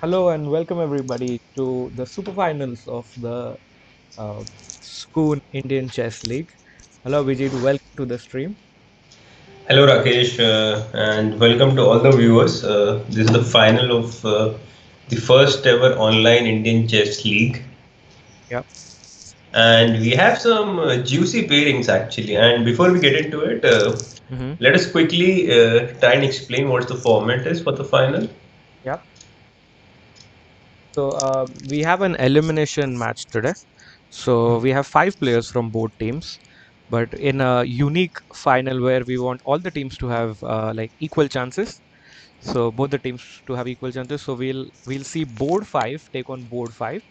Hello and welcome everybody to the SuperFinals of the Sukooon Indian Chess League. Hello Vijay, welcome to the stream. Hello Rakesh, and welcome to all the viewers. This is the final of the first ever online Indian Chess League, Yep. and we have some juicy pairings actually. And before we get into it, Mm-hmm. let us quickly try and explain what the format is for the final. Yep. So we have an elimination match today. So we have five players from both teams, but in a unique final where we want all the teams to have like equal chances. So both the teams to have equal chances. So we'll see board five take on board five.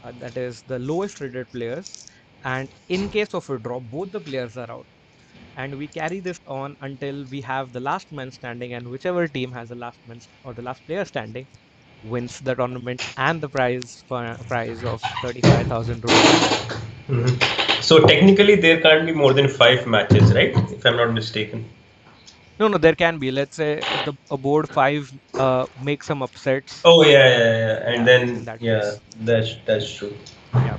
That is the lowest rated players. And in case of a draw, both the players are out. And we carry this on until we have the last man standing, and whichever team has the last man or the last player standing wins the tournament and the prize of 35,000 rupees. Mhm. So technically, there can't be more than five matches, right? If I'm not mistaken. No, no, there can be. Let's say if the a board five makes some upsets. Oh yeah. And Yeah, in then that yeah, case. that's true. Yeah.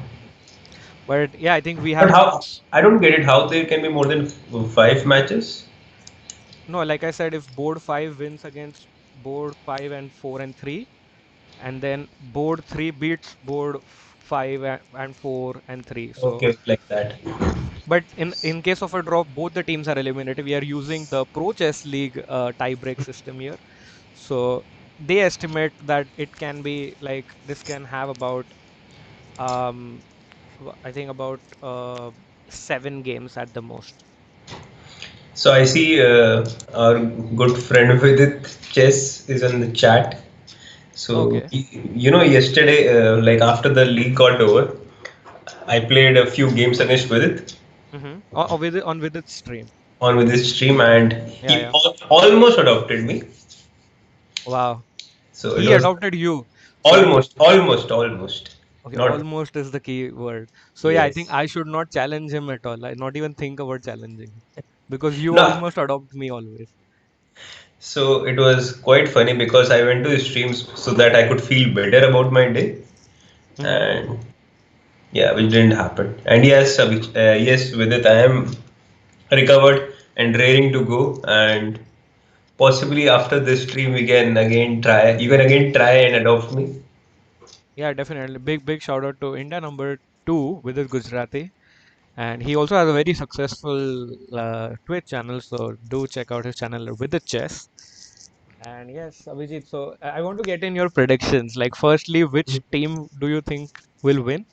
But yeah, I think we But have how? I don't get it. How there can be more than five matches? no, like I said, if board five wins against board five and four and three, and then board three beats board five and four and three. So Okay, like that. but in case of a draw, both the teams are eliminated. We are using the Pro Chess League tie-break system here. So they estimate that it can be like this can have about um I think about 7 games at the most. So I see our good friend Vidit Chess is in the chat. So Okay. yesterday, like after the league got over, I played a few games against Vidit Mm-hmm. Or with with its stream. on with his stream, and Yeah, he yeah. almost adopted me. Wow. So it He was adopted you. So almost, okay, not almost is the key word. So yeah, I think yes. I should not challenge him at all. I not even think about challenging him because you No, almost adopt me always. so it was quite funny because I went to his streams so that I could feel better about my day, Mm-hmm. and yeah, which didn't happen. And yes, yes, with it, I am recovered and raring to go. And possibly after this stream, we can again try. You can again try and adopt me. Yeah, definitely. Big shout out to India number two with his Gujarati, and he also has a very successful Twitch channel. So do check out his channel with the chess. And yes, Abhijit. So I want to get in your predictions. Like, firstly, which team do you think will win?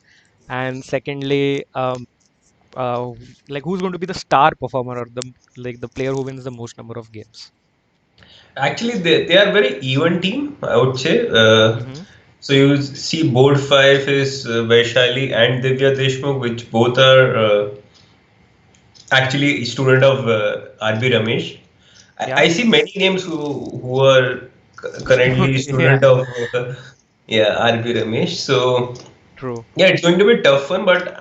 And secondly, uh, like who's going to be the star performer or the player who wins the most number of games? Actually, they are very even team, I would say. Mm-hmm. So you see, board five is Vaishali and Divya Deshmukh, which both are actually student of RB Ramesh. Yeah. I see many names who are currently Yeah. student of yeah, RB Ramesh. So True. yeah, it's going to be a tough one, but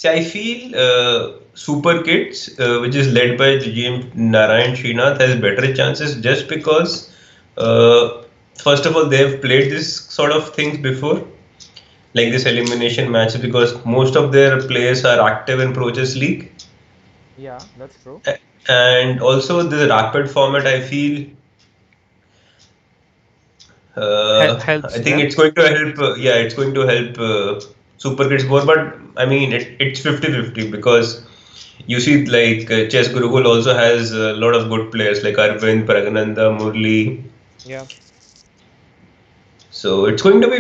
I feel Super Kids, which is led by James Narayan Srinath, has better chances just because, first of all, they have played this sort of things before, like this elimination match, because most of their players are active in Pro Chess League. Yeah, that's true. And also the rapid format, I feel, I Helps think them. it's going to help. Yeah, it's going to help Super Kids more. But I mean, it's 50-50 because you see, like Chess Gurukul also has a lot of good players like Arvind, Pragnanda, Murli. Yeah. So it's going to be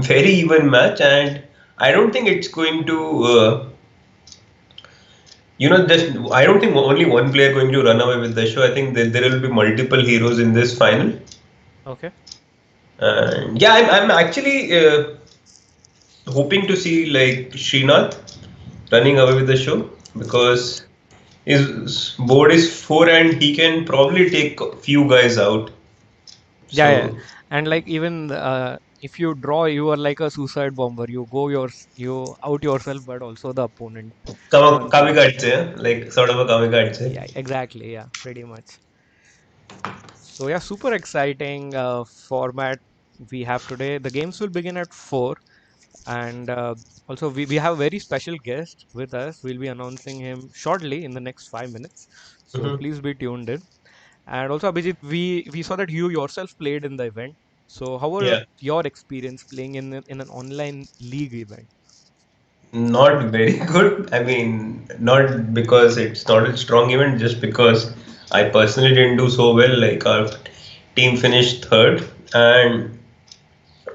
very even match, and I don't think it's going to. Just I don't think only one player going to run away with the show. I think there will be multiple heroes in this final. Okay. And yeah, I'm actually hoping to see like Srinath running away with the show because his board is four and he can probably take a few guys out. Yeah, yeah. So And like even if you draw, you are like a suicide bomber. You out yourself, but also the opponent once you. kamikaze, like sort of a kamikaze. Yeah, exactly. Yeah, pretty much. So yeah, super exciting format we have today. The games will begin at 4, and also we have a very special guest with us. We'll be announcing him shortly in the next 5 minutes. So Mhm. please be tuned in. And also Abhijit, we saw that you yourself played in the event. So how were Yeah, your experience playing in an online league event? not very good. I mean, not because it's not a strong event, just because I personally didn't do so well. Like our team finished third, and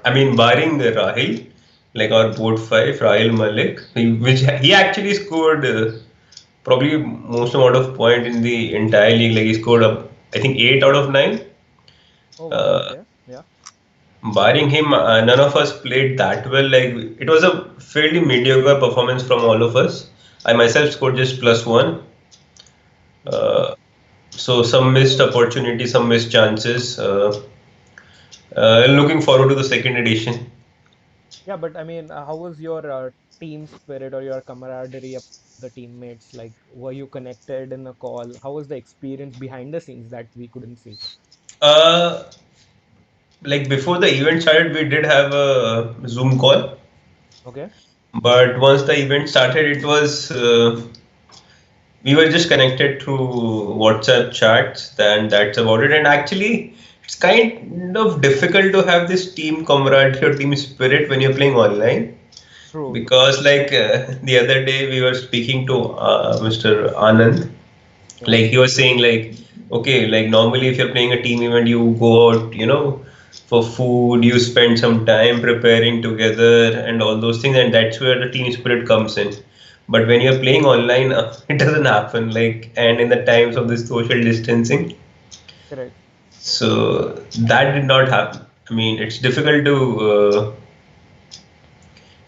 I mean, barring Rahil, like our board five, Rahil Malik, which he actually scored probably most amount of point in the entire league. Like he scored up, I think 8 out of 9. Oh wow, Uh, okay. Yeah. Barring him, none of us played that well. Like it was a fairly mediocre performance from all of us. I myself scored just +1. Mm-hmm. Uh, so some missed opportunities, some missed chances. Looking forward to the second edition. Yeah, but I mean, how was your team spirit or your camaraderie of the teammates? Like, were you connected in the call? How was the experience behind the scenes that we couldn't see? Uh, like before the event started, we did have a Zoom call, Okay. but once the event started, it was we were just connected through WhatsApp chats, and that's about it. And actually, it's kind of difficult to have this team camaraderie or team spirit when you're playing online. True. Because, like the other day, we were speaking to Mr. Anand. Yeah. Like he was saying, like, okay, like normally if you're playing a team event, you go out, for food, you spend some time preparing together and all those things, and that's where the team spirit comes in. But when you're playing online, it doesn't happen. Like, and in the times of this social distancing, Correct. so that did not happen. I mean, it's difficult to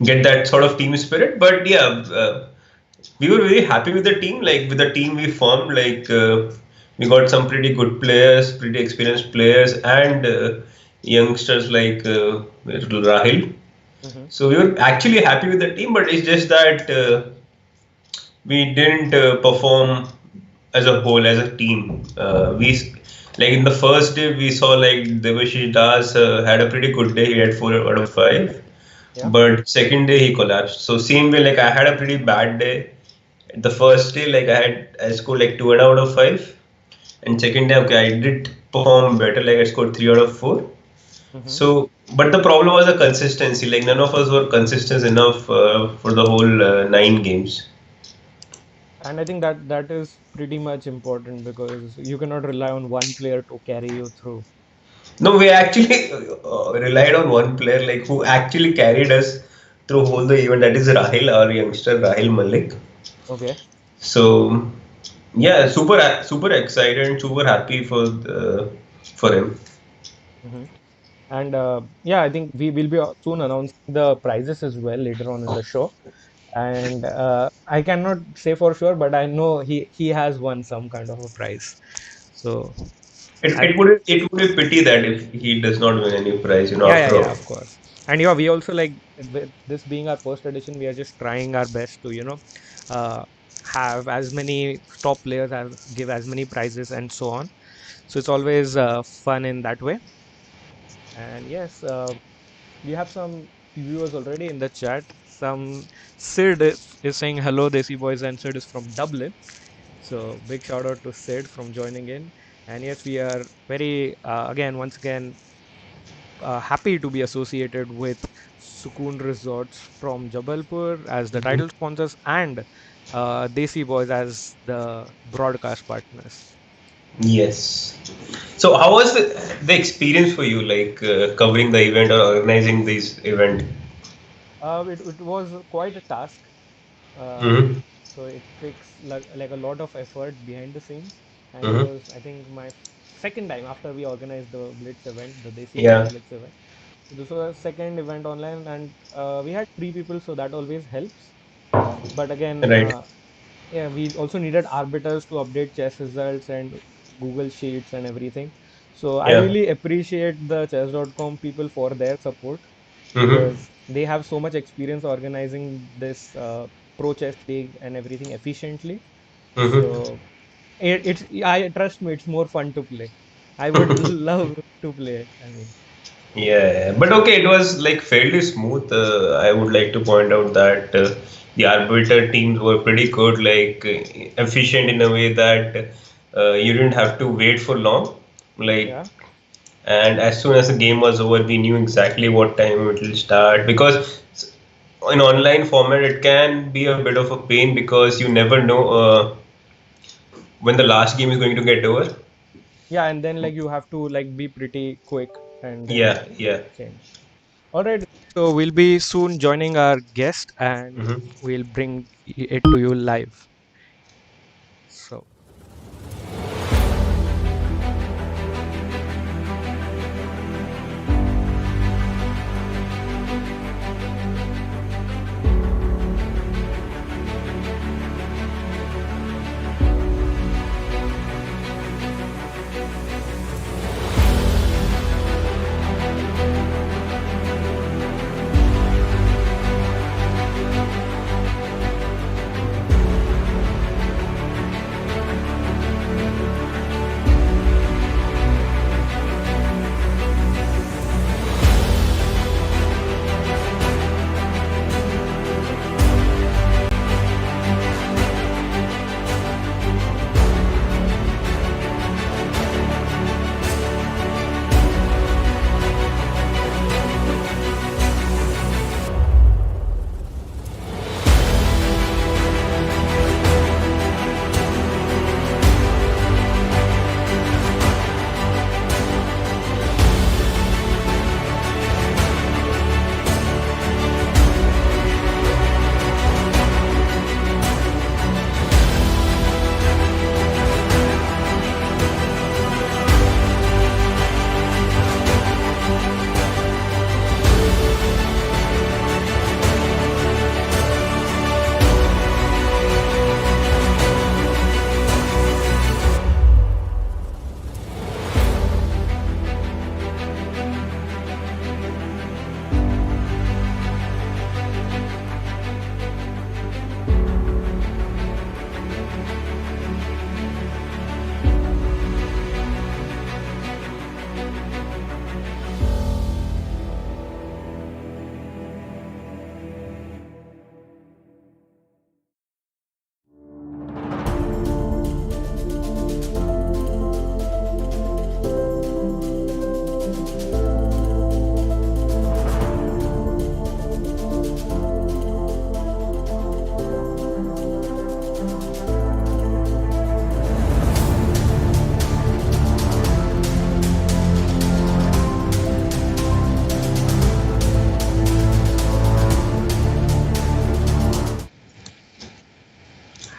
get that sort of team spirit. But yeah, we were very happy with the team. Like with the team we formed, like we got some pretty good players, pretty experienced players, and youngsters like Rahil. Mm-hmm. So we were actually happy with the team, but it's just that we didn't perform as a whole as a team. Like in the first day we saw like Devashish Das had a pretty good day. He had 4 out of 5, Yeah. but second day he collapsed. So same way, like I had a pretty bad day. The first day, like I scored like 2 out of 5, and second day, okay, I did perform better. Like I scored 3 out of 4. Mm-hmm. So, but the problem was the consistency. Like none of us were consistent enough for the whole 9 games. And I think that is pretty much important because you cannot rely on one player to carry you through. No, we actually relied on one player, like who actually carried us through whole the event. That is Rahil, our youngster Rahil Malik. Okay. So, yeah, super excited and super happy for him. Mm-hmm. And yeah, I think we will be soon announcing the prizes as well later on in the show. And I cannot say for sure, but I know he has won some kind of a prize. So It, I it would it would be pity that if he does not win any prize, yeah, after yeah, all. of course. And yeah, we also like with this being our first edition, we are just trying our best to uh, have as many top players as give as many prizes and so on. So it's always fun in that way. And yes, we have some viewers already in the chat. Some Sid is saying hello, Desi boys, and Sid is from Dublin. So big shout out to Sid from joining in. And yes, we are very again once again happy to be associated with Sukooon Resorts from Jabalpur as the Mhm. title sponsors and Desi Boys as the broadcast partners. Yes. So how was the experience for you, like covering the event or organizing this event? It was quite a task. Uh, Mm-hmm. so it takes like a lot of effort behind the scenes. And it Mm-hmm. was, I think, my second time after we organized the Blitz event, the Desi Boys Yeah. Blitz event. So this was a second event online, and we had 3 people, so that always helps. But again, Right. yeah, we also needed arbiters to update chess results and Google Sheets and everything. So I Yeah. really appreciate the chess.com people for their support Mm-hmm. because they have so much experience organizing this pro chess league and everything efficiently. Mm-hmm. So it's I trust me, it's more fun to play. I would love to play. I mean, Yeah, but okay, it was like fairly smooth. I would like to point out that the arbiter teams were pretty good, like efficient in a way that you didn't have to wait for long. Like, yeah. and as soon as the game was over, we knew exactly what time it will start. Because in online format, it can be a bit of a pain because you never know when the last game is going to get over. Yeah, and then like you have to like be pretty quick and then Yeah, yeah. change. All right. So we'll be soon joining our guest and Hmm. we'll bring it to you live. So,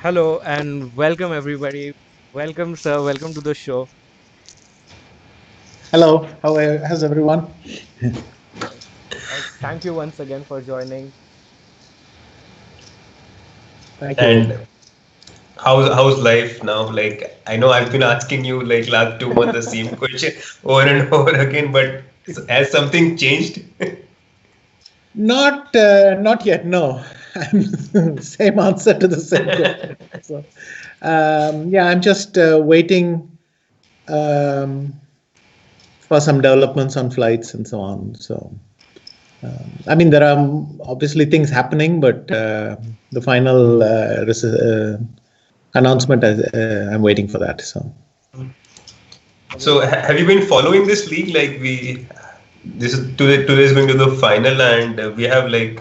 hello and welcome everybody. Welcome, sir. Welcome to the show. Hello, how's everyone? Yes. Thank you once again for joining. Thank you very And much. how's life now? Like I know I've been asking you like last 2 months the same question over and over again, but has something changed? Not yet. No, same answer to the same question. So, yeah, I'm just waiting um, for some developments on flights and so on. So, I mean, there are obviously things happening, but the final announcement, I'm waiting for that. So. So have you been following this league? Like this is today is going to the final, and we have like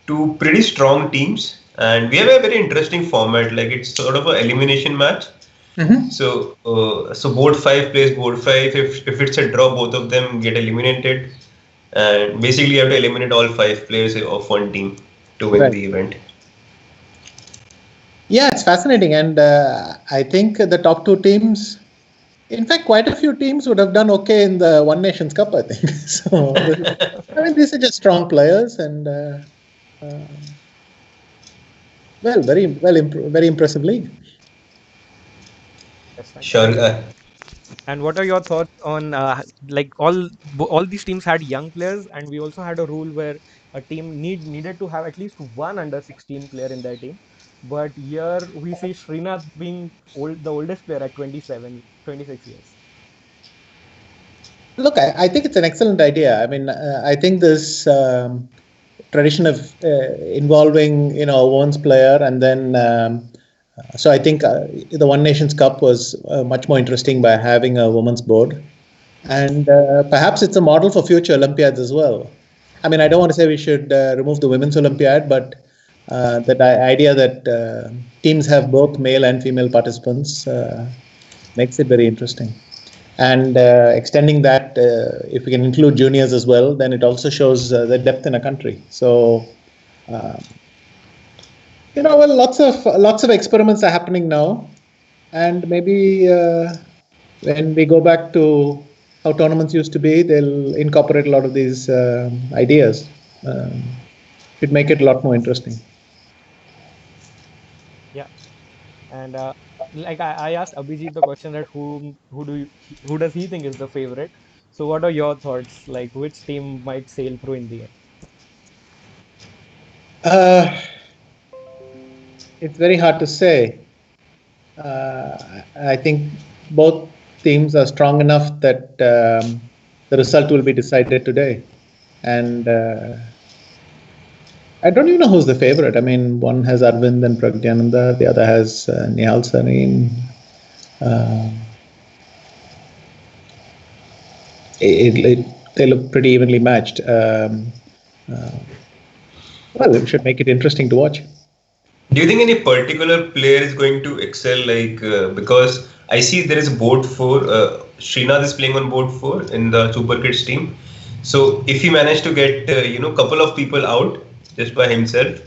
two pretty strong teams, and we have a very interesting format. Like it's sort of an elimination match. Mhm. So board five plays board five. If it's a draw, both of them get eliminated, and basically you have to eliminate all five players of one team to win Right. the event. Yeah, it's fascinating, and I think the top two teams. In fact, quite a few teams would have done okay in the One Nations Cup, I think. So, I mean, these are just strong players, and uh, well, very impressive league. Yes, Sure. and what are your thoughts on like all these teams had young players, and we also had a rule where a team needed to have at least one under 16 player in their team. But here we see Srinath being the oldest player at 27, 26 years. Look, I think it's an excellent idea. I mean, I think this tradition of involving, a women's player, and then so I think the One Nations Cup was much more interesting by having a women's board, and perhaps it's a model for future Olympiads as well. I mean, I don't want to say we should remove the women's Olympiad, but the idea that teams have both male and female participants makes it very interesting. And extending that, if we can include juniors as well, then it also shows the depth in a country. So, well, lots of experiments are happening now, and maybe when we go back to how tournaments used to be, they'll incorporate a lot of these ideas. Should make it a lot more interesting. Yeah, and like I asked Abhijit the question that who does he think is the favorite? So what are your thoughts? Like which team might sail through in the end? Uh, it's very hard to say. I think both teams are strong enough that the result will be decided today. And I don't even know who's the favorite. I mean, one has Arvind and Pragyananda, the other has Nihal Sarin. They look pretty evenly matched. Well, it should make it interesting to watch. Do you think any particular player is going to excel? Like because I see there is board four. Srinath is playing on board four in the Super Kids team. So if he managed to get couple of people out just by himself,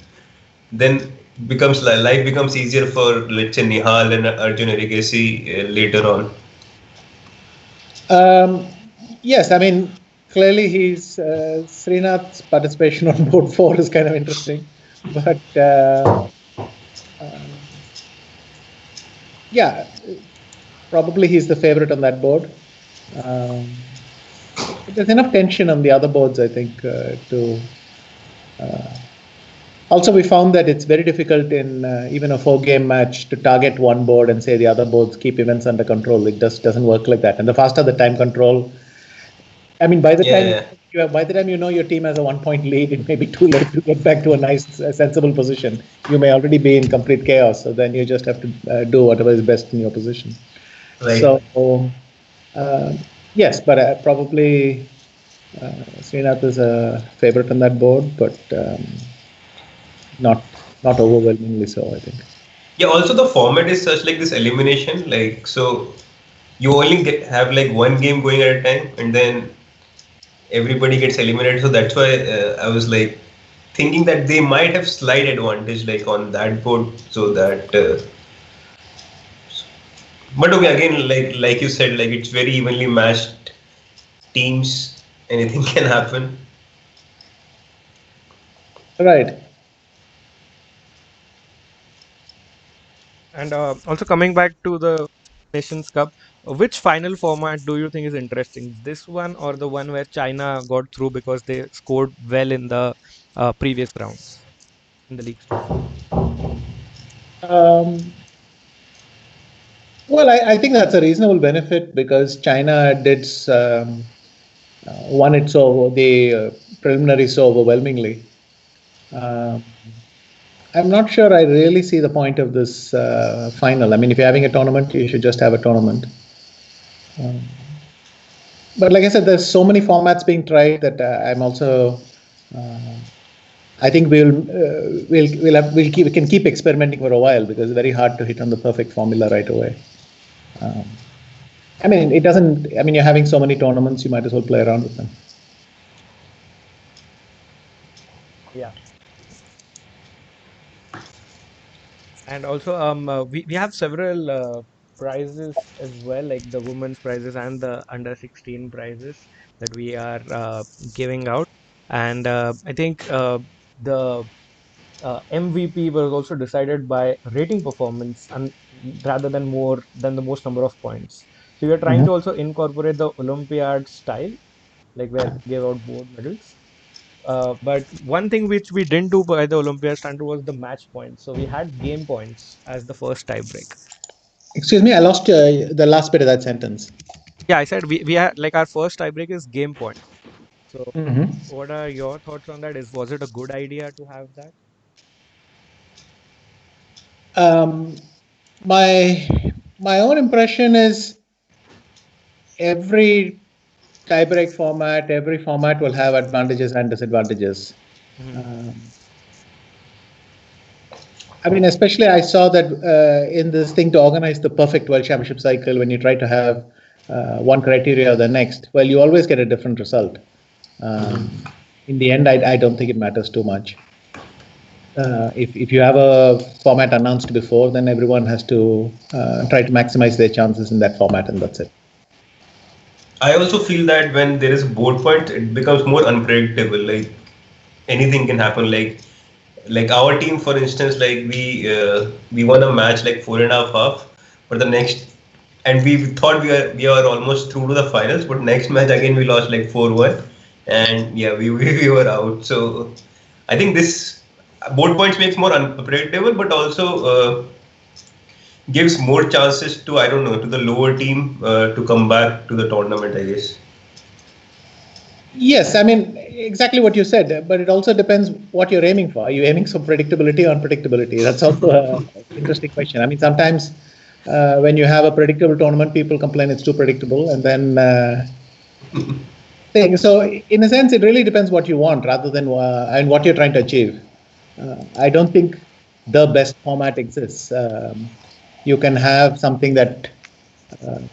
then becomes life becomes easier for, let's say, Nihal and Arjun Erigesi later on. Yes, I mean, clearly Srinath's participation on board four is kind of interesting, but yeah, probably he's the favorite on that board. There's enough tension on the other boards, I think, to. Also, we found that it's very difficult in even a 4-game match to target one board and say the other boards keep events under control. It just doesn't work like that. And the faster the time control, I mean, by the time you know your team has a 1-point lead, it may be too late to get back to a nice, sensible position. You may already be in complete chaos. So then you just have to do whatever is best in your position. Right. So yes, but probably Srinath is a favorite on that board, but not overwhelmingly so, I think. Yeah. Also, the format is such like this elimination. Like, so you only have like one game going at a time, and then everybody gets eliminated. So that's why I was like thinking that they might have slight advantage like on that board, so that. But okay, again, like you said, like it's very evenly matched teams. Anything can happen. Right. And also coming back to the Nations Cup, which final format do you think is interesting? This one or the one where China got through because they scored well in the previous rounds in the league stage? Well, I think that's a reasonable benefit because China did won it the preliminary so overwhelmingly. I'm not sure I really see the point of this final. I mean, if you're having a tournament, you should just have a tournament. But like I said, there's so many formats being tried that I'm also. I think we can keep experimenting for a while because it's very hard to hit on the perfect formula right away. I mean, it doesn't. I mean, you're having so many tournaments, you might as well play around with them. Yeah. And also, we have several prizes as well, like the women's prizes and the under 16 prizes that we are giving out. And I think the MVP was also decided by rating performance and rather than more than the most number of points. So we are trying to also incorporate the Olympiad style, like where we give out board medals. But one thing which we didn't do by the Olympiad standard was the match points. So we had game points as the first tiebreak. Excuse me, I lost the last bit of that sentence. Yeah, I said we had like our first tiebreak is game point. So Mhm. what are your thoughts on that? Was it a good idea to have that? Um, my my own impression is every tiebreak format, every format will have advantages and disadvantages. Mhm. Um, I mean, especially I saw that in this thing to organize the perfect World Championship cycle, when you try to have one criteria or the next, well, you always get a different result. In the end, I don't think it matters too much. If you have a format announced before, then everyone has to try to maximize their chances in that format, and that's it. I also feel that when there is board points, it becomes more unpredictable. Like anything can happen. Like our team, for instance, like we won a match like 4.5 half, but the next, and we thought we are almost through to the finals, but next match again we lost like 4-1, and yeah, we were out. So I think this board points makes more unpredictable, but also gives more chances to, I don't know, to the lower team to come back to the tournament, I guess. Yes, I mean exactly what you said, but it also depends what you're aiming for. Are you aiming for predictability or unpredictability? That's also an interesting question. I mean, sometimes when you have a predictable tournament, people complain it's too predictable, and then thing. So, in a sense, it really depends what you want rather than and what you're trying to achieve. I don't think the best format exists. You can have something that um,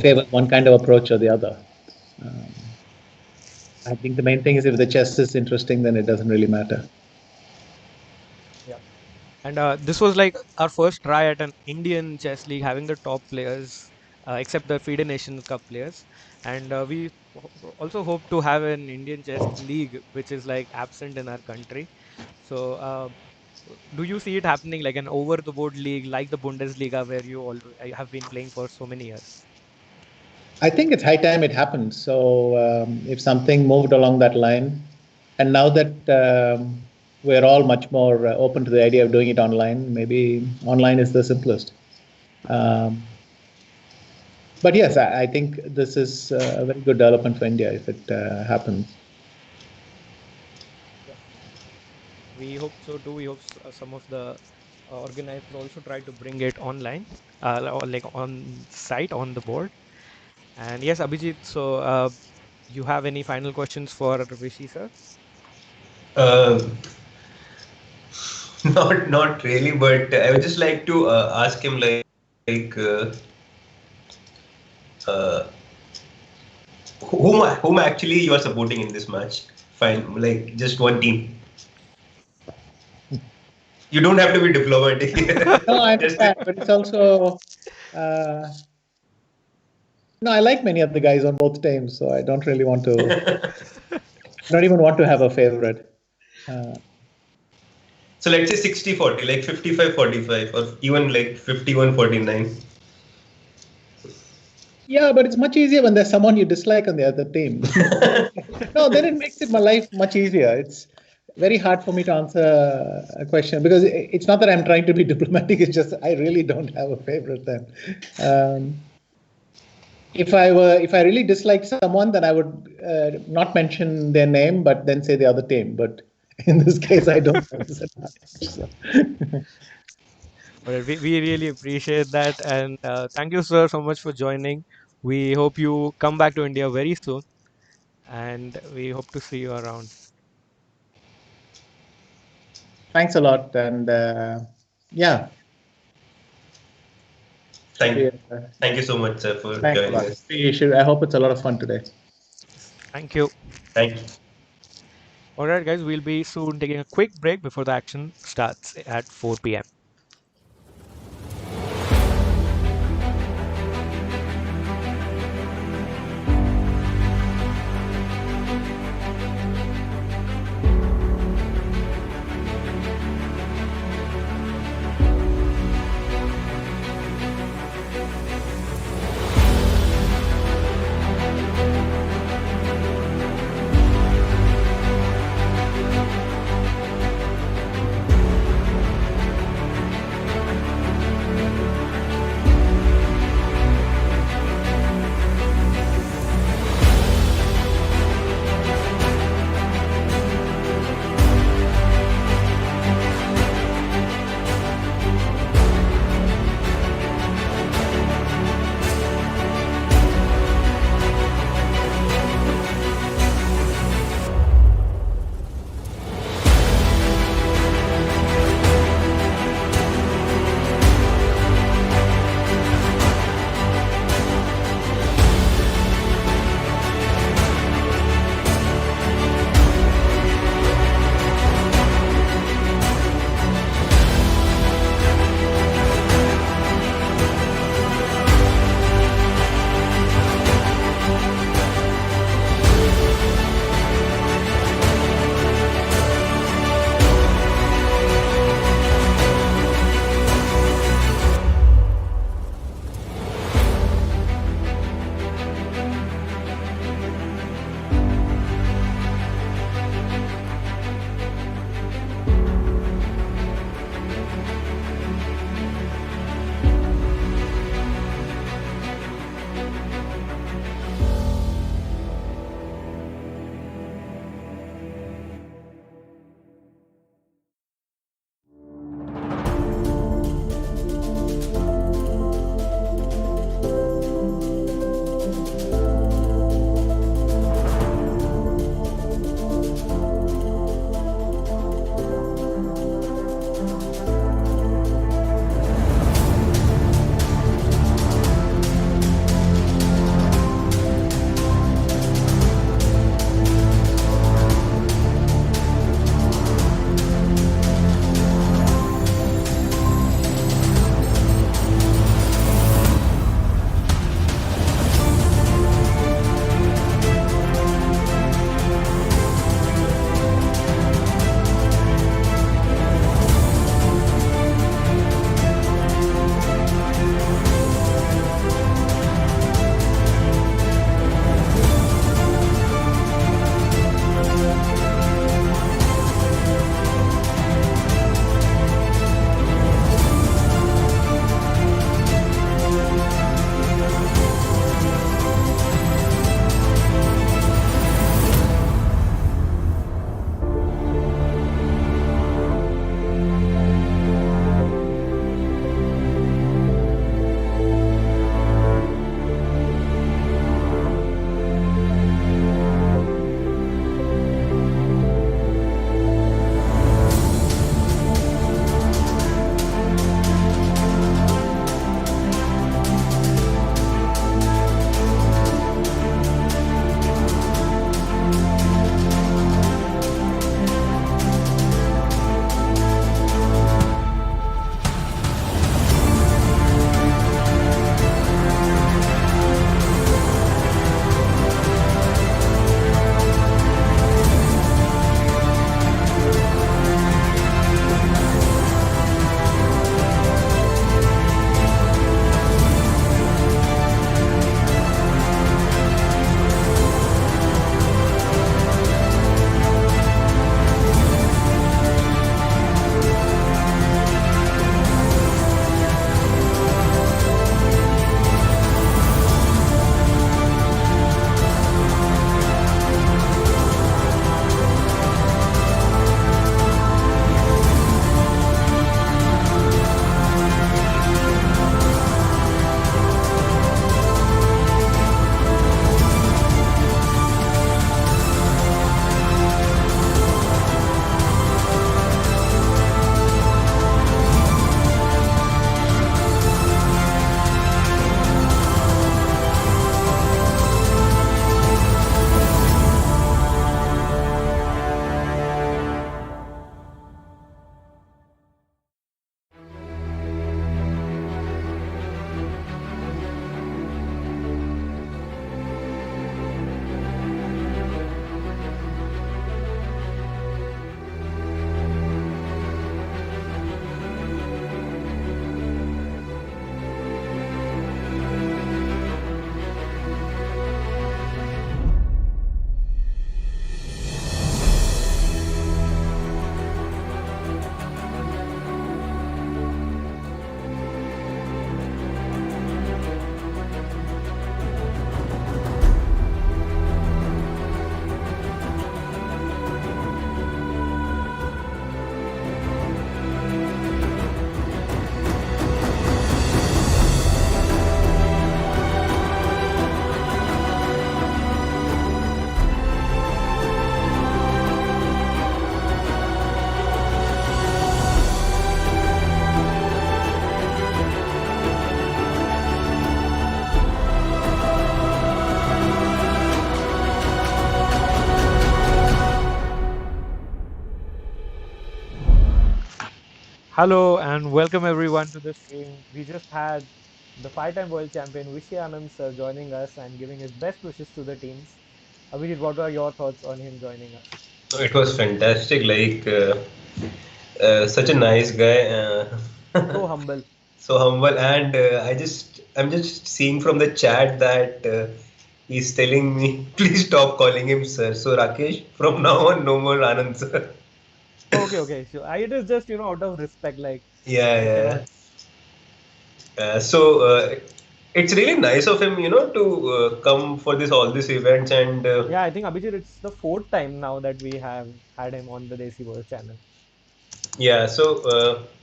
favors one kind of approach or the other. Um, I think the main thing is if the chess is interesting, then it doesn't really matter. Yeah. And this was like our first try at an Indian chess league, having the top players, except the FIDE Nations Cup players. And we also hope to have an Indian chess league, which is like absent in our country. So, do you see it happening like an over-the-board league, like the Bundesliga, where you all have been playing for so many years? I think it's high time it happened. So, if something moved along that line, and now that we're all much more open to the idea of doing it online, maybe online is the simplest. Um, but yes, I think this is a very good development for India if it happens. Yeah. We hope so too. We hope some of the organizers also try to bring it online, or like on site on the board. And yes, Abhijit, so you have any final questions for Rishi sir? Uh, not really, but I would just like to ask him like uh, whom actually you are supporting in this match. Fine, like just one team. You don't have to be diplomatic here. No, I Just understand, but it's also uh, no. I like many of the guys on both teams, so I don't really want to. I don't even want to have a favorite. Uh, so let's say 60-40, like 55-45, or even like 51-49. yeah, but it's much easier when there's someone you dislike on the other team. No, then it makes it my life much easier. It's very hard for me to answer a question because it's not that I'm trying to be diplomatic. It's just I really don't have a favorite then. Um, if I really dislike someone, then I would not mention their name, but then say the other team. But in this case, I don't have this advantage. So. Well, we really appreciate that. And thank you, sir, so much for joining. We hope you come back to India very soon. And we hope to see you around. Thanks a lot, and yeah, Thank, we, thank you so much, sir, for thanks a joining lot. us. We should. I hope it's a lot of fun today. Thank you. Thank you. All right, guys, we'll be soon taking a quick break before the action starts at 4 p.m. Hello and welcome everyone to the stream. We just had the five-time world champion Vishy Anand sir joining us and giving his best wishes to the teams. Abhijit, what are your thoughts on him joining us? It was fantastic. Such a nice guy, So humble. so humble, and I'm just seeing from the chat that he's telling me, please stop calling him sir. So Rakesh, from now on, no more Anand sir. Okay, okay. So it is just out of respect, like Yeah, I cannot. yeah. So it's really nice of him, to come for this all these events and Yeah, I think Abhijit, it's the fourth time now that we have had him on the Desi World channel. yeah.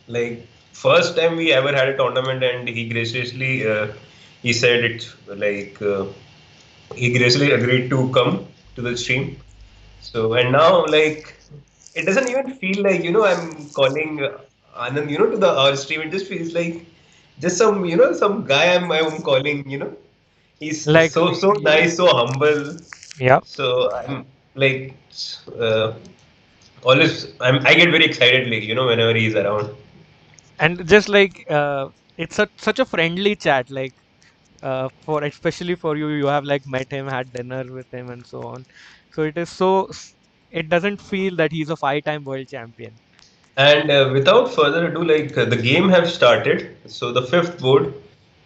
Like first time we ever had a tournament, and he graciously he said it like. He graciously agreed to come to the stream. So, and now, like, it doesn't even feel like, I'm calling Anand, to the our stream. It just feels like just some, some guy I'm calling. He's Like, so nice, so humble. yeah, So I'm like uh, always I get very excited, like, whenever he's around. and just like it's such a friendly chat, like for especially for you, you have like met him, had dinner with him, and so on. So it doesn't feel that he's a five-time world champion. And without further ado, like the game have started. So the fifth board,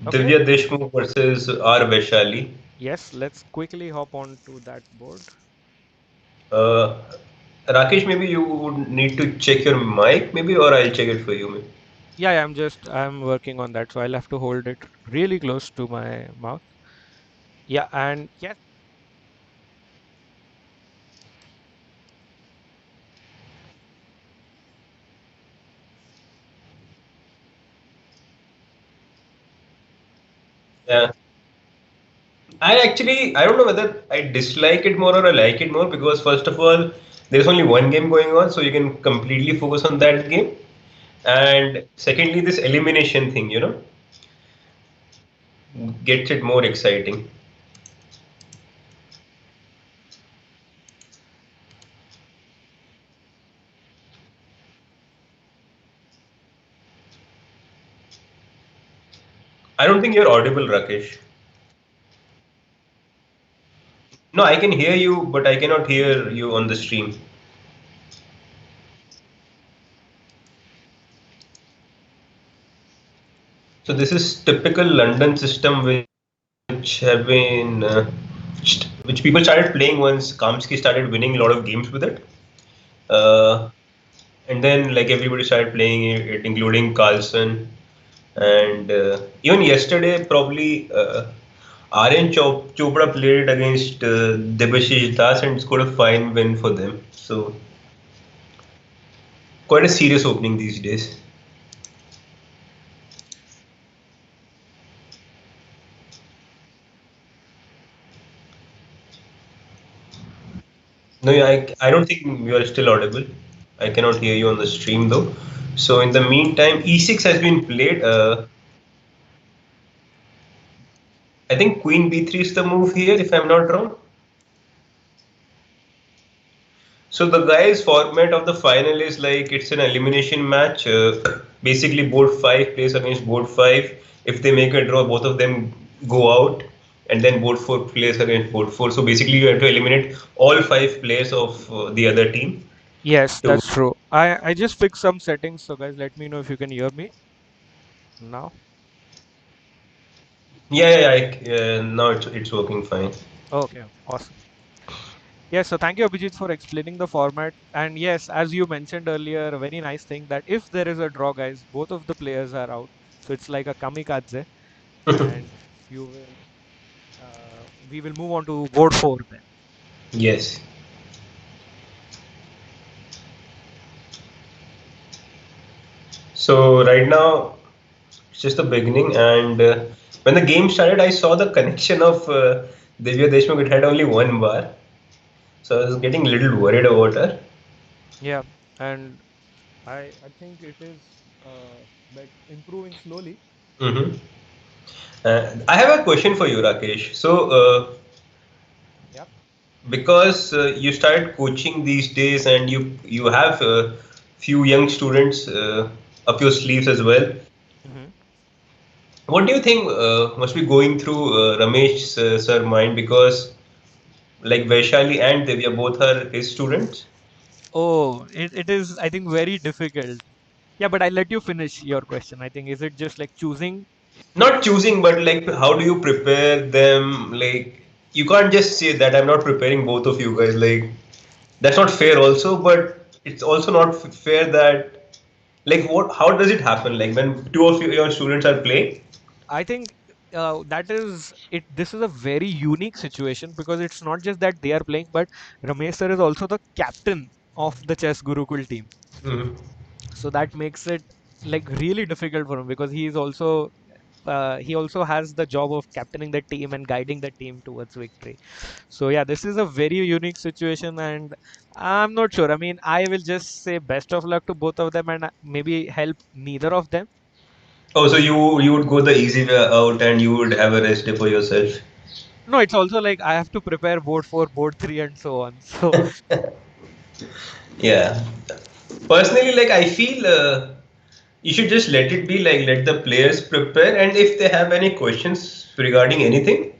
Okay. Divya Deshmukh versus R. Vaishali. Yes, let's quickly hop on to that board. Uh, Rakesh, maybe you would need to check your mic, maybe, or I'll check it for you. Maybe. Yeah, I'm working on that, so I'll have to hold it really close to my mouth. Yeah, and yes, Yeah. I don't know whether I dislike it more or I like it more because first of all, there's only one game going on, so you can completely focus on that game. And secondly, this elimination thing, gets it more exciting. I don't think you're audible, Rakesh. No, I can hear you, but I cannot hear you on the stream. So this is typical London system which have been which people started playing once Kamsky started winning a lot of games with it. Uh, and then like everybody started playing it, including Carlson. And even yesterday, probably Aryan Chopra played against Debashish Das and scored a fine win for them. So quite a serious opening these days. No, I don't think you are still audible. I cannot hear you on the stream though. So in the meantime, E6 has been played. I think Queen B3 is the move here, if I'm not wrong. So the guys' format of the final is like it's an elimination match. Basically, board five plays against board five. If they make a draw, both of them go out, and then board four plays against board four. So basically, you have to eliminate all five players of the other team. yes, To that's true. I just fixed some settings, so guys, let me know if you can hear me now. now it's working fine. Okay, awesome. Yes, so thank you, Abhijit, for explaining the format. And yes, as you mentioned earlier, a very nice thing that if there is a draw, guys, both of the players are out. So it's like a kamikaze, and you will, we will move on to board four then. Yes. So right now it's just the beginning, and when the game started, I saw the connection of Divya Deshmukh. It had only one bar, so I was getting a little worried about her. Yeah, and I think it is like improving slowly. Hmm. I have a question for you, Rakesh. So, Yeah. because you started coaching these days, and you have a few young students up your sleeves as well. Hmm. What do you think must be going through Ramesh sir mind, because like Vaishali and Divya both are his students? Oh, it is, I think, very difficult. Yeah, but I'll let you finish your question. I think, is it just like choosing? Not choosing, but like how do you prepare them? Like you can't just say that I'm not preparing both of you guys. Like that's not fair also, but it's also not fair that like what how does it happen like when two of your students are playing? I think that is it. This is a very unique situation because it's not just that they are playing, but Ramesh sir is also the captain of the Chess Gurukul team. Mhm. So that makes it like really difficult for him because he also has the job of captaining the team and guiding the team towards victory. So yeah, this is a very unique situation, and I'm not sure. I mean, I will just say best of luck to both of them, and maybe help neither of them. Oh, so you would go the easy way out and you would have a rest day for yourself. No, it's also like I have to prepare board 4, board 3, and so on. So Yeah. Personally, like I feel you should just let it be, like let the players prepare, and if they have any questions regarding anything,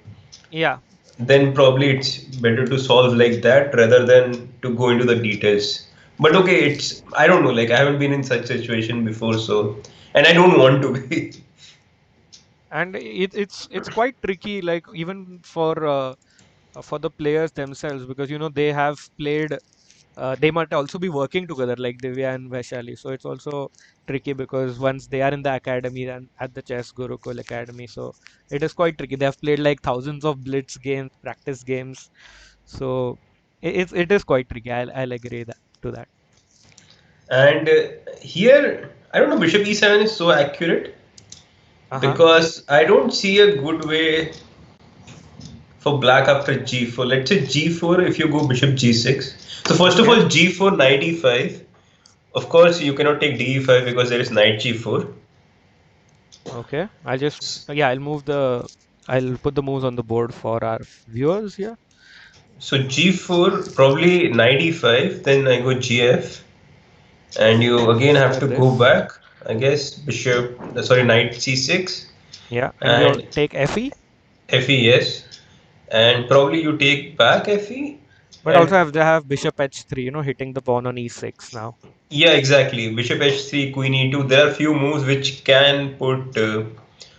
yeah. then probably it's better to solve like that rather than to go into the details. But okay, it's I don't know, like I haven't been in such situation before, so and I don't want to be. And it's quite tricky, like even for the players themselves, because they have played. They might also be working together, like Divya and Vaishali. So it's also tricky because once they are in the academy and at the Chess Gurukul Academy, so it is quite tricky. They have played like thousands of blitz games, practice games. So it is quite tricky. I'll agree that to that. And here, I don't know, Bishop E7 is so accurate Uh-huh. because I don't see a good way for black after G4. Let's say G4 if you go Bishop G6. So first of Okay. all, G4 knight E5. Of course, you cannot take D5 because there is knight G4. Okay. I'll put the moves on the board for our viewers here. So G4, probably knight E5, then I go GF, and you again Just have like to go this. back, I guess, bishop, sorry, knight C6, Yeah, and we all and take FE, FE, yes, and probably you take back FE, but also and they have bishop H3, hitting the pawn on E6 now. yeah, exactly, bishop H3, queen E2. There are few moves which can put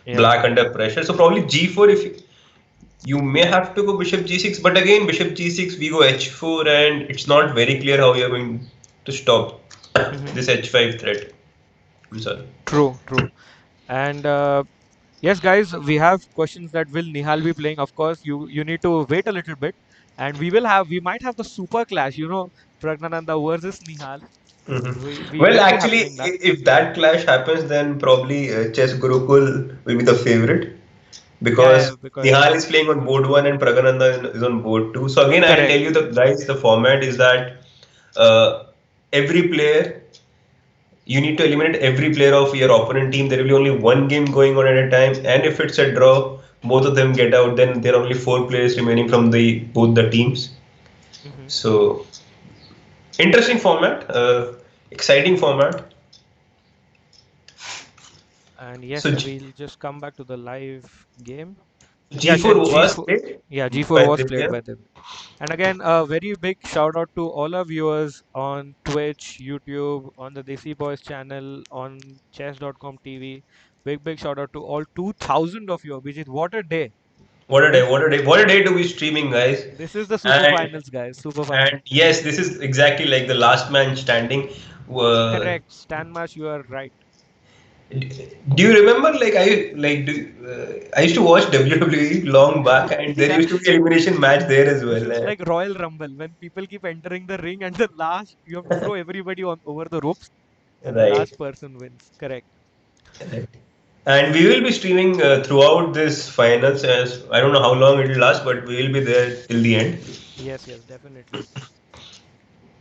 Yeah. black under pressure. So probably G4 if you may have to go bishop G6, but again, bishop G6, we go H4, and it's not very clear how you're going to stop Hmm. this H5 threat. I'm sorry. True, true. And yes, guys, we have questions that will Nihal be playing. Of course, you need to wait a little bit, and we might have the super clash. Pragnananda versus Nihal. Mhm. We Well, will be actually, happening that. if that clash happens, then probably Chess Gurukul will be the favorite Yeah, because yeah, because Nihal is playing on board one and Pragananda is on board two. So again, I'll tell correct. you the guys, the format is that uh, every player you need to eliminate every player of your opponent team. There will be only one game going on at a time, and if it's a draw, both of them get out. Then there are only four players remaining from the both the teams. Hmm. So interesting format, exciting format. And So yes, we'll just come back to the live game. Yeah, G4 and was G4. played Yeah, G4 by was played Divya. by them. And again, a very big shout out to all our viewers on Twitch, YouTube, on the Desi Boys channel, on chess.com TV. Big shout out to all 2000 of you, Abhijit. What a day. What a day! This What a day! What a day to be streaming, guys! this is the super And finals, guys. Super and finals. yes, this is exactly like the last man standing. Uh, Correct. Stan Marsh, you are right. do you remember? Like I used to watch WWE long back, and there Yeah, used to be elimination match there as this well. is like Royal Rumble when people keep entering the ring and the last you have to throw everybody on over the ropes and the Right. last person wins. Correct. Right. And we will be streaming throughout this finals. As I don't know how long it will last, but we will be there till the end. Yes, yes, definitely.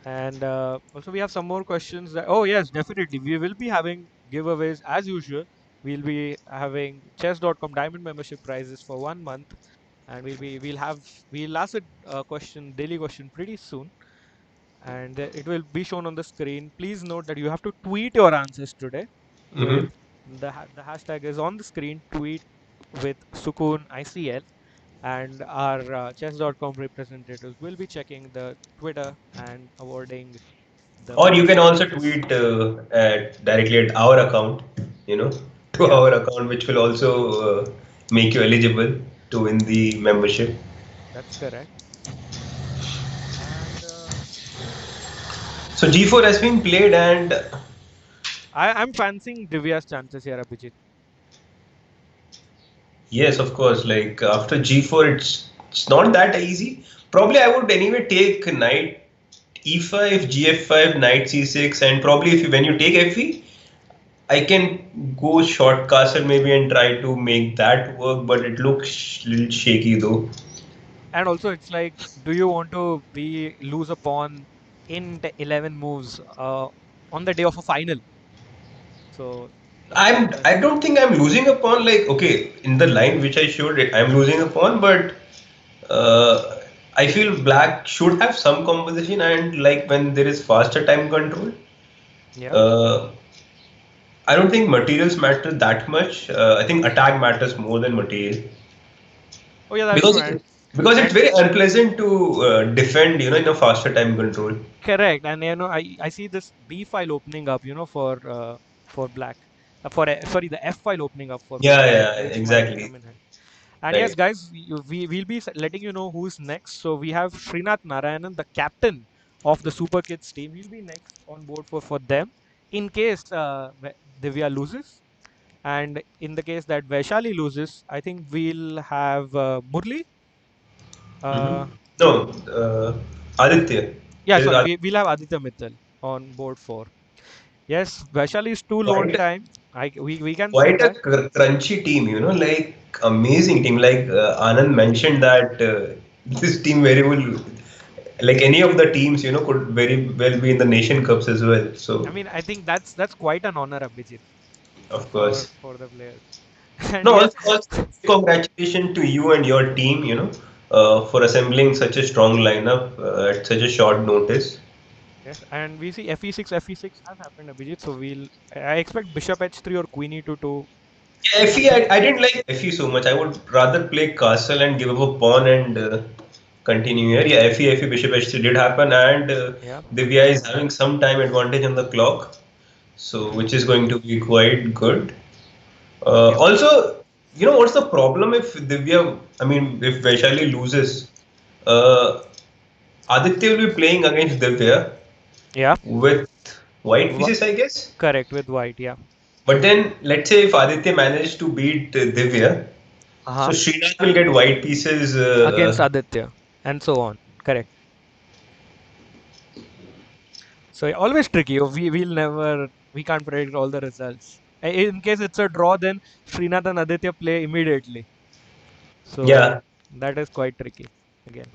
And also, we have some more questions. Oh, yes, definitely. We will be having giveaways as usual. We'll be having chess.com diamond membership prizes for 1 month, and we'll ask a question, daily question, pretty soon, and it will be shown on the screen. Please note that you have to tweet your answers today. with Hmm. the hashtag is on the screen. Tweet with Sukooon ICL, and our chess.com representatives will be checking the Twitter and awarding the Or you can membership also badges. tweet directly at our account, you know, to Yeah, our account, which will also make you eligible to win the membership. that's correct. And So G4 has been played, and I'm fancying Divya's chances here, Abhijit. yes, of course, like after G4, it's not that easy. Probably I would anyway take knight E5, GF5, knight C6, and probably if when you take FE, I can go short castle maybe and try to make that work, but it looks little shaky though. And also, it's like, do you want to be lose a pawn in the 11 moves on the day of a final? So I that's don't think I'm losing a pawn. Like okay, in the line which I showed, I'm losing a pawn, but uh, I feel black should have some composition, and like when there is faster time control, yeah. uh, I don't think materials matter that much. I think attack matters more than material Oh yeah, that's because true. because it's And very unpleasant to defend, you know, in a faster time control. correct. And I see this B file opening up, for black. Sorry, the F file opening up for Yeah, black, yeah, which might exactly. come in handy. And yes, Right. guys, we'll be letting you know who's next. So we have Srinath Narayanan, the captain of the Super Kids team. He'll be next on board for them in case Divya loses. And in the case that Vaishali loses, I think we'll have Murli. Mm-hmm. Uh, No, Aditya. yeah, There is sorry, we'll have Aditya Mittal on board for. Yes, Vaishali is too lone quite time. We can say quite a that. crunchy team, you know, like amazing team. Like Anand mentioned that this team very well, like any of the teams, you know, could very well be in the Nation Cups as well. I So, mean, I think that's quite an honor, Abhijit, of for course. the players. And No, yes, also congratulations to you and your team, you know, for assembling such a strong lineup at such a short notice. yes, and we see FE6 has happened, Abhijit. So I expect Bishop H3 or Queen E2 to Yeah, FE, happen. I didn't like FE so much. I would rather play castle and give up a pawn and continue here. Yeah, FE Bishop H3 did happen, and Yeah. Divya is having some time advantage on the clock, so which is going to be quite good. Yep. Also, you know what's the problem if Divya, I mean, if Vaishali loses, uh, Aditya will be playing against Divya Yeah. with white Wha pieces, I guess. Correct with white. Yeah. But then, let's say if Aditya manages to beat Divya, so Uh-huh. Srinath will get white pieces. Against Aditya and so on. Correct. So always tricky. We can't predict all the results. In case it's a draw, then Srinath and Aditya play immediately. So Yeah, that is quite tricky again.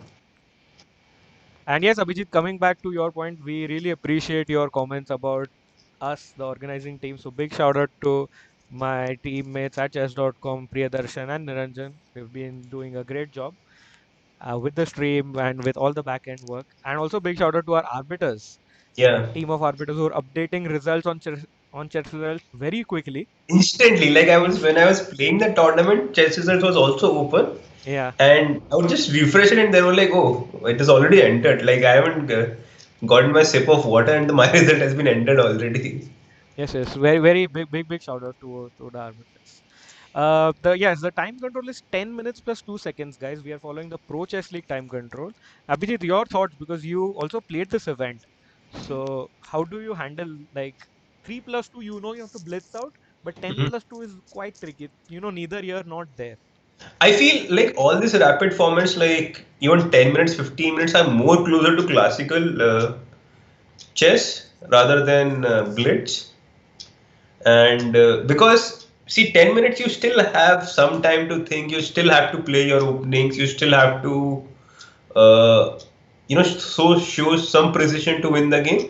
And yes, Abhijit, coming back to your point, we really appreciate your comments about us, the organizing team. So big shout out to my teammates at chess.com, Priyadarshan and Niranjan. We've been doing a great job with the stream and with all the back end work. And also big shout out to our arbiters, yeah. team of arbiters who are updating results on chess results very quickly. Instantly, like I was when I was playing the tournament, chess results was also open, Yeah. and I would just refresh it, and they were like, "Oh, it is already entered." Like I haven't gotten my sip of water, and my result has been entered already. Yes, yes. Very big shout out to the arbiters. The time control is 10 minutes plus 2 seconds, guys. We are following the Pro Chess League time control. Abhijit, your thoughts because you also played this event. So how do you handle like 3 plus 2? You have to blitz out, but 10 Mhm. plus 2 is quite tricky. Neither here not there. I feel like all these rapid formats, like even 10 minutes, 15 minutes, are more closer to classical chess rather than blitz. And because, see, 10 minutes, you still have some time to think, you still have to play your openings, you still have to, so show some precision to win the game.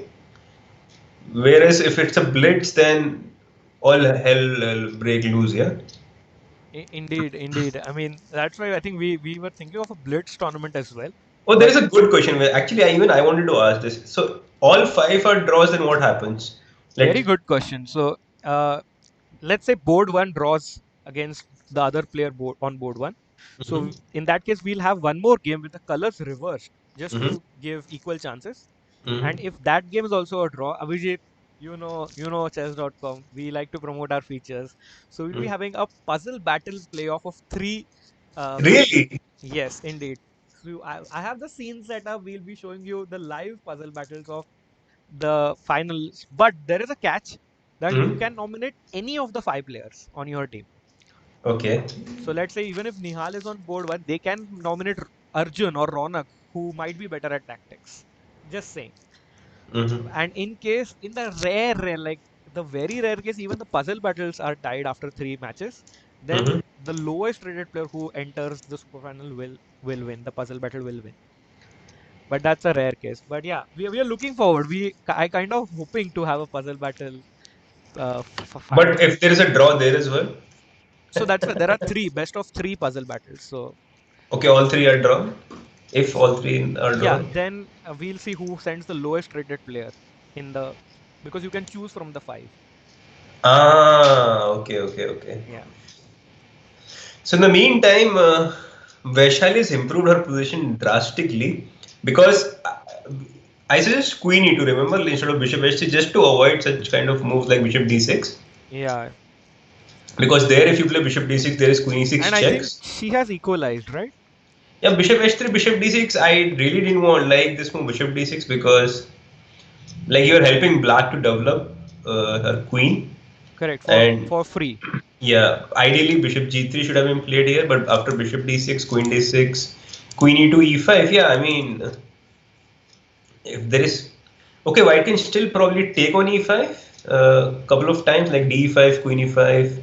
Whereas if it's a blitz, then all hell will break loose, yeah. Indeed, indeed. I mean, that's why I think we were thinking of a blitz tournament as well. Oh, there But is a good question. Actually, I wanted to ask this. So all five are draws, then what happens? very Let good question. So, let's say board one draws against the other player board on board one. Mm-hmm. So in that case, we'll have one more game with the colors reversed just Mm-hmm. to give equal chances. And Mm-hmm. if that game is also a draw, Abhijit, chess.com, we like to promote our features. So we'll be having a puzzle battle playoff of three matches. Really? Yes, indeed. So I have the scene set up. We'll be showing you the live puzzle battles of the finals. But there is a catch that you Mm-hmm. can nominate any of the five players on your team. Okay. So let's say even if Nihal is on board one, they can nominate Arjun or Ronak, who might be better at tactics. Just saying. Mm-hmm. And in case, in the rare, like the very rare case, even the puzzle battles are tied after three matches, then Mm-hmm. the lowest rated player who enters the super final will win. The puzzle battle will win. But that's a rare case. But yeah, we are looking forward. I kind of hoping to have a puzzle battle But final. if there is a draw there as well, So that's why there are three best of three puzzle battles. So okay, all three are drawn. If all three are yeah, drawn. then we'll see who sends the lowest rated player in the because you can choose from the five. Ah, okay, okay, okay. Yeah, So in the meantime, Vaishali has improved her position drastically because I suggest Queen E to remember instead of Bishop H3 just to avoid such kind of moves like Bishop D6. yeah. Because there, if you play Bishop D6, there is Queen E6 And I think checks. she has equalized, right? Yeah, Bishop H3, Bishop D6. I really didn't want like this move Bishop D6 because like you're helping Black to develop her Queen, Correct, and for free. yeah, ideally Bishop G3 should have been played here, but after Bishop D6, Queen D6, Queen E2, E5. Yeah, I mean, if there is okay, White can still probably take on E5 a couple of times, like D5, Queen E5,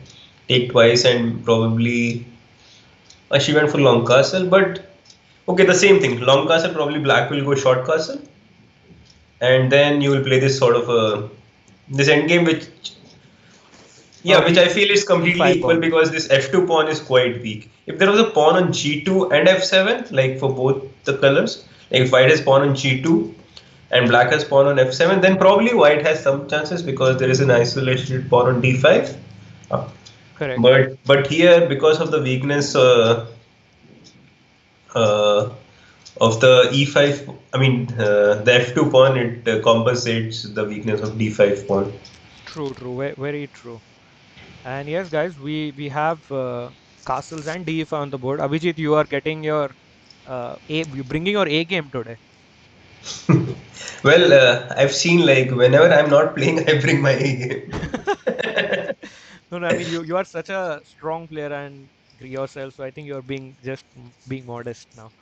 take twice, and probably she went for long castle. But okay, the same thing. Long castle, probably Black will go short castle, and then you will play this sort of this endgame, which yeah, which E I feel is completely E5 equal pawn. because this f2 pawn is quite weak. If there was a pawn on g2 and f7, like for both the colors, like if white has pawn on g2 and black has pawn on f7, then probably white has some chances because there is an isolated pawn on d5. Uh, Correct. but here, because of the weakness uh, of the e5, I mean the f2 pawn, it compensates the weakness of d5 pawn. True, true, very true. And yes, guys, we have castles and DeFi on the board. Abhijit, you are getting your you bringing your A game today. Well, I've seen like whenever I'm not playing, I bring my A game. No, no, I mean you are such a strong player and yourself, so I think you're being just being modest now.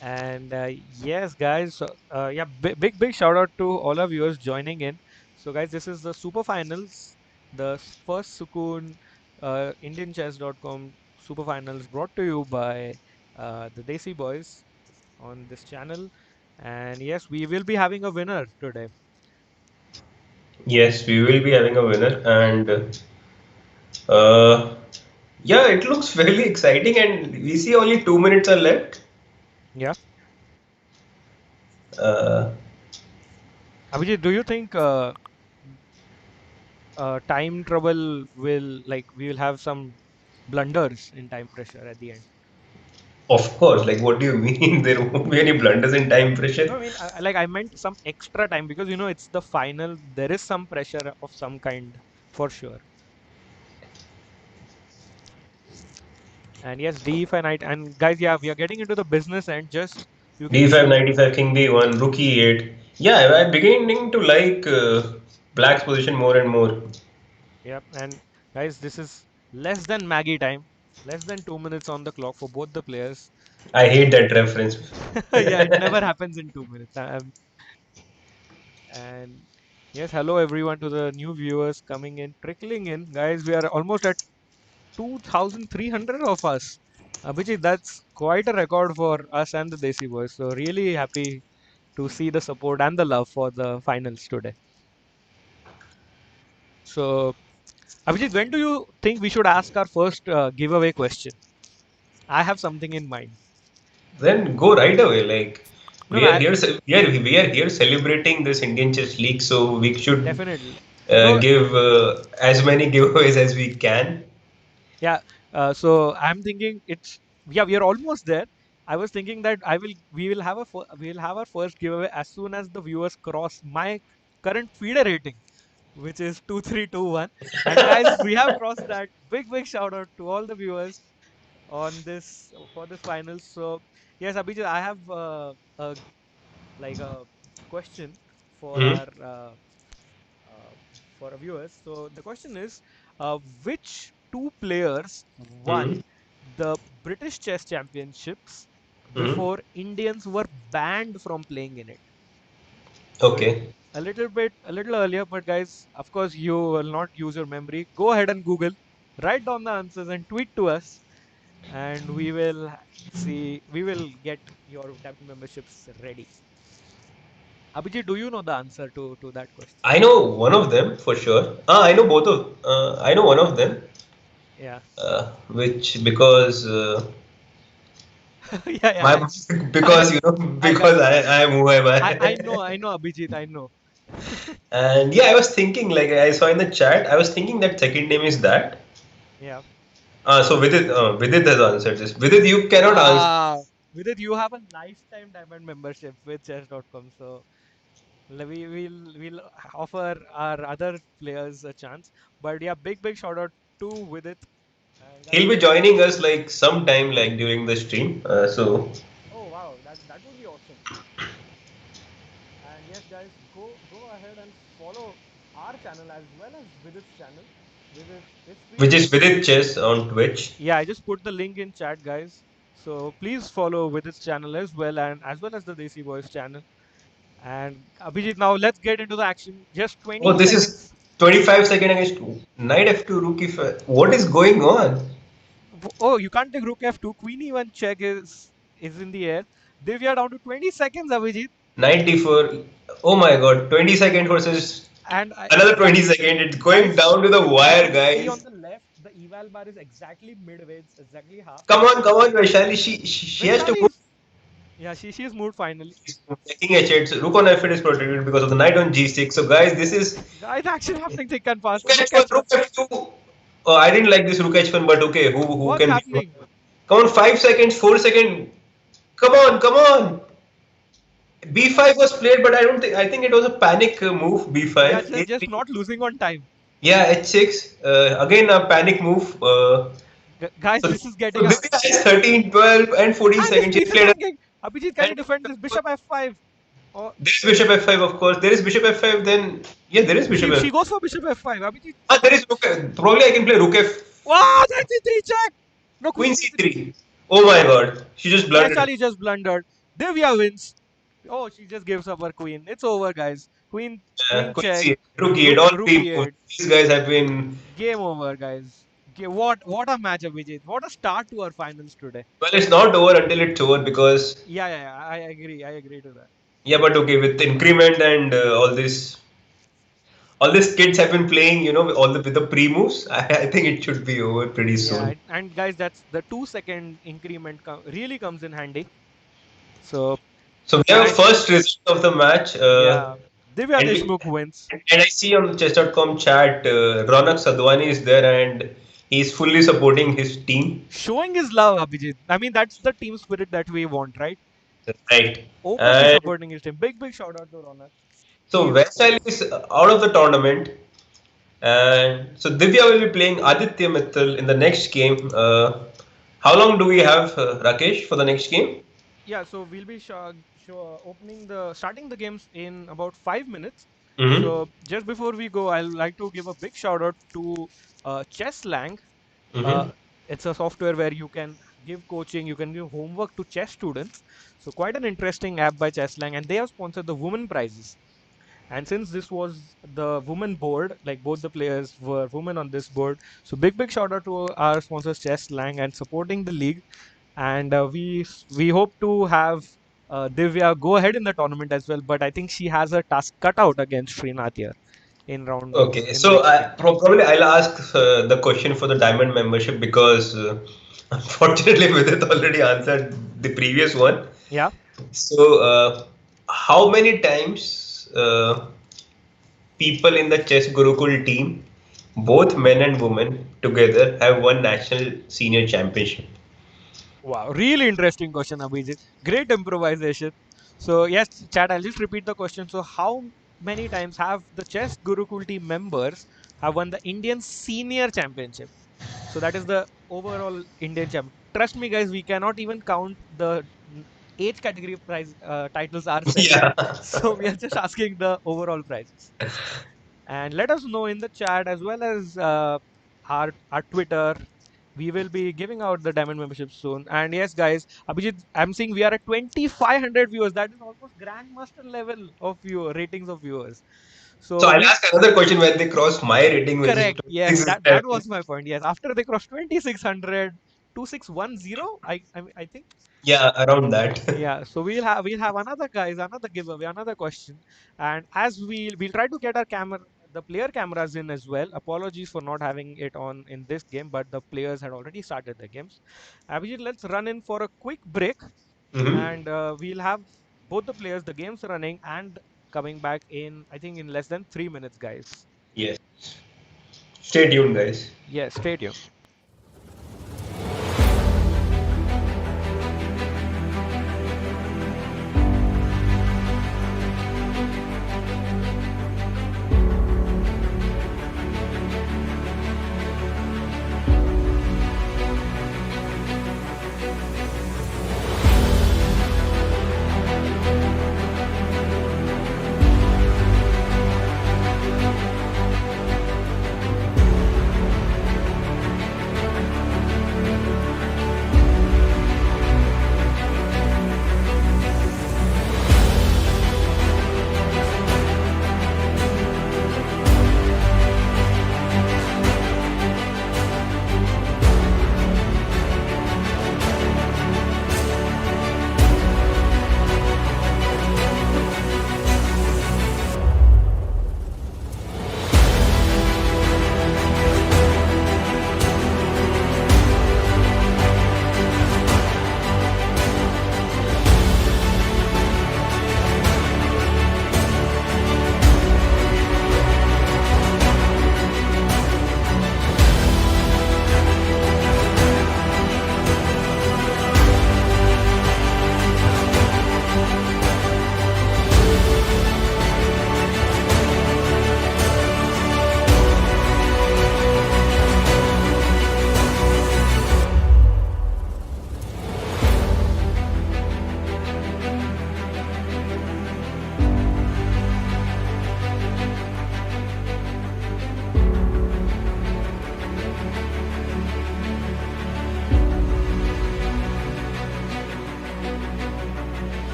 And yes, guys, so, yeah, big shout out to all our viewers joining in. So, guys, this is the super finals, the first Sukooon IndianChess.com super finals brought to you by the Desi Boys on this channel. And yes, we will be having a winner today. Yes, we will be having a winner, and uh, yeah, it looks fairly exciting, and we see only 2 minutes are left. Yeah, Uh, Abhijit, do you think time trouble will like we will have some blunders in time pressure at the end? of course, like what do you mean? There won't be any blunders in time No, pressure. I mean, like I meant some extra time because it's the final. There is some pressure of some kind for sure. And yes, D5 knight and guys, yeah, we are getting into the business end. Just you can D5, see, 95, King D1, Rook E8. Yeah, I'm beginning to like Black's position more and more. yep. And guys, this is less than Maggie time, less than 2 minutes on the clock for both the players. I hate that reference. Yeah, it never happens in 2 minutes. And yes, hello everyone to the new viewers coming in, trickling in, guys. We are almost at 2,300 of us. Abhijit, that's quite a record for us and the Desi boys. So really happy to see the support and the love for the finals today. So Abhijit, when do you think we should ask our first giveaway question? I have something in mind. Then go right away. Like No, no, we are here celebrating this Indian Chess League, so we should definitely. No, give as many giveaways as we can. yeah. So I'm thinking it's yeah, we are almost there. I was thinking that we will have we will have our first giveaway as soon as the viewers cross my current feeder rating, which is 2321. And guys, we have crossed that. Big shout out to all the viewers on this for this finals. So yes, Abhijit, I have a like a question for Hmm. uh, our viewers. So the question is, which two players Hmm. won the British Chess Championships Hmm. before Indians were banned from playing in it? So it's Okay. a little earlier, but guys, of course, you will not use your memory. Go ahead and Google, write down the answers, and tweet to us, and we will see. We will get your diamond memberships ready. Abhijit, do you know the answer to that question? I know one of them for sure. I know both of. I know one of them. Yeah, Which because yeah, yeah. my I, because I got because it. I am who am I I. know, Abhijit. I know. And yeah, I was thinking, like I saw in the chat, I was thinking that second name is that. Yeah. So Vidit has answered this. Vidit, you cannot answer. With it, you have a lifetime diamond membership with chess.com. So we'll offer our other players a chance. But yeah, big shout out to with it. And He'll guys, be joining us like sometime, like during the stream. So oh wow, that would be awesome. And yes, guys, go ahead and follow our channel as well as Vidit's channel. Vidit is which streaming. is Vidit Chess on Twitch. Yeah, I just put the link in chat, guys. So please follow Vidit's channel as well as the Desi Boys channel. And Abhijit, now let's get into the action. Just Oh, 20 this is seconds. 25 against Knight F2 Rook F. What is going on? Oh, you can't take Rook F2. Queen E1 check is in the air. Divya down to 20 seconds, Abhijit. Knight D4. Oh my God, 20 second versus And I, another yeah, 20 second. It's going guys, down to the you wire, can see on guys. the left the eval bar is exactly midway. It's exactly half. Come on, Vaishali. She has to Vaishali move. is yeah, she's moved finally. She's taking H8. So Rook on F8 is protected because of the Knight on G6. So guys, this is Guys, action happening thick and fast. Rook Rook H1, F1. Rook F2. I didn't like this Rook H1, but okay, who What's can blame her? happening? Come on, 5 seconds, 4 seconds. Come on. B5 was played, but I don't think. I think it was a panic move. Yeah, B5. just not losing on time. Yeah, H6. Again a panic move. Guys, So, this is so getting a this is 13, 12, and 14 and this seconds. She piece is played hanging. Abhijit, can and you defend this? Bishop F5. Or there is Bishop F5, of course. There is Bishop F5. Then yeah, there is Bishop she F. goes for Bishop F5. Abhijit. There is Rook. Probably I can play Rook F. Wow, that's C3 check. No, Queen Queen C3. C3. Oh my God, she just blundered. Vaishali just blundered. Divya wins. Oh, she just gives up her queen. It's over, guys. Queen Queen check. C8, Rook E8, all Rook three moves. E8. These guys have been. Game over, guys. What a match, Abhijit. What a start to our finals today. Well, it's not over until it's over because Yeah. I agree. I agree to that. yeah, but okay, with increment and all these kids have been playing, with all with the pre moves. I think it should be over pretty Yeah, soon. and guys, that's the 2 second increment really comes in handy. So So we have a and first result of the match, yeah, Divya and Deshmukh wins. and I see on chess.com chat, Ronak Sadhwani is there and he's fully supporting his team. Showing his love, Abhijit. I mean, that's the team spirit that we want, right? Right. Openly And supporting his team. Big shout out to Ronak. so He's Vaishali is out of the tournament. And so Divya will be playing Aditya Mittal in the next game. How long do we have, Rakesh, for the next game? yeah. So we'll be starting the games in about 5 minutes. Mm-hmm. So just before we go, I'd like to give a big shout out to ChessLang. Mm-hmm. Uh, it's a software where you can give coaching, you can give homework to chess students. So quite an interesting app by ChessLang, and they have sponsored the women prizes. And since this was the women board, like both the players were women on this board, so big shout out to our sponsors ChessLang and supporting the league. And we hope to have Divya go ahead in the tournament as well. But I think she has a task cut out against Srinath here Okay, in the so next game. probably I'll ask the question for the diamond membership because unfortunately Vidit already answered the previous one. Yeah. So how many times people in the Chess Gurukul team, both men and women together, have won national senior championship? Wow, really interesting question, Abhijit. Great improvisation. So yes, Chad, I'll just repeat the question. So how many times have the chess Gurukul team members have won the Indian Senior Championship? So that is the overall Indian champ. Trust me, guys, we cannot even count the age category prize titles ourselves. Yeah. So we are just asking the overall prizes. And let us know in the chat as well as our Twitter. We will be giving out the diamond membership soon. And yes, guys, Abhijit, I'm seeing we are at 2,500 viewers. That is almost grandmaster level of viewer ratings of viewers. So So I'll we ask another question when they cross my rating, which is correct. Yes, that 2667. was my point. Yes, after they cross 2,600, 2,610. I think. Yeah, around that. Yeah, so we'll have another guys, another giveaway, another question, and as we'll try to get our camera, the player cameras in as well. Apologies for not having it on in this game, but the players had already started the games. Abhijit, let's run in for a quick break, Hmm. and we'll have both the players, the games running and coming back in. I think in less than 3 minutes, guys. Yes. Stay tuned, guys. Yes, stay tuned.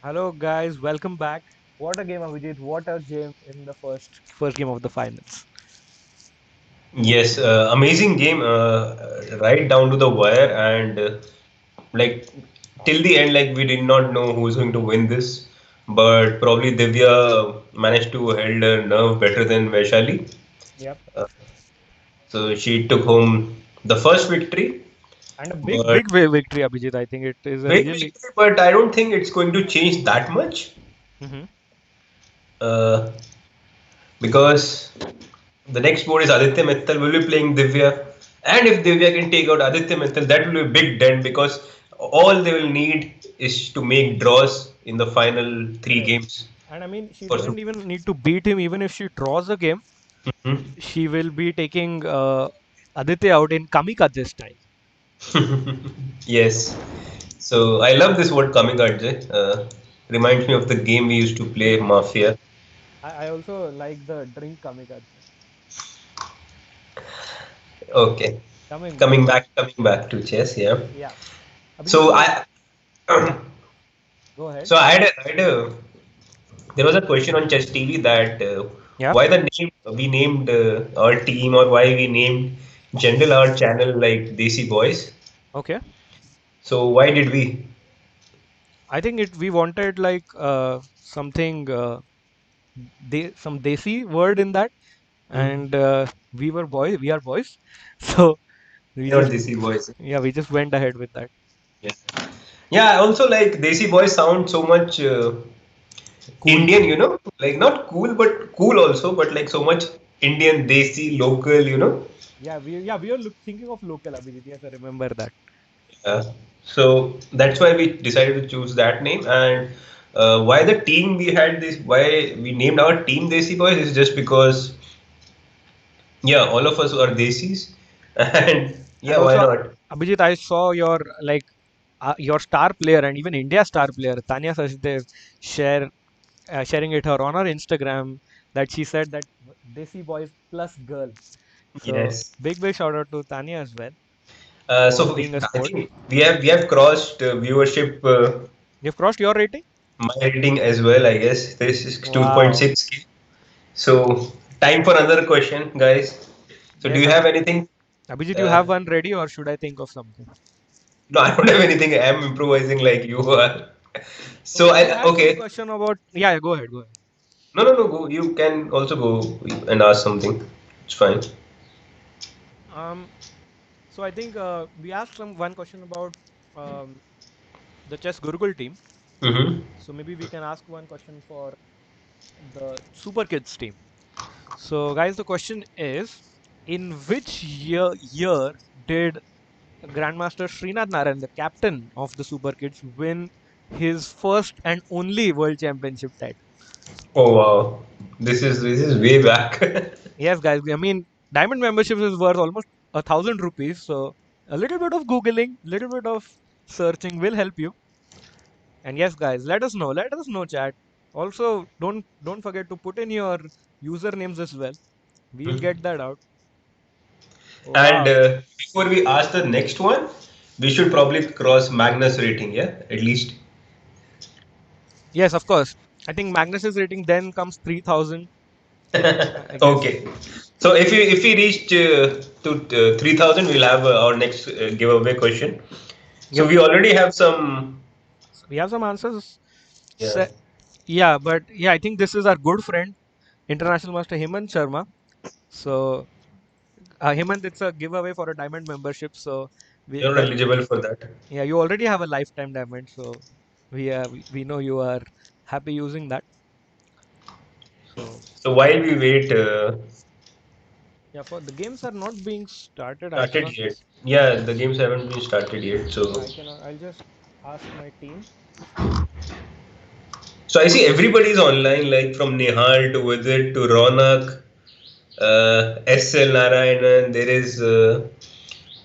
Hello guys, welcome back. What a game, Abhijit. What a game in the first game of the finals. Yes, amazing game, right down to the wire, and like till the end, like we did not know who was going to win this, but probably Divya managed to hold her nerve better than Vaishali. Yep. Uh, so she took home the first victory, And a big, but big victory, Abhijit. I think it is a big really. victory, but I don't think it's going to change that much. Hmm. Uh, because the next board is Aditya Mittal will be playing Divya. And if Divya can take out Aditya Mittal, that will be a big dent because all they will need is to make draws in the final three Correct. games And I mean, she for doesn't Super. even need to beat him. Even if she draws a game, she will be taking Aditya out in kamikaze style. Yes. So I love this word kamikaze. Reminds me of the game we used to play, Mafia. I also like the drink kamikaze. Okay. Coming back. Coming back to chess, yeah. Yeah. Abhijit, So so I yeah, go ahead. so I had a there was a question on Chess TV that Yeah. why the name we named our team or why we named general our channel like Desi Boys. Okay. So why did we? I think it we wanted like something some desi word in that, Hmm. and we are boys, so we Not just Desi Boys. yeah we just went ahead with that. Yeah. Yeah. I also like Desi Boys sound so much Cool. Indian. Like not cool but cool also, but like so much Indian, Desi, local. Yeah, we are thinking of local, Abhijit. Yes, I remember that. Yeah. So that's why we decided to choose that name. And why the team we had this, why we named our team Desi Boys is just because, yeah, all of us are Desis. And And yeah, why also, not? Abhijit, I saw your your star player and even India star player Tanya Sachdev share sharing it her on her Instagram that she said that Desi boys plus girl. So Yes. big shout out to Tanya as well for So being a I sport. think we have crossed viewership, You've crossed your rating. my rating as well, I guess. This is Wow. 2.6K. So time for another question, guys. So do Yes, you have anything? Abhijit, you Uh, have one ready, or should I think of something? no, I don't have anything. I am improvising like you are. So Okay, I I had some okay. question about. Yeah, go ahead, go ahead. No, no, no. Go. You can also go and ask something. It's fine. Um, so I think we asked some one question about um, the chess Gurukul team. Mm-hmm. So maybe we can ask one question for the Super Kids team. So guys, the question is, in which year did Grandmaster Srinath Narayan, the captain of the Super Kids, win his first and only World Championship title? Oh wow, this is way back. Yes, guys. I mean, diamond memberships is worth almost 1,000 rupees. So a little bit of googling, little bit of searching will help you. And yes, guys, let us know. Let us know, chat. Also, don't forget to put in your usernames as well. We'll get that out. And Wow. before we ask the next one, we should probably cross Magnus rating. Yeah, at least. Yes, of course. I think Magnus's rating then comes 3,000. I guess. Okay. So if we reach to 3,000, we'll have our next giveaway question. So Yep. we already have some. So we have some answers. Yeah. Yeah, but yeah, I think this is our good friend, International Master Hemant Sharma. So Hemant, it's a giveaway for a diamond membership. So we You're not that eligible for that. yeah, you already have a lifetime diamond. So we know you are happy using that. So So while we wait, yeah, for the games are not being started. I started cannot. yet. Yeah, the games haven't been started yet. Yeah, So I cannot. I'll just ask my team. so I see everybody's online, like from Nihal to Vidit to Ronak, SL Narayanan. There is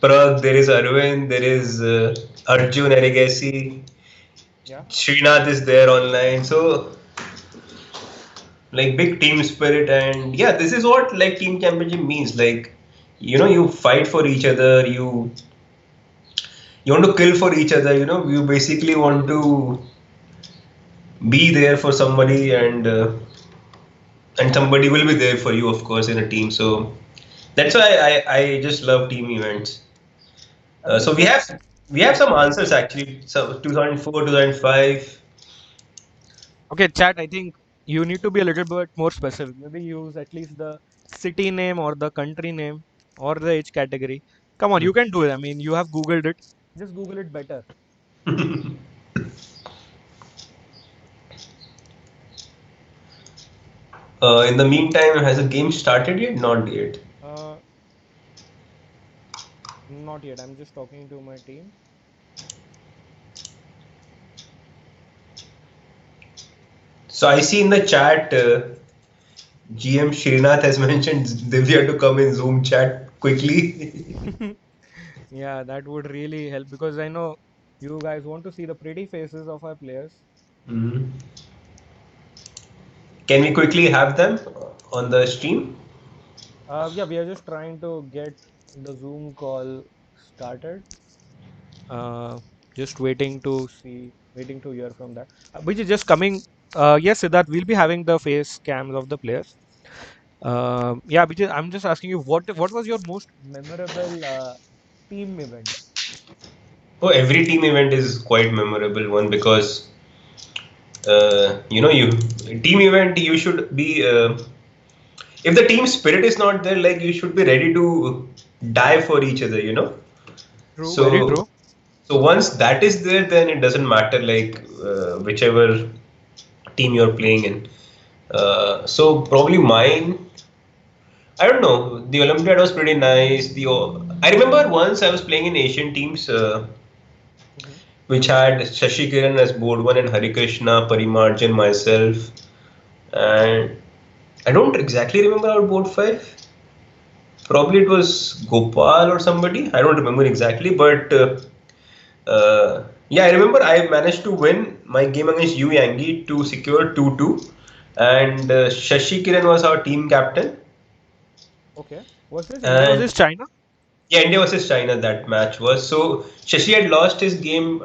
Prag. There is Arvind. There is Arjun Erigasi. Yeah. Srinath is there online. So like big team spirit, and yeah, this is what like team championship means. Like you fight for each other. You want to kill for each other. You basically want to be there for somebody, and somebody will be there for you, of course, in a team. So that's why I just love team events. Okay, So so we have yeah. some answers actually. So 2004, 2005. Okay, chat. I think you need to be a little bit more specific. Maybe use at least the city name or the country name or the age category. Come on, you can do it. I mean, you have Googled it. Just Google it better. In the meantime, has the game started yet? Not yet. Uh, Not yet. I'm just talking to my team. So I see in the chat, GM Srinath has mentioned Divya to come in Zoom chat quickly. Yeah, that would really help because I know you guys want to see the pretty faces of our players. Mhm. Can we quickly have them on the stream? Yeah, we are just trying to get the Zoom call started. Uh, just waiting to see, waiting to hear from that. Which is just coming. Yes, Siddharth, we'll be having the face cams of the players. Yeah, which is, I'm just asking you, what was your most memorable team event? Oh, every team event is quite memorable one because you team event you should be if the team spirit is not there, like you should be ready to die for each other, you know. True, very So true. so once that is there, then it doesn't matter like whichever team you're playing in. So probably mine. I don't know. The Olympiad was pretty nice. I remember once I was playing in Asian teams, Hmm. which had Shashi Kiran as board one and Hari Krishna, Parimarjan, myself, and I don't exactly remember our board five. Probably it was Gopal or somebody. I don't remember exactly, but yeah, I remember I managed to win my game against Yu Yangi to secure 2-2, and Shashi Kiran was our team captain. Okay. Was this India versus And China? yeah, India versus China that match was. So Shashi had lost his game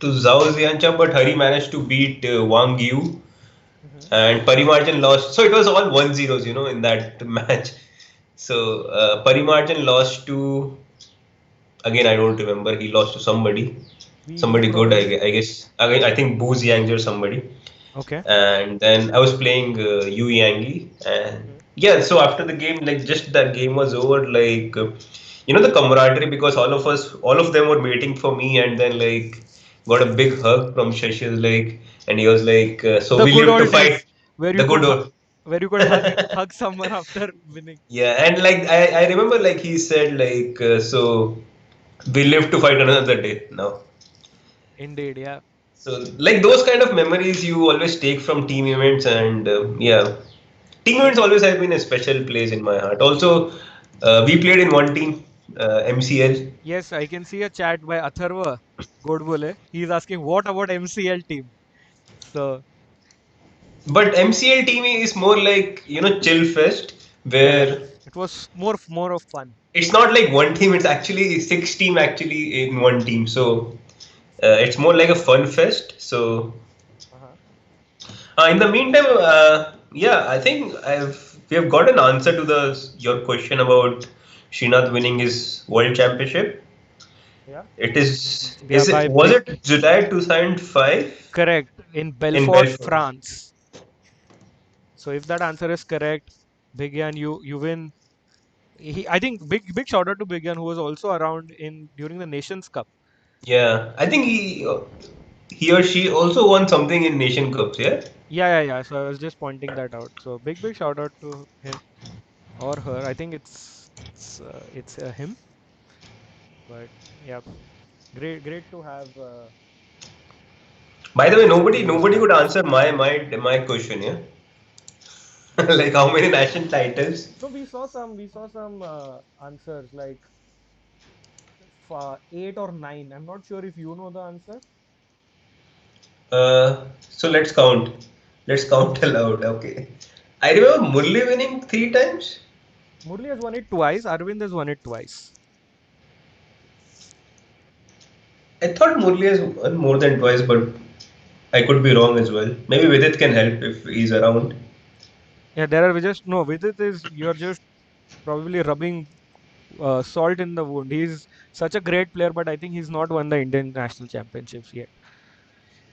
to Zhao Ziyancha, but Hari managed to beat Wang Yu, Hmm. and Parimarjan lost. So it was all 1-0s, you know, in that match. So Parimarjan lost to, again I don't remember. He lost to somebody, We somebody good, probably. I guess. Again, I think Booz Yang or somebody. Okay. And then I was playing Yu Yangi, and Hmm. yeah. So after the game, like just that game was over, like you know the camaraderie because all of them were waiting for me, and then like got a big hug from Shashi, like, and he was like, "So The we good live to old days fight." where The you could good old, where you could hug someone after winning. yeah, and like I remember like he said like, "So we live to fight another day now." Indeed, yeah. So, like those kind of memories you always take from team events, and yeah, team events always have been a special place in my heart. Also, we played in one team, MCL, Yes, I can see a chat by Atharva Godbole. He's asking what about MCL team? So but MCL team is more like you know chill fest, correct. where It was more of fun. it's not like one team; it's actually six team actually in one team. So it's more like a fun fest. So Uh-huh. in the meantime, yeah, I think we have got an answer to the your question about Srinath winning his world championship. Yeah. It Yeah, is it by was big. it July 2005 Correct. In in Belfort, Belfort? France. So if that answer is correct, Big Yan, you win. I think big shout out to Big Yan who was also around in during the Nations Cup. Yeah, I think he or she also won something in Nation Cups. Yeah, Yeah. So I was just pointing that out. So big shout out to him or her. I think it's him. But yeah, great to have by the way, such players nobody back. could answer my question. Yeah, like how many national titles? So we saw some answers like 8 or 9. I'm not sure if you know the answer. So let's count. Let's count aloud. Okay, I remember Murli winning three times. Murli has won it twice. Arvind has won it twice. I thought Murli has won more than twice, but I could be wrong as well. Maybe Vidit can help if he's around. Yeah, there are just no. With it is you're just probably rubbing salt in the wound. He's such a great player, but I think he's not won the Indian national championships yet.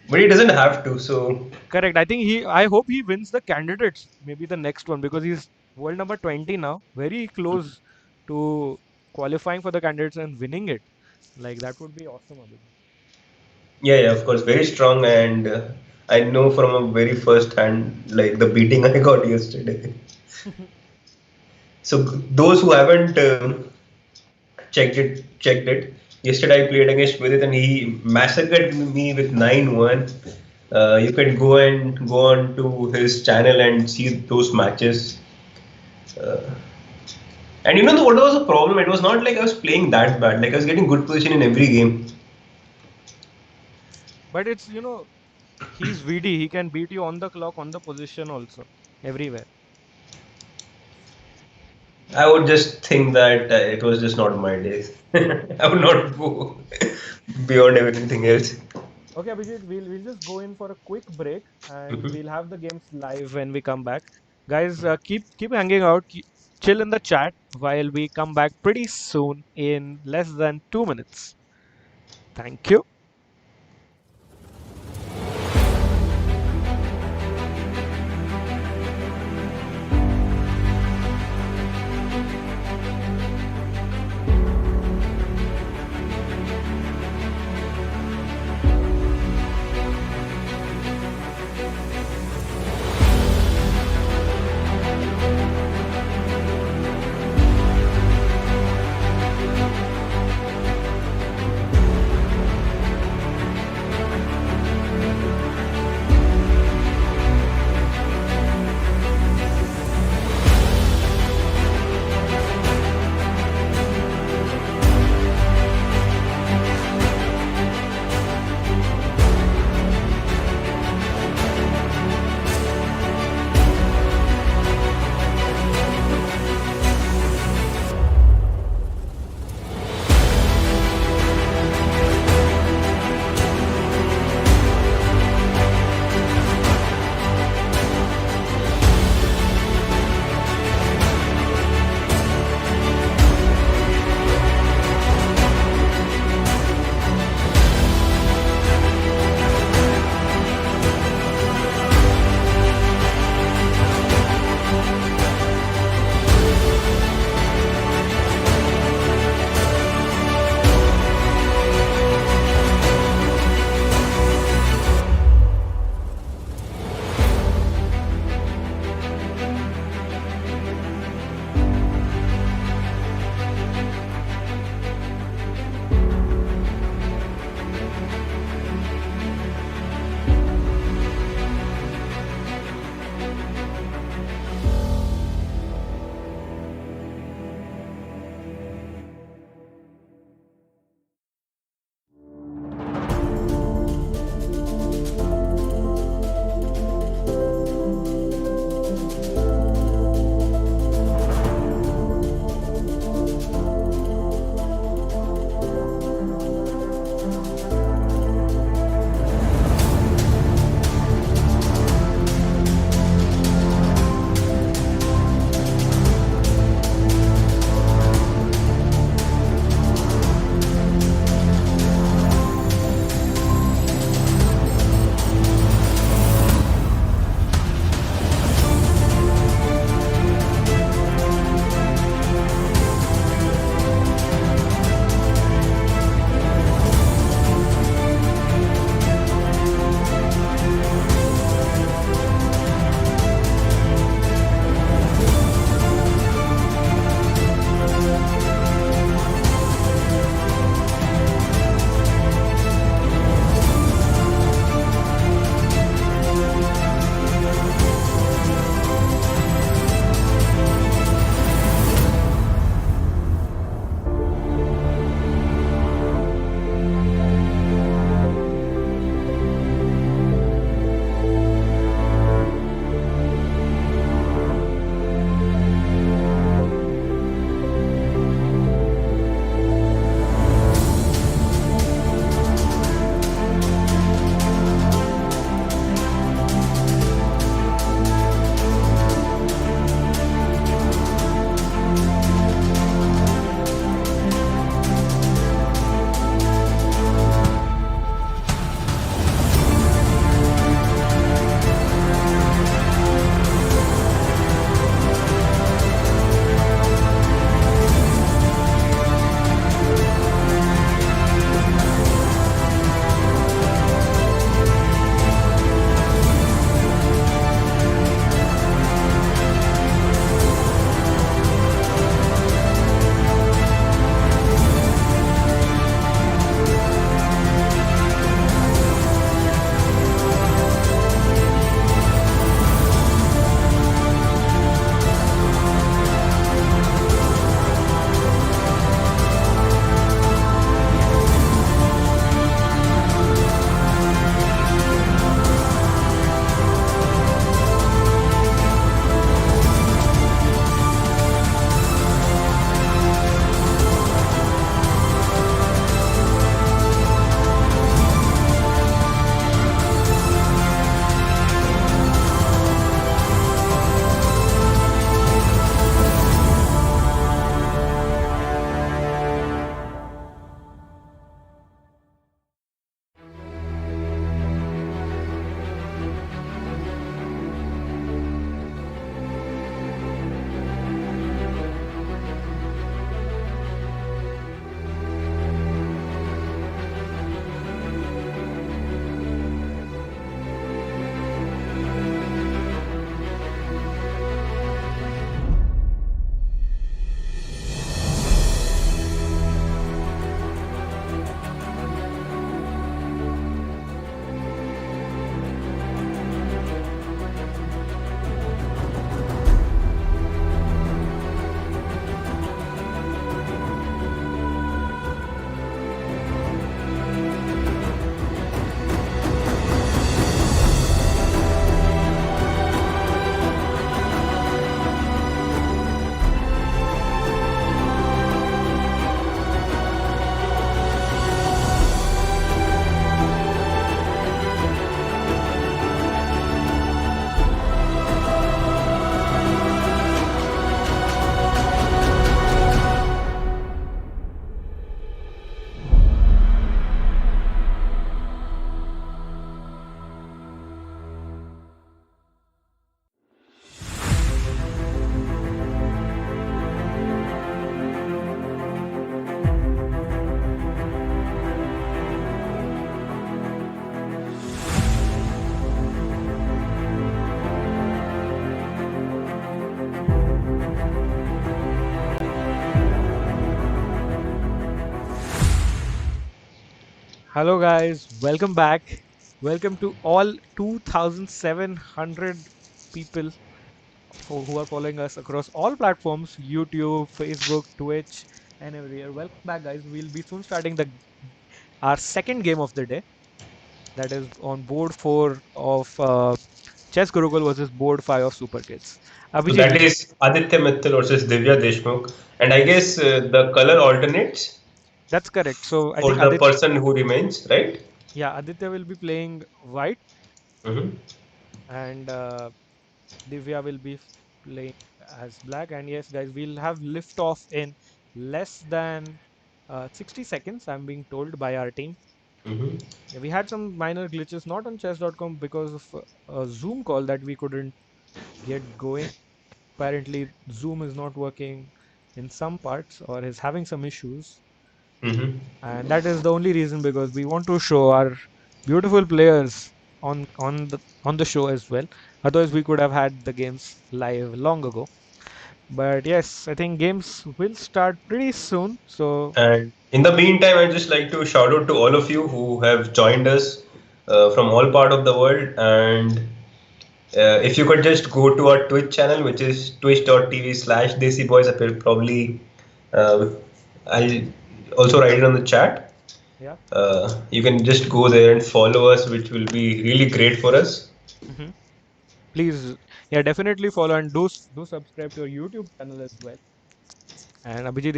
But he doesn't have to, so Correct. I think he. I hope he wins the candidates. Maybe the next one because he's world number 20 now. Very close to qualifying for the candidates and winning it. Like that would be awesome, Abhijit. yeah, of course, very strong, and I know from a very first hand, like the beating I got yesterday. So those who haven't checked it. Yesterday I played against Vidit and he massacred me with 9-1. You can go on to his channel and see those matches. Uh, and you know what was the problem? It was not like I was playing that bad. Like I was getting good position in every game. But it's he's VD. He can beat you on the clock, on the position also, everywhere. I would just think that it was just not my days. I would not go beyond everything else. Okay, Abhijit, we'll just go in for a quick break and Mhm. we'll have the games live when we come back. Guys, keep hanging out, chill in the chat while we come back pretty soon in less than 2 minutes. Thank you. Hello, guys. Welcome back. Welcome to all 2,700 people who are following us across all platforms YouTube, Facebook, Twitch, and everywhere. Welcome back, guys. We'll be soon starting our second game of the day. That is on board 4 of Chess Gurukul versus board 5 of Super Kids. So Abhijit, that is Aditya Mittal versus Divya Deshmukh. And I guess the color alternates that's correct. So I for think the person who remains, right? Aditya will be playing white Mm-hmm. and Divya will be playing as black. And yes, guys, we'll have liftoff in less than 60 seconds, I'm being told by our team. Mm-hmm. Yeah, we had some minor glitches, not on chess.com because of a Zoom call that we couldn't get going. Apparently, Zoom is not working in some parts or is having some issues. Mm-hmm. And that is the only reason because we want to show our beautiful players on the show as well. Otherwise, we could have had the games live long ago. But yes, I think games will start pretty soon. So And in the meantime, I'd just like to shout out to all of you who have joined us from all part of the world. And if you could just go to our Twitch channel, which is twitch.tv/Desi Boys, I will probably I'll also write it on the chat. yeah. You can just go there and follow us, which will be really great for us. hmm Please, yeah, definitely follow and do subscribe to our YouTube channel as well. And Abhijit,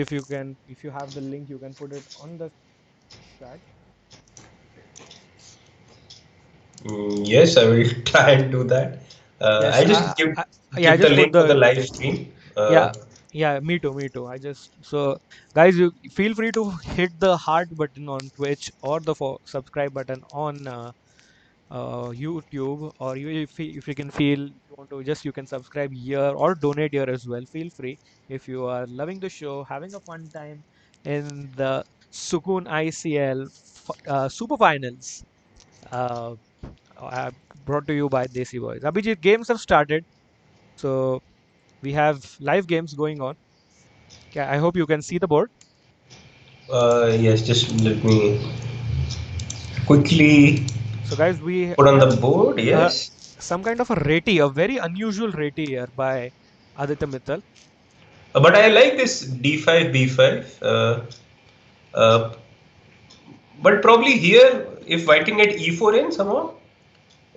if you have the link, you can put it on the chat. Yes, I will try and do that. Yes, I'll just give I give the just put link for the the live stream. yeah, yeah, me too, me too. I just so guys, you feel free to hit the heart button on Twitch or the subscribe button on YouTube, or if you can feel if you want to just you can subscribe here or donate here as well. Feel free if you are loving the show, having a fun time in the Sukooon ICL Super Finals. Uh, Brought to you by Desi Boys. Abhijit, games have started, so we have live games going on. Okay, I hope you can see the board. Yes, just let me quickly So, guys, we put on have the board. uh, Yes. some kind of a reti, a very unusual reti here by Aditya Mittal. But I like this d5 b5. Uh, but probably here, if white can get e4 in somehow,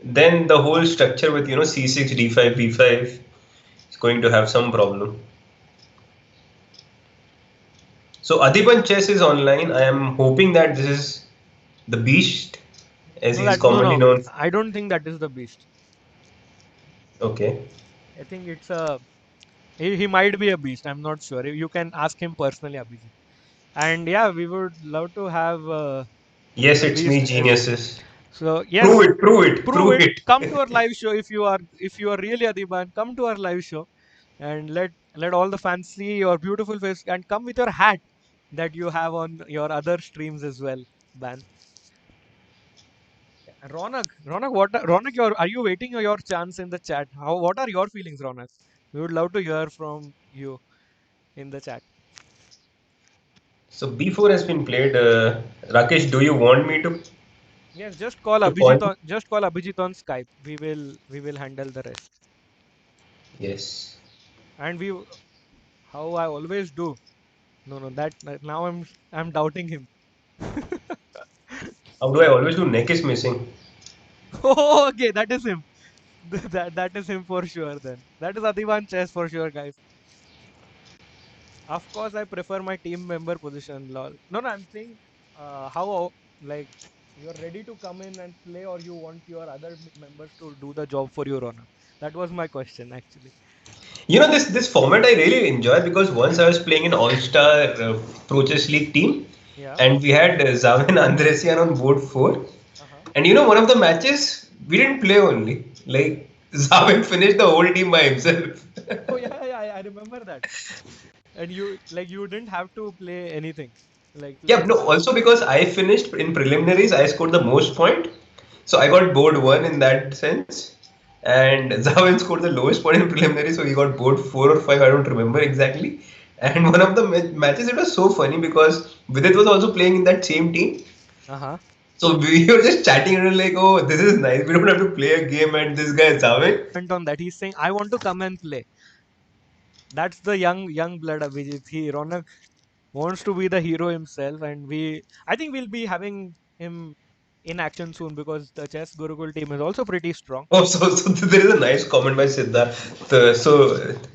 then the whole structure with c6 d5 b5 is going to have some problem. So Adiban Chess is online. I am hoping that this is the Beast, as he is commonly No. known. I don't think that is the beast. Okay. I think he might be a beast. I'm not sure. You can ask him personally, Abhijit. And yeah, we would love to have Yes, the it's me, beast as geniuses. so. Prove Yes, it, prove it, prove prove it. it. Come to our live show if you are really Adiban. Come to our live show and let all the fans see your beautiful face and come with your hat that you have on your other streams as well, Ban. And Ronak, are you waiting your chance in the chat? What are your feelings, Ronak? We would love to hear from you in the chat. So B4 has been played. Rakesh, do you want me Yes, just call to call? Abhijit on Skype. We will handle the rest. Yes. And how I always do. No, now I'm doubting him. How do I always do? Neck is missing. Oh, okay, that is him. That is him for sure. Then that is Adivan Chess for sure, guys. Of course, I prefer my team member position. Lol. No, I'm saying how like you're ready to come in and play, or you want your other members to do the job for you, Ronak. That was my question actually. This format I really enjoy because once I was playing an All-Star Pro Chess League team, Yeah. and we had Zaven Andresian on board 4. Uh-huh. And one of the matches we didn't play only. Like Zaven finished the whole team by himself. Oh yeah, I remember that. And you didn't have to play anything. Yeah, Like no, also because I finished in preliminaries, I scored the most point. So I got board 1 in that sense. And Zaven scored the lowest point in preliminaries, so he got board 4 or 5, I don't remember exactly. And one of the matches, it was so funny because Vidit was also playing in that same team. uh-huh. So we were just chatting and we were like, oh, this is nice. We don't have to play a game and this guy is having. On that, he's saying, "I want to come and play." That's the young blood, Abhijit. Ronak wants to be the hero himself, and I think we'll be having him in action soon because the chess Gurukul team is also pretty strong. Oh, so there is a nice comment by Siddharth.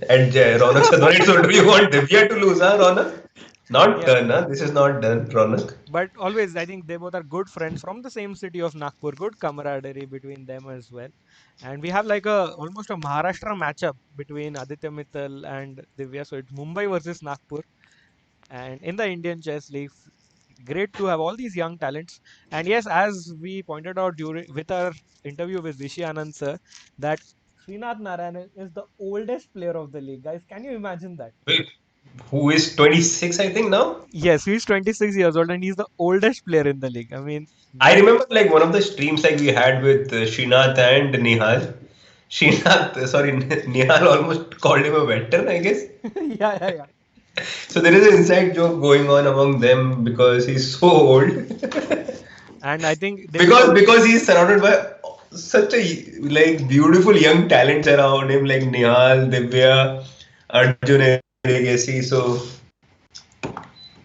And Ronak said, right, so do you want Divya to lose, huh, Ronak? Not Yeah, done, huh? This is not done, Ronak. but always I think they both are good friends from the same city of Nagpur. Good camaraderie between them as well, and we have like a almost a Maharashtra matchup between Aditya Mittal and Divya. So it's Mumbai versus Nagpur, and in the Indian Chess League, great to have all these young talents. And yes, as we pointed out during with our interview with Rishi Anand sir, that Srinath Narayan is the oldest player of the league. Guys, can you imagine that? Wait, who is 26, I think, now? Yes, he's 26 years old and he's the oldest player in the league. I mean, I that remember like one of the streams like we had with Srinath and Nihal. Srinath, sorry, Nihal almost called him a veteran, I guess. yeah. So there is an inside joke going on among them because he's so old. And I think Because he's surrounded by such a like beautiful young talents around him like Nihal, Divya, Arjun, Legacy. So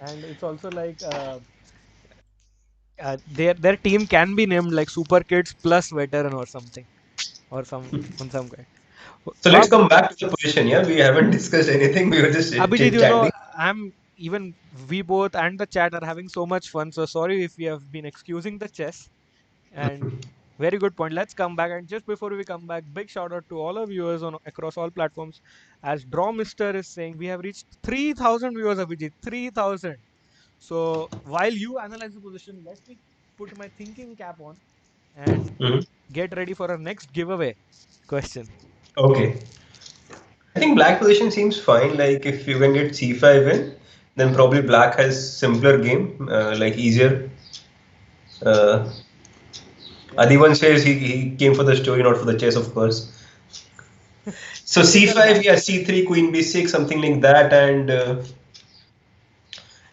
and it's also like their team can be named like Super Kids plus veteran or something or some kind. so let's come back to the position. Yeah, we haven't discussed anything. We were just Abhijit, chit chatting. I'm even we both and the chat are having so much fun. So sorry if we have been excusing the chess. And very good point. Let's come back. And just before we come back, big shout out to all our viewers on across all platforms. As Draw Mister is saying, we have reached 3,000 viewers, Abhijit. 3,000. So while you analyze the position, let me put my thinking cap on and Mhm. get ready for our next giveaway question. Okay. I think black position seems fine. Like if you can get c5 in, then probably black has simpler game, like easier. Uh, Adivan says he came for the story, not for the chess, of course. So c5, yeah, c3, queen b6, something like that, and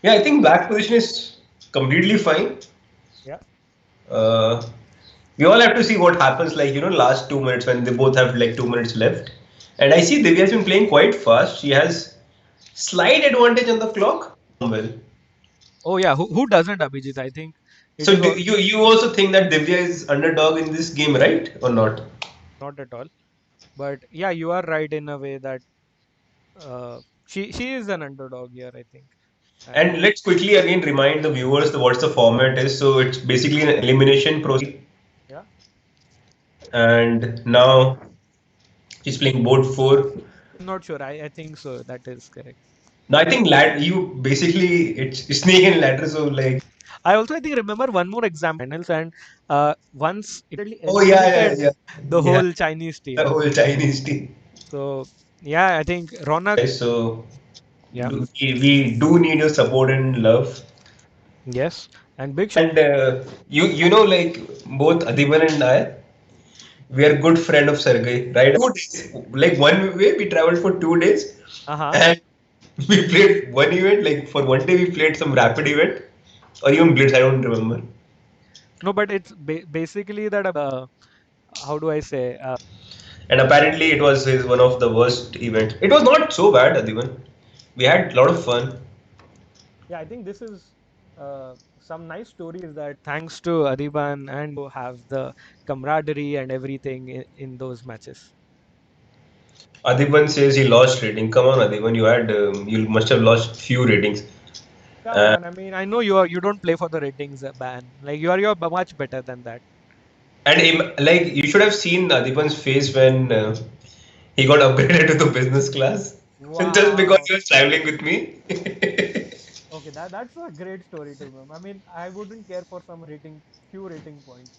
yeah, I think black position is completely fine. Yeah. Uh, we all have to see what happens, like last 2 minutes when they both have like 2 minutes left. And I see Divya has been playing quite fast. She has slight advantage on the clock. Well, Oh yeah. Who doesn't, Abhijit? I think it so is you also think that Divya is underdog in this game, right, or not? not at all. But yeah, you are right in a way that uh, she is an underdog here, I think. And And let's quickly again remind the viewers what's the format is. So it's basically an elimination process. yeah, And now she's playing board four. I'm not sure. I think so. That is correct. Now I think you basically it's snake and ladder. So like I think remember one more example finals and once it oh yeah eliminated the yeah whole Chinese the team. whole Chinese team. So yeah, I think Ronak. So Yeah. we do need your support and love. Yes. And big And you know like both Adiban and I, we are good friend of Sergey, right? 2 days, like one way we traveled for 2 days, uh-huh. and we played one event. Like for one day we played some rapid event or even blitz. I don't remember. No, but it's basically that how do I say? And apparently it was his one of the worst events. It was not so bad, Adiban. We had a lot of fun. Yeah, I think this is some nice stories that thanks to Adiban and have the camaraderie and everything in those matches. Adiban says he lost rating. Come on, Adiban, you must have lost few ratings. Come on, I mean, I know you don't play for the ratings ban. Like you're much better than that. And like you should have seen Adiban's face when he got upgraded to the business class. Just because Wow. he was traveling with me. Okay, that's a great story to them. I mean, I wouldn't care for some few rating points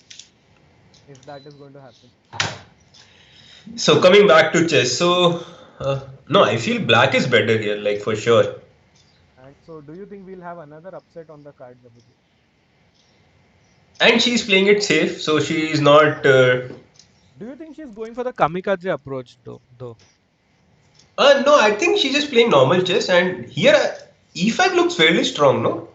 if that is going to happen. So coming back to chess, so no, I feel black is better here, like for sure. And so, do you think we'll have another upset on the cards, Abhijit? And she's playing it safe, so she is not. Do you think she's going for the kamikaze approach, though? No, I think she's just playing normal chess, and here e5 looks fairly strong, no?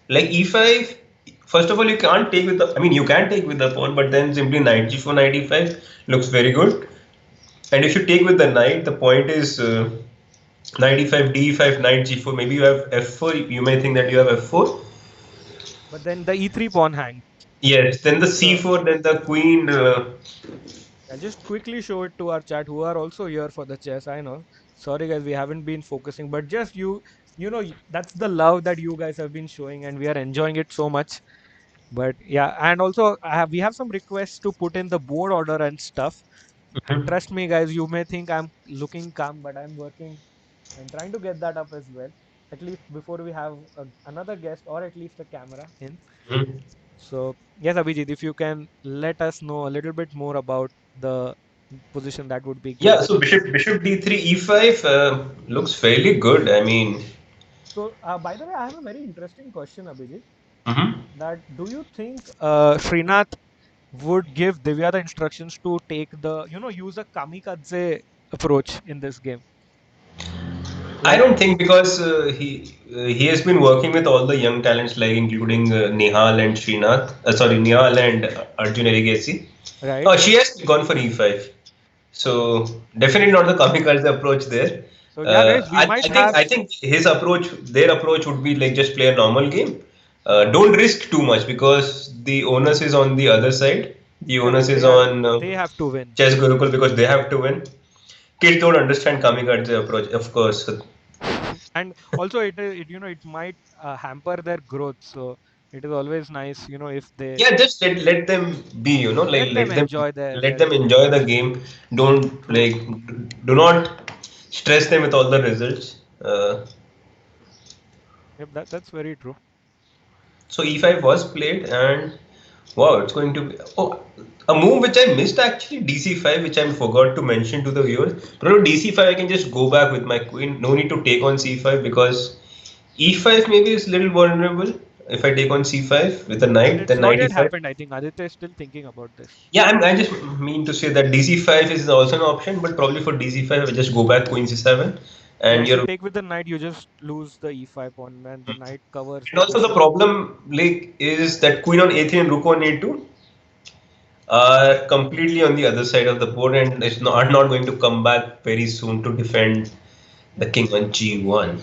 Like e5. First of all, you can't take with the. I mean, you can take with the pawn, but then simply knight g4 knight e5 looks very good. And if you take with the knight, the point is knight e5, d5, knight g4. Maybe you have f4. You may think that you have f4. But then the e3 pawn hangs. Yes. Then the So c4. Then the queen. I'll just quickly show it to our chat who are also here for the chess. I know. Sorry guys, we haven't been focusing, but just that's the love that you guys have been showing and we are enjoying it so much. But yeah, and also we have some requests to put in the board order and stuff. And trust me guys, you may think I'm looking calm, but I'm working and trying to get that up as well. At least before we have another guest or at least a camera in. Mhm. So, yes, Abhijit, if you can let us know a little bit more about the position, that would be Yeah. great. So bishop d3 e5 looks fairly good. I mean. So, by the way, I have a very interesting question, Abhijit. Mhm. That do you think Srinath would give Divya the instructions to take use a kamikaze approach in this game? I Like, don't think because he has been working with all the young talents like including Nihal and Srinath. Sorry, Nihal and Arjun Erigesi. right? Oh, she has gone for e5. So definitely not the kamikaze approach there. So, yeah, guys, we might have. I think his approach, their approach would be like just play a normal game. Uh-huh. Don't risk too much because the onus is on the other side. The Yeah, onus is on they have to win. Chess Gurukul because they have to win. Kids don't understand kamikaze approach, of course. And also it might hamper their growth. So, it is always nice, if they Yeah, just let them be, like let them enjoy let their them game. enjoy the game. Don't True. do not stress them with all the results. Yep, that's very true. So e5 was played, and wow, it's going to be a move which I missed actually, dc5, which I forgot to mention to the viewers. But no, dc5 I can just go back with my queen. No need to take on c5 because e5 maybe is a little vulnerable. If I take on c5 with a But knight, it's then not knight yet e5. happened. I think Aditya is still thinking about this. Yeah, I just mean to say that DC5 is also an option, but probably for DC5, I just go back Queen C7, Yeah, and if you you're. take with the knight, you just lose the e5 pawn, and the knight covers And the also the bishop. problem like is that Queen on A3 and Rook on A2 are completely on the other side of the board, and it's not are not going to come back very soon to defend the King on G1.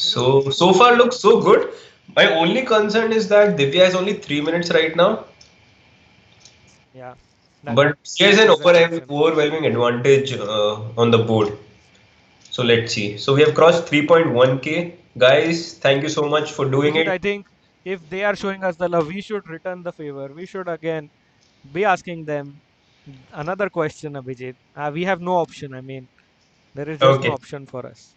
You know, So far looks so good. My only concern is that Divya has only 3 minutes right now, yeah, but she has that an is a concern. overwhelming advantage on the board. So let's see. So we have crossed 3.1K. Guys, thank you so much for doing Abhijit, it. I think if they are showing us the love, we should return the favor. We should again be asking them another question, Abhijit. We have no option. I mean, there is just no Okay. option for us.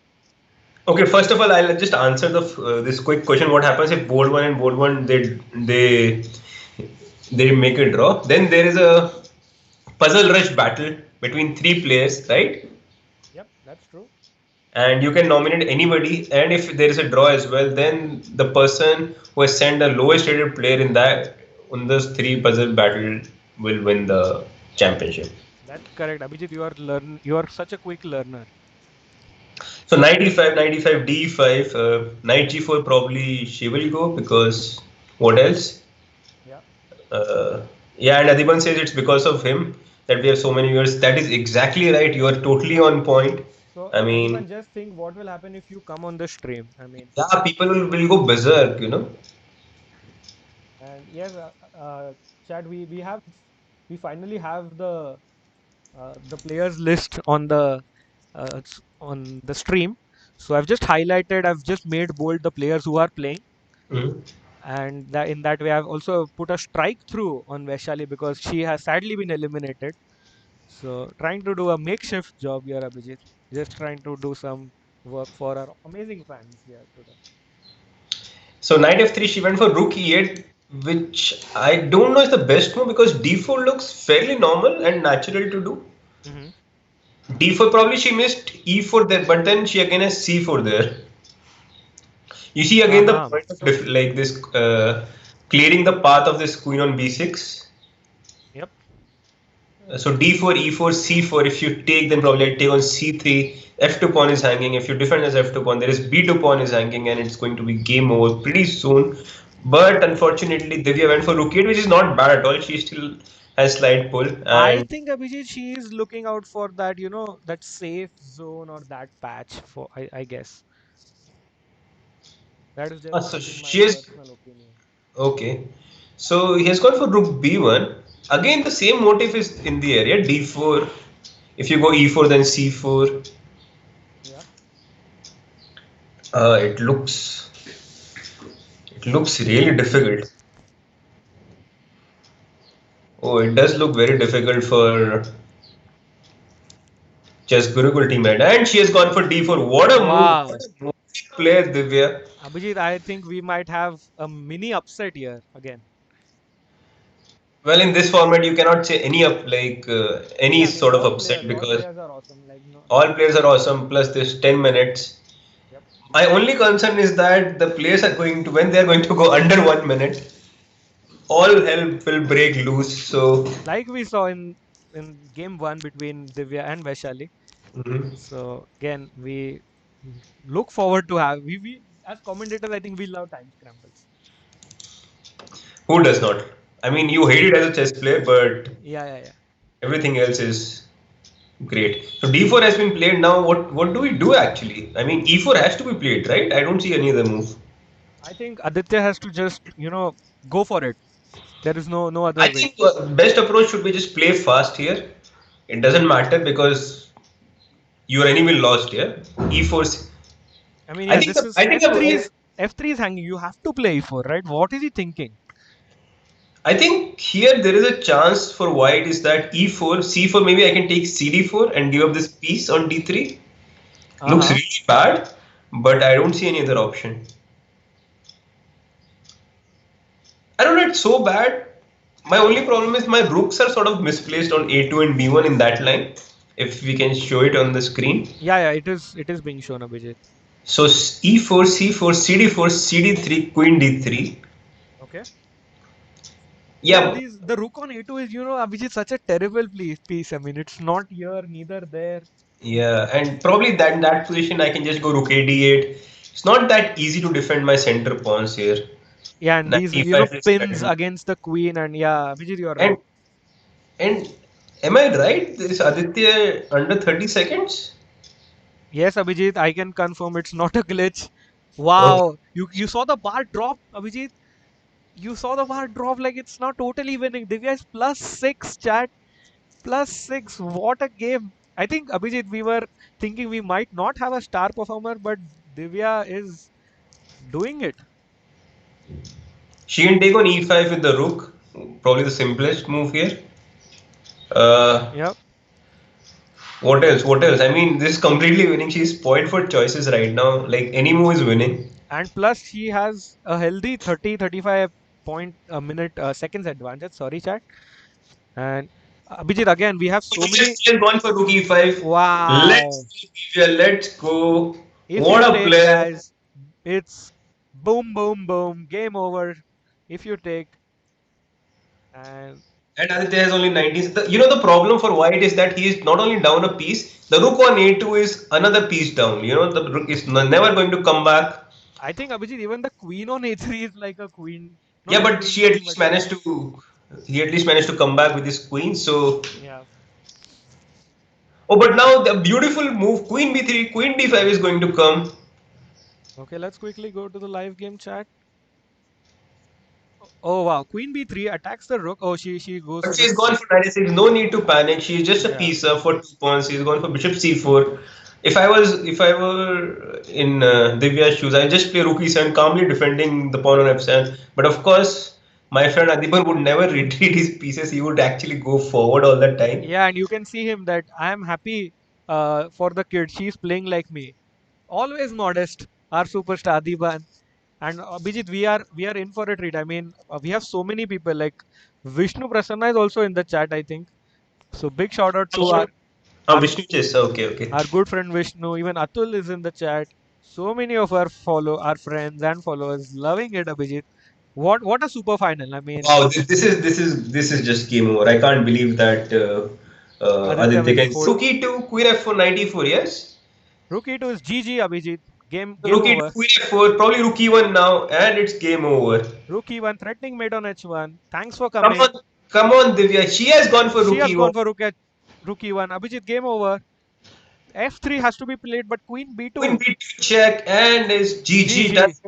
Okay, first of all, I'll just answer the this quick question. What happens if board one and board one they they make a draw? Then there is a puzzle rush battle between three players, right? Yep, that's true. And you can nominate anybody. And if there is a draw as well, then the person who has sent the lowest rated player in that on those three puzzle battle will win the championship. That's correct, Abhijit. You are such a quick learner. So knight e5, knight e5, d5, knight g4 probably she will go because what else? Yeah. Yeah, and Adiban says it's because of him that we have so many viewers. That is exactly right. You are totally on point. So, I Adiban, mean, just think what will happen if you come on the stream. I mean, yeah, people will go berserk. and yes, Chad, we finally have the players list on on the stream. So I've just highlighted, I've just made bold the players who are playing, Mhm. and that in that way I've also put a strike through on Vaishali because she has sadly been eliminated. So trying to do a makeshift job here, Abhijit. Just trying to do some work for our amazing fans here today. So knight f3, she went for rook e8, which I don't know is the best move because d4 looks fairly normal and natural to do. Mm-hmm. D4 probably she missed e4 there, but then she again has c4 there. You see again the Uh-huh. point of So like this clearing the path of this queen on b6. yep. So d4, e4, c4. If you take, then probably I take on c3. F2 pawn is hanging. If you defend as f2 pawn, there is b2 pawn is hanging, and it's going to be game over pretty soon. But unfortunately, Divya went for rook 8, which is not bad at all. She still has slight pull. I And think Abhijit, she is looking out for that, that safe zone or that patch for, I guess. That is just so in my she is personal opinion. okay. So he has gone for rook b1. Again, the same motif is in the area d4. If you go e4, then c4. Yeah. Uh, it looks it looks really difficult. Oh, it does look very difficult for Chess Gurukul teammate. And she has gone for d4. What a move! What Wow. a move play, Divya. Abhijit, I think we might have a mini upset here again. Well, in this format, you cannot say any up like any Yeah, I mean sort of upset all because players are awesome. Like no, all players are awesome. Plus, this 10 minutes. yep. My only concern is that the players are going to when they are going to go under 1 minute, all hell will break loose. So, Like we saw in game one between Divya and Vaishali. mhm. So again, we look forward to have we as commentators. I think we love time scrambles. Who does not? I mean, you hate it as a chess player, but Yeah, yeah, yeah. everything else is great. So d4 has been played now. What do we do actually? I mean, e4 has to be played, right? I don't see any other move. I think Aditya has to just go for it. There is no I other way. think best approach should be just play fast here. It doesn't matter because your enemy lost here. E4. I mean, I yeah, think this the, is I think f3 the, is f3 is hanging. You have to play e4, right? What is he thinking? I think here there is a chance for white is that e4, c4. Maybe I can take cd4 and give up this piece on d3. Uh Looks huh. really bad, but I don't see any other option. I don't know. It's so bad. My only problem is my rooks are sort of misplaced on a2 and b1 in that line. If we can show it on the screen. Yeah, yeah. It is being shown, Abhijit. So e4, c4, cd4, cd3, queen d3. Okay. Yeah, Yeah, the rook on a2 is Abhijit such a terrible piece. I mean, it's not here, neither there. yeah, and probably that in that position I can just go rook a d8. It's not that easy to defend my center pawns here. Yeah, and Knight these e5 is pins threatened. against the queen, and yeah, Abhijit, you're And right. and am I right? Is Aditya under 30 seconds? Yes, Abhijit, I can confirm it's not a glitch. Okay. Wow, you saw the bar drop, Abhijit. You saw the bar drop like it's not totally winning. Divya is +6, chat. +6. What a game. I think, Abhijit, we were thinking we might not have a star performer, but Divya is doing it. She can take on e5 with the rook. Probably the simplest move here. Uh, Yep. what else? What else? I mean, this is completely winning. She's point for choices right now. Like any move is winning. And plus, she has a healthy 30-35 point a minute seconds advantage. Sorry, chat. And Abhijit, again, we have so many. She has gone for rook e5. Let's Wow. go, Divya. Let's go. If What you a take, player. guys, it's boom, boom, boom. Game over. If you take. And And Aditya has only 19. The problem for white is that he is not only down a piece, the rook on a2 is another piece down. The rook is never going to come back. I think, Abhijit, even the queen on a3 is like a queen. Not Yeah, a but queen queen, but yeah. he at least managed to come back with his queen. So, Yeah. oh, but now the beautiful move, queen b3, queen d5 is going to come. Okay, let's quickly go to the live game chat. Oh wow, queen b3 attacks the rook. Oh, she goes But for the she's gone for 96. No need to panic. She's just a yeah. piece up for 2 pawns. She's gone for bishop c4. If I were in Divya's shoes, I'd just play rook e7, calmly defending the pawn on f7. But of course, my friend Adipan would never retreat his pieces. He would actually go forward all the time. Yeah, and you can see him that I am happy for the kid. She's playing like me. Always modest. Our superstar Adiban. And Abhijit, we are in for a treat. I mean, we have so many people like Vishnu Prasanna is also in the chat, I think. So big shout out to Vishnu, our Vishnu chess. Okay, okay. our good friend Vishnu. Even Atul is in the chat. So many of our friends and followers loving it, Abhijit. What a super final. I mean, Wow, this is just game over. I can't believe that Aditya Aditya will can. fold. Suki to Queen F4 94. Yes. Rookie to is GG, Abhijit. Game Rookie over. 2, F4, probably Rookie 1 now, and it's game over. Rookie 1 threatening mate on H1. Thanks for Come coming. on, come on, Divya. She has gone for She has Rookie 1. gone for Rookie 1. Abhijit, game over. F3 has to be played, but Queen Queen B2. B2 check, and is GG. GG. That's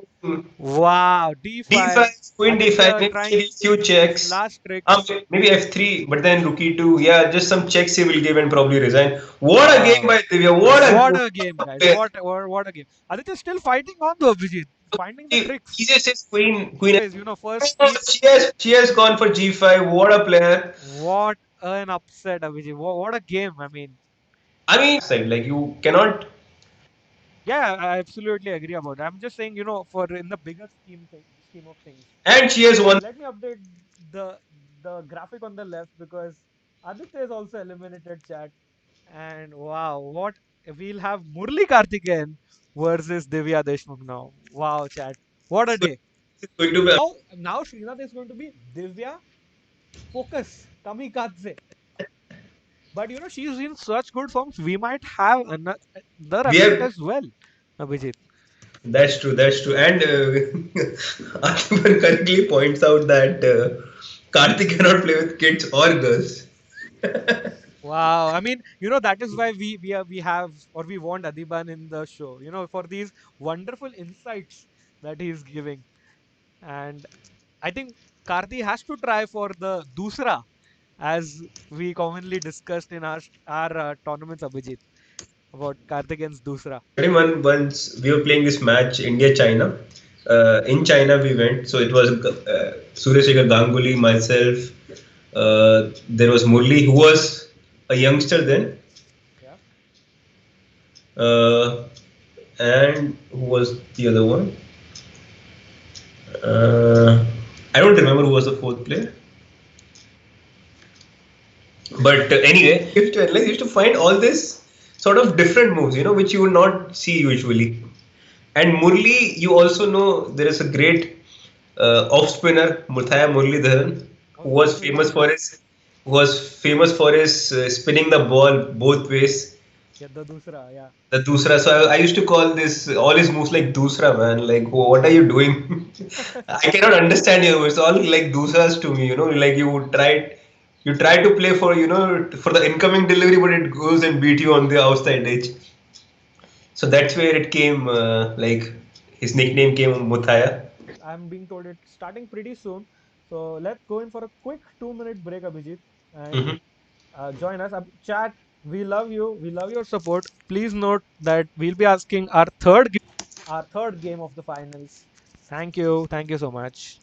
Wow. D5. D5, Queen D5, Aditya maybe trying a few his checks. last tricks. Maybe F3, but then Rookie 2. Yeah, just some checks he will give and probably resign. What a game Wow. by Divya. What What a a game, guys. game. What a game. Aditya still fighting on though, Abhijit. Finding the tricks. He just says Queen. Guys, first Oh, she has gone for G5. What a player. what an upset, Abhijit. What a game. I mean, I mean, side like you cannot. yeah, I absolutely agree about it. I'm just saying, for in the bigger scheme of things. And she has won. Let me update the the graphic on the left because Aditya is also eliminated, chat. And wow, what we'll have Murli Karthikeyan versus Divya Deshmukh now. Wow, chat. What a So day. it's going to be. Now Srinath is going to be Divya Focus Kamikaze. But she's in such good forms. We might have another We upset have. as well, Abhijit. That's true. That's true. And Akbar correctly points out that Karthik cannot play with kids or girls. Wow. I mean, that is why we have or we want Adiban in the show. For these wonderful insights that he's giving. And I think Karthi has to try for the Dusra, as we commonly discussed in our tournaments, Abhijit, about Karthikeyan's Dusra. Once we were playing this match, India China. In China, we went. So it was Suresh Ganguly, myself. There was Murli, who was a youngster then. Yeah. And who was the other one? I don't remember who was the fourth player. But anyway, you used to find all this sort of different moves, which you would not see usually. And Murli, you also know there is a great off spinner, Muthaya Muralidharan, who was famous for his spinning the ball both ways. Yeah, the Dusra, yeah. The Dusra. So I used to call this all his moves like Dusra, man. Like, what are you doing? I cannot understand you. It's all like Dusras to me. Like you try to play for the incoming delivery, but it goes and beat you on the outside edge. So that's where it came. Like his nickname came Muthaya. I'm being told it's starting pretty soon. So let's go in for a quick 2-minute break, Abhijit, and join us. Chat, we love you. We love your support. Please note that we'll be asking our third game of the finals. Thank you. Thank you so much.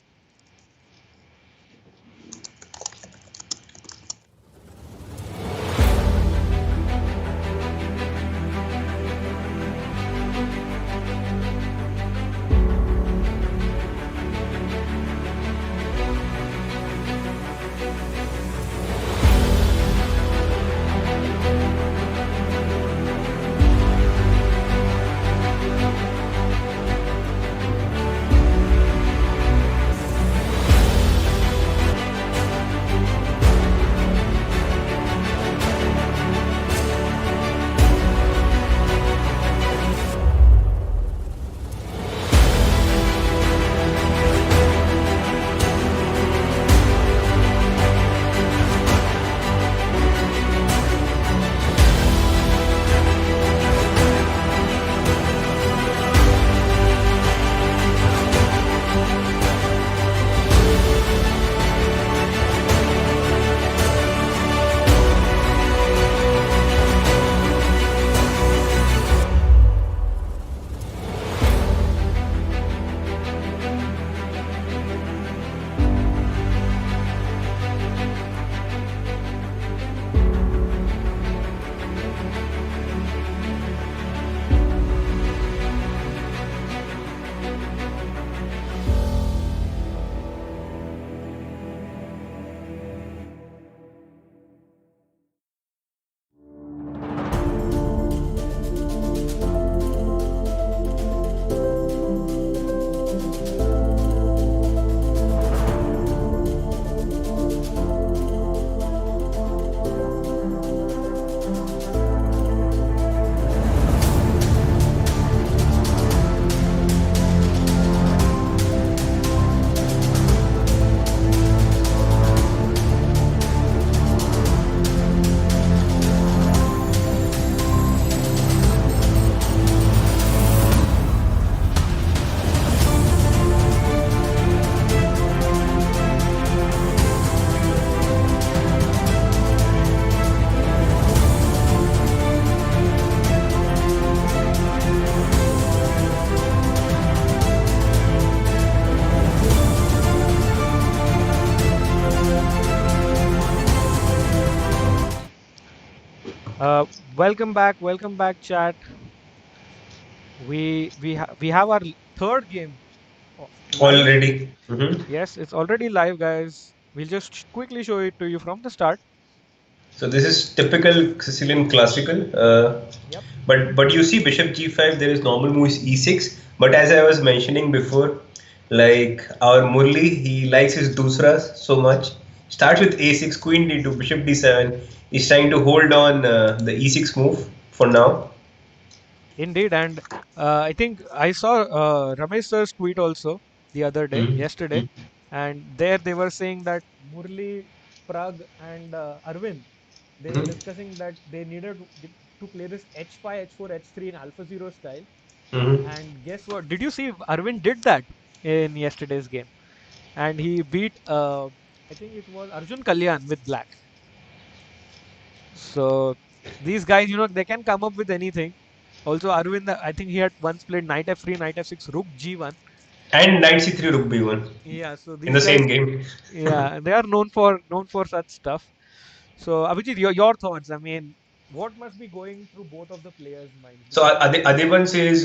Uh, welcome back, chat. We have our third game live. Already. Mhm. Yes, it's already live, guys. We'll just quickly show it to you from the start. So this is typical Sicilian classical. Yep. But you see Bishop G5, there is normal move is E6. But as I was mentioning before, like our Murli, he likes his dusras so much. Starts with A6, Queen D2, Bishop D7. He's trying to hold on the E6 move for now. Indeed, and I think I saw Ramesh sir's tweet also the other day, Mhm. yesterday, and there they were saying that Murli, Prag, and Arvind, they were Mhm. discussing that they needed to play this H5, H4, H3 in Alpha Zero style. Mhm. And guess what? Did you see Arvind did that in yesterday's game? And he beat, I think it was Arjun Kalyan with black. So these guys, they can come up with anything. Also, Arvind, I think he had once played knight f3, knight f6, rook g1. And Knight C3, Rook B1 Yeah, so in these the same guys, game. yeah, they are known for such stuff. So Abhijit, your thoughts? I mean, what must be going through both of the players' minds? So Because Adeban says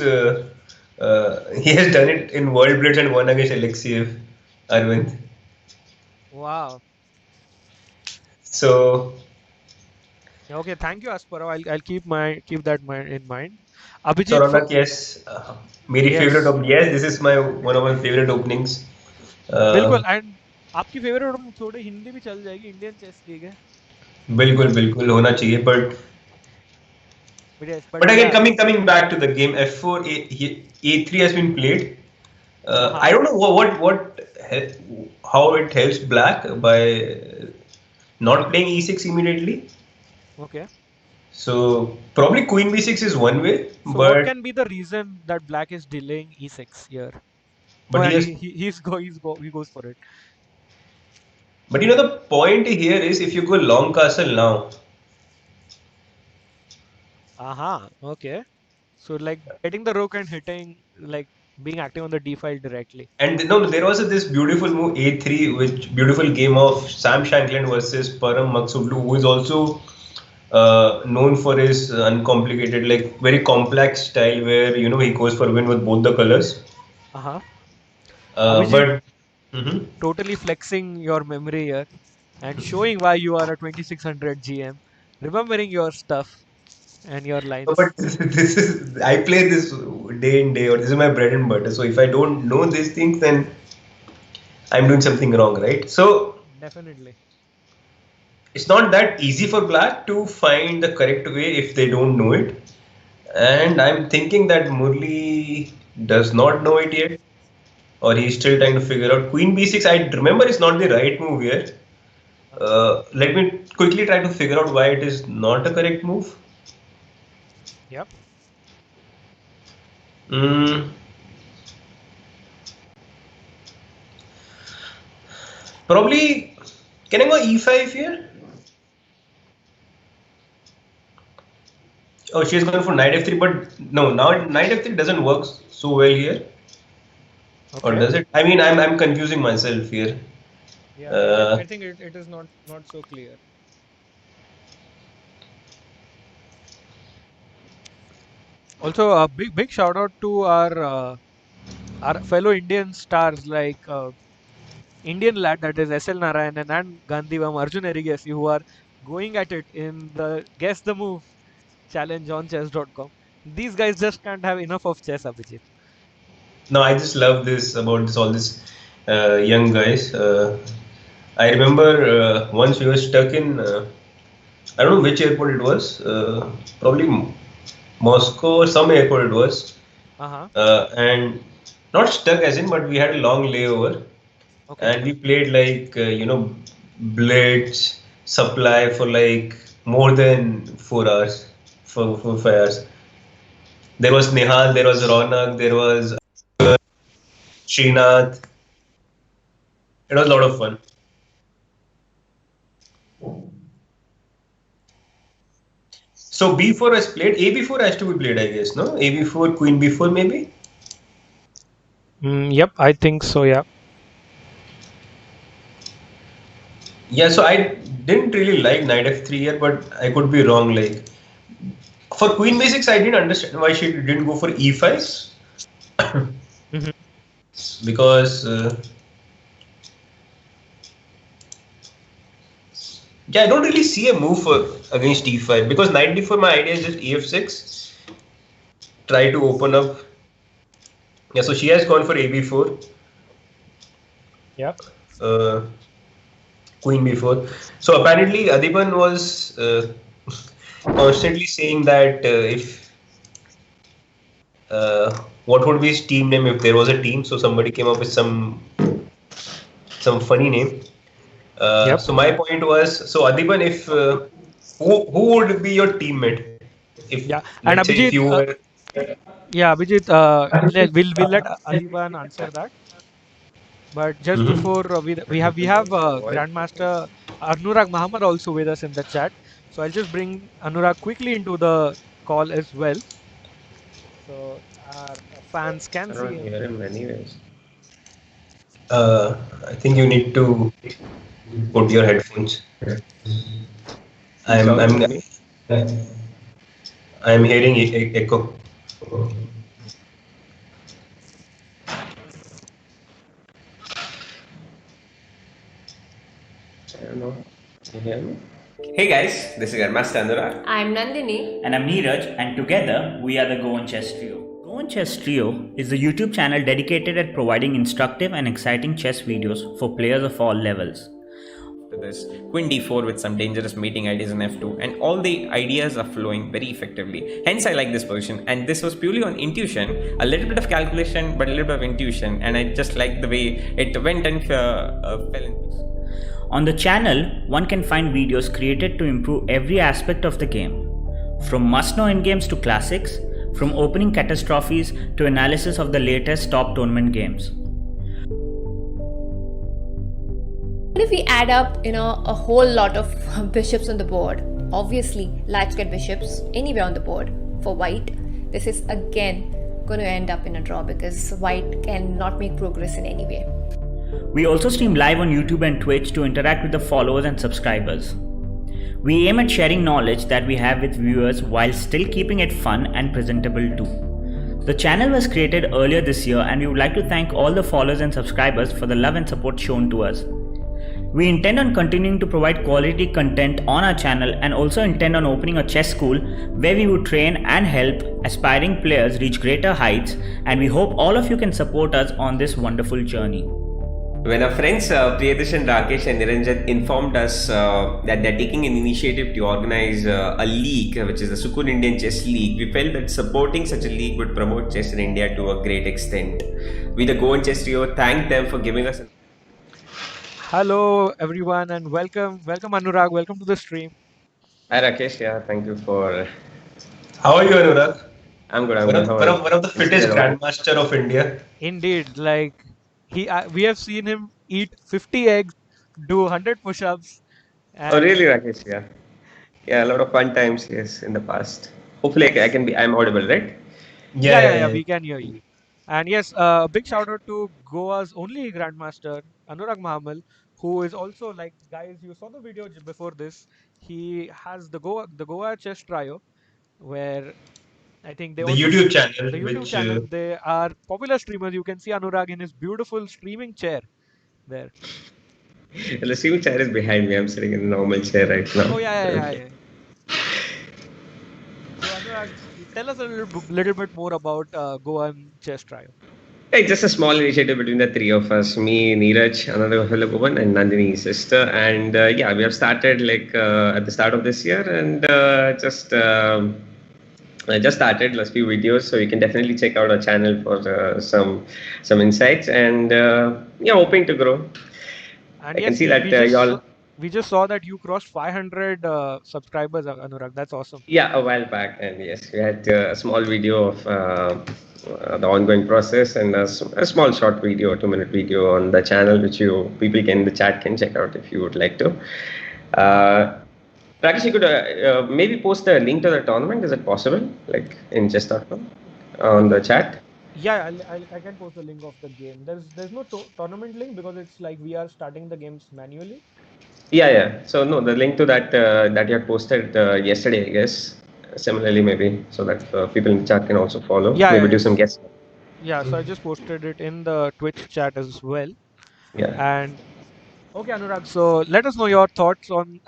he has done it in World Blitz and won against Alexiev, Arvind. wow. So, Yeah, okay, thank you, Asparo. I'll keep that in mind. so Abhijit, Ronak, yes, मेरी favorite yes, yes, this is my one of my favorite openings. बिल्कुल Uh, and आपकी favourite थोड़ी हिंदी भी चल जाएगी Indian chess league है बिल्कुल बिल्कुल होना चाहिए but yes but but again या coming back to the game F4 A3 has been played. I हाँ don't know how it helps black by not playing E6 immediately. Okay So probably Queen B6 is one way, so what but can be the reason that black is delaying e6 here but well he has he goes for it but the point here is if you go long castle now, aha okay so like getting the rook and hitting like being active on the d file directly and no, there was this beautiful move A3, which beautiful game of Sam Shankland versus Param Maksudlu, who is also known for his uncomplicated, like very complex style where he goes for win with both the colors. uh-huh Abhijit But mhm. totally flexing your memory here and showing why you are a 2600 gm remembering your stuff and your No, lines but this is I play this day in day, or this is my bread and butter. So if I don't know these things, then I'm doing something wrong, right? So definitely it's not that easy for black to find the correct way if they don't know it. And I'm thinking that Murli does not know it yet, or he's still trying to figure out. Queen b6, I remember it's not the right move here. uh-huh Let me quickly try to figure out why it is not a correct move. yep Mm, probably, can I go e5 here? Oh, she's going for knight f3, but no, now knight f3 doesn't work so well here. Or okay does it? I mean, I'm confusing myself here. yeah Uh, I think it is not so clear also a big shout out to our fellow Indian stars like Indian lad that is SL Narayanan and Gandhivam Arjun Erigesi who are going at it in the Guess the Move challenge on chess.com. These guys just can't have enough of chess, Abhijit. no, I just love this about this all this young guys. I remember once we were stuck in I don't know which airport it was. Probably Moscow or some airport it was. Uh huh. And not stuck as in, but we had a long layover, Okay. and we played like blitz supply for like more than 4 hours, for 5 hours. There was Nihal, there was Ronak, there was Srinath. It was a lot of fun. So B4 has played. A B4 has to be played, I guess. No, A B4, Queen B4 maybe. Yep, I think so. Yeah. Yeah. So I didn't really like Knight F3 here, but I could be wrong. Like For Queen Basics, I didn't understand why she didn't go for E5s. Mhm. Because yeah, I don't really see a move for against E5 because knight d4. My idea is just EF6. Try to open up. Yeah, so she has gone for AB4. Yep. Uh, Queen b4. So apparently Adiban was constantly saying that if what would be his team name if there was a team. So somebody came up with some funny name. Yep. So my point was, so Adiban, if who would be your teammate if Yeah. And let's say if Abhijit, you were Abhijit, we'll let Adiban answer that. But just Mhm. before we have Grandmaster Anurag Muhammad also with us in the chat. So I'll just bring Anurag quickly into the call as well, so our fans can I see don't him. hear him anyways. I think you need to put your headphones. I'm I'm I'm hearing echo. I don't know. Can you hear me? Hey guys, this is Grandmaster Anurag. I'm Nandini. And I'm Neeraj, and together we are the Go On Chess Trio. Go On Chess Trio is the YouTube channel dedicated at providing instructive and exciting chess videos for players of all levels. There's Queen d4 with some dangerous mating ideas in f2, and all the ideas are flowing very effectively. Hence, I like this position, and this was purely on intuition, a little bit of calculation, but a little bit of intuition, and I just like the way it went and fell in place. On the channel, one can find videos created to improve every aspect of the game, from must-know endgames to classics, from opening catastrophes to analysis of the latest top tournament games. What if we add up, a whole lot of bishops on the board? Obviously, lights get bishops anywhere on the board. For white, this is again going to end up in a draw because white cannot make progress in any way. We also stream live on YouTube and Twitch to interact with the followers and subscribers. We aim at sharing knowledge that we have with viewers while still keeping it fun and presentable too. The channel was created earlier this year, and we would like to thank all the followers and subscribers for the love and support shown to us. We intend on continuing to provide quality content on our channel and also intend on opening a chess school where we would train and help aspiring players reach greater heights, and we hope all of you can support us on this wonderful journey. When our friends Priyadash and Rakesh and Niranjan informed us that they're taking an initiative to organize a league, which is the Sukooon Indian Chess League, we felt that supporting such a league would promote chess in India to a great extent. We, the Go On Chess Trio, thank them for giving us Hello everyone and welcome Anurag, welcome to the stream. Hi Rakesh, yeah, thank you for. How are you, Anurag? I'm good. One of the fittest grandmaster of India. Indeed, like we have seen him eat 50 eggs, do 100 push-ups, Oh, and really, Rakesh? Yeah. Yeah, a lot of fun times, yes, in the past. Hopefully, I yes, can I'm audible, right? yeah, Yeah. we can hear you. And yes, big shout out to Goa's only grandmaster Anurag Mahamal, who is also, like, guys, you saw the video before this. He has the Goa chess trio, where I think they The also YouTube channel, the YouTube which channel. They are popular streamers. You can see Anurag in his beautiful streaming chair there. The same chair is behind me. I'm sitting in a normal chair right now. Oh yeah. So Anurag, tell us a little bit more about Goa and chess trio. Hey, just a small initiative between the three of us, me, Neeraj, another fellow woman, and Nandini's sister. And yeah, we have started at the start of this year, and I just started last few videos, so you can definitely check out our channel for some insights, and yeah, hoping to grow. And I can yes, see that y'all. we just saw that you crossed 500 subscribers, Anurag. That's awesome. Yeah, a while back, and yes, we had a small video of the ongoing process and a small short video, 2-minute video on the channel, which you people can in the chat can check out if you would like to. Rakesh, you could maybe post the link to the tournament. Is it possible, like in chess.com on the chat? Yeah, I can post the link of the game. There's no tournament link because it's like we are starting the games manually. Yeah. So no, the link to that that you had posted yesterday, I guess. similarly, maybe, so that people in the chat can also follow. Yeah, Maybe yeah, do some yes. guesses. Yeah, so I just posted it in the Twitch chat as well. Yeah. And okay, Anurag, so let us know your thoughts on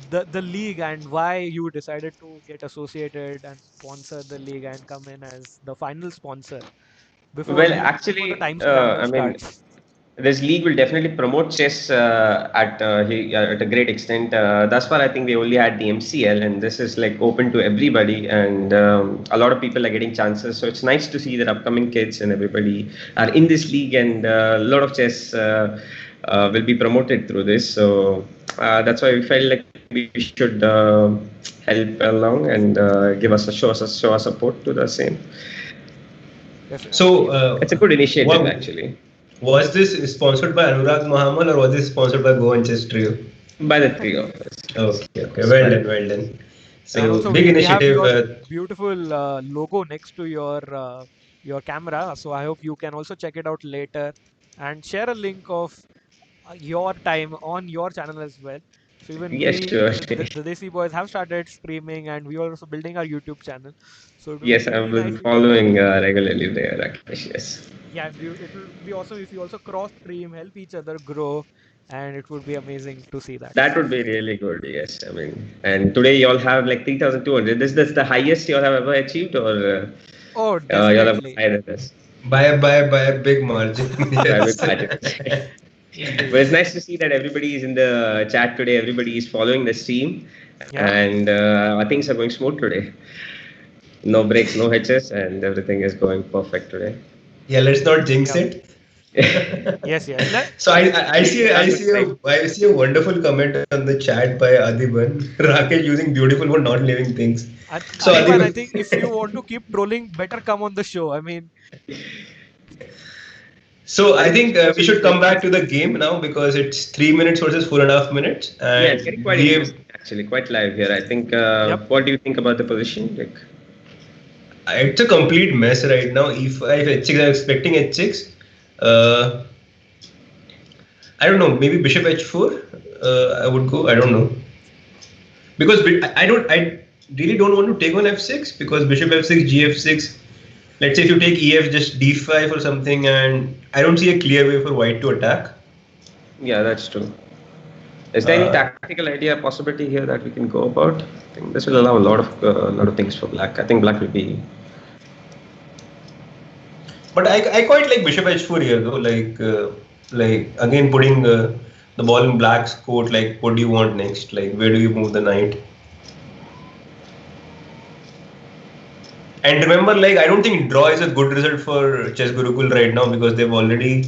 the league and why you decided to get associated and sponsor the league and come in as the final sponsor Well, before the actually, time scramble I mean, starts. this league will definitely promote chess at a great extent. Thus far, I think we only had the MCL, and this is like open to everybody, and a lot of people are getting chances. So it's nice to see that upcoming kids and everybody are in this league, and a lot of chess will be promoted through this. So that's why we felt like we should help along and give us a show our support to the same. So, Definitely. It's a good initiative, what actually. was this sponsored by Anurag Mahamal or was this sponsored by Goan Chess Trio? By the three of us. Okay, okay, well done, well done. And So also big we have initiative. your beautiful logo next to your camera. So I hope you can also check it out later and share a link of your time on your channel as well. So even Yes, we, sure. the Desi boys, have started streaming and we are also building our YouTube channel. So it will Yes, be I've really nice been if you can. following regularly there, Rakesh. Yes. Yeah, it will be awesome if you also cross stream, help each other grow, and it would be amazing to see that. That would be really good. Yes, I mean, and today you all have like 3,200. This the highest you all have ever achieved, or Oh, you all have definitely. higher than this By a big margin. by Yes. big margin. But Indeed. it's nice to see that everybody is in the chat today. Everybody is following the stream, Yeah. and things are going smooth today. No breaks, no hitches, and everything is going perfect today. Yeah, let's not jinx Yeah. it. Yes, yes. So That's good, right? I see a wonderful comment on the chat by Adiban. Rakesh using beautiful for non-living things. So Adiban, I Adiban, think if you want to keep trolling, better come on the show. I mean, so I I think we think should also we should use come this. back to the game now because it's 3 minutes versus 4.5 minutes, Yeah, it's getting and quite we have. interesting actually, quite live here. I think. yep. What do you think about the position? Like, It's a complete mess right now. If H6, I'm expecting H6. Uh, I don't know. Maybe Bishop H4. I would go. I don't know because I don't. I really don't want to take on F6 because Bishop F6, GF6. Let's say if you take EF, just D5 or something, and I don't see a clear way for White to attack. yeah, that's true. Is there any Uh, tactical idea, possibility here that we can go about? I think this will allow a lot of things for black. I think black will be. But I quite like Bishop H4 here though. Like again putting the ball in black's court. Like, what do you want next? Like, where do you move the knight? And remember, like, I don't think draw is a good result for Chess Gurukul right now because they've already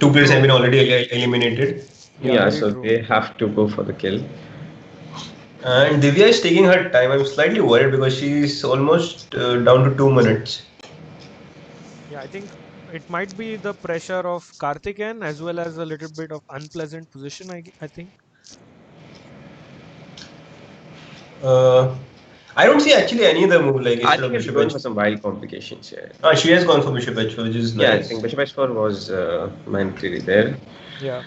two players have been already eliminated. Yeah, Very so true. they have to go for the kill. And Divya is taking her time. I'm slightly worried because she's almost down to 2 minutes. Yeah, I think it might be the pressure of Karthikeyan as well as a little bit of unpleasant position, I think. Uh, I don't see actually any other move like I instead of think it's Bishop going for H4. some wild complications here. She has gone for Bishop H4, which is Yeah, I nice. think Bishop H4 was momentarily there. Yeah.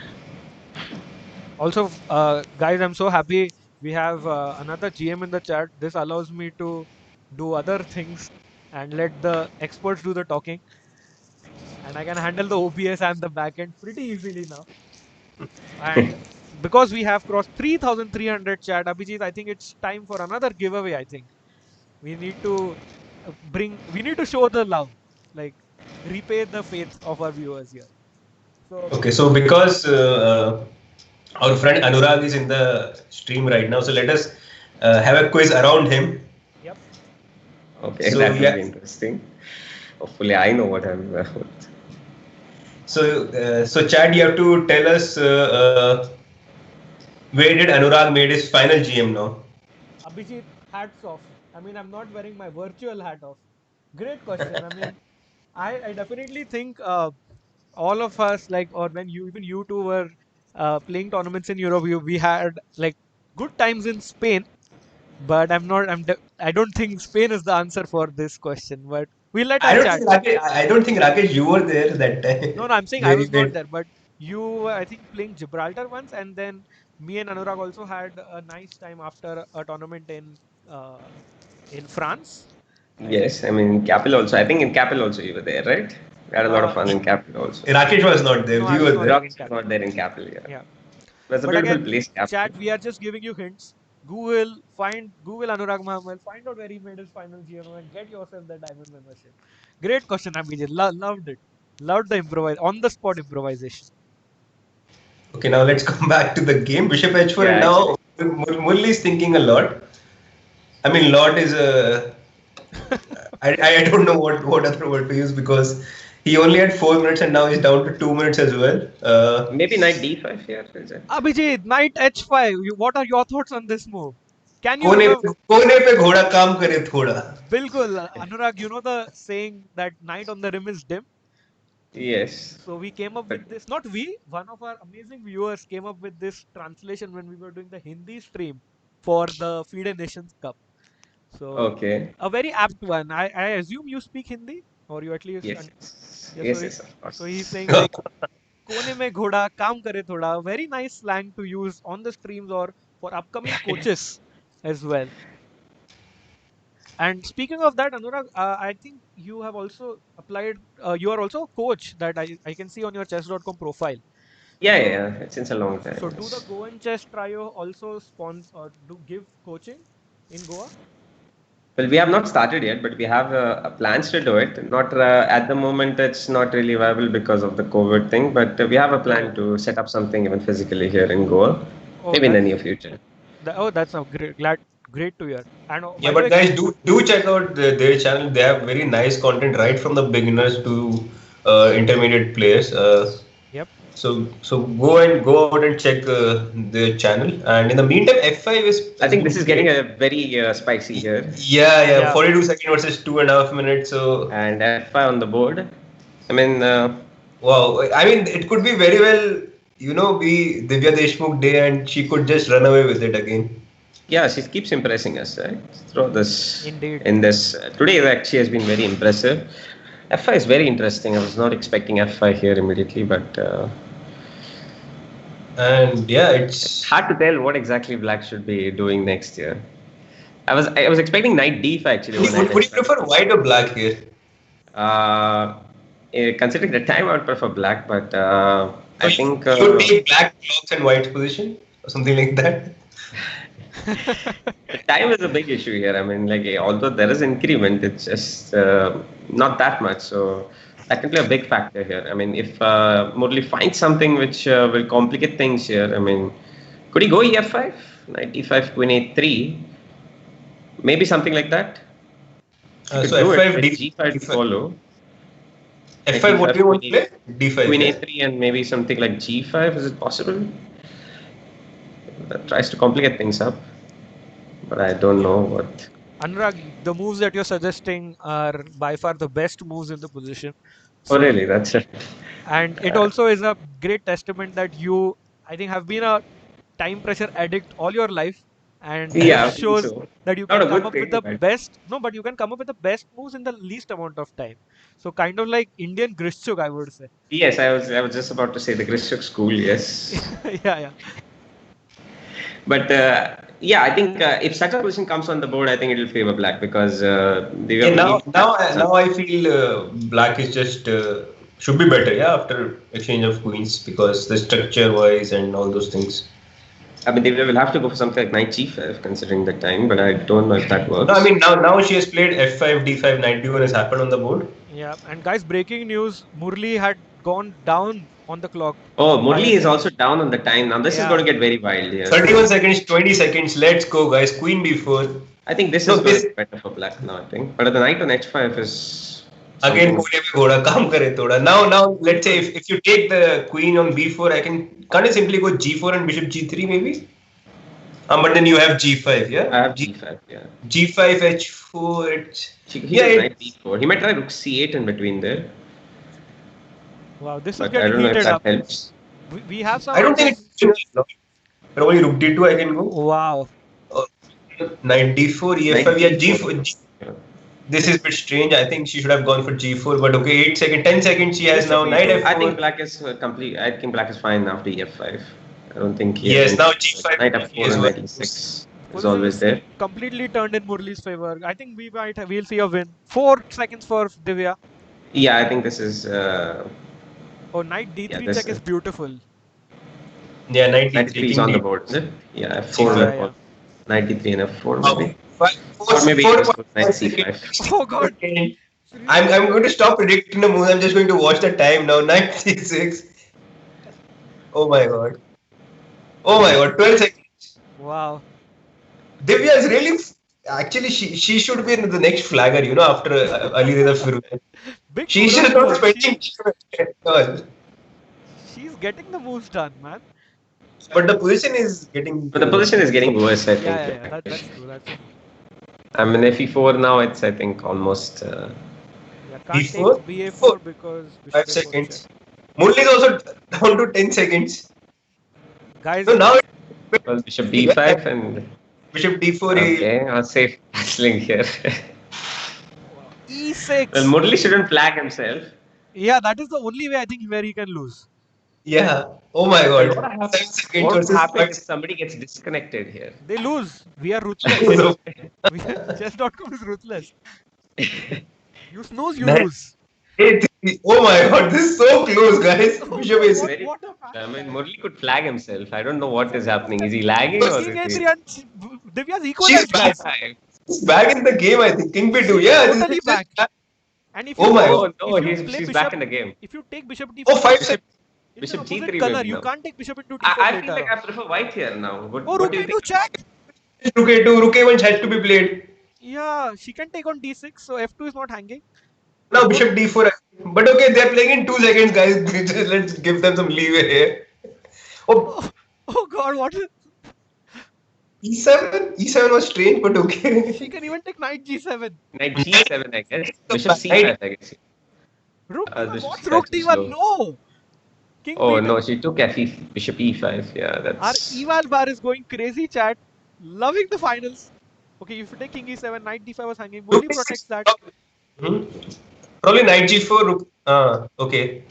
Also, guys, I'm so happy we have another GM in the chat. This allows me to do other things and let the experts do the talking. And I can handle the OBS and the backend pretty easily now. And because we have crossed 3,300 chat, Abhijit, I think it's time for another giveaway. I think we need to we need to show the love, like repay the faith of our viewers here. So, Okay, so because our friend Anurag is in the stream right now, so let us have a quiz around him. yep. Okay, So that will yeah, be interesting. Hopefully, I know what I'm. so Chad, you have to tell us where did Anurag made his final GM now? Abhijit, hats off. I mean, I'm not wearing my virtual hat off. Great question. I mean, I definitely think all of us, like, or when you, even you two were playing tournaments in Europe, we had like good times in Spain. But I don't think Spain is the answer for this question. But we let our chat. I don't think Rakesh, you were there that time No, I'm saying I where he was not made. there, but you were, I think, playing Gibraltar once, and then me and Anurag also had a nice time after a tournament in uh, In France? Yes, I mean in Capel also. I think in Capel also you were there, right? We had a lot of fun in Capel also. Rakesh was not there. No, I We was were not there. there in Rocks were Capel. not there in Capel, yeah. Yeah. It was a But beautiful again, place, Capel. chat, we are just giving you hints. Google Anurag Mahamal, find out where he made his final GMO and get yourself the diamond membership. Great question, Abhijit. Loved it. Loved the on the spot improvisation. Okay, now let's come back to the game. Bishop h4, Yeah, and now Murli is thinking a lot. I mean, lot is a. I don't know what other word to use, because he only had 4 minutes and now he's down to 2 minutes as well. maybe knight d5 here, is it? Abhijit, knight h5. What are your thoughts on this move? Can you कोने remember? कोने पे घोड़ा काम करे थोड़ा. Bilkul, Anurag, you know the saying that night on the rim is dim? Yes. So we came up with this, not we, one of our amazing viewers came up with this translation when we were doing the Hindi stream for the FIDE Nations Cup. So Okay. a very apt one. I assume you speak Hindi, or you at least Yes. yeah, Yes, so, yes, of course. so he's saying like kone mein ghoda kaam kare thoda. Very nice slang to use on the streams or for upcoming coaches as well. And speaking of that, Anurag, I think you have also applied. You are also a coach that I can see on your chess.com profile. Yeah, So yeah, since a long time. so do the Yes. Go and Chess Trio also sponsor or do give coaching in Goa? Well, we have not started yet, but we have plans to do it. Not at the moment, it's not really viable because of the COVID thing, but we have a plan to set up something even physically here in Goa, Oh, maybe in the that's near future. that's a great to hear. And Yeah, by the but way, guys, do check out their channel. They have very nice content right from the beginners to intermediate players. yep. So go out and check their channel. And in the meantime, F5 I think this is getting great. a very spicy here. Yeah, 42 seconds versus 2.5 minutes. So And F5 on the board. I mean, wow, I mean, it could be very well, be Divya Deshmukh day, and she could just run away with it again. yeah, she keeps impressing us, right? Through this, Indeed. in this today, actually has been very impressive. F5 is very interesting. I was not expecting F5 here immediately, but And yeah, it's hard to tell what exactly Black should be doing next year. I was expecting Knight D5 actually. Would you prefer white or black here? Considering the time, I would prefer Black, but I think you would take black blocks and white position or something like that. the time is a big issue here. I mean, like although there is increment, it's just not that much. So that can play a big factor here. I mean, if Murli finds something which will complicate things here, I mean, could he go EF5, Knight E5, Queen A3, maybe something like that? So F5, G5 to follow. F5, what do you want to play? D5. Queen Yeah? A3 and maybe something like G5. Is it possible? That tries to complicate things up, but I don't know what. Anurag, the moves that you're suggesting are by far the best moves in the position. Oh, So, really? That's it. and it also is a great testament that you, I think, have been a time pressure addict all your life, and Yeah, I this think shows so. that you Not can a come good up with thing, the but best. No, but you can come up with the best moves in the least amount of time. So kind of like Indian Grishchuk, I would say. yes, I was just about to say the Grishchuk school. Yes, Yeah. but yeah, I think if such a position comes on the board, I think it will favor Black because they Yeah, were now I feel black is just should be better, yeah, after exchange of queens, because the structure wise and all those things. I mean, they will have to go for something like Knight G5 considering the time, but I don't know if that works. No, I mean now she has played F5, D5, Knight D1 has happened on the board. Yeah, and guys, breaking news: Murli had gone down on the clock. Oh, Murli is also down on the time. Now this is Yeah. going to get very wild here. 31 seconds, 20 seconds. Let's go, guys. Queen B4. I think this No, is going this- to be better for Black now, I think. But the Knight on H5 is Again, something- कोने पे घोड़ा काम करे थोड़ा. Now, let's say if you take the queen on B4, can't I simply go G4 and bishop G3 maybe? But then you have G5, yeah? I have G5, yeah. G5, H4, it's... He Yeah, has it- Knight D4. He might try Rook C8 in between there, Wow, this is but I getting don't know if heated that up. helps. We have some. I don't think it's... Probably Rook D2 I can go. Wow. Knight D4, E5, Knight yeah, D4. G4. This is a bit strange. I think she should have gone for G4, but okay, 8 seconds, 10 seconds she has This now. would be Knight too- F4. I think Black is complete. I think Black is fine after E5. I don't think he Yes, has now any- G5 Knight F4 as and well. Knight E6. is always there. Completely turned in Murli's favor. I think we'll see a win. 4 seconds for Divya. Yeah, I think this is. Oh, knight d3 this check is beautiful. Yeah, Knight 93 is king on the D. board, is it? Yeah, C4. f4. Yeah. 93 and f4 maybe. Or maybe it was knight c5. Oh god. I'm going to stop predicting the moves. I'm just going to watch the time now. 9:36. Oh my god. Oh my god. 12 seconds. Wow. Divya is really. Actually, she should be the next flagger, after Ali Reza Firooz. Big She's just kudos not to her. spending time. She's getting the moves done, man. But the position is getting. But the position is getting worse, I think. Yeah. That's true. That's true. I'm in fe4 now. It's I think almost. Yeah, can't B4? take BA4 because 5 bishop A4 seconds. check. Murli is also down to 10 seconds. Guys, So now Well, bishop d5 and. Bishop D4. Okay, I'll safe castling here. E6. Well, Murli shouldn't flag himself. Yeah, that is the only way I think where he can lose. Yeah. Oh my god. What 7 seconds What versus happens 5 if somebody gets disconnected here? They lose. We are ruthless. seconds. Chess.com is ruthless. You snooze, you Nice. lose. Oh my god, this is so close, guys. Bishop is. Very- What a pattern. I mean, Murli could flag himself. I don't know what is happening. Is he lagging or King is he? A3 and Divya's equal She's as guys. He's back in the game, I think. King B2. Yeah, this Totally is back. And if Oh you my go- Oh no, if you play she's bishop, back in the game. If you take bishop d4, Oh, 5 seconds. it's Bishop an opposite G3 color. maybe You now. can't take bishop into d4 I later. feel like I prefer white here now. What Oh, do rook you a2 think? check. Rook A2, Rook A1 has to be played. Yeah, she can take on d6, so f2 is not hanging. Now Bishop D4. But okay, they're playing in 2 seconds, guys. Let's give them some leeway here. Oh, Oh god, what? E7? E7 was strange, but okay. She can even take knight g7. Knight G7, I guess. Bishop Knight- C5, I guess. Rook This what's is rook too d1? slow. No! King Oh b2. no, she took Bishop E5. Yeah, Our that's. eval bar is going crazy, chat. Loving the finals. Okay, if you take king e7, knight d5 was hanging. Murli protects that. Hmm? Probably Knight G4. Rook. Okay.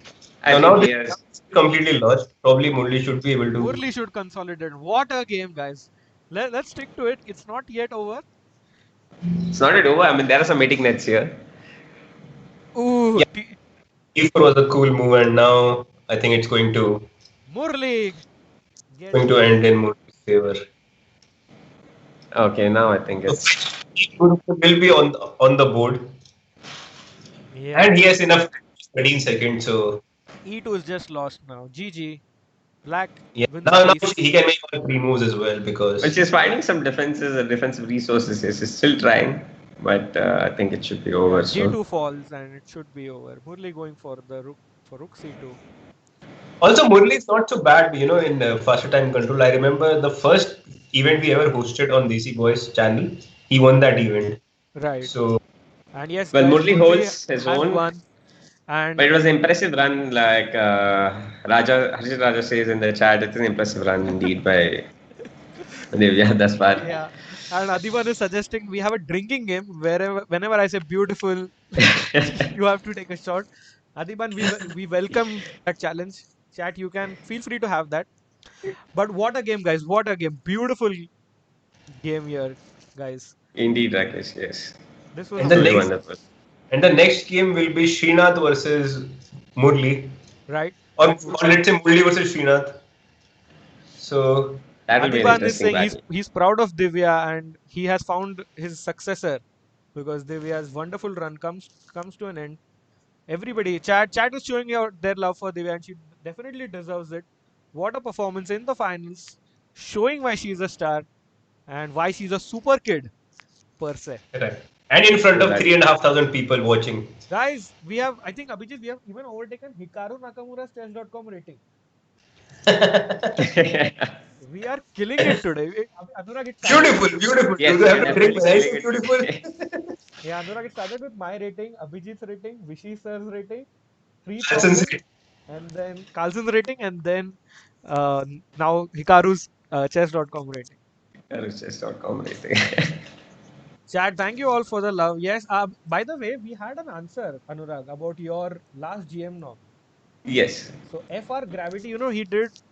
I Now think this he has. is completely lost. Probably Murli should be able to. Murli should consolidate. What a game, guys. Let's stick to it. It's not yet over. It's not yet over. I mean, there are some mating nets here. Ooh, Yeah. D4 was a cool move, and now I think it's going to Murli. Get end in Murli's favor. Okay, now I think So it's. will be on the board, Yeah. and he has enough 13 seconds. So E2 is just lost now. GG. Black yeah, wins now the piece. he can make all 3 moves as well because But she's finding some defenses and defensive resources. She's still trying, but I think it should be over. So. G2 falls and it should be over. Murli going for the rook c2. also Murli is not so bad. In faster time control. I remember the first event we ever hosted on DC Boys channel. He won that event. Right. So And yes, Well, guys, Murli holds his has own. won. And But it was an impressive run, like Harshit Raja says in the chat. It's an impressive run indeed by Divya thus far. yeah. And Adiban is suggesting we have a drinking game whenever I say beautiful, you have to take a shot. Adiban, we welcome that challenge. Chat, you can feel free to have that. But what a game, guys! What a game! Beautiful game here, guys. Indeed, Rakesh, yes. This was And the Absolutely next- wonderful. and the next game will be Srinath versus Murli, right. or let's say Murli versus Srinath. So That will be an Adiban is interesting saying battle. he's proud of Divya and he has found his successor because Divya's wonderful run comes to an end. Everybody, chat is showing out their love for Divya and she definitely deserves it. What a performance in the finals, showing why she's a star and why she's a super kid per se. right. And in front of Right. 3,500 people watching. Guys, I think Abhijit, we have even overtaken Hikaru Nakamura's chess.com rating. We are killing it today. Anurag, it started- Beautiful. Yes, You have to definitely drink nice killing and it. beautiful. Yeah, Anurag, it started with my rating, Abhijit's rating, Vishy sir's rating, Carlson's 3,000, and then Carlson's rating, and then now Hikaru's chess.com rating. Chess.com rating. Chat, thank you all for the love. Yes, by the way, we had an answer, Anurag, about your last GM norm. Yes. So FR Gravity,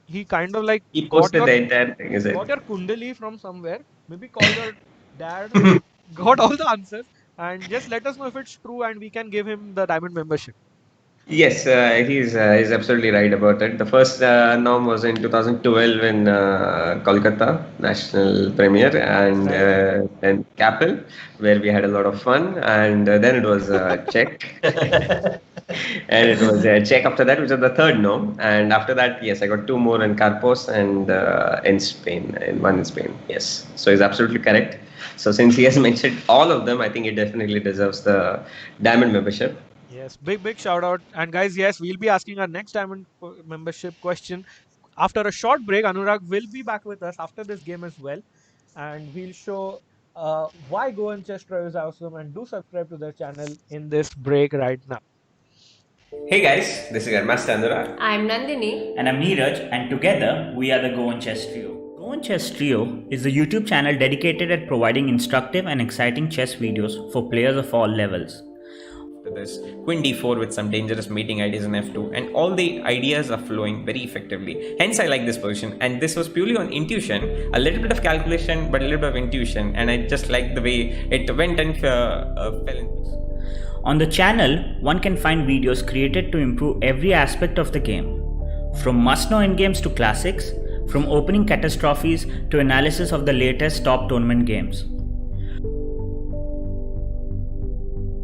he kind of like He got posted your, the entire thing, is it? got your Kundali from somewhere Maybe call your dad, got all the answers, and just let us know if it's true, and we can give him the diamond membership. Yes, he's absolutely right about it. The first norm was in 2012 in Kolkata National Premier, and Right. then Capel, where we had a lot of fun, and then it was Czech, and it was Czech after that, which was the third norm, and after that, yes, I got two more in Carpos and in Spain, in one in Spain. Yes, so he's absolutely correct. So since he has mentioned all of them, I think he definitely deserves the diamond membership. Yes, big shout out. And guys, yes, we'll be asking our next diamond membership question after a short break. Anurag will be back with us after this game as well, and we'll show why Go and Chess Trio is awesome. And do subscribe to their channel in this break right now. Hey guys, this is Garmaster Anurag. I'm Nandini. And I'm Neeraj, and together we are the Go on Chess Trio. Go on Chess Trio is the YouTube channel dedicated at providing instructive and exciting chess videos for players of all levels. After this, queen d4 with some dangerous mating ideas in f2, and all the ideas are flowing very effectively. Hence, I like this position, and this was purely on intuition, a little bit of calculation, but a little bit of intuition, and I just like the way it went and fell in place. On the channel, one can find videos created to improve every aspect of the game, from must-know endgames to classics, from opening catastrophes to analysis of the latest top tournament games.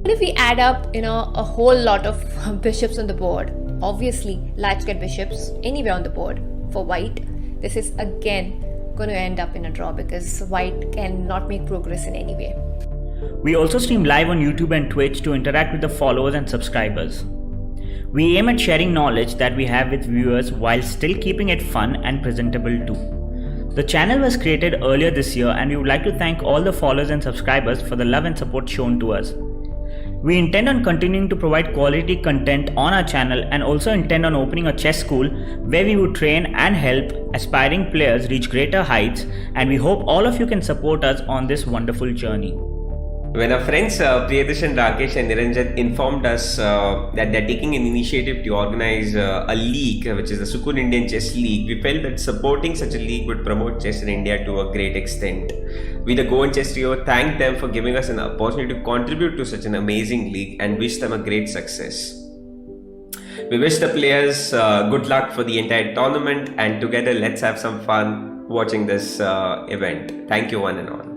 If we add up, a whole lot of bishops on the board, obviously lights get bishops anywhere on the board. For white, this is again going to end up in a draw because white cannot make progress in any way. We also stream live on YouTube and Twitch to interact with the followers and subscribers. We aim at sharing knowledge that we have with viewers while still keeping it fun and presentable too. The channel was created earlier this year, and we would like to thank all the followers and subscribers for the love and support shown to us. We intend on continuing to provide quality content on our channel, and also intend on opening a chess school where we would train and help aspiring players reach greater heights, and we hope all of you can support us on this wonderful journey. When our friends Priyadarshan, and Rakesh and Niranjan informed us that they're taking an initiative to organize a league, which is the Sukooon Indian Chess League, we felt that supporting such a league would promote chess in India to a great extent. We, the Go and Chess Trio, thank them for giving us an opportunity to contribute to such an amazing league and wish them a great success. We wish the players good luck for the entire tournament, and together let's have some fun watching this event. Thank you, one and all.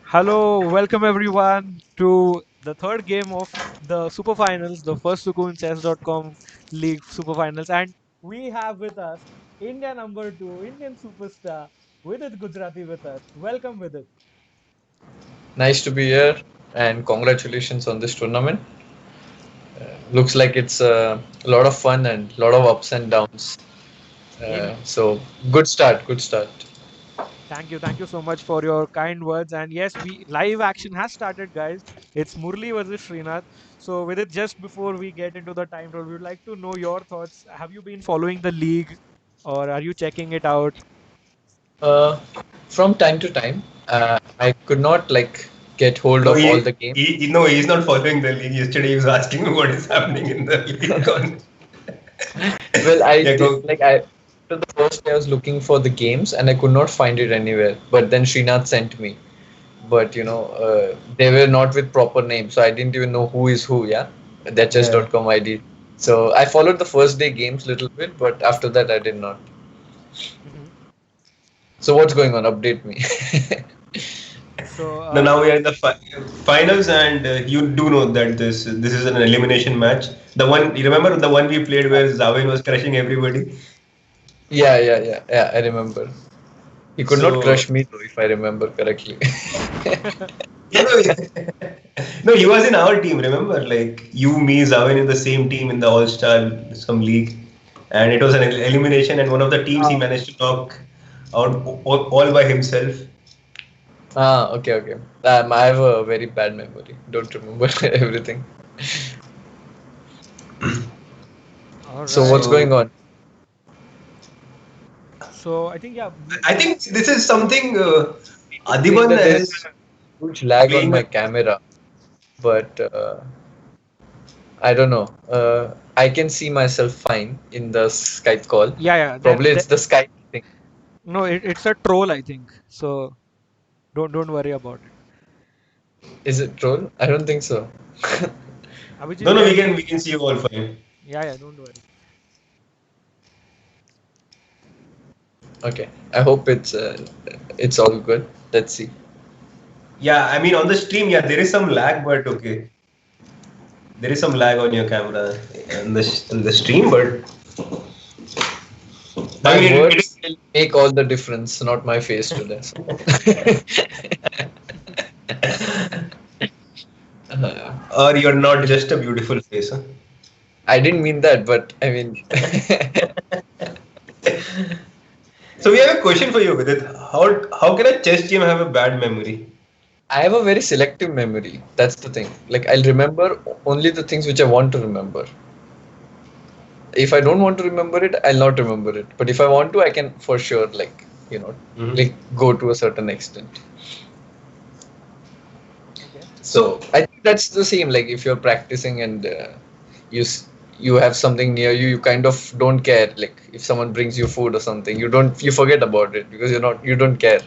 Hello, welcome everyone to the third game of the Super Finals, the first SukooonChess.com League Super Finals, and we have with us India number two, Indian superstar Vidit Gujarati with us. Welcome, Vidit. Nice to be here, and congratulations on this tournament. Looks like it's a lot of fun and a lot of ups and downs. In So good start, good start. Thank you so much for your kind words. And yes, we live action has started, guys. It's Murli versus Srinath. So, with it, just before we get into the time roll, we would like to know your thoughts. Have you been following the league, or are you checking it out? Uh, from time to time, I could not get hold No, of all the games. no, he's not following the league. Yesterday he was asking me what is happening in the league. Well, I Yeah, did, go. after the first day I was looking for the games and I could not find it anywhere. But then Srinath sent me. But they were not with proper names, so I didn't even know who is who. Yeah, that Yeah. chess.com ID. So I followed the first day games little bit, but after that I did not. Mhm. So what's going on? Update me. So, No, now we are in the finals, and you do know that this is an elimination match. The one you remember the one we played where Zawin was crushing everybody. Yeah. I remember. He could not So crush me though, if I remember correctly. you know, no, he was in our team. Remember, like you, me, Zawin in the same team in the All Star some league, and it was an elimination. And one of the teams he managed to knock out all by himself. Okay. I have a very bad memory. Don't remember everything. all So what's right. going on? So, I think, yeah, I think this is something I think Adiban that there is has a huge lag on playing. my camera, but I don't know. I can see myself fine in the Skype call. yeah. Probably it's the Skype thing. No, it's a troll, I think. So, don't worry about it. Is it troll? I don't think so. Abhijit, No, no, can we can see you all fine. yeah, don't worry. Okay. I hope it's all good. Let's see. Yeah, I mean on the stream, yeah, there is some lag, but okay, there is some lag on your camera in the stream, but My I mean it words is, will make all the difference, not my face today. or you're not just a beautiful face, huh? I didn't mean that, but I mean, So we have a question for you, Vidit. How can a chess team have a bad memory? I have a very selective memory. That's the thing. Like, I'll remember only the things which I want to remember. If I don't want to remember it, I'll not remember it. But if I want to, I can for sure, Mhm. like go to a certain extent. Okay. So I think that's the same. Like, if you're practicing and you have something near you, you kind of don't care. Like, if someone brings you food or something, you forget about it because you don't care.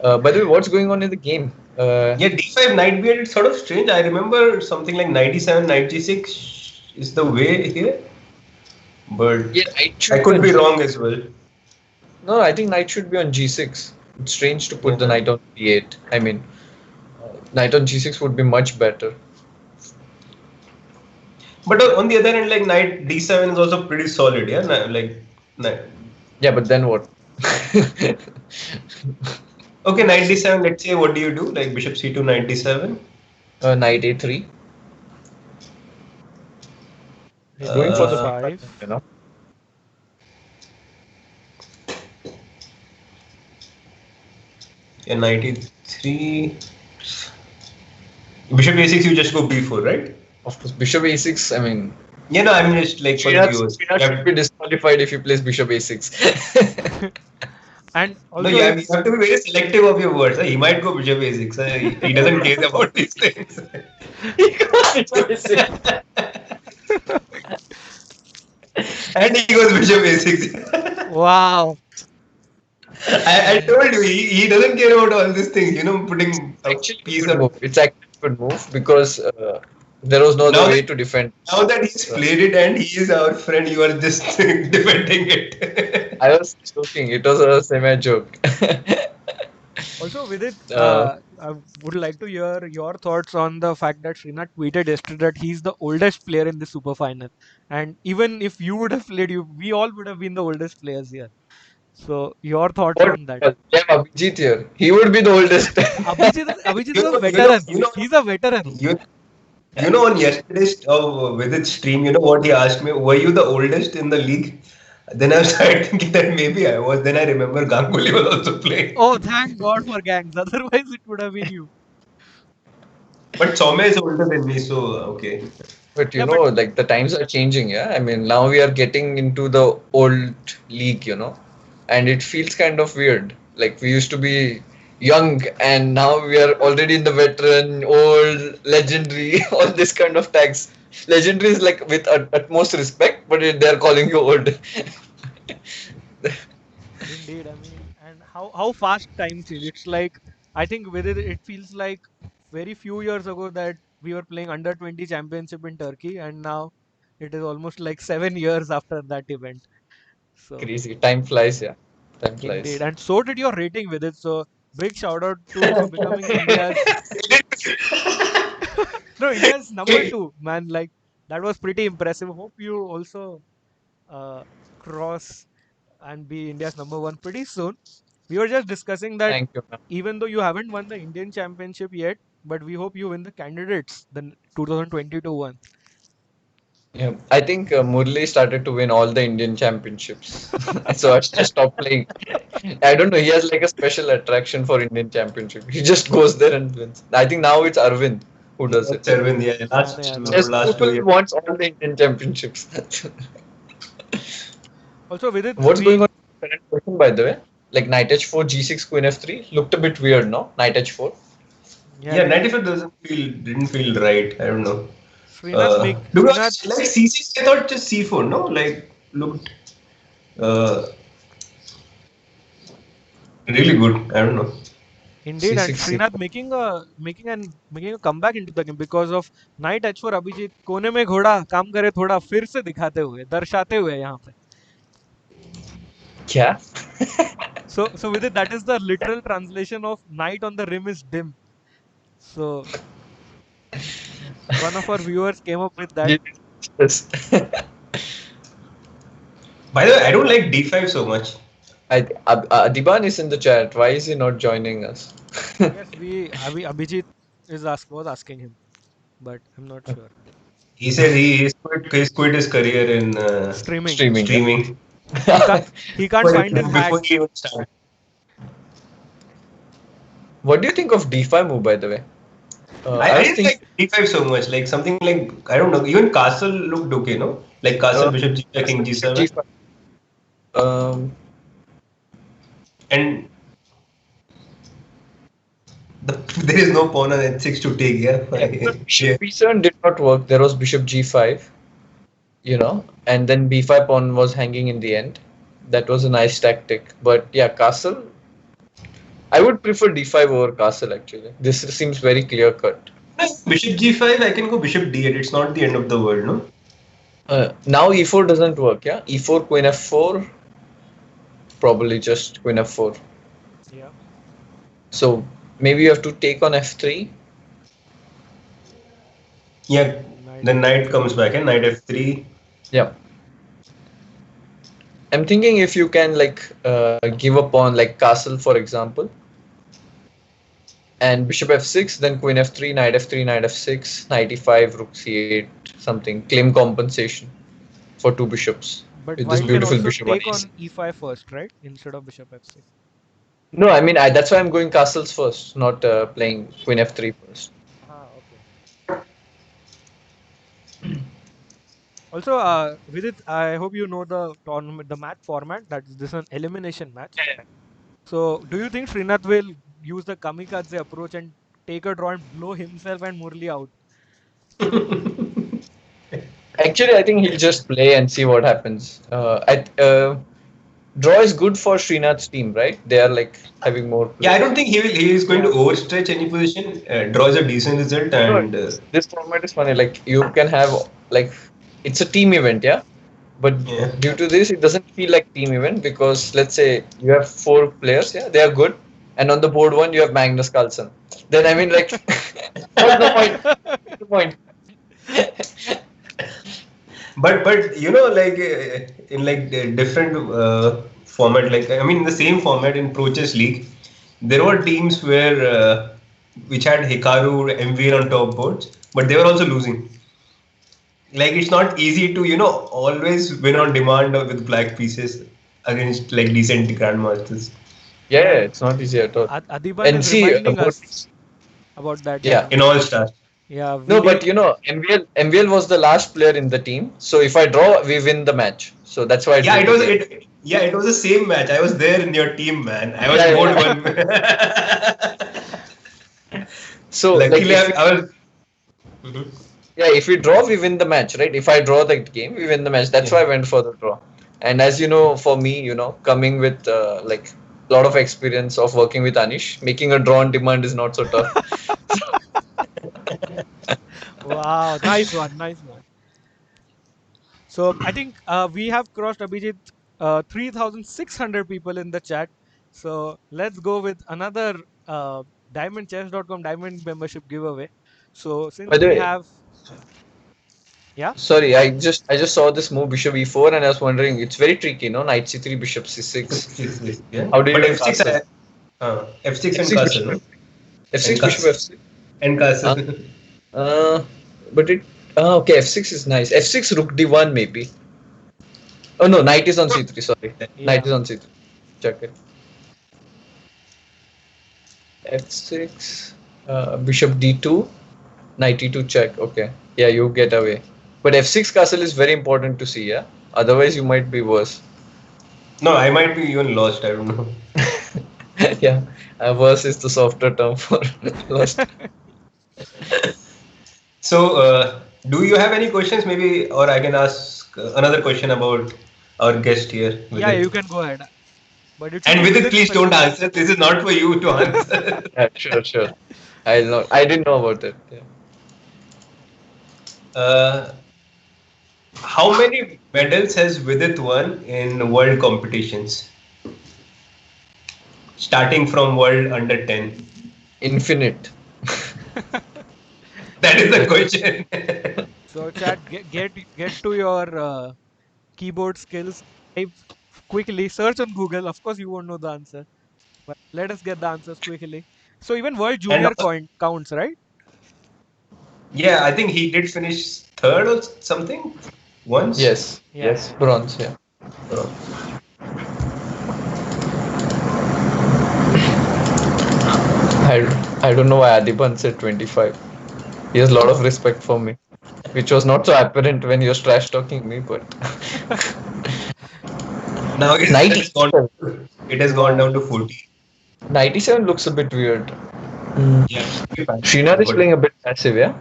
By the way, what's going on in the game? Yeah, D5 knight b8, it's sort of strange. I remember something like 97, 96 is the way here, but Yeah, knight I should could on be G6. wrong as well. No, I think knight should be on G6. It's strange to put the Yeah. knight on B8. I mean, knight on G6 would be much better. But on the other hand, like knight d7 is also pretty solid, yeah. Knight. Yeah, but then what? Okay, knight d7. Let's say, what do you do? Like bishop c2, knight d7. Knight A3. He's going for the H5. you know. Yeah, knight e3. Bishop a6. You just go b4, right? Of course, bishop A6. I mean, Yeah, no. I mean, just like for the viewers. Srinath should be disqualified if he plays bishop A6. And No, also, you have to be very selective of your words. He might go bishop a6. He doesn't care about these things. And he goes bishop a6. wow. I told you, he doesn't care about all these things. Putting a Actually, piece good of. move. It's actually a good move because there was no Now other way that- to defend. Now that he's played it and he is our friend, you are just defending it. I was joking. It was a semi joke. Also, with it, Uh, I would like to hear your thoughts on the fact that Srinath tweeted yesterday that he's the oldest player in the super final. And even if you would have played, we all would have been the oldest players here. So your thoughts What? on that? Yeah, Abhijit here. He would be the oldest. Abhijit is You a know, you know, veteran. you know, He's a veteran. you you know, on yesterday's with its stream, you know what he asked me? Were you the oldest in the league? Then I started thinking that maybe I was. Then I remember Ganguly was also playing. Oh, thank God for gangs. Otherwise, it would have been you. But Soumya is older than me, so okay. But Yeah, but like the times are changing, yeah. I mean, now we are getting into the old league, and it feels kind of weird. Like we used to be young, and now we are already in the veteran, old, legendary, all this kind of tags. Legendary is like with utmost respect, but they're calling you old. indeed, I mean, and how fast time change. It's like I think with it, it feels like very few years ago that we were playing under 20 championship in Turkey, and now it is almost like 7 years after that event. So Crazy. Time flies, yeah. Time indeed, flies. and so did your rating with it. So big shout out to you becoming India's no India's number two man. Like that was pretty impressive. Hope you also uh, cross and be India's number one pretty soon. We were just discussing that Thank you, ma'am. even though you haven't won the Indian Championship yet, but we hope you win the candidates, the 2022 one. Yeah, I think Murli started to win all the Indian championships. So I just stopped playing. I don't know. He has like a special attraction for Indian championship. He just goes there and wins. I think now it's Arvind who does it. Arvind, yeah, Yeah, Just last 2 people years. wants all the Indian championships. Also with it, What's going on with the current question, by the way? Like knight h4, g6, queen f3 looked a bit weird, no? Knight h4. Yeah, 95 didn't feel right. I don't know. Srinath, Like C6, I thought just C4, no? Like looked uh, really good. I don't know. indeed, and c6, Srinath c4. making a comeback into the game because of knight h4 Abhijit कोने में घोड़ा काम करे थोड़ा फिर से दिखाते हुए दर्शाते हुए यहाँ पे. Yeah. So with it, that is the literal translation of night on the rim is dim. So one of our viewers came up with that. Yes. By the way, I don't like D5 so much. Adiban is in the chat. Why is he not joining us? Yes, Abhijit was asking him, but I'm not sure. He said he's quit his career in Streaming. streaming. He can't find his hack. Before he even started. What do you think of d5 move, by the way? I was didn't thinking, like D5 so much. Like something like I don't know. Even castle looked okay, no? Like castle, bishop, g5, king, g7, d5. and there is no pawn on h6 to take. Yeah. Bishop b7 did not work. There was bishop g5, and then b5 pawn was hanging in the end. That was a nice tactic. But yeah, castle. I would prefer d5 over castle actually. This seems very clear cut. Bishop g5, I can go bishop d8. It's not the end of the world, no? Now e4 doesn't work, yeah? e4, queen f4, probably just queen f4. Yeah. So maybe you have to take on f3. Yeah. Then knight comes back and knight f3. Yeah. I'm thinking if you can give up on like castle, for example, and bishop f6, then queen f3, knight f3, knight f6, knight e5, rook c8, something, claim compensation for two bishops But with white this can beautiful also bishop on take on e6. e5 first, right? Instead of bishop f6. No, I mean that's why I'm going castles first, not playing queen f3 first. Okay. Also, with it, I hope you know the tournament, the match format. That is this is an elimination match. Yeah. So, do you think Srinath will use the kamikaze approach and take a draw and blow himself and Murli out? Actually, I think he'll just play and see what happens. Draw is good for Srinath's team, right? They are like having more play. Yeah, I don't think he is going to overstretch any position. Draws a decent result, and This format is funny. Like you can have it's a team event, yeah. But Yeah. due to this, it doesn't feel like team event because let's say you have 4 players, yeah, they are good, and on the board 1 you have Magnus Carlsen. Then I mean, like, what's the point? What's the point? But like in like the different format, like I mean, in the same format in Pro Chess League, there were teams where which had Hikaru, MVL on top boards, but they were also losing. Like it's not easy to always win on demand or with black pieces against like decent grandmasters. Yeah, it's not easy at all. Adiban And is see, reminding us about that. yeah. In all stars. Yeah. No, but MVL was the last player in the team. So if I draw, we win the match. So that's why. Yeah, it was the same match. I was there in your team, man. I was board one. So luckily, like, I was. yeah, if we draw, we win the match, right? If I draw the game, we win the match. That's why I went for the draw. And as you know, for me, coming with like a lot of experience of working with Anish, making a draw on demand is not so tough. Wow, nice one. So I think we have crossed, Abhijit, 3,600 people in the chat. So let's go with another diamondchess.com diamond membership giveaway. So since By the we way, have, yeah, sorry, I just saw this move bishop e4 and I was wondering, it's very tricky, no? Knight c3, bishop c6. Yeah. How do you But do F6, castle? F6 and castle, no? F6 And bishop f6. And castle. But it okay, f6 is nice. F6 rook d1 maybe. Oh no, knight is on c3. Sorry, knight is on c3. Check it. F6, bishop d2, knight e2 check. Okay, yeah, you get away. But f6 castle is very important to see. Yeah, otherwise you might be worse. No, I might be even lost. I don't know. Yeah, worse is the softer term for lost. So, do you have any questions, maybe, or I can ask another question about our guest here? yeah, Vidit? you can go ahead. But it And should be Vidit, please don't specific. answer. This is not for you to answer. Yeah, sure. I'll know. I didn't know about it. Yeah. How many medals has Vidit won in world competitions? Starting from world under 10. Infinite. That is the question. So chat, get to your keyboard skills. Type quickly, search on Google. Of course, you won't know the answer, but let us get the answers quickly. So even World And Junior counts, right? yeah, I think he did finish third or something once. Yes. Yeah. Yes. Bronze. Yeah. I don't know why Adiban said 25. He has a lot of respect for me, which was not so apparent when he was trash talking me, but Now it 90. has gone down to 40. 97 looks a bit weird. Yeah. Srinath is playing a bit passive, yeah?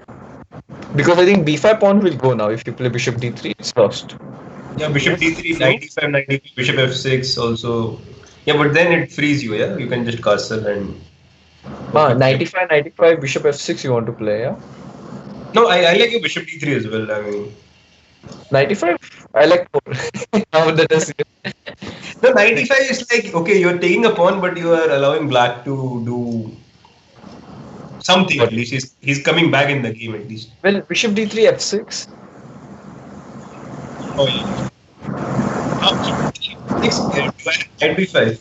Because I think b5 pawn will go now. If you play bishop d3, it's lost. Yeah, bishop d3, 95, 93, bishop f6 also. Yeah, but then it frees you, yeah? You can just castle and... 95, bishop f6 you want to play, yeah? No, I like your bishop d3 as well, I mean... 95, I like 4. Now that is... No, 95 is like, okay, you're taking a pawn, but you are allowing black to do something at least. He's coming back in the game at least. Well, bishop d3, f6. Oh, yeah. Knight b5.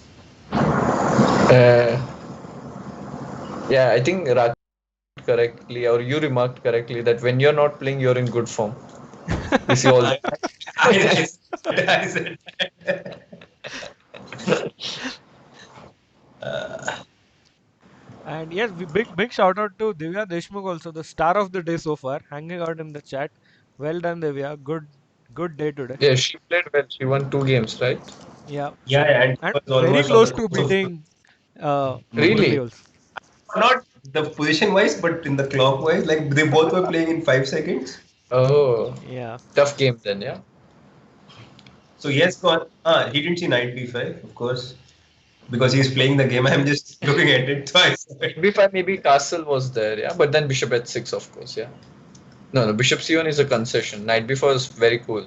Yeah, I think Raj correctly, or you remarked correctly, that when you're not playing, you're in good form. You see all that. I said that. And yes, big shout out to Divya Deshmukh also, the star of the day so far, hanging out in the chat. Well done, Divya. Good day today. Yeah, she played well. She won 2 games, right? Yeah. Yeah, and And was very almost close on to the- beating Really? Murli also. Not the position wise, but in the clockwise. Like they both were playing in 5 seconds. Oh, Yeah. tough game then, yeah? So yes, he didn't see knight b5, of course, because he's playing the game. I'm just looking at it twice. b5 maybe castle was there, yeah? But then bishop h6, of course, yeah? No, bishop c1 is a concession. Knight b4 is very cool.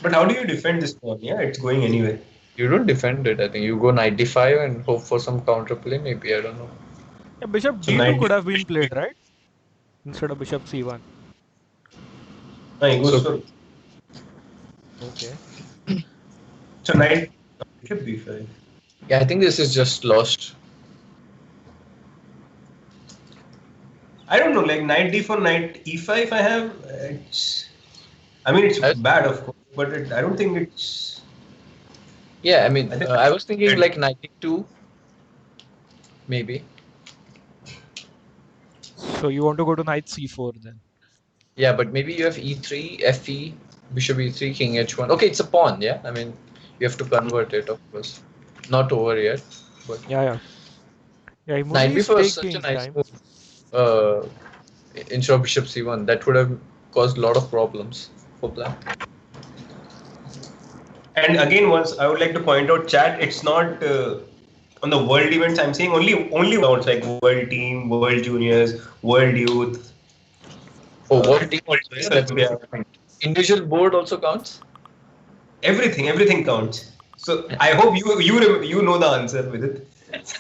But how do you defend this pawn? Yeah, it's going anyway. 95, 95 bishop f6. 95, 95 bishop f6 is lost. Yeah. But how do you defend this pawn? Yeah, it's going anyway. 95 is like, okay, you're taking a pawn, but you are allowing black to do something at least. You don't defend it. I think you go knight d5 and hope for some counterplay. Maybe I don't know. Yeah, bishop So d2 knight. could have been played, right? Instead of bishop c1. No, he goes So for. Okay. So knight. Bishop b5. yeah, I think this is just lost. I don't know, like knight d4, knight e5. I have. I mean, it's bad, of course, but I don't think it's. Yeah, I mean, I think I was thinking like knight d2, maybe. So you want to go to knight c4 then? Yeah, but maybe you have e3, fe, bishop e3, king h1. Okay, it's a pawn. Yeah, I mean, you have to convert it, of course. Not over yet, but Yeah. Yeah, knight Murli is b4 is such a taking nice time. move. Uh, instead of bishop c1, that would have caused a lot of problems for black. And again, once I would like to point out, chat. It's not on the world events. I'm saying only counts like world team, world juniors, world youth. Oh, world team World also. Yeah, that's a yeah. good point. Individual board also counts. Everything counts. So I hope you know the answer with it.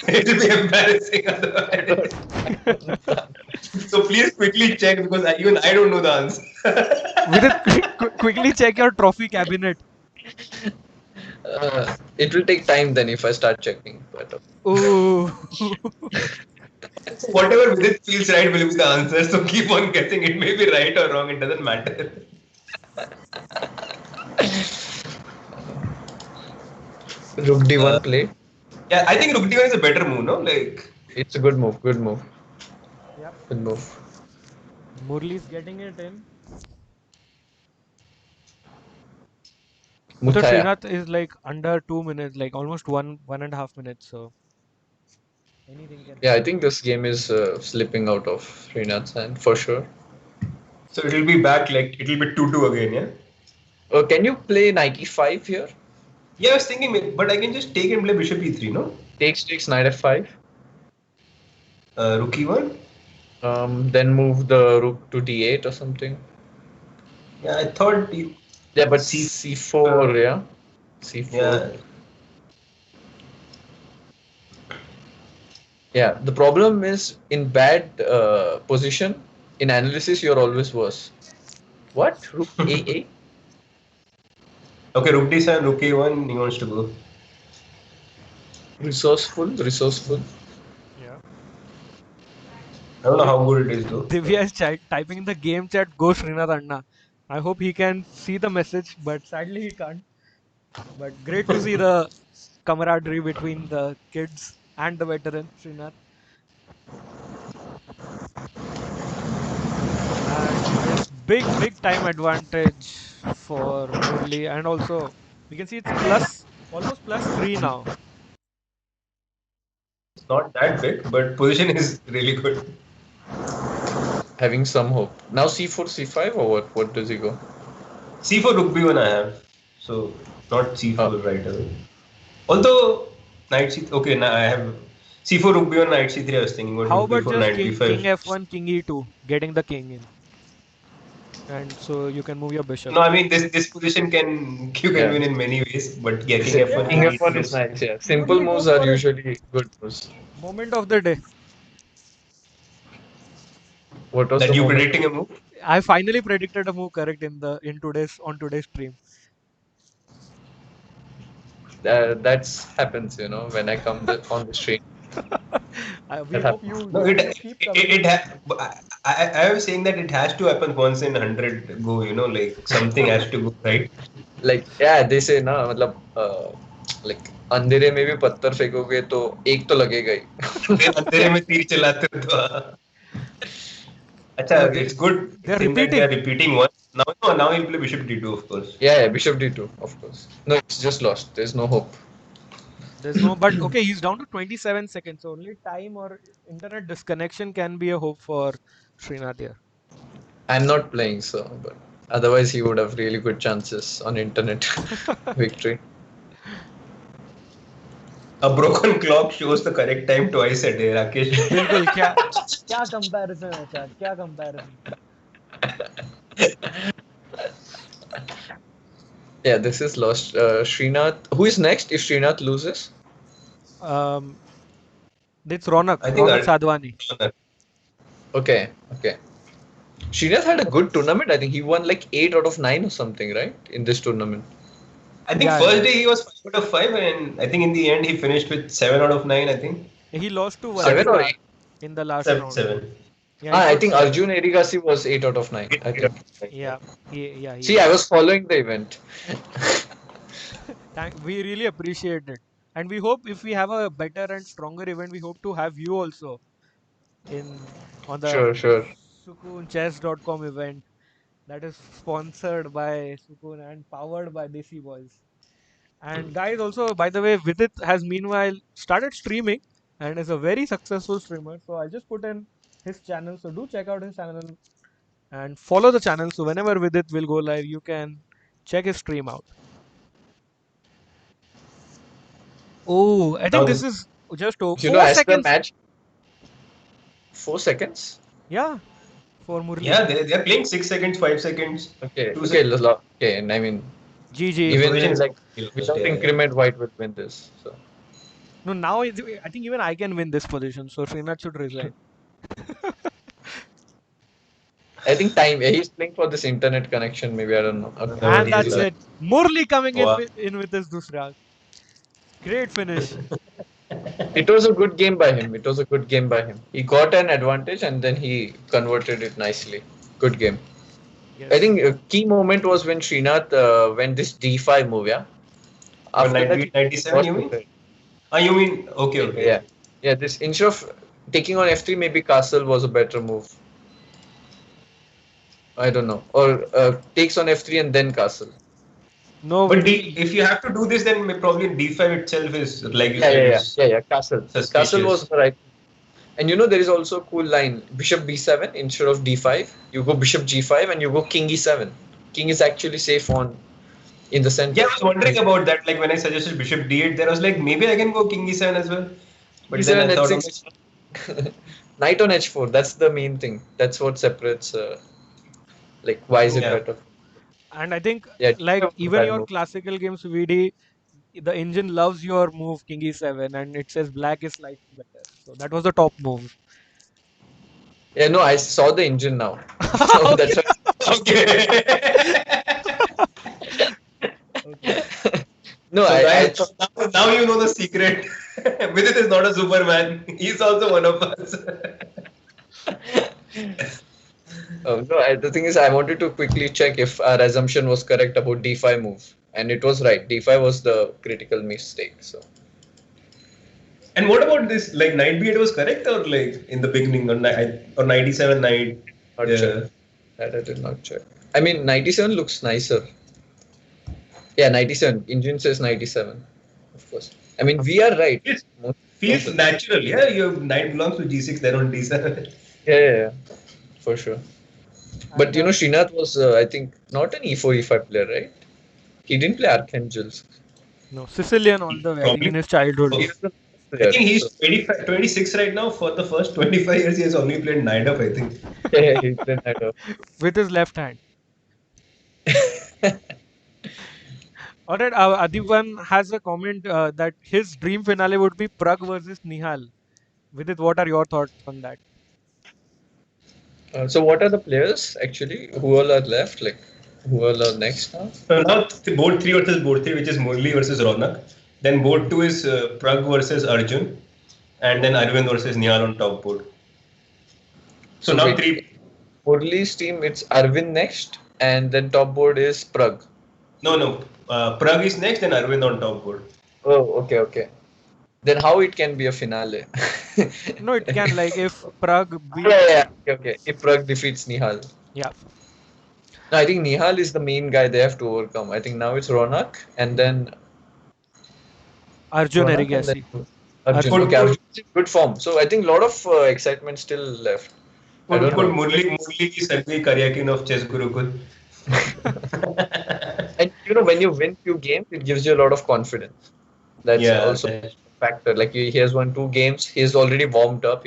It will be embarrassing otherwise. So please quickly check because even I don't know the answer. With it, quickly check your trophy cabinet. It will take time then if I start checking. But Oh. Whatever Vidit feels right will be the answer. So keep on guessing. It may be right or wrong. It doesn't matter. rook d1 play. Yeah, I think Rook D1 is a better move, no? Like It's a good move. Good move. Yep. Good move. Murli is getting it in. So Muthaya. Srinath is like under 2 minutes, like almost 1.5 minutes. So anything can Yeah, I happen. think this game is slipping out of Srinath's hand for sure. so it'll be back like it'll be 2-2 again, yeah? Can you play knight e5 here? Yeah, I was thinking, but I can just take and play Bishop E3, no? Takes knight f5. Rook E1? Then move the rook to d8 or something. Yeah, I thought. Yeah, but C- c4, yeah. C4. Yeah. Yeah, the problem is in bad position, in analysis, you're always worse. What? Rook a8? Okay, Rook D7, Rook E1, he wants to go. Resourceful. Yeah. I don't know how good it is though. Divya is typing in the game chat, go Srinath Anna. I hope he can see the message, but sadly he can't. But great to see the camaraderie between the kids and the veteran Srinath. And yes, big time advantage for Murli. And also we can see it's almost +3 now. It's not that big, but position is really good. Having some hope. Now c4, c5 or what? What does he go? C4 Rook B1 I have. So not C4 Oh. right away. Although Knight C okay, now I have C4 Rook B1, Knight C3 I was thinking about How Rook about B4, just Knight king B5. F1, king E2, getting the king in? And so you can move your bishop. No, I mean this position you can Yeah. win in many ways, but yeah, King F1, King King f1 E2 is looks nice, yeah. Simple Murli moves goes are for it. usually good moves. Moment of the day. What was that the you moment? predicting a move. I finally predicted a move correct in today's stream. That's happens, when I come on the stream. We That hope happens. No, you keep coming. I was saying that it has to happen once in 100 go, like something has to go right. Like yeah, they say ना मतलब like अंधेरे में भी पत्थर फेंकोगे तो एक तो लगेगा ही. अंधेरे में तीर चलाते हो तो अच्छा, it's good They're thing that they are repeating. repeating once. Now he'll play Bishop D2, of course. Yeah, bishop d2, of course. No, it's just lost. There's no hope. There's no, but okay, he's down to 27 seconds. So only time or internet disconnection can be a hope for Srinath here. I'm not playing, so but otherwise he would have really good chances on internet victory. A broken clock shows the correct time twice a day, Rakesh. बिल्कुल क्या comparison है chat, क्या comparison. Yeah, this is lost. Srinath. Who is next if Srinath loses? Um, it's Ronak, I think Ronak Sadhwani. Okay, okay. Srinath had a good tournament. I think he won like 8 out of 9 or something, right? In this tournament. I think Yeah, first yeah. day he was 5 out of 5, and I think in the end he finished with 7 out of 9. I think He lost to 7 or Vanessa 8? in the last 7, round. 7. Yeah, he I got think 7. Arjun Erigasi was 8 out of 9. I think. Yeah, he See, I did. was following the event. We really appreciate it. And we hope if we have a better and stronger event, we hope to have you also in on the Sure, sure. SukoonChess.com event that is sponsored by Sukoon and powered by Desi Boys. And guys, also by the way, Vidit has meanwhile started streaming and is a very successful streamer. So I'll just put in his channel. So do check out his channel and follow the channel. So whenever Vidit will go live, you can check his stream out. Oh, I think Now this this, is just four As the seconds. match, 4 seconds. Yeah, for Murli. yeah, they are playing 6 seconds, 5 seconds, Okay, 2 okay, seconds. okay. And I mean, GG. The even position then, is like lost, without yeah, yeah. increment, White will win this. So No, now I think even I can win this position. So Srinath should resign. I think time. He's playing for this internet connection. Maybe I don't know. Okay. And Otherwise, that's he's it. Murli coming wow. in with his dusra. Great finish. It was a good game by him. It was a good game by him. He got an advantage and then he converted it nicely. Good game. Yes. I think a key moment was when Srinath went this D5 move. Yeah. For After that, 97, you mean? You mean, okay. Yeah. Yeah. This instead of taking on F3, maybe castle was a better move. I don't know. Or takes on F3 and then castle. No, But if you have to do this, then probably D5 itself is like you said. Yeah. Castle. Suspicious. Castle was the right. And there is also a cool line. Bishop B7 instead of D5. You go Bishop G5 and you go King E7. King is actually safe in the center. Yeah, I was wondering about that. Like when I suggested Bishop D8, then I was like, maybe I can go King E7 as well. But E7 then I thought, H6. Knight on H4. That's the main thing. That's what separates. Why is it better? And I think Yeah, even your classical games VD, the engine loves your move King E7 and it says black is slightly better. So that was the top move. Yeah, no, I saw the engine now. So that's why. okay. No, so now you know the secret. Vidit is not a Superman. He's also one of us. The thing is, I wanted to quickly check if our assumption was correct about D5 move, and it was right. D5 was the critical mistake. So. And what about this? Like Knight B8 was correct, or like in the beginning, or 97 Knight? That I did not check. I mean, 97 looks nicer. Yeah, 97. Engine says 97, of course. I mean, we are right. It feels natural. Yeah, your Knight belongs to G6, then on D7. Yeah, for sure. But Srinath was, I think, not an E4, E5 player, right? He didn't play Archangels. No, Sicilian all the way in his childhood. I think he's 26 right now. For the first 25 years, he has only played Knight up, I think. Yeah, he played Knight up. With his left hand. Alright, Adivan has a comment that his dream finale would be Prague versus Nihal. Vidit, what are your thoughts on that? So what are the players actually? Who all are left? Like who all are next now? So now board 3 versus board 3, which is Murli versus Ronak. Then board 2 is Prague versus Arjun. And then Arvind versus Nihal on top board. So now 3. Murli's team, it's Arvind next. And then top board is Prague. No. Prague is next, then Arvind on top board. Oh, okay. Then how it can be a finale? No, it can, like if Prague beats... Okay. If Prague defeats Nihal. Yeah. No, I think Nihal is the main guy they have to overcome. I think now it's Ronak and then... Arjun Erigasi. Arjun is in good form. So I think a lot of excitement still left. Could Murli ki Sergei Karyakin of Chess Gurukul. And when you win few games, it gives you a lot of confidence. That's also... factor. Like he has won 2 games, he's already warmed up,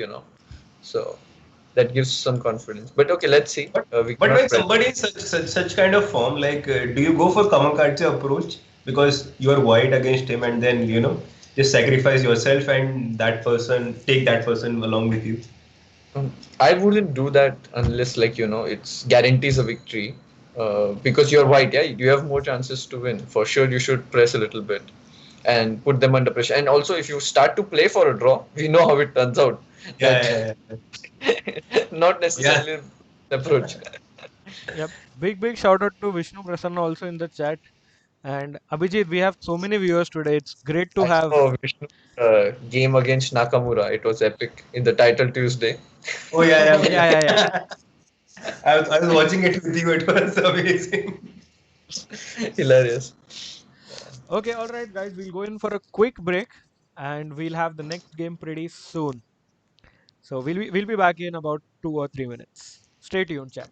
So that gives some confidence. But okay, let's see. We But cannot when somebody in such kind of form, like, do you go for kamikaze approach because you're white against him, and then just sacrifice yourself and take that person along with you? I wouldn't do that unless, like, it's guarantees a victory. Because you're white, yeah, you have more chances to win. For sure, you should press a little bit and put them under pressure. And also, if you start to play for a draw, we know how it turns out. Yeah, yeah, Not yeah. necessarily the approach. Yep. Big shout out to Vishnu Prasanna also in the chat. And Abhijit, we have so many viewers today. It's great to I have. saw Vishnu game against Nakamura. It was epic in the title Tuesday. Oh yeah, yeah, Yeah, yeah, yeah. I was watching it with you. It was amazing. Hilarious. Okay, all right, guys. We'll go in for a quick break, and we'll have the next game pretty soon. So we'll be back in about 2 or 3 minutes. Stay tuned, chat.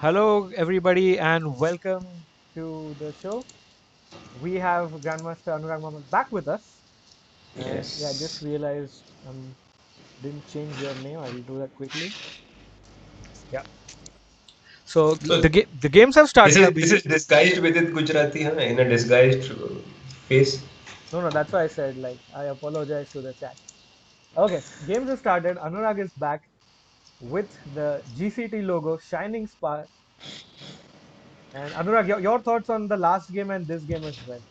Hello, everybody, and welcome to the show. We have Grandmaster Anurag Mohammed back with us. And yeah, I just Yes. realized didn't change your name. I will do that quickly. Yeah. So So the games have this started, is Abhijit. disguised with it Gujarati, huh? In a disguised face. No, that's why I said like I apologize to the chat. Okay, games have started. Anurag is back with the GCT logo, shining spark. And Anurag, your thoughts on the last game and this game as well?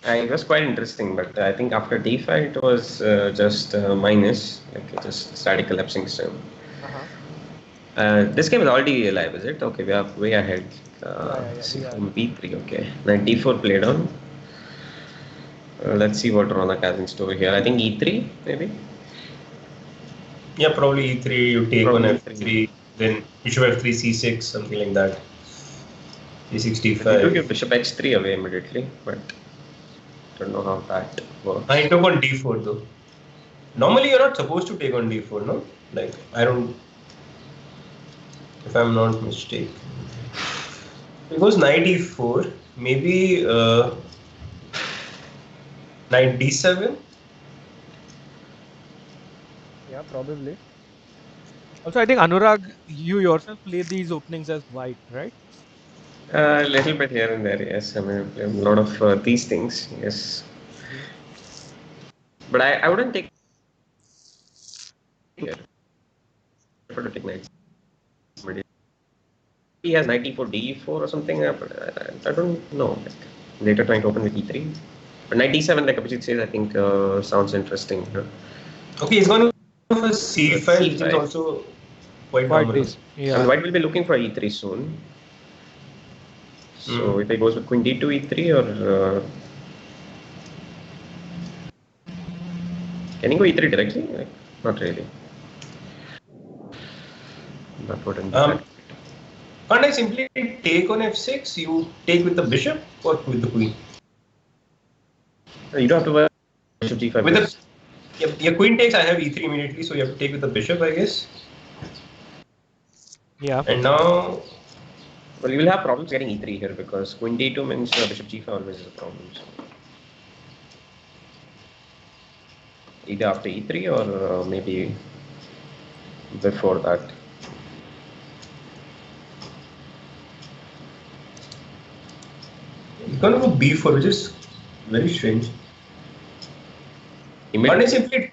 It was quite interesting, but I think after D5 it was just minus, like it just started collapsing soon. Uh-huh. This game is already live, is it? Okay, we are way ahead. Yeah, we are. Sukooon B3, okay. Knight D4 played on. Let's see what Ronak has in store here. I think E3, maybe? Yeah, probably E3. You take Probably on F3, then bishop F3, C6, something like that. You took C65. your bishop H3 away immediately, but don't know how that works. I took on D4 though. Normally, you're not supposed to take on D4, no? Like, I don't. If I'm not mistaken. It goes knight E4, maybe knight D7. Yeah, probably. Also, I think Anurag, you yourself play these openings as white, right? A little bit here and there, yes. I mean, a lot of these things, yes. Mhm. But I wouldn't take here. I prefer to take knight. He has knight e4, d4 or something, but I don't know. Like, later trying to open with e3. But knight d7, like Abhijit says, I think sounds interesting. Okay, he's going for C5, which is C5. also quite Quite normal. decent. And Yeah. white will be looking for e3 soon. So if he goes with queen d2, e3, or can he go e3 directly? Like, not really. That wouldn't be that. Can't I simply take on F6? You take with the bishop or with the queen? You don't have to worry bishop g5. With the your queen takes, I have e3 immediately, so you have to take with the bishop, I guess. Yeah. And now, Well, you will have problems getting e3 here because queen d2 means bishop g5 always is a problem. So. Either after e3 or maybe before that. you're going to go b4, which is very strange. Can't I simply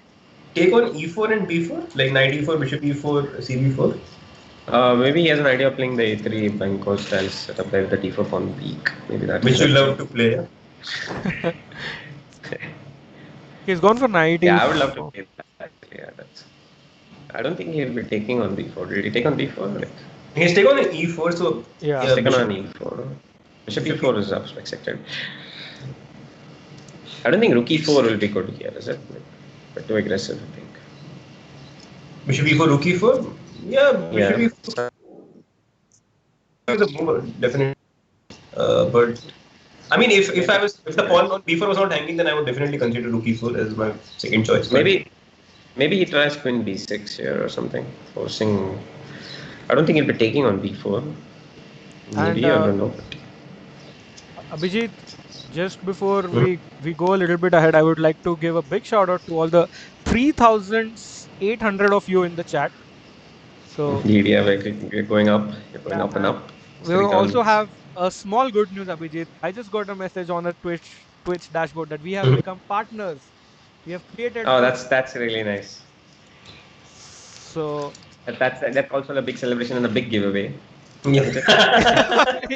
take on e4 and b4? Like knight e4, bishop e4, cb4? Maybe he has an idea of playing the a3 Banco style setup there with the d4 pawn weak. Maybe that. Which you love to play. Yeah? He's gone for knight. Yeah, I would love to play that. Yeah, that's. I don't think he'll be taking on b4. Did he take on b4? Like, He's taken on e4, so Yeah. he's taken bishop- on e4. Bishop e4 is expected. I don't think rook e4 will be good here, is it? But too aggressive, I think. bishop e4, rook e4? Yeah, bishop Yeah. e4 is a move, definitely. But I mean, if the pawn on b4 was not hanging, then I would definitely consider rook e4 as my second choice. But Maybe he tries queen b6 here or something, forcing. I don't think he'll be taking on b4. Maybe, And, I don't know. Abhijit, just before we go a little bit ahead, I would like to give a big shout out to all the 3,800 of you in the chat. So Indeed, yeah, we're going up. You're going Yeah, up and up. we also have a small good news, Abhijit. I just got a message on the Twitch dashboard that we have become partners. We have created. Oh, that's really nice. So That's also a big celebration and a big giveaway. yeah.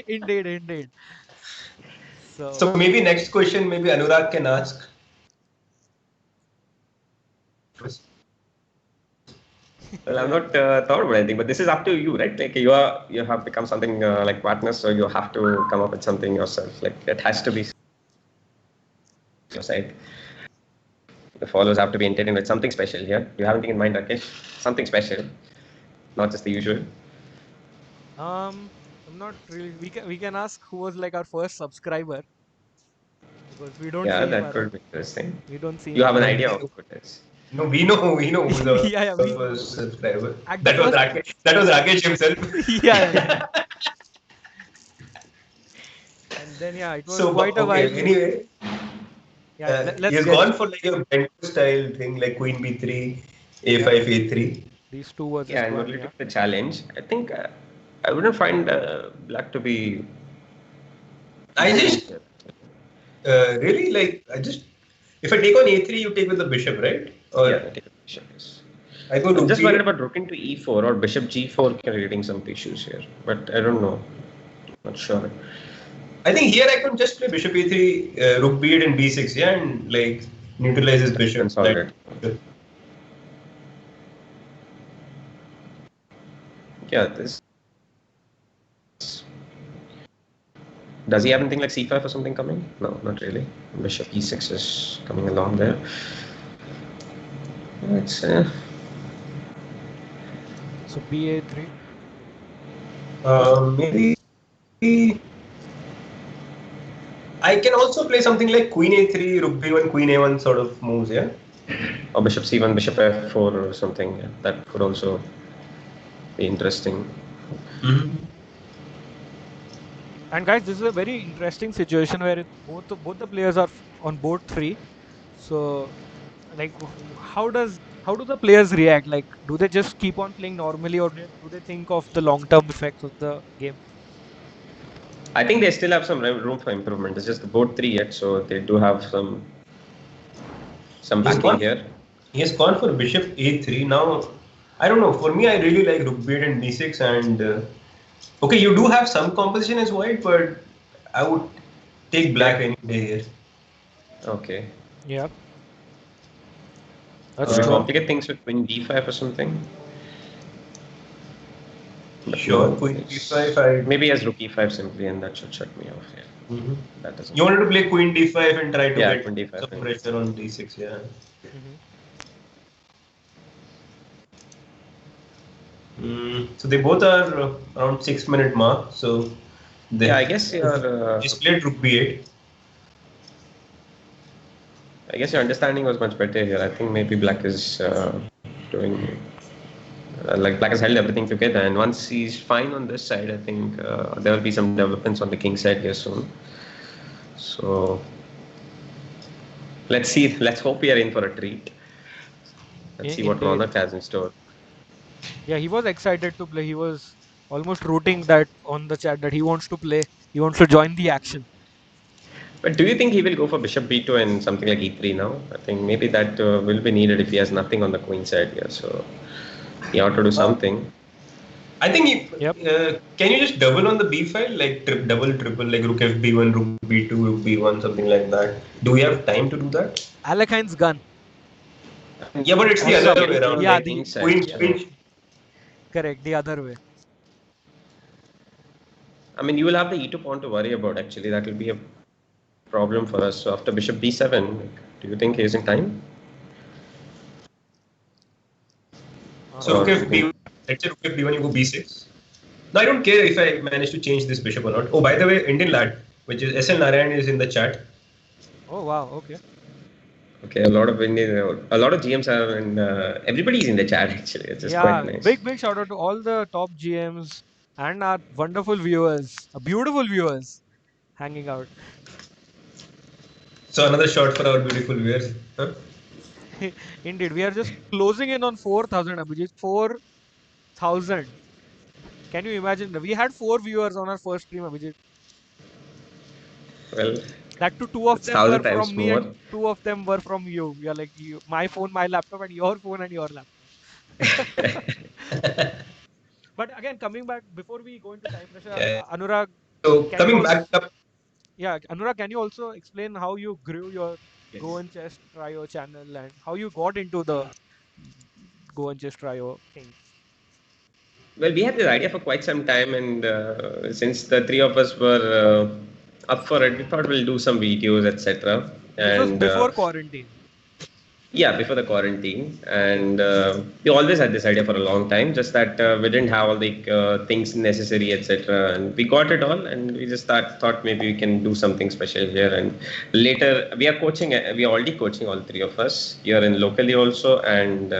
indeed. So maybe next question, maybe Anurag can ask. Well, I'm not thought about anything, but this is up to you, right? Like you have become something like partners, so you have to come up with something yourself. Like it has to be your side. The followers have to be entertained with something special here. Do you have anything in mind, Rakesh? Something special, not just the usual. I'm not really. We can ask who was like our first subscriber because we don't see him that around. could be interesting. We don't see. You him have an around. idea of who it is. No, we know who's the Yeah, we- first subscriber. At That the was first- Rakesh. That was Rakesh himself. Yeah. then yeah, it was So, quite a okay, while. anyway, Yeah, he let's has guess. gone for like a bento style thing, like Queen B3, Yeah, A5, A3. these two versus Yeah, and one. Murli Yeah. took the challenge. I think I wouldn't find black to be. I just really like, if I take on A3, you take with the bishop, right? Or Yeah, take a bishop. Yes. I go I'm rook just worried B8. about rook into e4 or bishop g4 creating some issues here, but I don't know. Not sure. I think here I could just play bishop A3, rook B8 and B6, yeah, and like neutralize his bishop. Consolidate. Yeah, this. Does he have anything like c5 or something coming? No, not really. Bishop e6 is coming along there. It's So BA3. Maybe I can also play something like Queen A3, Rook B1, Queen A1 sort of moves, yeah? or bishop c1, bishop f4 or something. Yeah, that could also be interesting. And guys, this is a very interesting situation where both the players are on board 3. So, like, how do the players react? Like, do they just keep on playing normally, or do they think of the long term effects of the game? I think they still have some room for improvement. It's just the board 3 yet, so they do have some backing here. He has gone for bishop A3. Now, I don't know. For me, I really like Rook B8 and B6. And okay, you do have some composition as white, but I would take black any day here. Okay. Yeah. Could That's we true. complicate things with queen d5 or something? But Sure, no, Queen it's- D5. Maybe as rook e5 simply, and that should shut me off. Yeah. That doesn't. You wanted to play Queen D5 and try to Yeah, get Queen D5, some yeah. pressure on D6, yeah. So they both are around 6-minute mark. So they Yeah, I guess your just played Rook B8. understanding was much better here. I think maybe black is doing like black has held everything together, and once he's fine on this side, I think there will be some developments on the king side here soon. So let's see. Let's hope we are in for a treat. Let's see what Indeed. Ronak has in store. Yeah, he was excited to play. He was almost rooting that on the chat that he wants to play. He wants to join the action. But do you think he will go for bishop b2 and something like e3 now? I think maybe that will be needed if he has nothing on the queen side here. So he ought to do something. I think Yep. can you just double on the B file, like double, triple, like Rook FB1, Rook B2, Rook B1, something like that? Do we have time to do that? Alekhine's gun. Yeah, but it's the Also, other way around. yeah, like the- Queen. Correct, the other way. I mean, you will have the e2 pawn to worry about actually. That will be a problem for us. So after bishop b7, do you think he is in time? So Rook FB1, let's say Rook FB1, you go B6. Now I don't care if I manage to change this bishop or not. Oh, by the way, Indian lad, which is SL Narayan, is in the chat. Oh wow, okay. Okay, a lot of GMs are in. Everybody's in the chat actually. It's just Yeah, quite nice. big shout out to all the top GMs and our wonderful viewers, beautiful viewers hanging out. So another shot for our beautiful viewers. Huh? Indeed, we are just closing in on 4,000, Abhijit. 4,000. Can you imagine? We had 4 viewers on our first stream, Abhijit. Well, That too, 2 of it's them were 1,000 times from me more. and 2 of them were from you. We are like my phone, my laptop, and your phone and your laptop. But again, coming back before we go into time pressure, Yeah. Anurag. So Can coming you back up. Yeah, Anurag, can you also explain how you grew your Go and Chess Trio channel and how you got into the Go and Chess Trio thing? Well, we had this idea for quite some time, and since the three of us were up for it, we thought we'll do some videos, etc. This was And before quarantine. Yeah, before the quarantine, and we always had this idea for a long time. Just that we didn't have all the things necessary, etc. And we got it all, and we just thought maybe we can do something special here. And later, we are coaching. We are already coaching, all three of us here in locally also and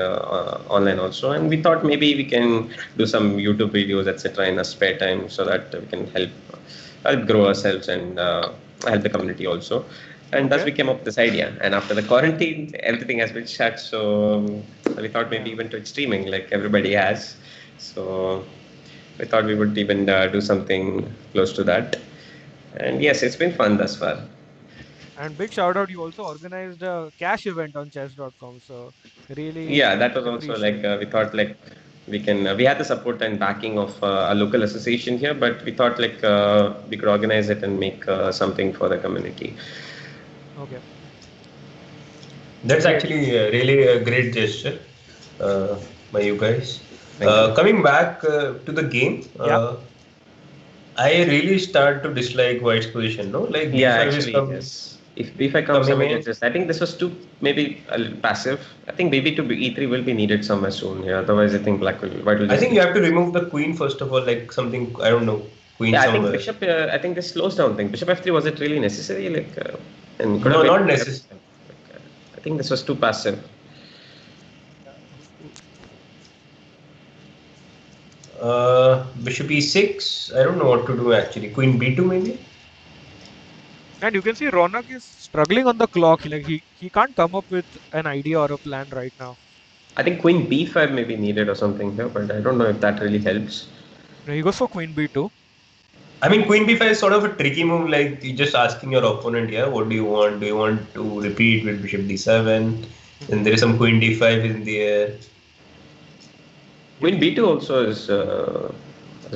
online also. And we thought maybe we can do some YouTube videos, etc. in our spare time, so that we can help grow ourselves and help the community also. And thus we came up with this idea. And after the quarantine, everything has been shut. So we thought maybe even Twitch streaming, like everybody has. So we thought we would even do something close to that. And yes, it's been fun thus far. And big shout out, you also organized a cash event on chess.com. So really, Yeah, that was also like appreciate. we thought like we can we had the support and backing of a local association here, but we thought like we could organize it and make something for the community. Okay. That's Great. actually really a great gesture by you guys. Thank you. Coming back to the game, Yeah. I really start to dislike White's position. No, like Yeah, B5 is actually, yes. If B5 comes coming in. immediately, I think this was too maybe a little passive. I think maybe to E3 will be needed somewhere soon here. Otherwise, I think White will. I Just think you have to remove the queen first of all, like something I don't know, queen yeah, I think somewhere. Bishop. I think this slows down thing. Bishop F3 was it really necessary? Like, and could No, have not been- necessary. I think this was too passive. Bishop E6. I don't know what to do actually. Queen B2 maybe. And you can see Ronak is struggling on the clock. Like he can't come up with an idea or a plan right now. I think Queen B5 may be needed or something here, but I don't know if that really helps. He goes for Queen B2. I mean, Queen B5 is sort of a tricky move. Like you're just asking your opponent, yeah, what do you want? Do you want to repeat with Bishop D7? Then there is some Queen D5 in the air. Queen B2 also is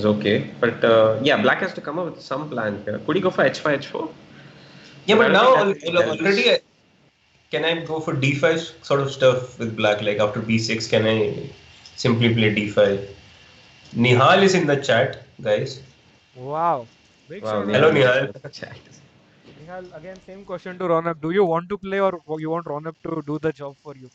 okay, but yeah, Black has to come up with some plan here. Could he go for H5, H4? Yeah, I but don't now think that helps. already, can I go for D5 sort of stuff with Black? Like after B6, can I simply play D5? Nihal is in the chat, guys. Wow. Big Wow, shout out. Hello, Nihal. Nihal, again, same question to Ronak. Do you want to play or you want Ronak to do the job for you?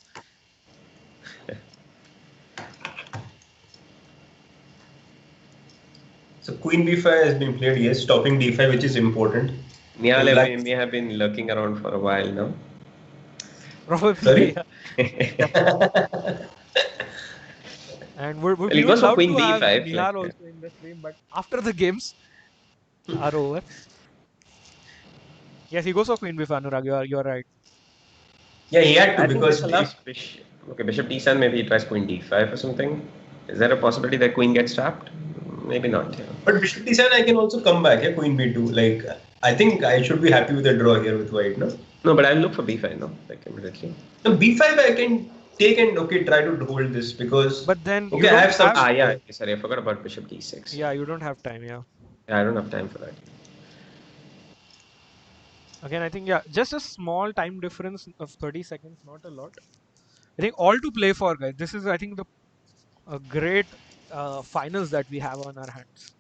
So Queen B5 has been played, yes, stopping D5, which is important. Nihal Black- may have been lurking around for a while now. Probably. Sorry? Yeah. And we he would goes for love Queen to have B5, Nihal like, also in the stream, but after the games are over. Yes, he goes for Queen B5, Anurag. You're right. Yeah, he had to I think because this allows Bishop. Okay, Bishop D7, maybe he tries Queen D5 or something. Is there a possibility that Queen gets trapped? Maybe not. Yeah. but Bishop D7 I can also come back, yeah, Queen B2. Like I think I should be happy with a draw here with White, no? No, but I'll look for B5 now, like immediately. No, B5 I can take and okay try to hold this because But then you okay, I don't have some Ah, yeah. Okay, sorry, I forgot about Bishop D6. Yeah, you don't have time. Yeah. Yeah, I don't have time for that. Again, I think, yeah, just a small time difference of 30 seconds, not a lot. I think all to play for, guys. This is, I think, a great finals that we have on our hands.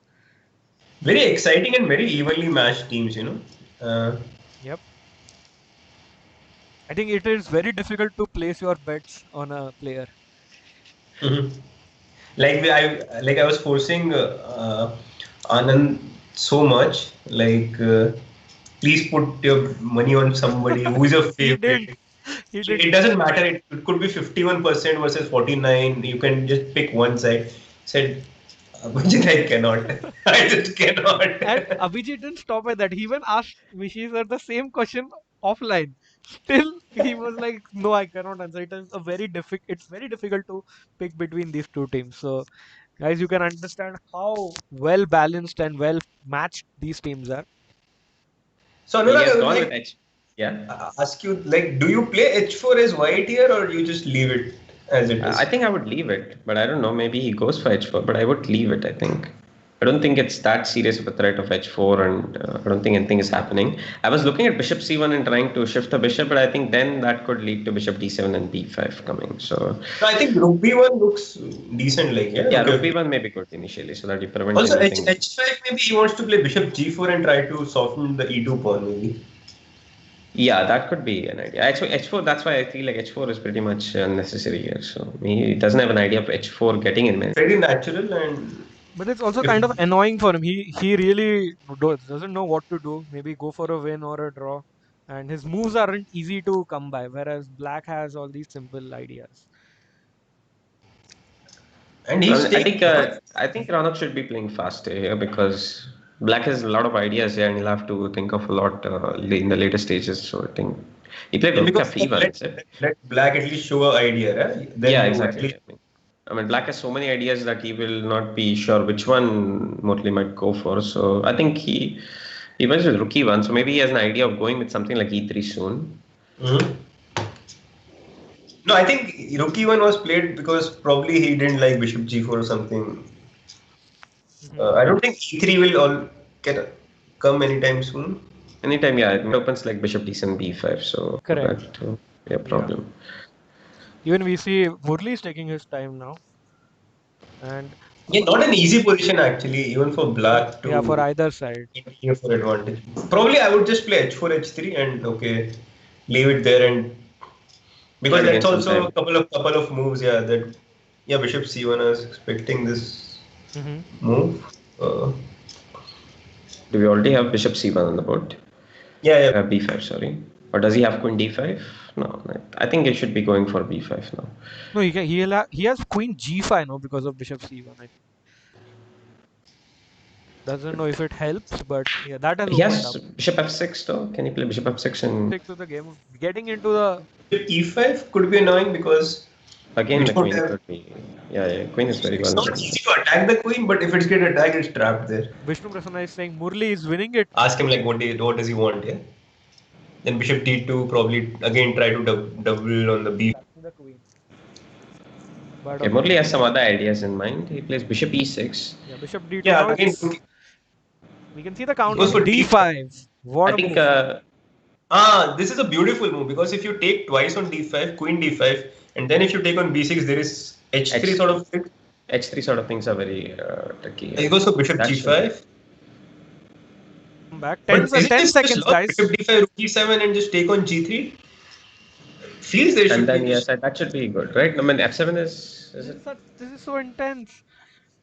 very exciting and very evenly matched teams, you know. Yep. I think it is very difficult to place your bets on a player. Like I was forcing Anand so much, like please put your money on somebody who is a He favorite. did. He It did. doesn't matter. It could be 51% versus 49. You can just pick one side. Said, Abhijit, I cannot. I just cannot. And Abhijit didn't stop at that. He even asked Vishi sir the same question offline. Still, he was like, "No, I cannot answer." It is a very difficult. It's very difficult to pick between these two teams. So, guys, you can understand how well balanced and well matched these teams are. So He Anurag, has I would gone like with H. Yeah. ask you, like, do you play H4 as White here, or you just leave it as it is? I think I would leave it, but I don't know. Maybe he goes for H4, but I would leave it, I think. I don't think it's that serious of a threat of H4, and I don't think anything is happening. I was looking at Bishop C1 and trying to shift the bishop, but I think then that could lead to Bishop D7 and B5 coming. So No, I think Rook B1 looks decent, like, yeah. yeah, Okay. Rook B1 may be good initially, so that you prevent Also, anything. H5, maybe he wants to play Bishop G4 and try to soften the E2 pawn, maybe. Yeah, that could be an idea. Actually, H4, that's why I feel like H4 is pretty much unnecessary here. So he doesn't have an idea of H4 getting in, man. Very natural, and But it's also if kind of annoying for him. He really doesn't know what to do. Maybe go for a win or a draw, and his moves aren't easy to come by. Whereas Black has all these simple ideas. and I, he's mean, taking I think Ronak should be playing faster here because Black has a lot of ideas here and he'll have to think of a lot in the later stages. So I think he played Rook because F1, is it? let Black at least show an idea, right? Then Yeah, you exactly. at least I mean, Black has so many ideas that he will not be sure which one Motley might go for. So I think he went with Rook E1. So maybe he has an idea of going with something like E3 soon. Mhm. No, I think Rookie one was played because probably he didn't like Bishop G4 or something. I don't think E3 will all come anytime soon. Anytime, yeah, it opens like Bishop D7 B5. So Correct. that will be a problem. Even we see Murli is taking his time now, and Yeah, not an easy position actually, even for Black to yeah, for either side. get for advantage. Probably I would just play H4, H3 and okay, leave it there, and because Try to that's get some also time. a couple of moves. Yeah, that Bishop C1. I was expecting this move. Do we already have Bishop C1 on the board? Yeah. B5, sorry. Or does he have Queen D5? No, I think he should be going for B5 now. No, he has Queen G5 now because of Bishop C1. I think. Doesn't know if it helps, but yeah, that has He opened has up. Bishop F6 though. Can he play Bishop F6 and Stick to the game. Getting into the E5 could be annoying because again we the don't queen have- could be Queen is very it's not vulnerable. easy to attack the queen, but if it's get attacked, it's trapped there. Vishnu Prasanna is saying Murli is winning it. Ask him like what does he want, yeah? Then Bishop D2 probably again try to double on the B. The queen. But Okay, Murli has some other ideas in mind. He plays Bishop E6. yeah, Bishop D2. Yeah, Now again. we can see the count. Goes for D5. What I a think move. This is a beautiful move because if you take twice on D5, Queen D5, and then if you take on B6, there is H3 sort of thing. H3 sort of things are very tricky. He goes for Bishop That G5. Come back. But 10 seconds, guys. Bishop D5, Rook E7, and just take on G3. Feels there should And then be. yes, that should be good, right? I mean F7 is it? This is so intense.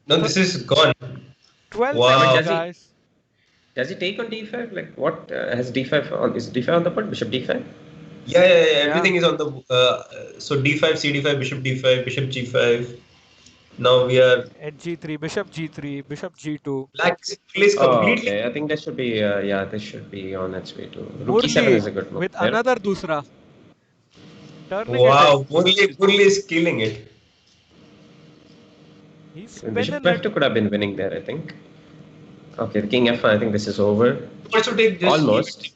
No, this is gone. 12 Wow. seconds, guys. Does he take on D5? Like what has D5 on? Is D5 on the board? Bishop D5? Yeah. Everything is on the. So D5, CD5, Bishop D5, Bishop G5. Now we are. At G3, Bishop G3, Bishop G2. Black is completely. Okay, I think that should be this should be on its way to. Rook E7 is a good move. With there. another Dusra. Turning Wow, it. Murli is killing it. He's Bishop spinning F2 could have been winning there, I think. Okay, King F1. I think this is over. Also take just Almost.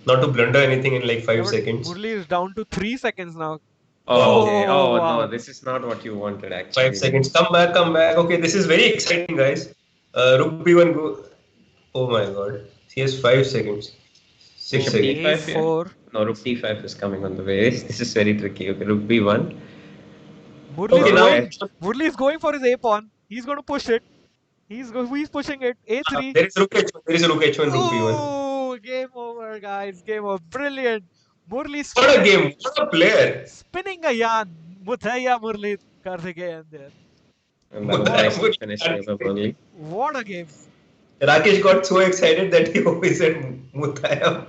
Not to blunder anything in like 5 seconds. Murli is down to 3 seconds now. Oh, okay. Oh wow. no, this is not what you wanted actually. 5 seconds. Come back. Okay, this is very exciting, guys. Rook B1 go. Oh my god. He has 5 seconds. 6 Bishop seconds. D5 here. A4. No, Rook D5 is coming on the way. This is very tricky. Okay, Rook B1. Murli is going for his A pawn. He's going to push it. He's pushing it. A3. There is Rook H1, Rook B1. Oh, game over, guys. Game over. Brilliant. Murli What a game. What a player. spinning a yarn. Muthaiya Murli kar gaye there. And that was nicely finished by Murli. What a game. Rakesh got so excited that he always said Muthaya.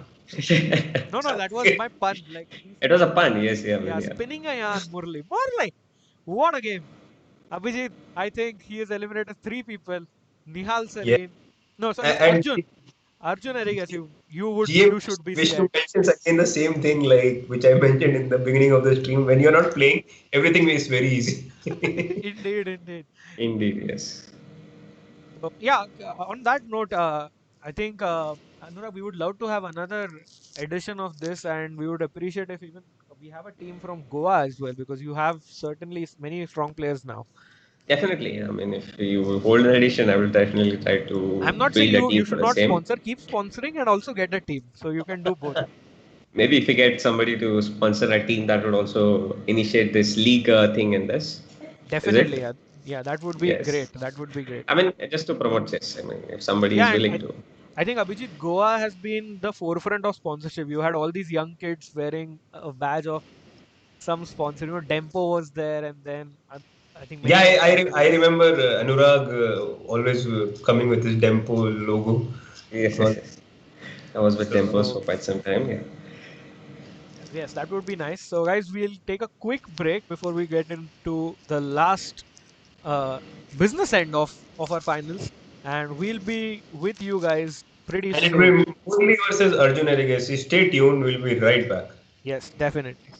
No, that was my pun. Like It was a pun, yes, yeah, spinning a yarn, Murli. What a game. Abhijit, I think he has eliminated 3 people. Nihal Sarin. Yeah. No, sorry, And Arjun, I guess you GM should be Vishnu scared. mentions again the same thing, like which I mentioned in the beginning of the stream. When you're not playing, everything is very easy. Indeed. Indeed, yes. So, yeah, on that note, I think, Anurag, we would love to have another edition of this, and we would appreciate if even we have a team from Goa as well, because you have certainly many strong players now. Definitely. I mean, if you hold an edition, I will definitely try to I'm not build saying a team you for should the not same. sponsor. Keep sponsoring and also get a team, so you can do both. Maybe if you get somebody to sponsor a team that would also initiate this league thing in this. Definitely, yeah, that would be Yes. great. That would be great. I mean, just to promote chess. I mean, if somebody Yeah, is willing and to. I think Abhijit, Goa has been the forefront of sponsorship. You had all these young kids wearing a badge of some sponsor. Dempo was there, and then I think Yeah, many of the I others. remember Anurag always coming with his Dempo logo. Yes, And all. yes, yes. I was with Tempos So for quite some time. Yeah. yes, that would be nice. So guys, we'll take a quick break before we get into the last uh, business end of our finals, and we'll be with you guys pretty And it will soon. be Murli versus Arjun Erigasi. Stay tuned. We'll be right back. Yes, definitely.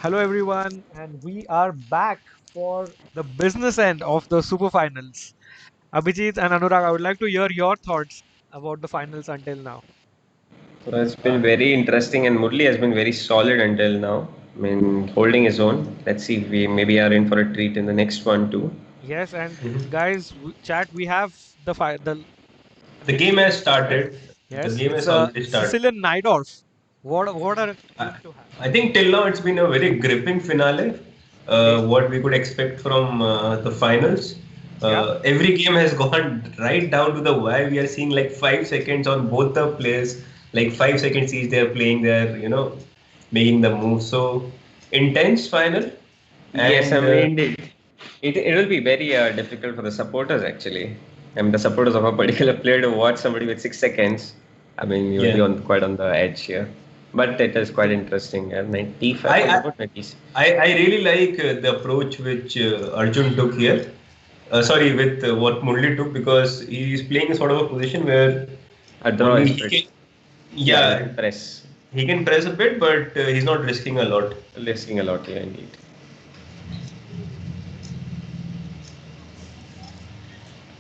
Hello, everyone, and we are back for the business end of the super finals. Abhijit and Anurag, I would like to hear your thoughts about the finals until now. So it's been very interesting, and Murli has been very solid until now. I mean, holding his own. Let's see if we maybe are in for a treat in the next one too. Yes, and guys, chat, we have the The game has started. The yes, game it's has a already started. Sicilian Nidorf. What a I, game to have. I think till now it's been a very gripping finale. Okay. What we could expect from the finals. Yeah. Every game has gone right down to the wire. We are seeing like 5 seconds on both the players, like 5 seconds each. They are playing their, making the move. So intense final, Yes, I and mean it will be very difficult for the supporters actually. I mean, the supporters of a particular player to watch somebody with 6 seconds. I mean, you'll be yeah. on quite on the edge here. But it is quite interesting. 95 on the I, board, 96. I really like the approach which Arjun took here. Sorry, with what Murli took, because he is playing a sort of a position where A draw only is he pretty. can, Yeah, you yeah, can press. he can press a bit, but he's not risking a lot. Risking a lot, yeah, indeed.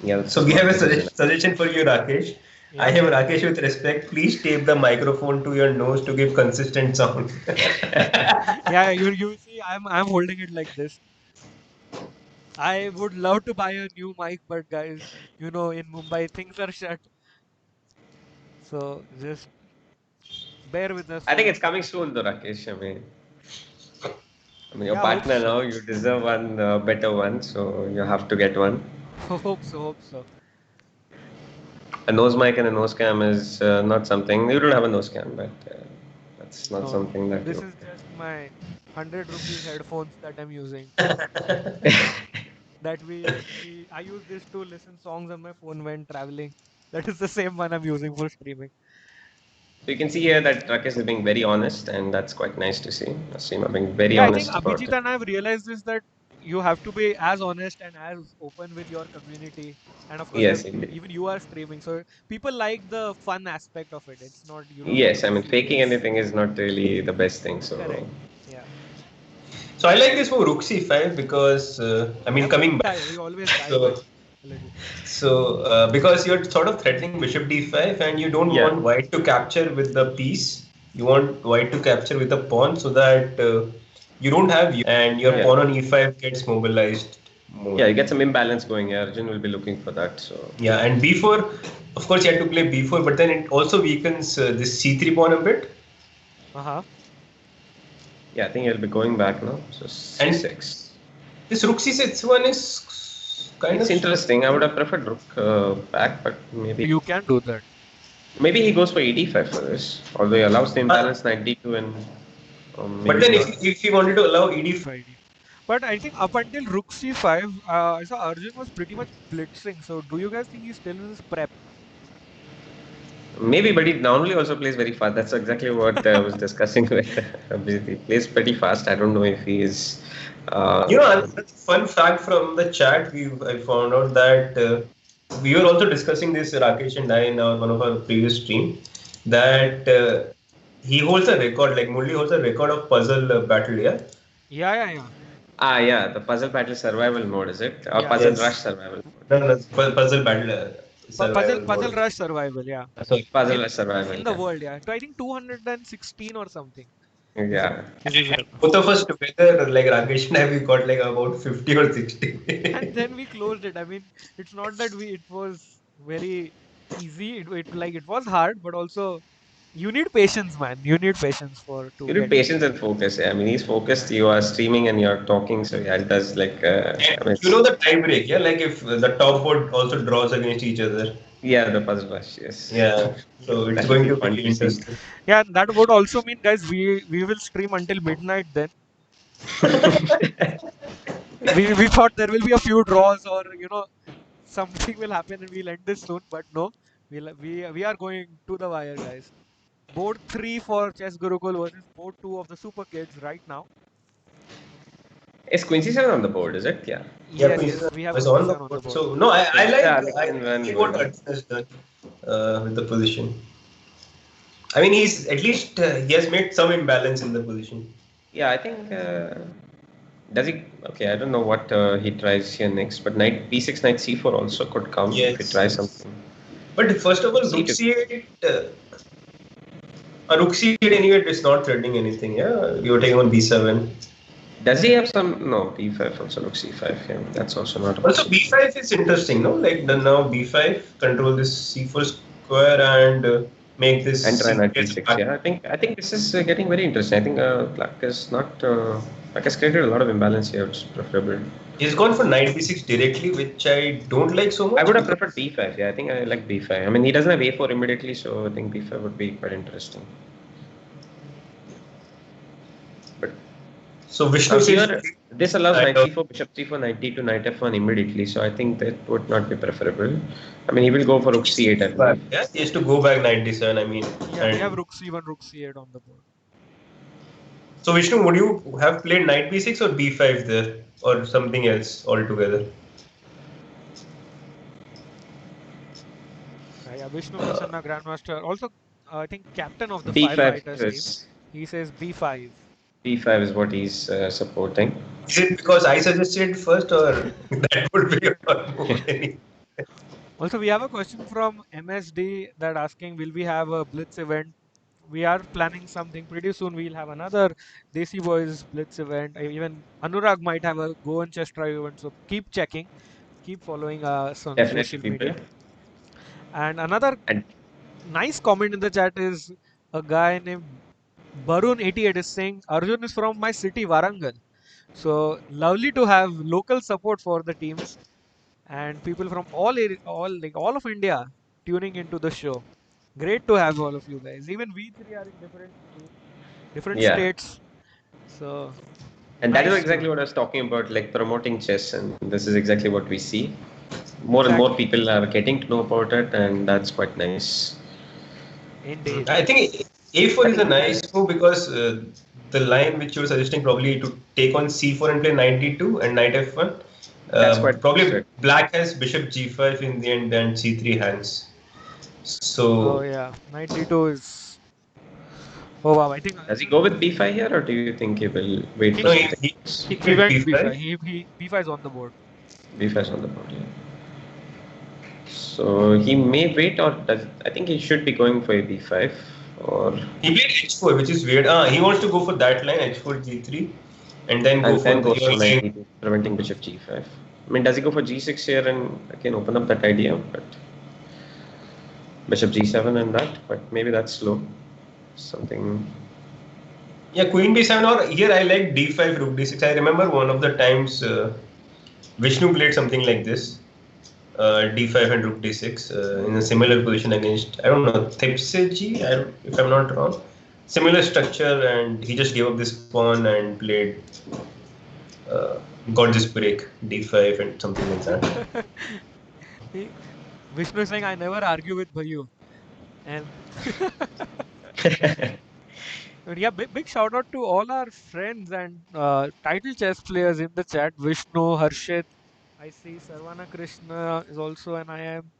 Yeah, that's So we have a smart. suggestion for you, Rakesh. I Yeah. have Rakesh with respect. Please tape the microphone to your nose to give consistent sound. Yeah, you see, I'm holding it like this. I would love to buy a new mic, but guys, in Mumbai things are shut. So just bear with us I think for it's coming soon, though, Rakesh. I mean, your yeah, hope partner so. now, you deserve one better one, so you have to get one. Hope so. A nose mic and a nose cam is not something. You don't have a nose cam, but that's not No, something that this you. is just my 100 rupees headphones that I'm using. That I use this to listen songs on my phone when traveling. That is the same one I'm using for streaming. So you can see here that Rakesh is being very honest, and that's quite nice to see. Seema being very Yeah, I think honest about Abhijit it. and I have realized this that you have to be as honest and as open with your community. And of course, Yes, indeed. even you are streaming. So people like the fun aspect of it. It's not you don't want to Yes, I be mean, faking serious. anything is not really the best thing. Correct. So Yeah. So I like this for Rook C5 because Yeah, we coming back. we always divert So a little. because you're sort of threatening Bishop D5 and you don't yeah, want White to capture with the piece. You want White to capture with a pawn so that you don't have and your Right. pawn on E5 gets mobilized more. yeah, you get some imbalance going here. Arjun will be looking for that. So Yeah, and B4, of course, you have to play B4, but then it also weakens this C3 pawn a bit. Uh-huh. yeah, I think he'll be going back now. So And C6. this Rook C6 one is kind It's of. interesting. I would have preferred Rook back, but You can do that. maybe he goes for E5 for this. Although he allows the imbalance 92 and But maybe then not. if he wanted to allow ED5, Friday. But I think up until Rook C5, I saw Arjun was pretty much blitzing. So do you guys think he's still in his prep? Maybe, but he normally also plays very fast. That's exactly what I was discussing with Abhijit. He plays pretty fast. I don't know if he is. another fun fact from the chat, I found out that we were also discussing this, Rakesh and I, in one of our previous stream, that he holds a record, like Murli holds a record of puzzle battle, yeah? Yeah. Yeah, the puzzle battle survival mode, is it? Or Yeah. puzzle Yes. rush survival mode? No, puzzle battle survival Puzzle mode. Rush Survival, yeah. Sorry. Puzzle In rush survival. in the world, yeah. So I think 216 or something. Yeah. This is it. Both of us together, like Rakesh and I, we got like about 50 or 60. And then we closed it. I mean, it's not that it was very easy. It was hard, but also you need patience, man. You need patience to You need get it. patience and focus. Yeah. I mean, he's focused. You are streaming and you're talking. So, yeah, it does like. I mean, You know the tie break, yeah? Like if the top board also draws against each other. yeah, the puzzle rush, yes. Yeah. So it's That going will to be fun be to see. interesting. Yeah, that would also mean, guys, we will stream until midnight then. We thought there will be a few draws or something will happen and we'll end this soon, but no, we are going to the wire, guys. Board 3 for Chess Gurukul versus board 2 of the Super Kids right now. Is Quincy 7 on the board, is it? Yeah. Yeah, Yes, we have it's Queen on the C7 on the board. board. So no, I Yeah, like what Arjun has done with the position. I mean, he has made some imbalance in the position. Yeah, I think. Does he? Okay, I don't know what he tries here next, but knight b6, knight c4 also could come if he Yes, tries yes. something. But first of all, rook c2. c8, a rook c8 anyway is not threatening anything. Yeah, you're taking on b7. Does he have some? No, b5 also, rook c5. Yeah, that's also not a Also, possibility. b5 is interesting, no? Like the now b5 control this c4 square and make this And try knight c3 as a b6. back. Yeah, I think this is getting very interesting. I think black has created a lot of imbalance here. It's preferable. He's gone for knight b6 directly, which I don't like so much. I would have preferred b5. Yeah, I think I like b5. I mean, he doesn't have a4 immediately, so I think b5 would be quite interesting. But So Vishnu says here, this allows knight I c4, bishop c4, knight d2, knight f1 immediately. So I think that would not be preferable. I mean, he will go for rook c8, I believe. yeah, he has to go back 97. I mean, Yeah, we and have rook c1, rook c8 on the board. so Vishnu, would you have played knight b6 or b5 there, or something else altogether? Yeah, Vishnu Prasanna, Grandmaster. Also, I think captain of the Five b5 Fighters team. is He says b5. b5 is what he's supporting. Is it because I suggested first, or that would be your move anyway? Also, we have a question from MSD that asking, will we have a Blitz event? We are planning something pretty soon. We'll have another Desi Boys Blitz event. Even Anurag might have a Go and Chess Drive event. So keep checking, keep following us on Definitely, social people. media. And another And nice comment in the chat is a guy named Barun88 is saying Arjun is from my city, Warangal. So lovely to have local support for the teams and people from all of India tuning into the show. Great to have all of you guys. Even we three are in different yeah, states. So and that is nice exactly to what I was talking about, like promoting chess, and this is exactly what we see. More and more exactly people are getting to know about it, and that's quite nice. indeed. I think a4 is a nice move because the line which you're suggesting probably to take on c4 and play knight d2 and knight f1. That's quite Probably good. black has bishop g5 in the end and c3 hands. Oh So yeah, knight d2 is. Oh wow, I think Does he go with b5 here, or do you think he will wait he for no, something he else? he played went b5. b5. He b5 is on the board. b5 is on the board, yeah. So he may wait, or I think he should be going for a b5, or He played h4, which is weird. He wants to go for that line, h4, g3, and then go and for then goes you're for saying, knight d2, preventing bishop g5. I mean, does he go for g6 here and again open up that idea? But bishop g7 and that, but maybe that's slow. Something. yeah, queen b7, or here I like d5, rook d6. I remember one of the times Vishnu played something like this, d5 and rook d6 in a similar position against, I don't know, Thipseji, if I'm not wrong. Similar structure, and he just gave up this pawn and played, uh, got this break, d5 and something like that. He, Vishnu is saying I never argue with Bhayu. And but yeah, big shout out to all our friends and title chess players in the chat. Vishnu, Harshit, I see Sarvana Krishna is also an IM.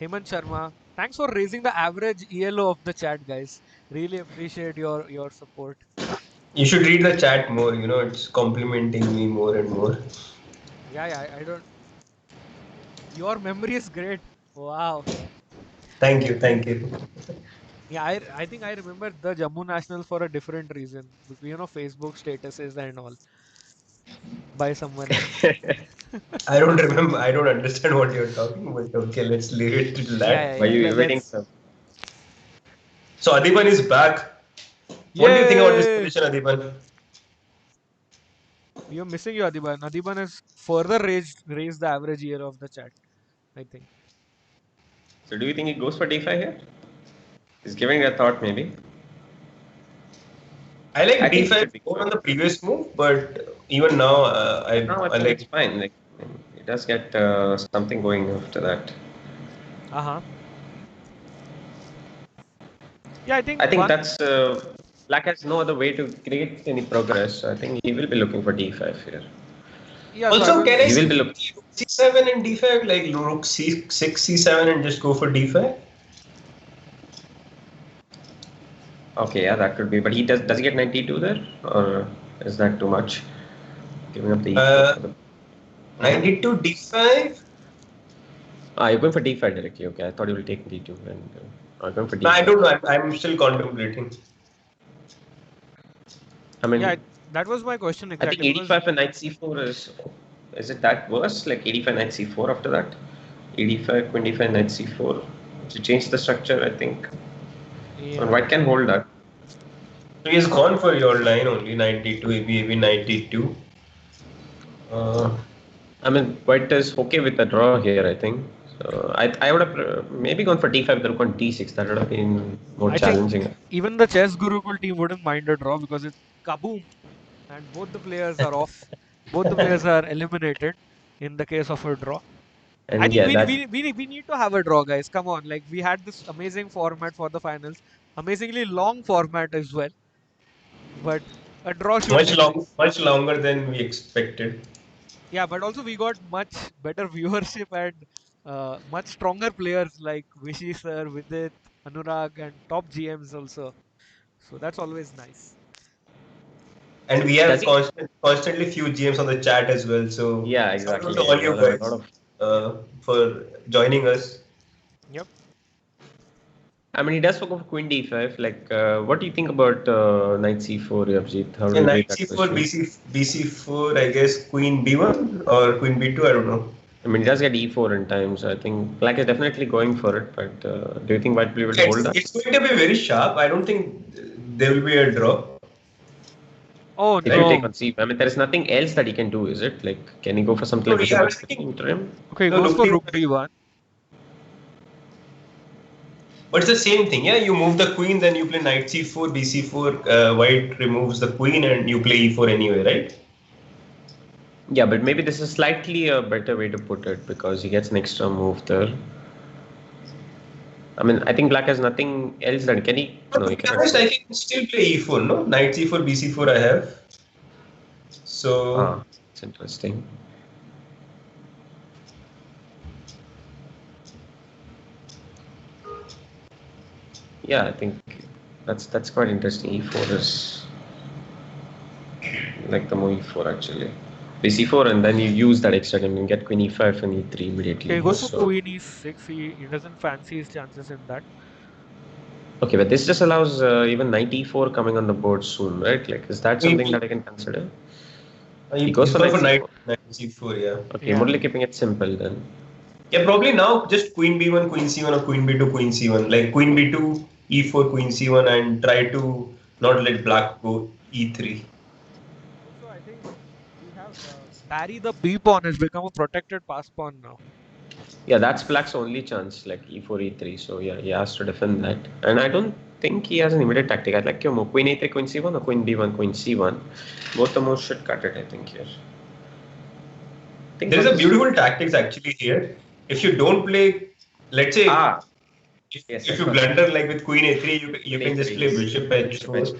Hemant Sharma. Thanks for raising the average ELO of the chat, guys. Really appreciate your support. You should read the chat more, it's complimenting me more and more. Yeah, I don't. Your memory is great. Wow. Thank you, thank you. Yeah, I think I remember the Jammu National for a different reason. Facebook statuses and all by someone else. I don't remember, I don't understand what you're talking about. Okay, let's leave it to that. Were you waiting Let's. for? So Adiban is back. What do you think about this Yay! position, Adiban? You're missing your Adiban. Adiban has further raised the average year of the chat, I think. So do you think he goes for d5 here? He's giving it a thought, maybe. I like I think it d5 should be more good. on the previous move, but even now, Now I I think it's like. fine. Like it does get something going after that. Uh-huh. Yeah, I think I think that's black has no other way to create any progress. So I think he will be looking for d5 here. yeah, so I Also, was, can I He will be see looking. rook c7 and d5, like rook c6, c7, and just go for d5? Okay, yeah, that could be. But he does he get knight d2 there, or Is that too much? Giving up the Uh, e4 for the... Knight d2 d5. You're going for d5 directly. Okay, I thought you will take d2 and I'm going for No, I d5. don't know. I'm still contemplating. I mean, Yeah, that was my question I think exactly because 85 and knight c4 is it that worse? Like 85 knight c4 after that? 85 queen d5 knight c4 to change the structure, I think. And white can hold that. So he's gone for your line only. Knight d2, ab, knight d2. I mean, white is okay with the draw here, I think. So I would have maybe gone for d5 with the rook on d6. That would have been more I think challenging. even the chess Gurukul team wouldn't mind a draw because it's kaboom and both the players are off. Both the players are eliminated in the case of a draw. I And think yeah, we, that we, we, we need to have a draw, guys. Come on. Like, we had this amazing format for the finals, amazingly long format as well. But a draw should be nice. Much longer than we expected. Yeah, but also we got much better viewership and much stronger players like Vishy sir, Vidit, Anurag, and top GMs also. So that's always nice. And we have does he? constantly few GMs on the chat as well. So Yeah, shout out exactly. to all you A lot guys of. for joining us. Yep. I mean, he does go for queen d5. Like, what do you think about knight c4, Abhijit? How do Yeah, you knight rate that c4, position? bc4, I guess queen b1 or queen b2, I don't know. I mean, he does get e4 in time, so I think black is definitely going for it. But do you think white will be able to hold that? It's going to be very sharp. I don't think there will be a draw. Oh If you take no. on c, I mean, there is nothing else that he can do, is it? Like, can he go for something No, like yeah, I bishop think interim? Okay, no, goes for rook rook d1. But it's the same thing, yeah. You move the queen, then you play knight c4, bc4. White removes the queen, and you play e4 anyway, right? Yeah, but maybe this is slightly a better way to put it because he gets an extra move there. I mean, I think black has nothing else that can he? No, he To be cannot. honest, I can still play e4, no? Knight c4, bc4 I have. So, It's interesting. Yeah, I think that's quite interesting. E4 is like the move e4 actually. bc4 and then you use that extra and you get queen e5 and e3 immediately. Okay, goes for So, queen e6. He doesn't fancy his chances in that. okay, but this just allows even knight e4 coming on the board soon, right? Like, is that something that I can consider? He goes for knight knight c4, yeah. Okay, Yeah. more like keeping it simple then. Yeah, probably now just queen b1, queen c1, or queen b2, queen c1. Like queen b2, e4, queen c1, and try to not let black go e3. Also, I think we have Barry the B pawn has become a protected pass pawn now. Yeah, that's black's only chance, like e4, e3. So yeah, he has to defend that. And I don't think he has an immediate tactic. I like your move. Queen a3, queen c1, or queen b1, queen c1. Both the moves should cut it, I think, here. There is a beautiful tactics actually here. If you don't play, let's say, if you blunder like with queen a3, you can just play bishop h4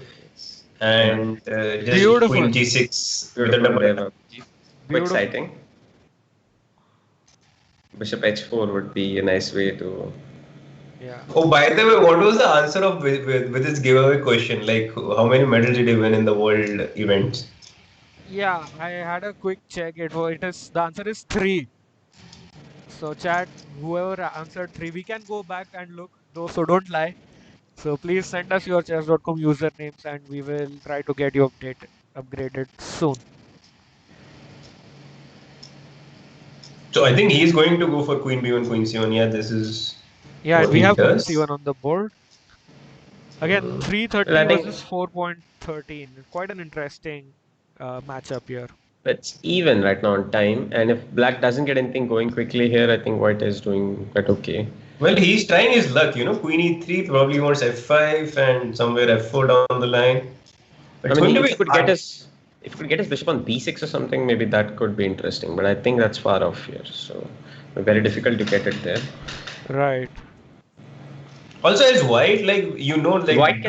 and just queen g6 with a double attack. Quite exciting. Bishop h4 would be a nice way to. Yeah. Oh, by the way, what was the answer of with this giveaway question? Like, how many medals did he win in the world events? Yeah, I had a quick check. The answer is 3. So chat, whoever answered 3, we can go back and look though, so don't lie. So please send us your chess.com usernames and we will try to get you upgraded soon. So I think he's going to go for queen b1, queen c1. Yeah, this is. Yeah, and what we he have queen does. c1 on the board. Again, 330 versus 4.13. Quite an interesting matchup here. It's even right now on time, and if black doesn't get anything going quickly here, I think white is doing quite okay. Well, he's trying his luck, you know. Queen e3 probably wants f5 and somewhere f4 down the line. But I mean, if he could get his bishop on b6 or something, maybe that could be interesting. But I think that's far off here, so very difficult to get it there. Right. Also, as white, like white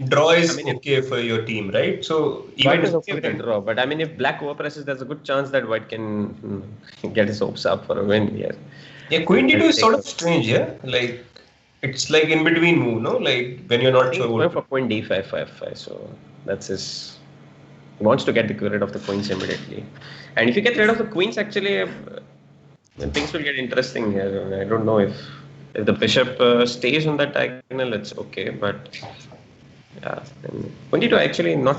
draw is okay for your team, right? So white is okay with a draw, but I mean, if black overpresses, there's a good chance that white can get his hopes up for a win here. Yeah, queen d2 is sort of strange, yeah. Like it's like in between move, no? Like when you're not sure what. For queen d5, 5, 5. So that's his. He wants to get rid of the queens immediately. And if you get rid of the queens, actually, then things will get interesting here. I don't know if the bishop stays on that diagonal, it's okay. But yeah, and queen d2 actually not.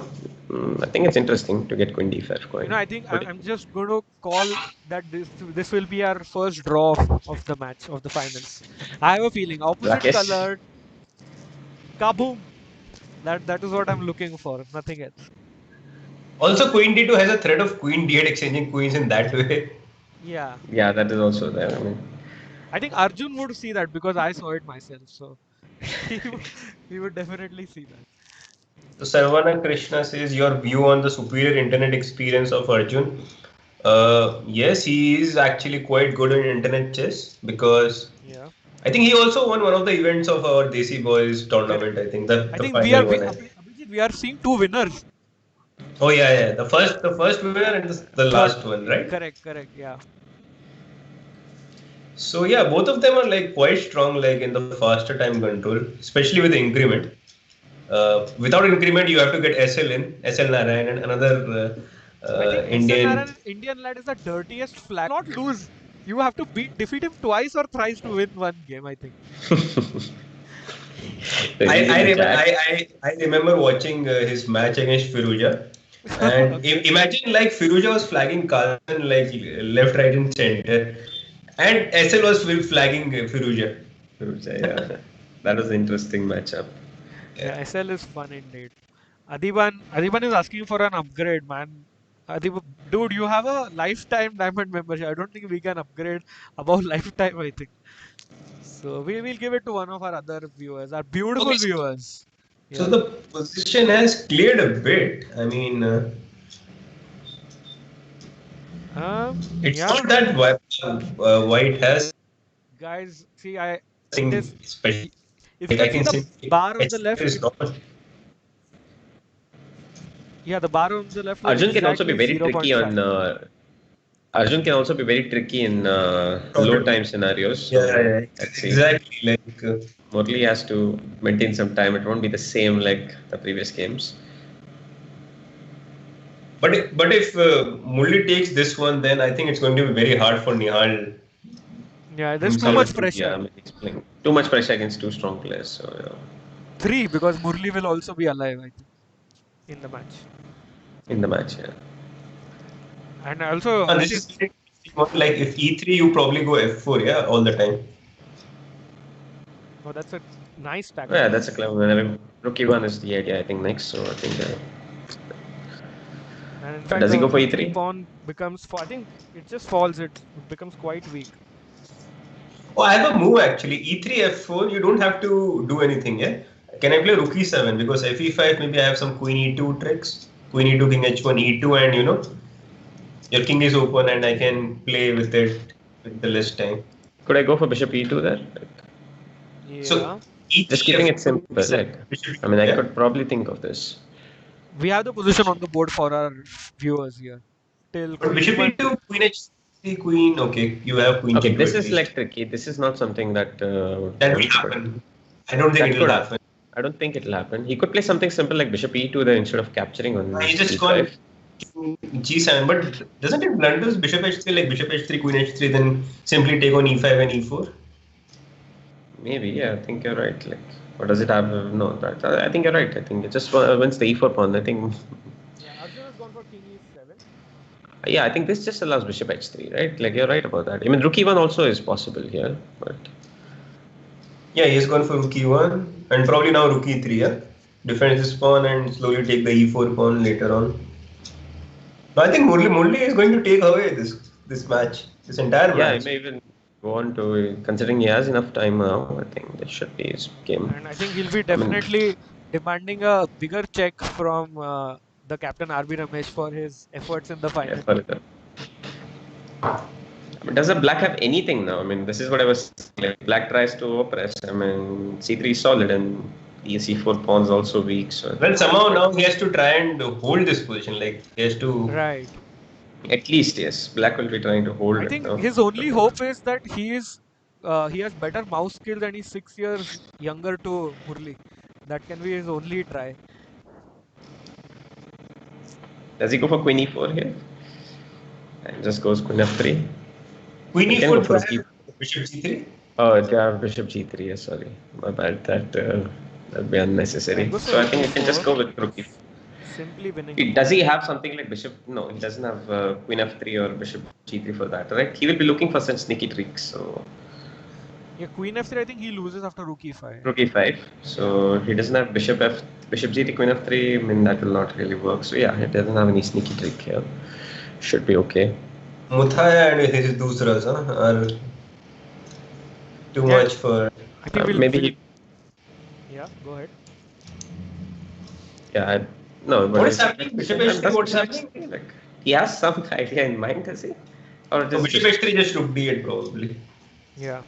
I think it's interesting to get queen d5 going. I think What do I'm just going to call that this will be our first draw of the match of the finals. I have a feeling opposite Rakesh? colored, kaboom. That is what I'm looking for. Nothing else. Also, queen d2 has a threat of queen d8 exchanging queens in that way. Yeah, Yeah, that is also there. I mean, I think Arjun would see that because I saw it myself. So he would definitely see that. So Sarvana Krishna says your view on the superior internet experience of Arjun. Yes, he is actually quite good in internet chess because Yeah. I think he also won one of the events of our Desi Boys tournament. I think I the think final one. Abhijit, we are seeing two winners. Oh yeah. The first winner and the Third. last one, right? Correct. Yeah. So yeah, both of them are like quite strong, like in the faster time control, especially with the increment. Without increment, you have to get SL in SL Narayan and another I think SL Indian. Narayan Indian lad is the dirtiest flag. Not lose. You have to defeat him twice or thrice to win one game. I think. I remember watching his match against Firuja, and Okay. imagine like Firuja was flagging Carlsen like left, right, and center, and SL was flagging Firuja. yeah, that was an interesting matchup. Yeah, SL is fun indeed. Adiban is asking for an upgrade, man. Adiban, dude, you have a lifetime diamond membership. I don't think we can upgrade above lifetime, I think. So we will give it to one of our other viewers, our beautiful Okay, viewers. so Yeah. the position has cleared a bit. I mean, it's Yeah, not that White has guys, see, I it something is special. if you Like I can see can the say, bar on the SL left, is not. yeah, the bar on the left looks Arjun can also be exactly very tricky 0.5. on. Arjun can also be very tricky in low time scenarios. So Yeah, let's see. exactly. Like Murli has to maintain some time. It won't be the same like the previous games. but if Mulli takes this one, then I think it's going to be very hard for Nihal Yeah, there's too himself. much pressure. Yeah, I mean, he's playing too much pressure against two strong players. So Three, because Murli will also be alive, I think, in the match. in the match, yeah. And also, And I this think, is like if E3, you probably go F4, yeah, all the time. oh, that's a nice Oh, yeah, tactic. that's a clever one. Rookie one is the idea, I think, next. So I think. And in fact, Does he the go for E3 E3? pawn becomes, I think it just falls, it becomes quite weak. Oh, I have a move actually. E3, F4, you don't have to do anything, yeah? Can I play Rook E7? Because Fe5, maybe I have some Queen E2 tricks. Queen E2, King H1, E2, and your king is open and I can play with it with the less time. Could I go for Bishop E2 there? Yeah. So, E3, Just keeping it F2, simple. Like, I mean, I could probably think of this. We have the position on the board for our viewers here. Till But Queen Bishop E1. E2, Queen H3, Queen, okay, you have Queen Okay, G2 this at is least. like tricky. This is not something that That will happen. I don't think that it will could happen. I don't think it'll happen. He could play something simple like Bishop E2 there instead of capturing on He just E5. gone G7, but doesn't it blunders Bishop H3 like Bishop H3, Queen H3, then simply take on E5 and E4? Maybe, yeah, I think you're right. Like, or does it have no? That I think you're right. I think it just wins the E4 pawn. I think. Yeah, Arjun has gone for King E7. Yeah, I think this just allows Bishop H3, right? Like you're right about that. I mean, Rook E1 also is possible here, but Yeah, he's gone for Rook E1 and probably now Rook E3, yeah? Defend this pawn and slowly take the E4 pawn later on. But I think Murli is going to take away this match, this entire yeah, match. he may even go on to considering he has enough time now. I think this should be his game. And I think he'll be definitely demanding a bigger check from the captain RB Ramesh for his efforts in the final. Yeah, further. I mean, does the black have anything now? I mean, this is what I was saying. Like, black tries to oppress. I mean, C3 is solid and the C4 pawn is also weak. So Well, somehow now he has to try and hold this position. Like he has to. Right. at least yes, black will be trying to hold I it think now. his only hope is that he has better mouse skills and he's 6 years younger to Murli. That can be his only try. Does he go for queen e4 here? And just goes queen f3. Queen He can e4 go for to rook have bishop g3. Oh, it have bishop g3. Yeah, sorry, my bad. That'd be unnecessary. Yeah, goes for So I rook think you can just e4. go with rook e4. Simply winning. the Does he pawn. have something like bishop? No, he doesn't have queen f3 or bishop g3 for that, right? He will be looking for such sneaky tricks. So Yeah, queen f3. I think he loses after rook e5. rook e5. So he doesn't have bishop g3, queen f3. I mean that will not really work. So yeah, he doesn't have any sneaky trick here. Should be okay. Muthaya and his dusras are too Yeah. much for. I think Maybe Yeah, go ahead. yeah. No, but What is happening? Bishop h3. What's Bishop happening? h3, like he has some idea in mind, does he? Or So just bishop h3 just rook d8 probably. Yeah.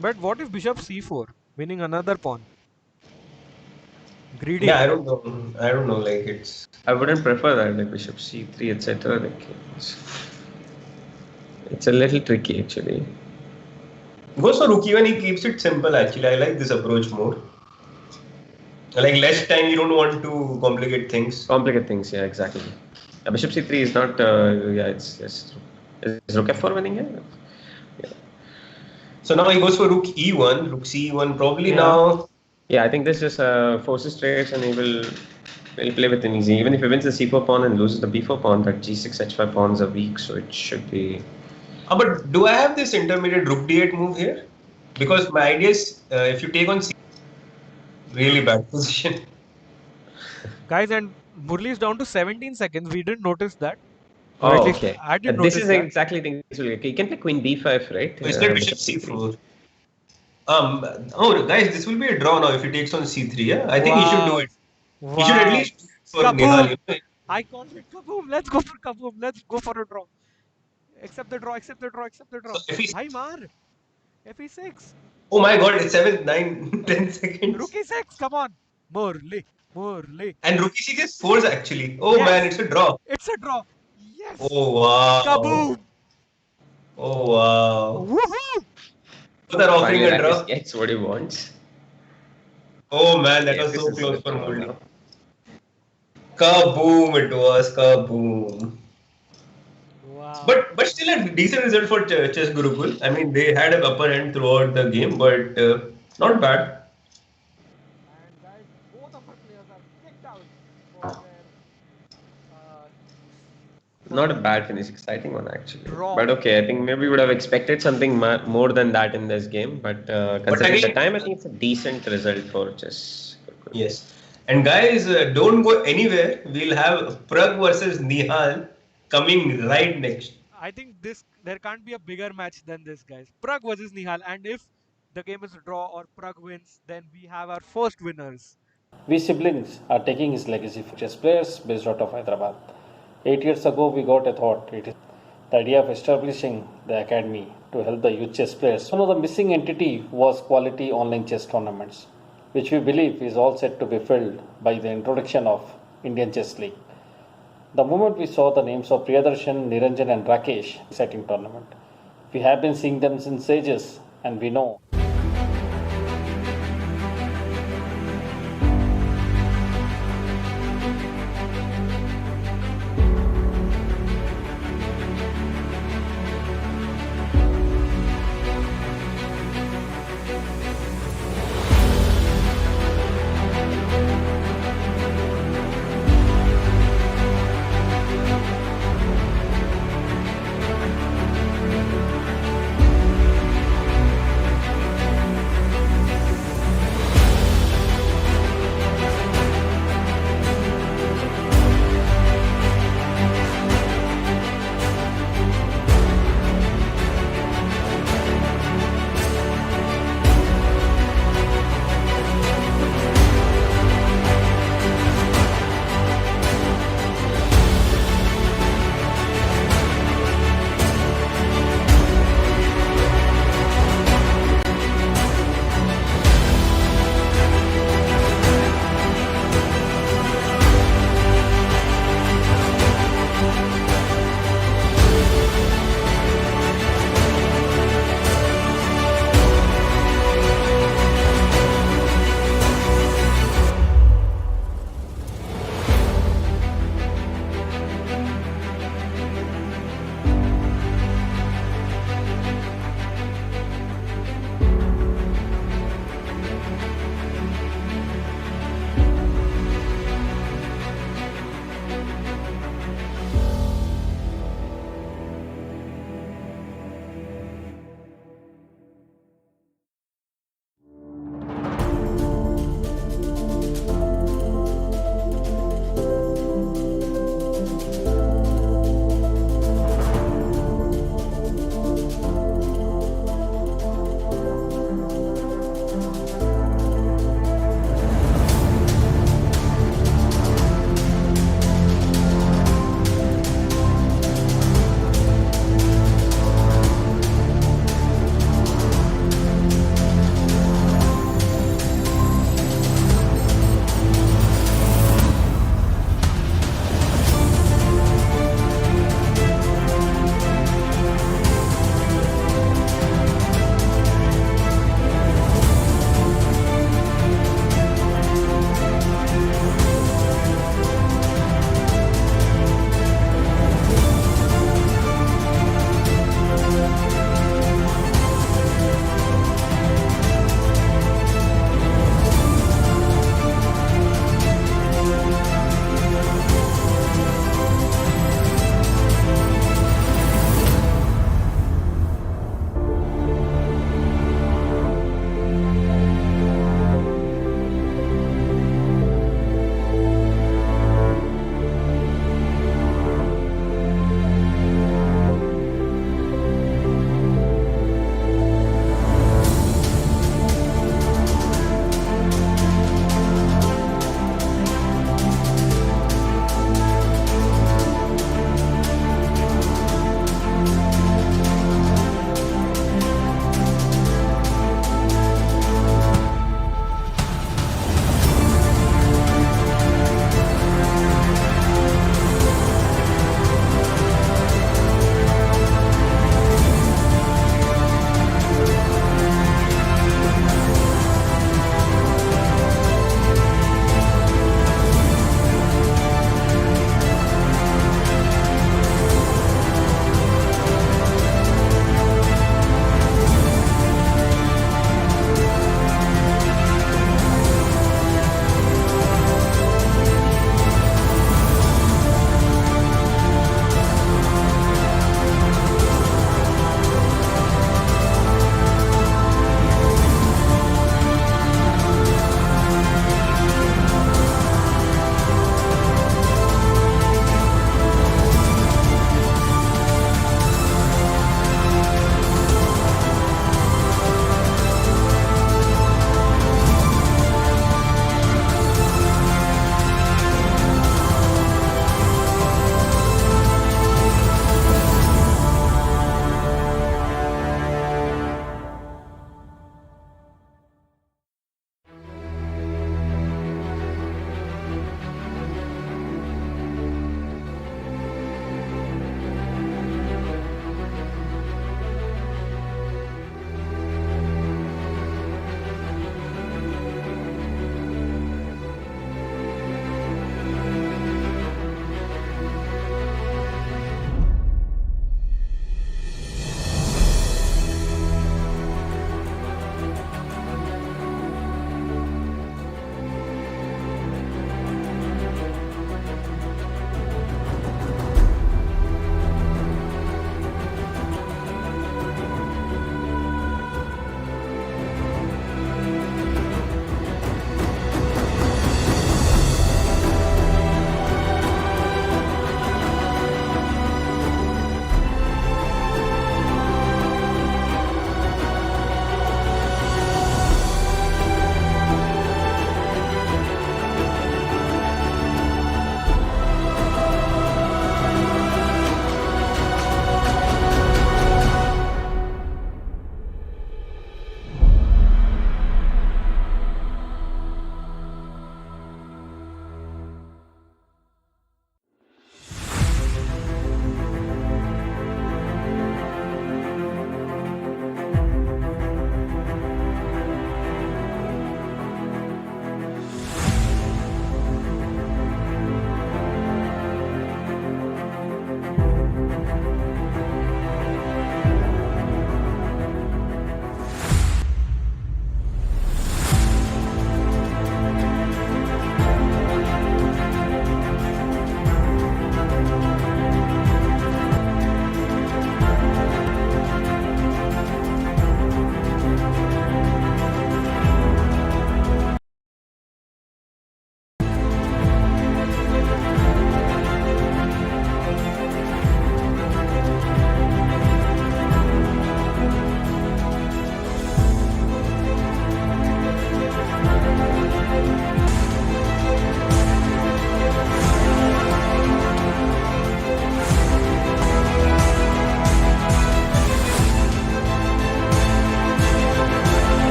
But what if bishop c4, winning another pawn? Greedy. Yeah, I don't know. I don't know. Like it's. I wouldn't prefer that, like bishop c3, etc. Like it's a little tricky actually. Goes for rook e1. He keeps it simple. Actually, I like this approach more. Like less time. You don't want to complicate things. Complicate things, yeah, exactly. Bishop c3 is not. Yeah, it's just. Is rook f4 winning here? Yeah. So now he goes for rook e1, rook c1. Probably Yeah. now. Yeah, I think this just forces trades, and he will play with an easy. Even if he wins the c4 pawn and loses the b4 pawn, that g6 h5 pawns are weak, so it should be. But do I have this intermediate rook d8 move here? Because my idea is if you take on c, really bad position. Guys, and Murli is down to 17 seconds. We didn't notice that. Oh, Or at least okay. I didn't This notice is that. exactly the thing. So he can play queen b5, right? Instead bishop c4. Oh guys, this will be a draw now if he takes on c3. Yeah, I think he should do it. He should at Wow. least for Kaboom! Nihal. You know? I called it kaboom. Let's go for kaboom. Let's go for a draw. Accept the draw. Accept the draw. Accept the draw. So if he, Bhai maar. Fe6. oh my God, it's 7, 9, 10 seconds. Rook e6. Come on. Murli. Murli. And rook e6 is 4 actually. Oh Yes. man, it's a draw. It's a draw. Yes. Oh wow. Kaboom. Oh wow. Woohoo. So they're offering Finally, a draw. Rakesh gets what he wants. Oh man, that Yeah, was this so is close a for draw Murli. now. Kaboom! It was kaboom. Wow. But still a decent result for Chess Gurukul. I mean, they had an upper hand throughout the game, but not bad. And guys, both of our players are kicked out for their Not a bad finish, exciting one actually. Draw. But okay, I think maybe we would have expected something more than that in this game. But considering the again- time, I think it's a decent result for Chess. Yes. And guys, don't go anywhere. We'll have Prag versus Nihal coming right next. I think there can't be a bigger match than this, guys. Prag versus Nihal, and if the game is a draw or Prag wins, then we have our first winners. We siblings are taking his legacy for chess players based out of Hyderabad. 8 years ago, we got a thought. It is the idea of establishing the academy to help the youth chess players. One of the missing entity was quality online chess tournaments, which we believe is all set to be filled by the introduction of Indian Chess League. The moment we saw the names of Priyadarshan, Niranjan and Rakesh setting tournament, we have been seeing them since ages, and we know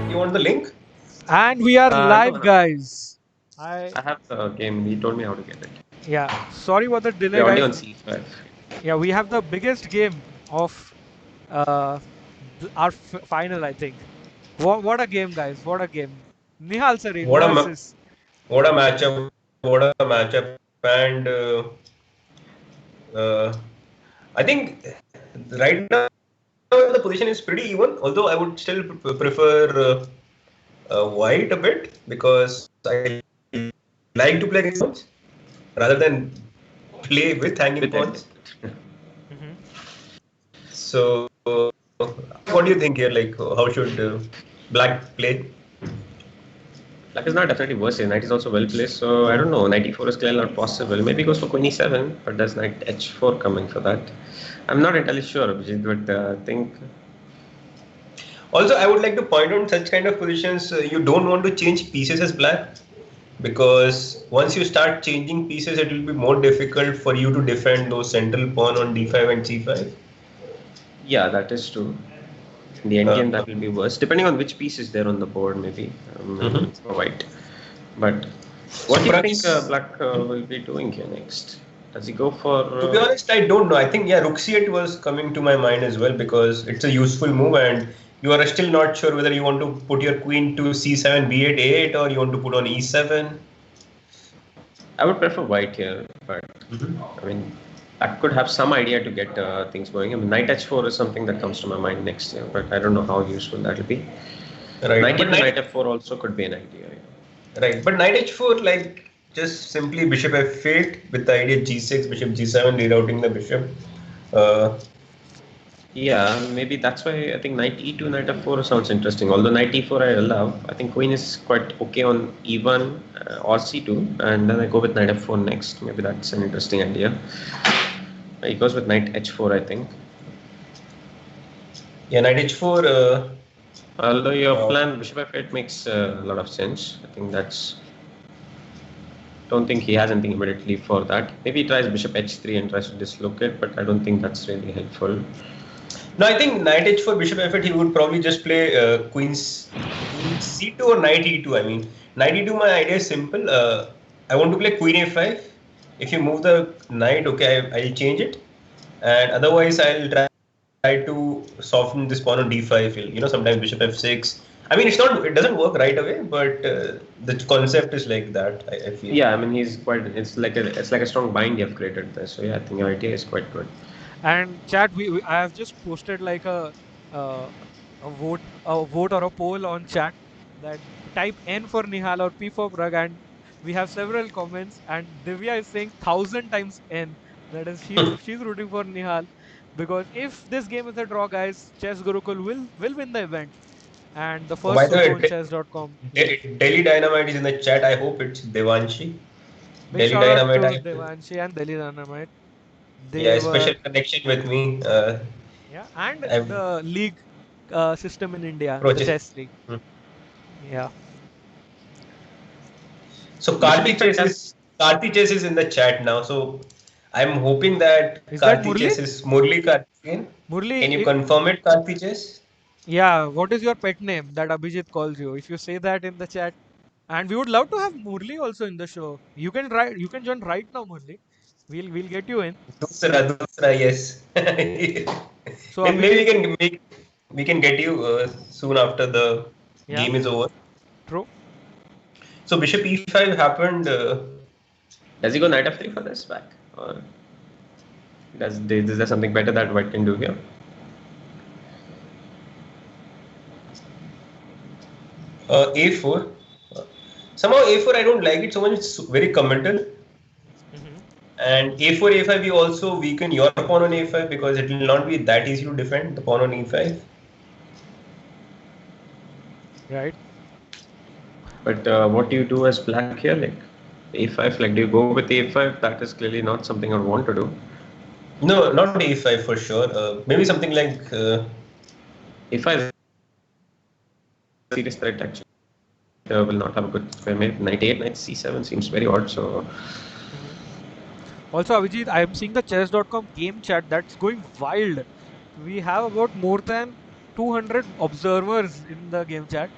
You want the link? And we are live, No. guys. I have the game. He told me how to get it. Yeah, sorry about the delay, We're already guys. on C5. Yeah, we have the biggest game of uh, our final, I think. What a game, guys! What a game! Nihal Sareen What a versus. what a matchup! What a matchup! And uh, I think right now the position is pretty even. Although I would still prefer white a bit because I like to play against pawns rather than play with hanging pawns. Mhm. So, what do you think here? Like, how should black play? Black is not definitely worse here. Knight is also well placed, so I don't know. Knight e4 is clearly not possible. Maybe he goes for queen e7, but there's knight h4 coming for that. I'm not entirely sure, Abhijit, but I think. Also, I would like to point out such kind of positions, you don't want to change pieces as black because once you start changing pieces, it will be more difficult for you to defend those central pawn on d5 and c5. Yeah, that is true. In the endgame, that will be worse, depending on which piece is there on the board, maybe for white. But what do you think black will be doing here next? Does he go for? To be honest, I don't know. I think rook c8 was coming to my mind as well because it's a useful move, and you are still not sure whether you want to put your queen to c7, b8, a8, or you want to put on e7. I would prefer white here, but I mean, that could have some idea to get things going. I mean, knight h4 is something that comes to my mind next year, but I don't know how useful that will be. Right. Knight e2, knight f4 also could be an idea. Yeah. Right, but knight h4, like just simply bishop f8 with the idea g6, bishop g7, rerouting the bishop. Yeah, maybe that's why I think knight e2, knight f4 sounds interesting. Although knight e4 I love, I think queen is quite okay on e1 or c2, and then I go with knight f4 next. Maybe that's an interesting idea. He goes with knight h4, I think. Yeah, knight h4. Although your plan bishop f8 makes a lot of sense. I think that's. Don't think he has anything immediately for that. Maybe he tries bishop h3 and tries to dislocate, but I don't think that's really helpful. No, I think knight h4, bishop f8, he would probably just play queen c2 or knight e2. I mean, knight e2, my idea is simple. I want to play queen a5. If you move the knight, okay, I'll change it. And otherwise, I'll try to soften this pawn on d5. You know, sometimes bishop f6. I mean, it doesn't work right away, but the concept is like that, I feel. Yeah, I mean, he's quite, it's like a strong bind you have created there. So yeah, I think your idea is quite good. And chat, I have just posted like a vote or a poll on chat that type N for Nihal or P for Prag, and we have several comments. And Divya is saying 1,000 times N. That is, she's rooting for Nihal because if this game is a draw, guys, Chess Gurukul will win the event. And the By first the way, SukoonChess.com. Delhi Dynamite is in the chat. I hope it's Devanshi. Big Delhi shout out Dynamite. to Devanshi and Delhi Dynamite. Yeah, They special were connection with me. yeah, and I've the league system in India, the approached. chess league. Yeah. So Karthi Chess is in the chat now. So I'm hoping that Is that Karthi Murli? Chess is Murli Karthikeyan. Murli, Can you confirm it, Karthi Chess? yeah, what is your pet name that Abhijit calls you? If you say that in the chat, and we would love to have Murli also in the show. You can join right now, Murli. We'll get you in. Dusra, yes. So Maybe we can get you soon after the game is over. True. So Bishop E5 happened. Does he go knight f3 for this back, or is there something better that white can do here? A4. Somehow A4 I don't like it so much. It's very committal. And A4, A5 you also weaken your pawn on A5 because it will not be that easy to defend the pawn on E5. Right. But what do you do as black here? Like A5, like do you go with A5? That is clearly not something I would want to do. No, not A5 for sure. Maybe something like A5 is a serious threat actually. Will not have a good square. Maybe knight 8, knight c7 seems very odd. So. Also, Avijit, I am seeing the chess.com game chat that's going wild. We have about more than 200 observers in the game chat,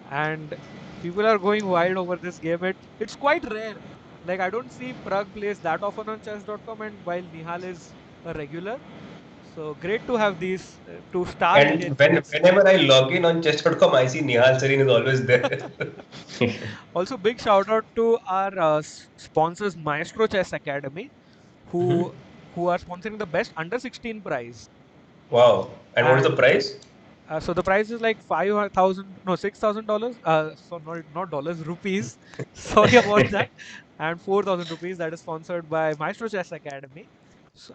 and people are going wild over this game. It's quite rare. Like I don't see Prag plays that often on chess.com, and while Nihal is a regular, so great to have these two star Indian And players. whenever I log in on chess.com, I see Nihal Sarin is always there. Also, big shout out to our sponsors, Maestro Chess Academy, Mhm. who who are sponsoring the best under 16 prize. Wow. And what is the And price? so the price is like 5,000, no, $6,000. So not dollars, rupees. Sorry about that. And 4,000 rupees. That is sponsored by Maestro Chess Academy.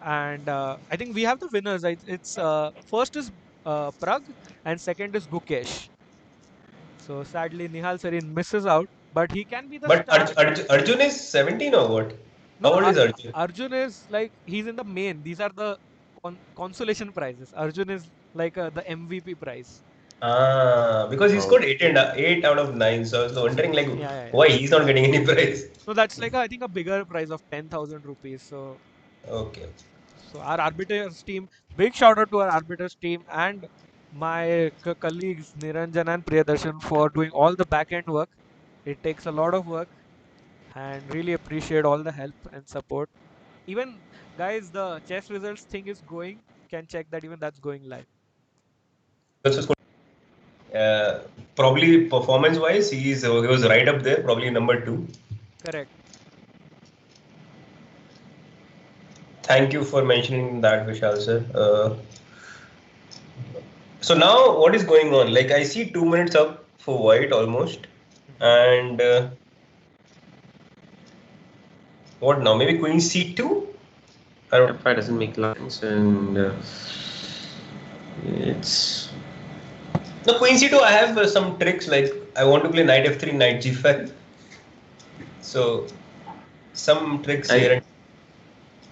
And I think we have the winners. It's first is Prag and second is Gukesh. So sadly, Nihal Sarin misses out, but he can be the But star. Arjun is 17 or what? No, How no, old is Arjun? Arjun is like he's in the main. These are the consolation prizes. Arjun is like the MVP prize. Ah, because he Oh. scored 8 out of 9. So I was wondering like Yeah, yeah, yeah. why he's not getting any prize. So that's like I think a bigger prize of 10,000 rupees. Okay. So our arbiters team, big shout out to our arbiters team and my colleagues Niranjan and Priyadarshan for doing all the back end work. It takes a lot of work and really appreciate all the help and support. Even guys, the chess results thing is going. Can check that even that's going live. Also scored, probably performance wise, he was right up there, probably number 2. Correct. Thank you for mentioning that, Vishal sir. So now what is going on? Like I see 2 minutes up for white almost, and what now? Maybe queen c2. I don't. F5 doesn't make lines, and it's No, queen c2. I have some tricks. Like I want to play knight f3, knight g5. So some tricks here. And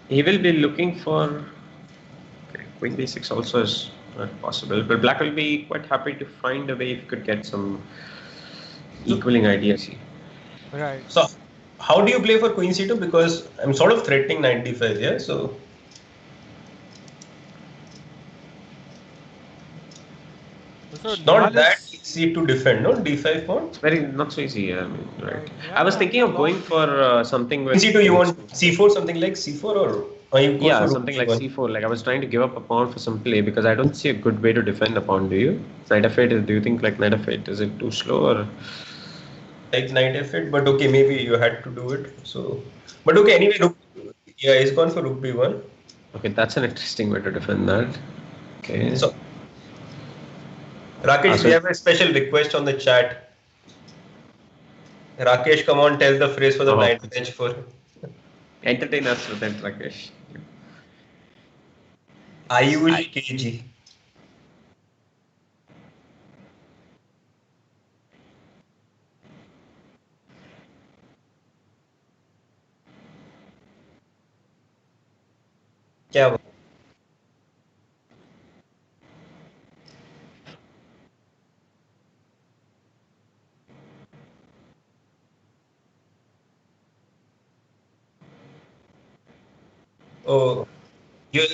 he will be looking for. Okay, queen b6 also is not possible, but black will be quite happy to find a way if he could get some equaling ideas. Right. So how do you play for queen c2? Because I'm sort of threatening knight d5. Yeah. So So not Nihal that is easy to defend. No d5 pawn. It's very not so easy. I mean, right. Yeah, I was yeah, thinking of long going for something with C2, you want C4, something like C4, or you go yeah, for rook something like B1? c4. Like I was trying to give up a pawn for some play because I don't see a good way to defend a pawn. Do you? Knight f8 is. Do you think like knight f8 is it too slow or? Like knight f8, but okay, maybe you had to do it. So, but okay, anyway, rook, yeah, he's gone for rook B1. Okay, that's an interesting way to defend that. Okay. So, Rakesh, so- we have a special request on the chat. Rakesh, come on, tell the phrase for the blind bench for Entertain us with that, Rakesh. Ayush KG. क्या बात? Oh, your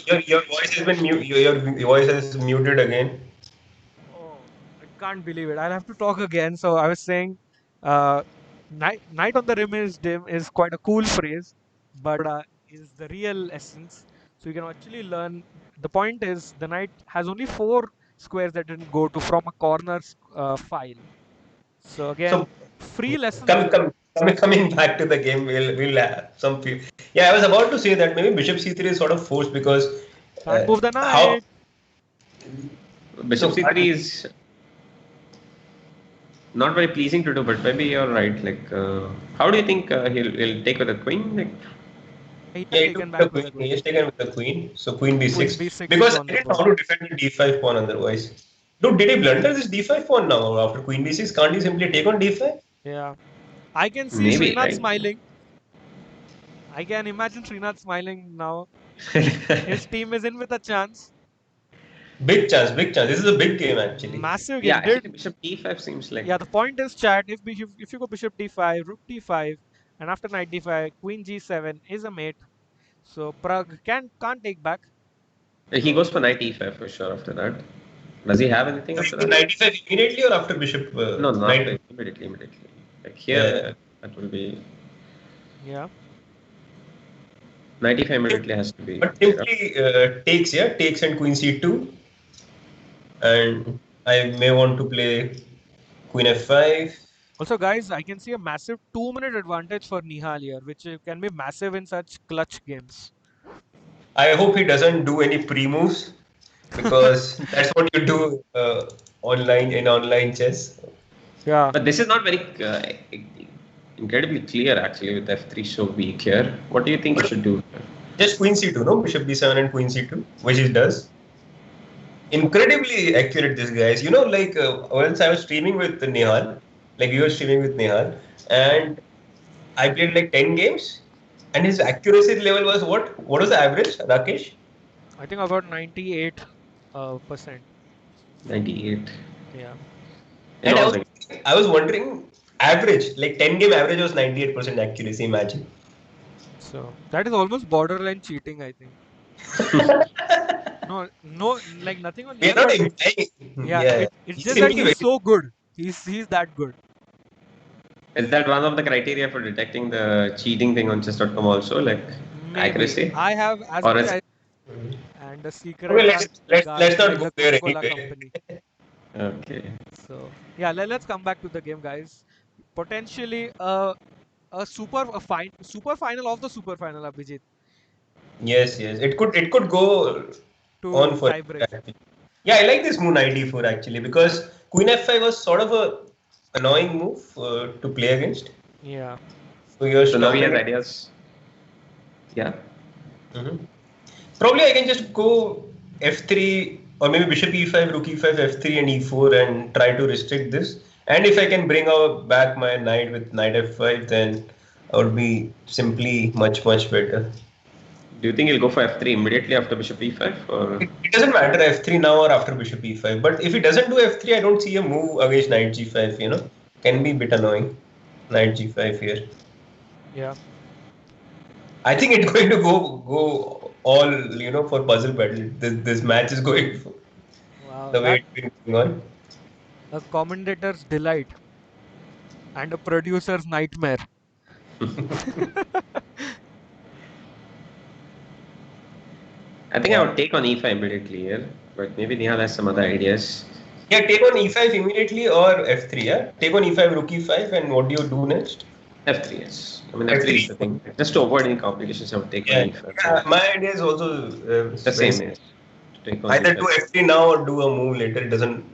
voice has been your voice is muted again. Oh, I can't believe it. I'll have to talk again. So I was saying, uh, night on the rim is dim is quite a cool phrase, but is the real essence. So you can actually learn. The point is, the knight has only 4 squares that didn't go to from a corner file. So So again, free lessons come there. come coming back to the game, we'll have some. Yeah, I was about to say that maybe bishop c3 is sort of forced because Can't move the how knight. Bishop So, c3 is not very pleasing to do, but maybe you're right. Like, how do you think he'll take with the queen? Like, He yeah, has he took taken the back with queen. a queen. He's taken with the queen. So queen b6 Queen b6 is because I on the didn't know board. how to defend the d5 pawn otherwise. Dude, did he blunder this d5 pawn now after queen b6? Can't he simply take on d5? Yeah, I can see maybe, Srinath right? smiling. I can imagine Srinath smiling now. His team is in with a chance. Big chance, big chance. This is a big game actually. Massive Yeah, game. actually, Did Bishop d5 seems like Yeah, the point is, chat. If you go bishop d5, rook d5, and after knight d5, queen g7 is a mate. So Prag can't take back. he goes for knight e5 for sure after that. Does he have anything after that? 95 immediately or after Bishop? No, not immediately. Like here, that will be Yeah. 95 immediately has to be. But simply takes and Queen C2. And I may want to play Queen F5. Also, guys, I can see a massive 2-minute advantage for Nihal here, which can be massive in such clutch games. I hope he doesn't do any pre-moves because that's what you do online chess. Yeah. But this is not very incredibly clear actually with F3 so weak here. What do you think he should do? Just Queen C2, no? Bishop B7 and Queen C2, which he does. Incredibly accurate, this guy is. Like once I was streaming with Nihal, like you were streaming with Nihal, and I played like 10 games, and his accuracy level was what? What was the average, Rakesh? I think about 98%. 98. Yeah. And I was wondering, average, like 10 game average was 98% accuracy, imagine. So that is almost borderline cheating, I think. No, like nothing on We're not implying. Yeah, it's just that he's so good. He's that good. Is that one of the criteria for detecting the cheating thing on chess.com also, like accuracy? I have as Or much and the secret. Okay, let's not go there anyway. Company. Okay. So yeah, let's come back to the game, guys. Potentially a super final of the super final, Abhijit. Yes. It could go to on for tiebreak. Yeah, I like this move knight d4 actually because Queen f5 was sort of a annoying move to play against. Yeah. So now we have ideas. Yeah. Probably I can just go f3 or maybe bishop e5, rook e5, f3 and e4 and try to restrict this. And if I can bring back my knight with knight f5, then I would be simply much better. Do you think he'll go for f3 immediately after bishop e5? Or? It doesn't matter f3 now or after bishop e5. But if he doesn't do f3, I don't see a move against knight g5, Can be a bit annoying. Knight g5 here. Yeah. I think it's going to go all, for puzzle battle. This match is going for the way it's been going on. A commentator's delight and a producer's nightmare. I think I would take on e5 immediately here, but maybe Nihal has some other ideas. Yeah, take on e5 immediately or f3, yeah? Take on e5, rook e5, and what do you do next? f3, yes. I mean, f3 is the thing. Just to avoid any complications, I would take on e5. Yeah, my idea is also the same. Yes. Either do f3 now or do a move later. It doesn't,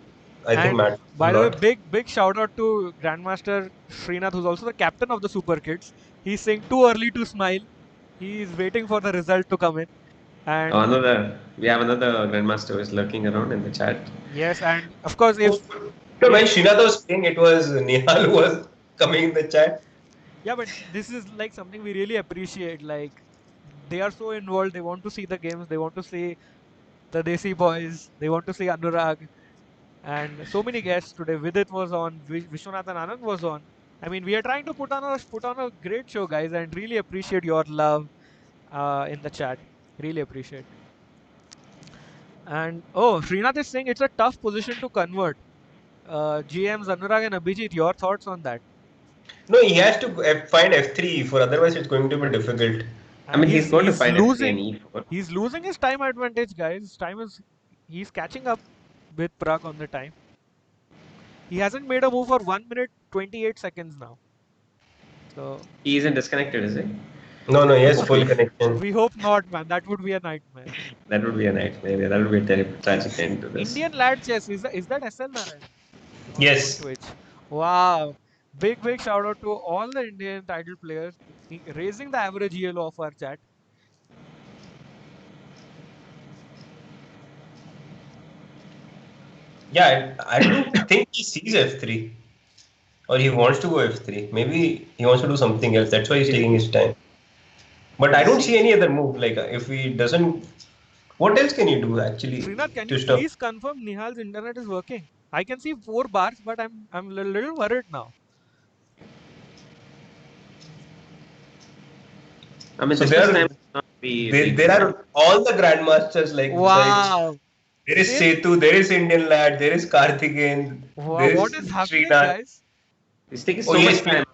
I think, matter. By the way, big shout out to Grandmaster Srinath, who's also the captain of the Super Kids. He's saying too early to smile. He's waiting for the result to come in. And we have another Grandmaster who is lurking around in the chat. Yes, and of course, if when Srinath was playing, it was Nihal who was coming in the chat. Yeah, but this is like something we really appreciate. Like, they are so involved. They want to see the games. They want to see the Desi boys. They want to see Anurag. And so many guests today. Vidit was on. Vishwanathan Anand was on. I mean, we are trying to put on a great show, guys, and really appreciate your love in the chat. Really appreciate. And Srinath is saying it's a tough position to convert. GMs Anurag and Abhijit, your thoughts on that? No, he has to find f3 for otherwise it's going to be difficult. I mean, he's going to find f3 and e4. He's losing his time advantage, guys. He's catching up with Prag on the time. He hasn't made a move for 1 minute 28 seconds now. So he isn't disconnected, is he? No, yes, full connection. We hope not, man. That would be a nightmare. That would be a nightmare. Yeah, that would be a terrible, tragic end to this. Indian lad chess, is that SL Narayan? Yes. Wow. Big shout out to all the Indian title players raising the average ELO of our chat. Yeah, I don't think he sees f3 or he wants to go f3. Maybe he wants to do something else. That's why he's taking his time. But I don't see any other move. Like if he doesn't, what else can you do actually? Srinath, can you please confirm Nihal's internet is working? I can see 4 bars, but I'm a little worried now. I mean, so there are all the grandmasters like. Wow. There is Setu, there is Indian Lad, there is Karthikeyan, there is What is happening, Srinath. guys? It's taking Oh so yes, much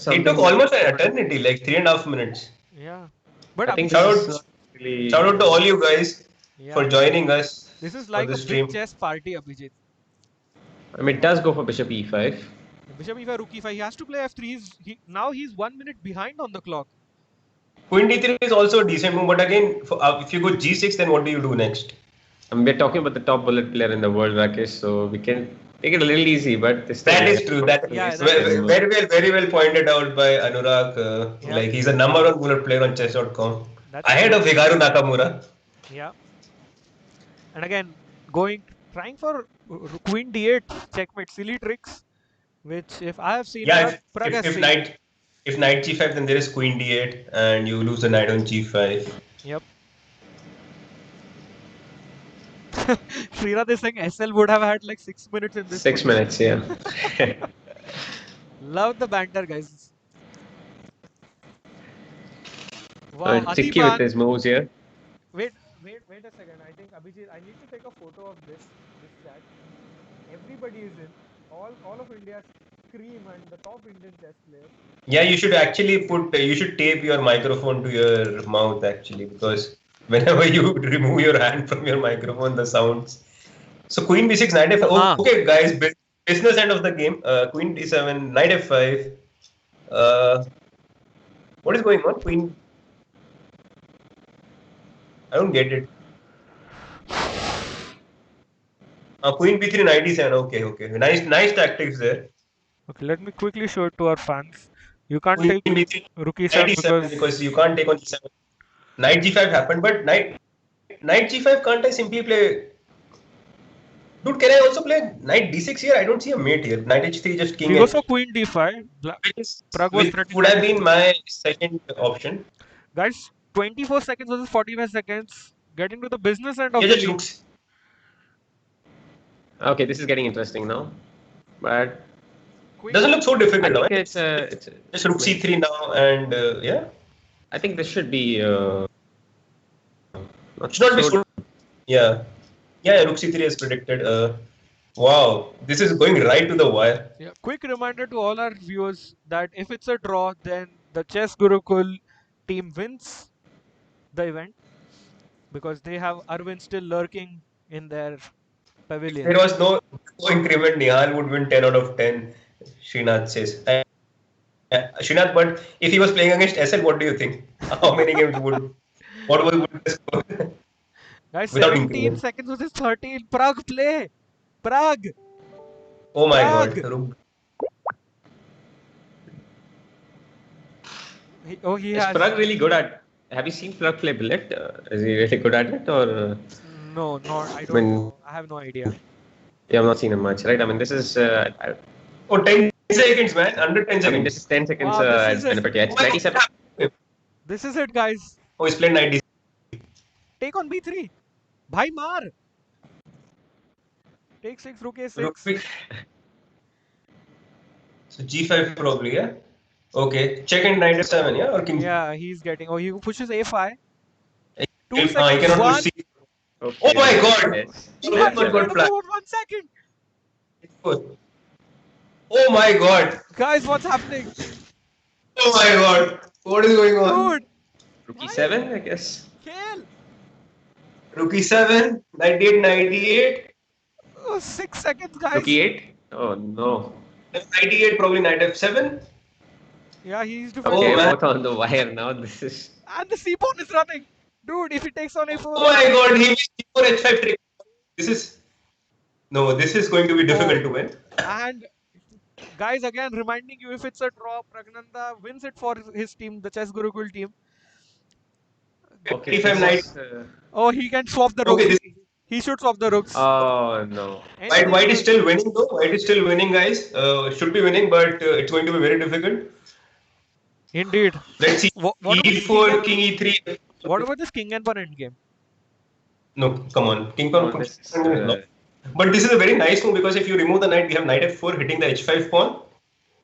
time. he took almost an eternity, like 3.5 minutes. Yeah, but I think Shout this out, is not really. shout out to all you guys for yeah, joining us this is for like the a big stream. chess party, Abhijit. I mean, it does go for Bishop E5. Bishop e5, rook e5. He has to play f3. Now he's 1 minute behind on the clock. Queen d3 is also a decent move, but again, if you go g6, then what do you do next? I mean, we're talking about the top bullet player in the world, Rakesh, so we can take it a little easy, but this That is true. That Yeah, is that is true. very well pointed out by Anurag. Yeah. Like he's a number one bullet player on chess.com. That's Ahead true. of Hikaru Nakamura. Yeah. And again, trying for queen d8 checkmate, silly tricks, which if I have seen, Yeah, Prag has if seen. knight g5, then there is queen d8, and you lose the knight on g5. Yep. Srinath is saying SL would have had like 6 minutes in this. 6 minutes, yeah. Love the banter, guys. Wow, Tricky with Adipan. his moves here. Wait a second. I think Abhijit, I need to take a photo of this chat. Everybody is in. All of India's cream and the top Indian chess players. Yeah, you should actually you should tape your microphone to your mouth actually, because whenever you remove your hand from your microphone, the sounds. So queen b6, knight f5. Ah. Okay, guys, business end of the game. Queen d7, knight f5. What is going on? Queen. I don't get it. Queen b3, knight d7. Okay. Nice tactics there. Okay, let me quickly show it to our fans. You can't Queen take b3, rook knight e7 d7 because you can't take on g7. Knight g5 happened, but knight g5 can't I simply play? Dude, can I also play knight d6 here? I don't see a mate here. Knight h3, just king. He goes for queen d5. Prag was Which threatening would have knight been h3. my second option. Guys, 24 seconds versus 45 seconds. Getting to the business end of Yeah, the just league. rooks. Okay, this is getting interesting now. But Queen. Doesn't look so I difficult now. think Right? it's Just rook c3 now, and yeah. I think this should be Should not be so. Yeah. Rook c3 is predicted. Wow, this is going right to the wire. Yeah. Quick reminder to all our viewers that if it's a draw, then the Chess Gurukul team wins the event because they have Arvind still lurking in their pavilion. There was no increment. Nihal would win 10 out of 10. Srinath says. Srinath, but if he was playing against SL, what do you think? How many games would? What would the score? Guys, Without 17 increment. seconds versus 13. Prague play. Prague. Oh my Prague. God. Rook. He Is has. Prag really good at? Have you seen Prag play billet? Is he really good at it, or? No, I don't mean- know. I have no idea. Yeah, I've not seen him much, right? I mean, this is. Oh, 10 seconds, man. Under 10 I mean, this seconds. is 10 seconds. Wow, this is it. Benefit. Yeah, it's 97. This is it, guys. Oh, he's playing 90. Take on b3. Bhai maar. Take 6, rook a6. Rook. So G5 probably, yeah? Okay. Check and knight f7, yeah? Or king? Yeah, he's getting. Oh, he pushes a5. 2 He seconds. cannot One. proceed. Okay, Oh my God! yes. He So had much good flag. about 1 second. Oh my God! Guys, what's happening? Oh my God! What is going on? Dude, Rook e7, I guess. kill. Rook e7, 98, 98. Oh, 6 seconds, guys. Rook e8. Oh no. 98, probably knight f7. Yeah, he's Okay, defending. man. both on the wire now. This is. And the c pawn is running. Dude, if he takes on a4. Oh my God! He missed g4 h5 trick. This is going to be difficult to win. And guys, again, reminding you if it's a draw, Pragnanda wins it for his team, the Chess Gurukul team. Okay, If I'm this knight. was, Oh, he can swap the rooks. Okay, He should swap the rooks. oh no. White is still winning though. White is still winning, guys. Should be winning, but it's going to be very difficult. Indeed. Let's see. What about E4, king e3. What about this king and pawn endgame? No, come on. King pawn. No, this is, No. But this is a very nice move because if you remove the knight, we have knight f4 hitting the h5 pawn.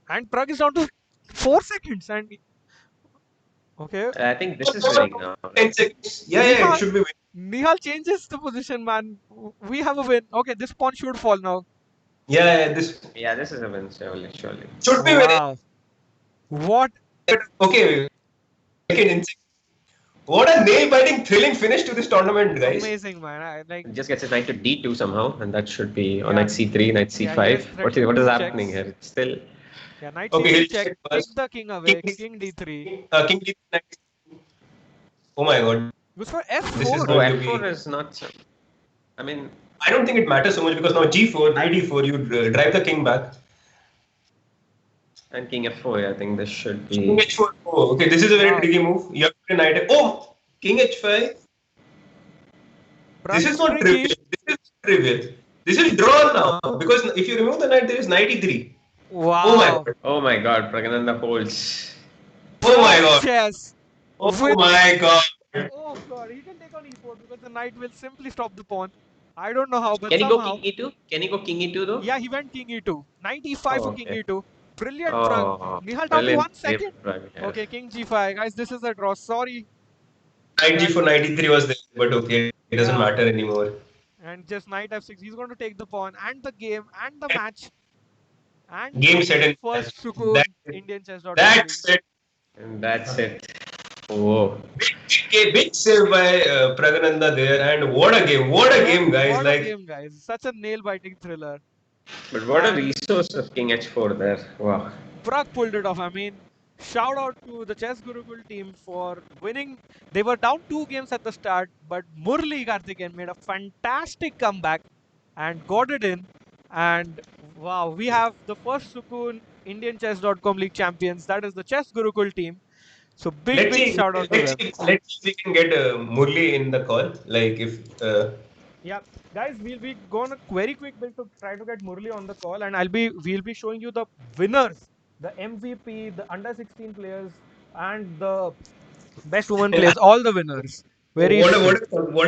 And Prague is down to 4 seconds. And okay. I think this is winning now. 10 seconds. Yeah, it should be winning. Nihal changes the position, man. We have a win. Okay, this pawn should fall now. Yeah, this Yeah, this is a win, surely, surely. should be winning. Wow. What? Okay, second in. What a nail-biting, thrilling finish to this tournament, guys. Amazing, man. I like. Just gets his knight to d2 somehow, and that should be on Yeah. knight c3, knight Yeah, c5. he has threatened What is two happening checks. here? It's still. Yeah, knight Okay, c3 he'll check. check Take first. the king away. King, King d3. King D3 knight. Oh my god, Goes for this is f4. Oh, going to f4 be. is not. I mean, I don't think it matters so much because now g4, knight d4, you drive the king back. and king f4. I think this should King be. h4. Oh, okay, this is a very Wow. tricky move. You have to knight. Oh, king h5. This is not Tricky. trivial. This is trivial. This is drawn now because if you remove the knight, there is knight e3. Wow. Oh my god. Oh my god, Pragananda folds. Oh my god. Chess. Oh With- my god. Oh god, he can take on e4 because the knight will simply stop the pawn. I don't know how, but Can he go somehow. king e2? Can he go king e2 though? Yeah, he went king e2. Knight e5 for king okay. e2. Brilliant Oh, Prag. Nihal down to brilliant 1 second. Prag, yeah. Okay, king g5. Guys, this is a draw. Sorry. Knight g4, knight e3 was there, but okay, it doesn't Yeah. matter anymore. And just knight f6. He's going to take the pawn and the game and the match. And Game the set in first hand. Sukooon That- Indian chess.com. That's it. And that's it. Whoa. Big save by Pragananda there, and what a game! What a game, guys! What Like a game, guys. Such a nail-biting thriller. But what a resource of king h4 there. Wow. Prag pulled it off. I mean, shout out to the Chess Gurukul team for winning. They were down 2 games at the start, but Murli Karthikeyan made a fantastic comeback and got it in. And wow, we have the first Sukooon Indian Chess.com League champions. That is the Chess Gurukul team. So big shout out to them. let's see if we can get Murli in the call. Like if Yeah, guys, we'll be going a very quick bit to try to get Murli on the call, and we'll be showing you the winners, the MVP, the under 16 players, and the best women players, all the winners. Very what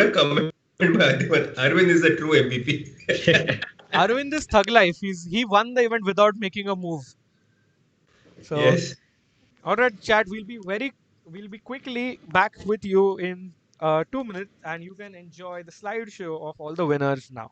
a comment by Arvind. Arvind is the true MVP. Arvind is thug life. He won the event without making a move. So Yes. all right, chat. We'll be quickly back with you in 2 minutes, and you can enjoy the slideshow of all the winners now.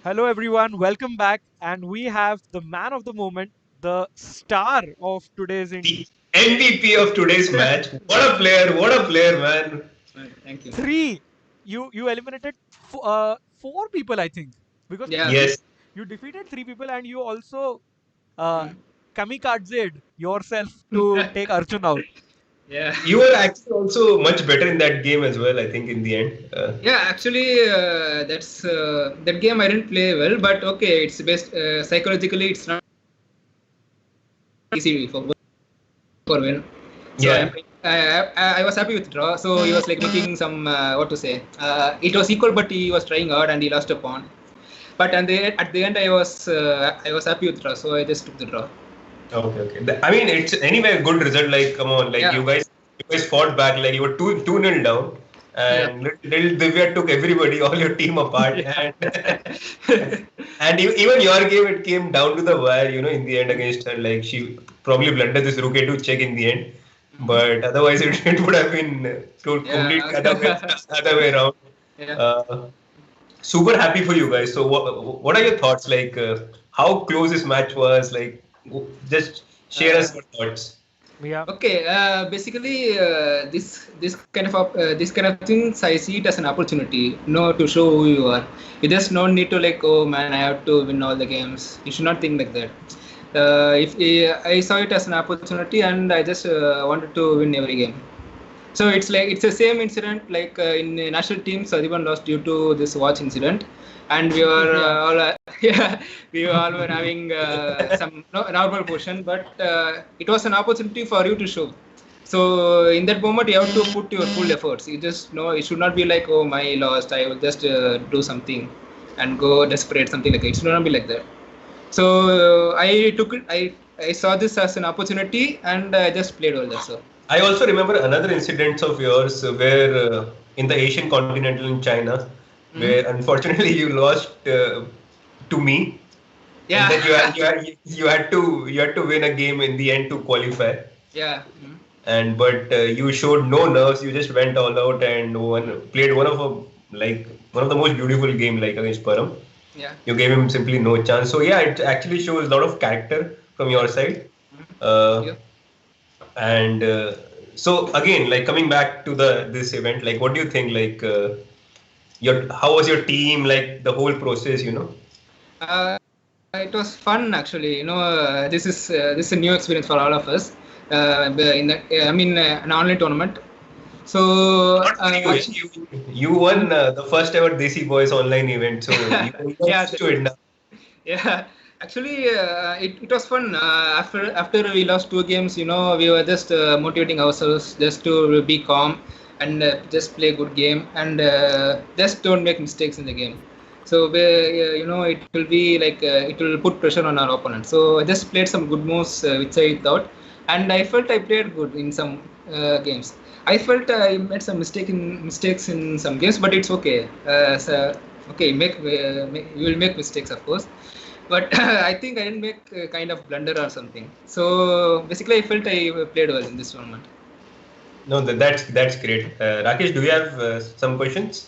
Hello, everyone. Welcome back. And we have the man of the moment, the star of today's The MVP of today's match. What a player! What a player, man! Thank you. three. You eliminated four people, I think, because Yeah. Yes. you defeated three people and you also uh, kamikazed yourself to take Arjun out. Yeah. You were actually also much better in that game as well, I think, in the end. Yeah, actually, that's that game I didn't play well, but okay, it's best psychologically. It's not easy for win. So Yeah. I was happy with draw. So he was like making some what to say. It was equal, but he was trying hard and he lost a pawn. But at the end, I was happy with draw, so I just took the draw. Okay, okay. I mean, it's anyway a good result. Like, come on, like Yeah. you guys fought back. Like you were 2-0 down, and little Divya took everybody, all your team apart, and even your game, it came down to the wire. You know, in the end against her, like she probably blundered this rook a2 check in the end, but otherwise it would have been complete other way around. Yeah. Super happy for you guys. So what are your thoughts? Like how close this match was? Like just share us your thoughts. Yeah. Okay. Basically, this kind of things I see it as an opportunity, to show who you are. You just don't need to like, oh man, I have to win all the games. You should not think like that. If I saw it as an opportunity, and I just wanted to win every game. So it's the same incident like in the national team. Sadhiban lost due to this watch incident, and we were we all were having some normal portion, but it was an opportunity for you to show. So in that moment, you have to put your full efforts. You just know it should not be like, oh my lost, I will just do something and go desperate, something like that. It should not be like that. So I took it. I saw this as an opportunity, and I just played all that. So. I also remember another incident of yours where in the Asian Continental in China, where unfortunately you lost to me. Yeah. And then you had to win a game in the end to qualify. Yeah. And but you showed no nerves. You just went all out and played one of the most beautiful game like against Param. Yeah. You gave him simply no chance. So yeah, it actually shows a lot of character from your side. Yeah. And so again, like coming back to this event, like what do you think? Like how was your team? Like the whole process, It was fun actually. This is a new experience for all of us. An online tournament. So you won the first ever Desi Boys online event. So you yeah, to it now. Yeah. Actually, it was fun. After we lost 2 games, we were just motivating ourselves just to be calm and just play a good game and just don't make mistakes in the game. So it will be like it will put pressure on our opponent. So I just played some good moves which I thought, and I felt I played good in some games. I felt I made some mistakes in some games, but it's okay. You will make mistakes, of course. But I think I didn't make a kind of blunder or something. So basically, I felt I played well in this tournament. No, that's great. Rakesh, do you have some questions?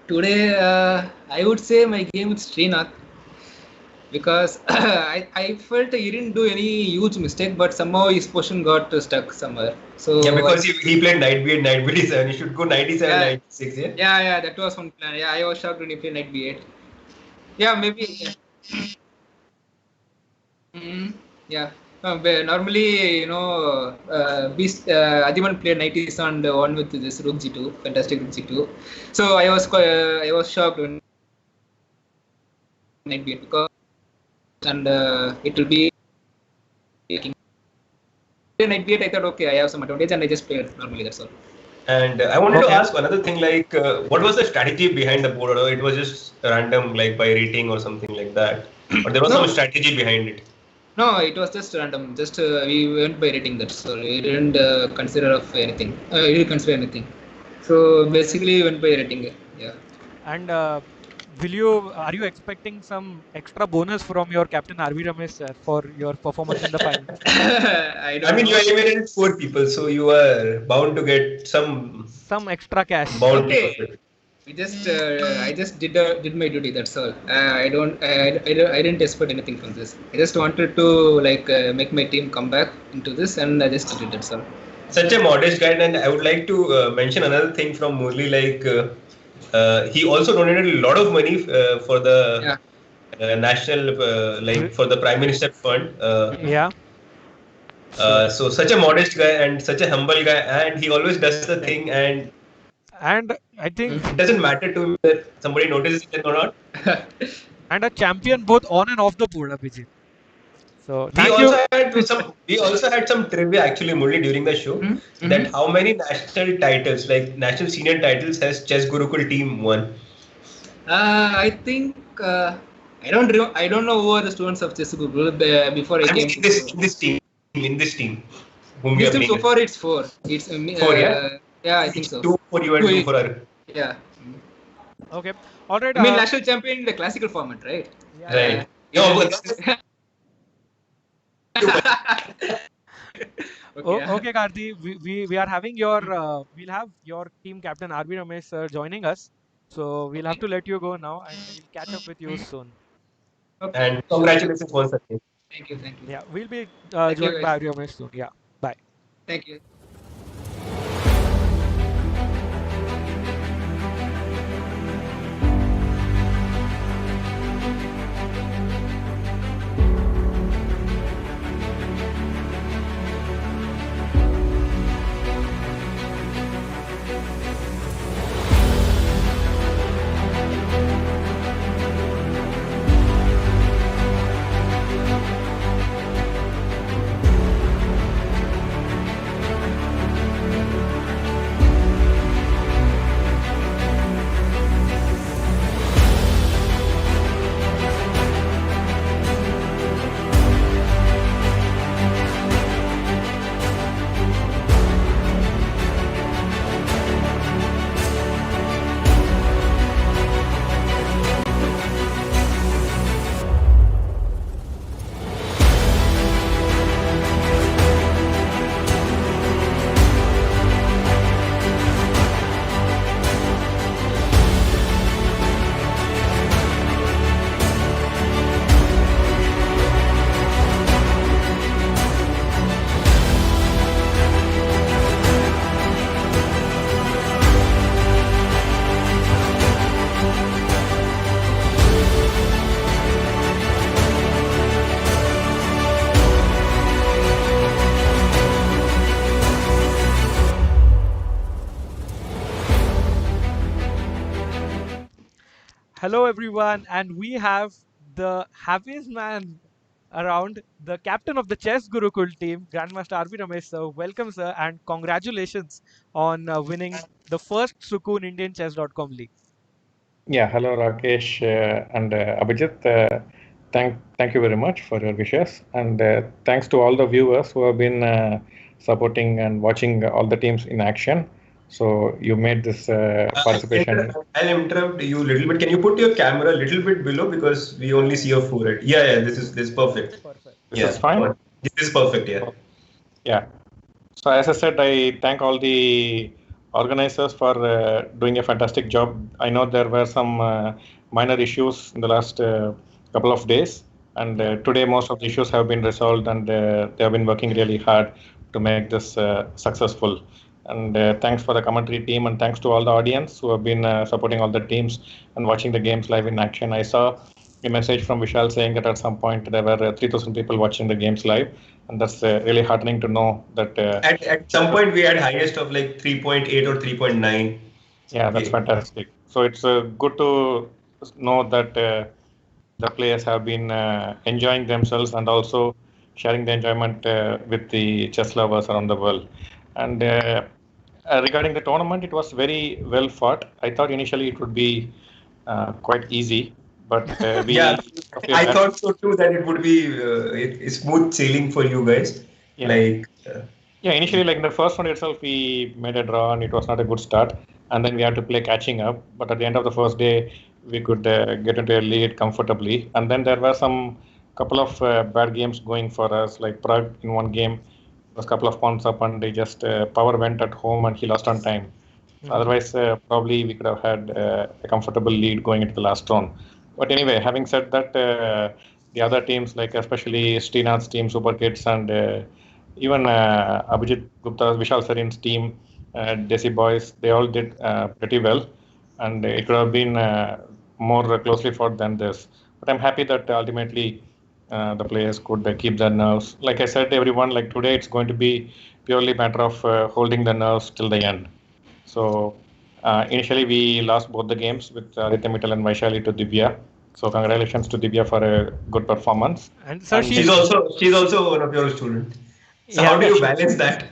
Today, I would say my game with Srinath, because I felt he didn't do any huge mistake, but somehow his position got stuck somewhere. So yeah, because he played knight b8, knight b7. He should go knight e7, knight e6. Yeah, that was one plan. Yeah, I was shocked when he played knight b8. Yeah, maybe. Yeah. Normally, Adiman played knight e7 and won with this rook g2, fantastic rook g2. So I was shocked when knight b8 because it will be knight b8. I thought, okay, I have some advantage, and I just played normally. That's all. And I wanted to ask another thing, like what was the strategy behind the board? Or it was just random, like by rating or something like that, or there was some strategy behind it? No, it was just random. Just we went by rating that, so we didn't consider of anything. We didn't consider anything. So basically, we went by rating. Yeah. And Are you expecting some extra bonus from your captain RV Ramesh sir for your performance in the final? I I don't mean, know. you eliminated 4 people, so you are bound to get some Some extra cash. bounty Okay. of it. I just did my duty. That's all. I didn't expect anything from this. I just wanted to make my team come back into this, and I just did it. That's all. Such a modest guy, and I would like to mention another thing from Murli. He also donated a lot of money for the Yeah. national, for the Prime Minister Fund. Yeah. So such a modest guy and such a humble guy, and he always does the thing, and And I think it doesn't matter to him that somebody notices it or not. and a champion both on and off the board, Abhijit. So We thank also you. had some trivia actually, Murli, during the show, that how many national titles, like national senior titles, has Chess Gurukul team won? I think I don't know who are the students of Chess Guru before I I came. mean, in this team, whom we This are team so playing. far it's 4. It's 4, yeah? yeah, I think so. 2 for you and 2 for her. Yeah. Okay. All right. I mean, national champion in the classical format, right? Yeah. Right. No, but Okay, Karthi. We are having your we'll have your team captain RB Ramesh sir joining us. So we'll have to let you go now, and we'll catch up with you soon. Okay. and congratulations once again. Thank you. Thank you. Yeah, we'll be Thank you, joined by guys. RB Ramesh soon. Yeah. Bye. Thank you. Hello, everyone, and we have the happiest man around, the captain of the Chess Gurukul team, Grandmaster RB Ramesh sir. Welcome, sir, and congratulations on winning the first Sukooon Indian Chess.com League. Yeah, hello Rakesh and Abhijit. Thank you very much for your wishes, and thanks to all the viewers who have been supporting and watching all the teams in action. So you made this participation. I'll interrupt you a little bit. Can you put your camera a little bit below because we only see your forehead? Yeah. This is perfect. This is fine. This is perfect. Yeah. Yeah. So as I said, I thank all the organizers for doing a fantastic job. I know there were some minor issues in the last couple of days, and today most of the issues have been resolved, and they have been working really hard to make this successful. And thanks for the commentary team, and thanks to all the audience who have been supporting all the teams and watching the games live in action. I saw a message from Vishal saying that at some point there were 3,000 people watching the games live, and that's really heartening to know that. At some point we had highest of like 3.8 or 3.9. Yeah, that's fantastic. So it's good to know that the players have been enjoying themselves and also sharing the enjoyment with the chess lovers around the world. And regarding the tournament, it was very well fought. I thought initially it would be quite easy, but yeah, I thought so too, that it would be smooth sailing for you guys. Yeah. Yeah, initially, like in the first one itself, we made a draw and it was not a good start. And then we had to play catching up. But at the end of the first day, we could get into a lead comfortably. And then there were some couple of bad games going for us, like Prague in one game was a couple of points up and they just power went at home and he lost on time. So otherwise, probably we could have had a comfortable lead going into the last round. But anyway, having said that, the other teams, like especially Srinath's team, Super Kids, and even Abhijit Gupta's, Vishal Sarin's team, Desi Boys, they all did pretty well. And it could have been more closely fought than this. But I'm happy that ultimately the players could keep their nerves. Like I said, everyone, like today, it's going to be purely matter of holding the nerves till the end. So initially we lost both the games with Aditya Mittal and Vaishali to Divya. So congratulations to Divya for a good performance. And sir, she's also one of your students. So how do you balance that?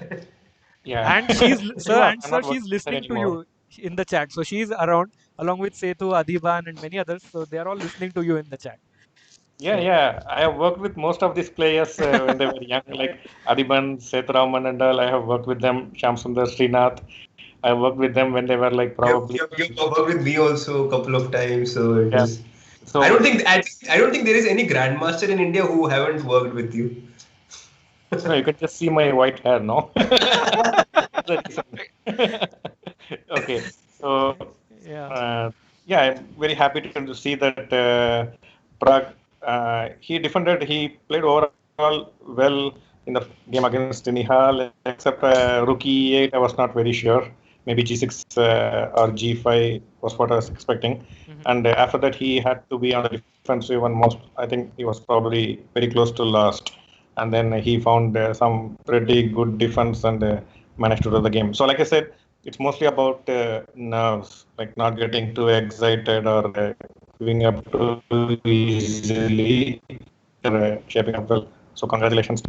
Yeah. And she's I'm she's not working listening to anymore. you in the chat. So she's around along with Setu, Adhiban, and many others. So they are all listening to you in the chat. Yeah. I have worked with most of these players when they were young, like Adiban, Sethuraman and all. I have worked with them, Shyam Sundar, Srinath. I worked with them when they were like probably. You worked with me also a couple of times, so it Yeah. is. So I don't think there is any grandmaster in India who haven't worked with you. no, you can just see my white hair, no? Okay, so Yeah. yeah, I'm very happy to see that Prague. He played overall well in the game against Nihal, except rookie 8. I was not very sure. Maybe G6 or G5 was what I was expecting. And after that, he had to be on the defensive, and I think he was probably very close to last. And then he found some pretty good defense and managed to do the game. So, like I said, it's mostly about nerves, like not getting too excited or giving up too easily. Shaping up well. So, congratulations.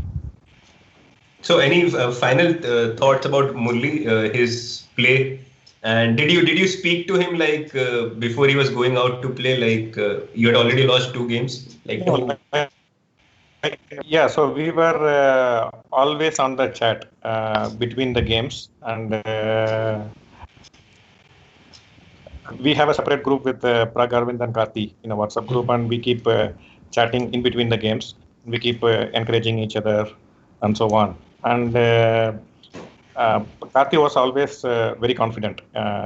So, any final thoughts about Murli, his play, and did you speak to him like before he was going out to play? Like you had already lost 2 games, like two. Yeah, so we were always on the chat between the games, and we have a separate group with Prag, Arvind, and Karthi in a WhatsApp group, and we keep chatting in between the games. We keep encouraging each other, and so on. And Karthi was always very confident,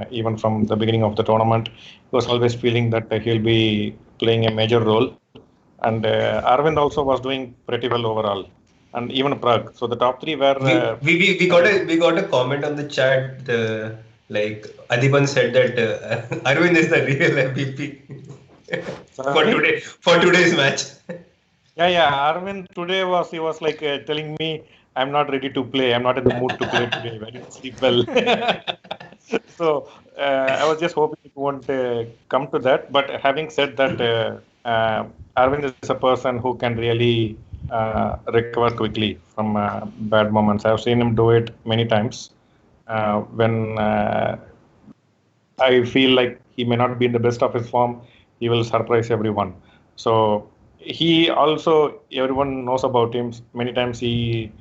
even from the beginning of the tournament. He was always feeling that he'll be playing a major role. And Arvind also was doing pretty well overall, and even Prague. So the top 3 were. We got a comment on the chat. Like Adiban said that Arvind is the real MVP for today's match. Yeah. Arvind today was like telling me, "I'm not ready to play. I'm not in the mood to play today. I didn't sleep well." So I was just hoping it won't come to that. But having said that, Arvind is a person who can really recover quickly from bad moments. I've seen him do it many times when I feel like he may not be in the best of his form. He will surprise everyone. So he also, everyone knows about him. Many times he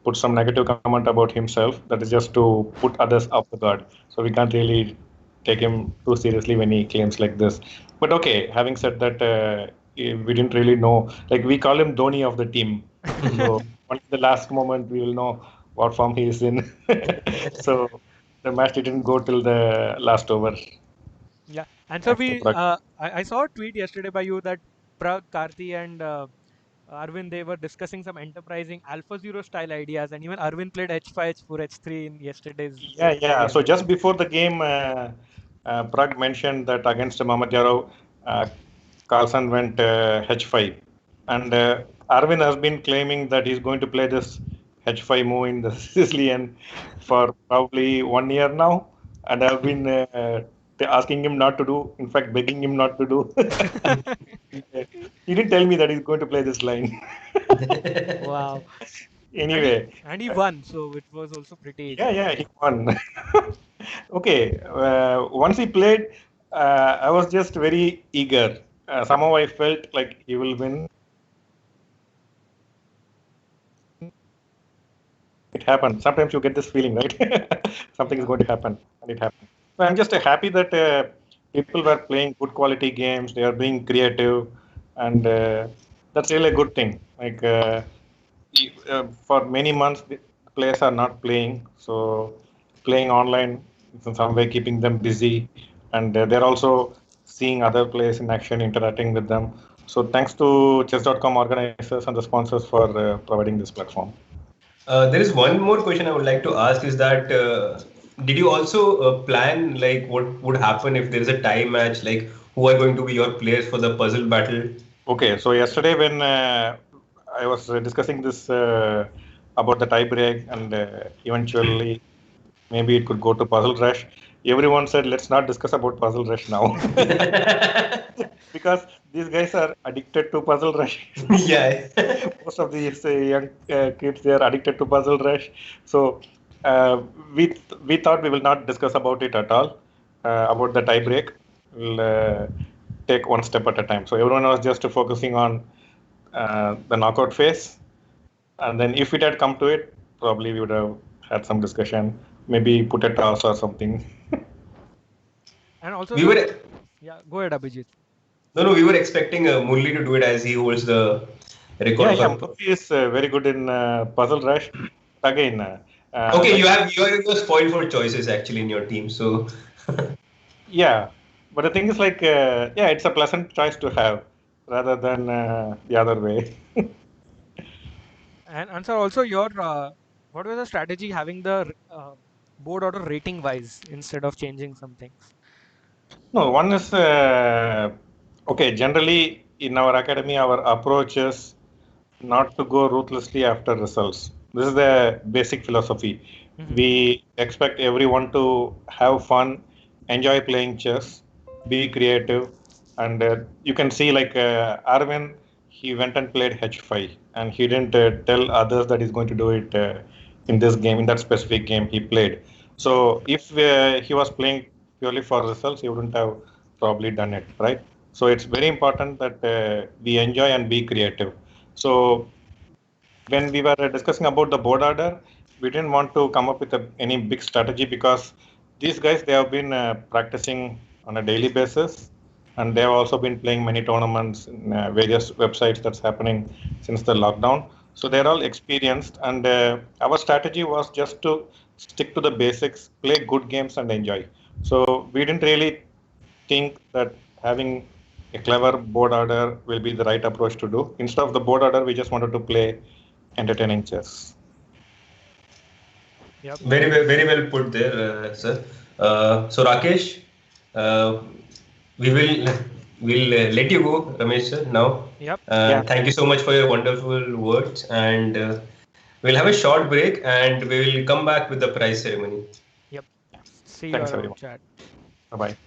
put some negative comment about himself. That is just to put others off the guard. So we can't really take him too seriously when he claims like this. But okay, having said that, we didn't really know. Like we call him Dhoni of the team. So only the last moment we will know what form he is in. So the match didn't go till the last over. Yeah, and so I saw a tweet yesterday by you that Prag, Karthi, and Arvind, they were discussing some enterprising Alpha Zero style ideas, and even Arvind played H5, H4, H3 in yesterday's. Yeah. game. So just before the game, Prag mentioned that against Mohammad Yarov, Carlson went H5, and Arvind has been claiming that he's going to play this H5 move in the Sicilian for probably 1 year now, and I've been asking him not to do. In fact, begging him not to do. He didn't tell me that he's going to play this line. Wow. Anyway, and he won, so it was also pretty. Yeah, he won. Okay, once he played, I was just very eager. Somehow I felt like he will win. It happened. Sometimes you get this feeling, right? Something is going to happen, and it happened. So I'm just happy that people were playing good quality games. They are being creative, and that's really a good thing. Like for many months, the players are not playing, so playing online is in some way keeping them busy, and they're also seeing other players in action, interacting with them. So thanks to chess.com organizers and the sponsors for providing this platform. There is one more question I would like to ask is that did you also plan like what would happen if there is a tie match, like who are going to be your players for the puzzle battle? Okay, so yesterday when I was discussing this about the tie break and eventually maybe it could go to Puzzle Rush, everyone said let's not discuss about Puzzle Rush now because these guys are addicted to Puzzle Rush. Yeah. Most of these young kids, they are addicted to Puzzle Rush. So uh, we thought we will not discuss about it at all about the tie break. We'll take one step at a time. So everyone was just focusing on the knockout phase, and then if it had come to it, probably we would have had some discussion, maybe put a toss or something. And also, We were yeah, go ahead, Abhijit. no, we were expecting Murli to do it as he holds the record. Yeah, Murthy is very good in Puzzle Rush. Again, Okay, you're spoiled for choices actually in your team. So yeah, but the thing is like, yeah, it's a pleasant choice to have rather than the other way. And sir, also your what was the strategy having the board order rating wise instead of changing some things? No, one is okay. Generally, in our academy, our approach is not to go ruthlessly after results. This is the basic philosophy. We expect everyone to have fun, enjoy playing chess, be creative, and you can see like Arvind, he went and played H5, and he didn't tell others that he's going to do it in this game, in that specific game he played. So if he was playing purely for results, he wouldn't have probably done it, right? So it's very important that we enjoy and be creative. So when we were discussing about the board order, we didn't want to come up with any big strategy because these guys, they have been practicing on a daily basis, and they have also been playing many tournaments in various websites that's happening since the lockdown. So they're all experienced, and our strategy was just to stick to the basics, play good games, and enjoy. So we didn't really think that having a clever board order will be the right approach to do. Instead of the board order, we just wanted to play entertaining chess. Yep. very well put there, sir. So Rakesh, we'll let you go, Ramesh sir. Now, Yep. Thank you so much for your wonderful words, and we'll have a short break, and we will come back with the prize ceremony. Yep. See Thanks, you around everyone. chat. Bye bye.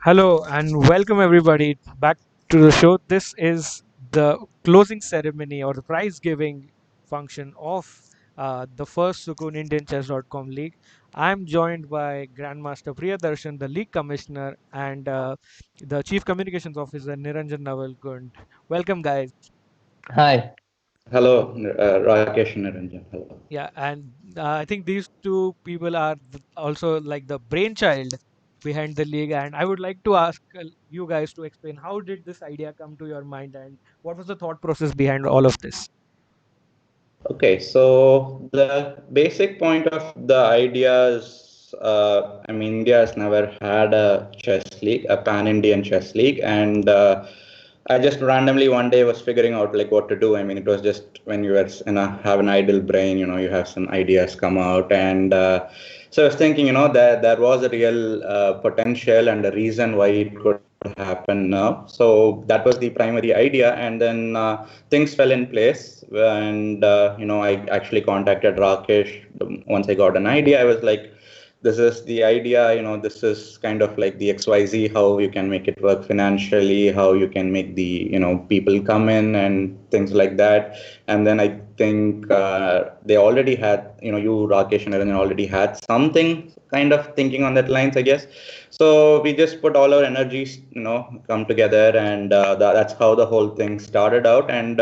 Hello and welcome everybody back to the show. This is the closing ceremony or the prize giving function of the first Sukooon Indian Chess.com League. I'm joined by Grandmaster Priyadarshan, the league commissioner, and the chief communications officer Niranjan Navalgund. Welcome, guys. Hi. Hello, Rakesh and Niranjan. Hello. Yeah, and I think these two people are also like the brainchild behind the league. And I would like to ask you guys to explain how did this idea come to your mind and what was the thought process behind all of this? Okay, so the basic point of the idea is, India has never had a chess league, a pan-Indian chess league, and I just randomly one day was figuring out like what to do. I mean, it was just when you have an idle brain, you have some ideas come out, and so I was thinking, that there was a real potential and a reason why it could happen now. So that was the primary idea, and then things fell in place, and I actually contacted Rakesh once I got an idea. I was like, this is the idea, this is kind of like the XYZ, how you can make it work financially, how you can make the, people come in and things like that. And then I think they already had, you, Rakesh and Niranjan already had something kind of thinking on that lines, I guess. So we just put all our energies, come together, and that's how the whole thing started out. And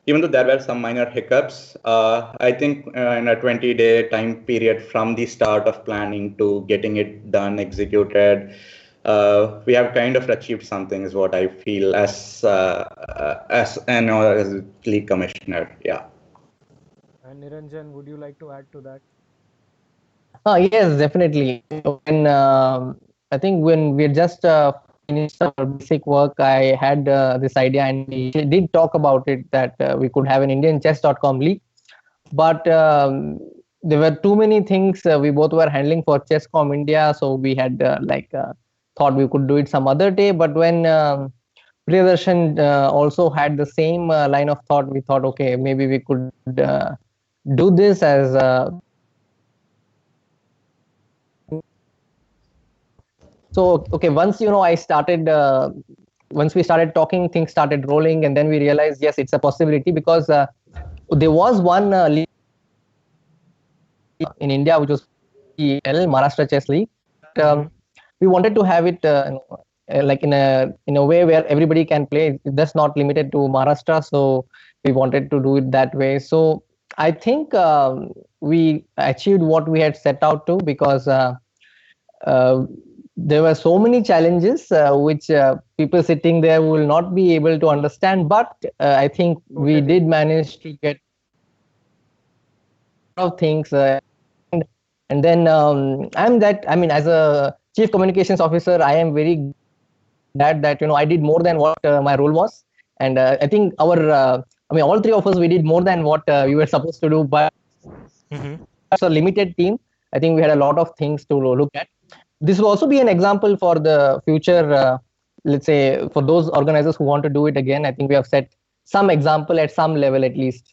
even though there were some minor hiccups, I think in a 20-day time period from the start of planning to getting it done, executed, we have kind of achieved something, is what I feel as as a league commissioner. Yeah. And Niranjan, would you like to add to that? Yes, definitely. When I think when we just finished our basic work, I had this idea, and we did talk about it that we could have an Indian Chess.com league. But there were too many things we both were handling for Chess.com India, so we had thought we could do it some other day. But when Priyadarshan also had the same line of thought, we thought, okay, maybe we could do this as so okay, once I started once we started talking, things started rolling, and then we realized, yes, it's a possibility, because there was one league in India which was Maharashtra Chess League. We wanted to have it like in a way where everybody can play. It's just not limited to Maharashtra, so we wanted to do it that way. So I think we achieved what we had set out to, because there were so many challenges which people sitting there will not be able to understand, but I think we did manage to get a lot of things, and then as a chief communications officer, I am very glad that I did more than what my role was, and I think our all three of us, we did more than what we were supposed to do, but it's a limited team. I think we had a lot of things to look at. This will also be an example for the future, let's say, for those organizers who want to do it again. I think we have set some example at some level at least.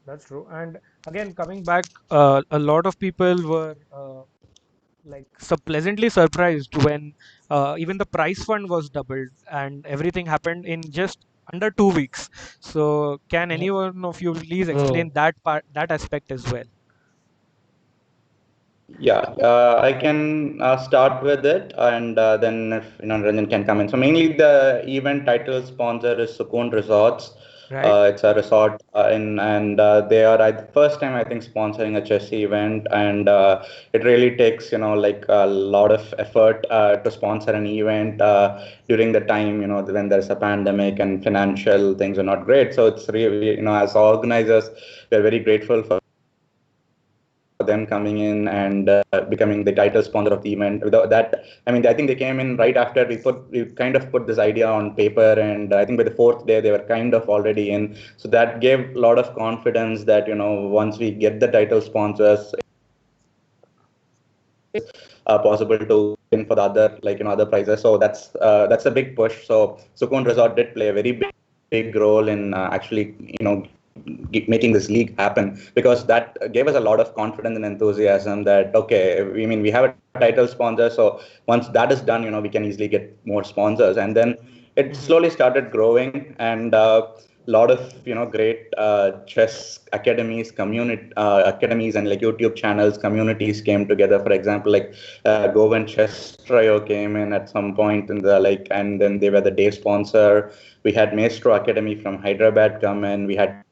That's true. And again, coming back, a lot of people were pleasantly surprised when even the prize fund was doubled and everything happened in just under 2 weeks. So can any one of you please explain that aspect as well? Yeah, I can start with it, and then if Ranjan can come in. So mainly the event title sponsor is Sukooon Resorts. Right. It's a resort and they are the first time I think sponsoring a chess event, and it really takes like a lot of effort to sponsor an event during the time when there's a pandemic and financial things are not great. So it's really as organizers, we're very grateful for them coming in and becoming the title sponsor of the event. Without that, I think they came in right after we kind of put this idea on paper, and I think by the fourth day they were kind of already in. So that gave a lot of confidence that once we get the title sponsors, possible to win for the other other prizes. So that's a big push. So Sukooon Resort did play a very big role in actually making this league happen, because that gave us a lot of confidence and enthusiasm that okay, we have a title sponsor, so once that is done, we can easily get more sponsors. And then it slowly started growing, and lot of great chess academies and like YouTube channels communities came together. For example, like Govan Chess Trio came in at some point in the and then they were the day sponsor. We had Maestro Academy from Hyderabad come in. We had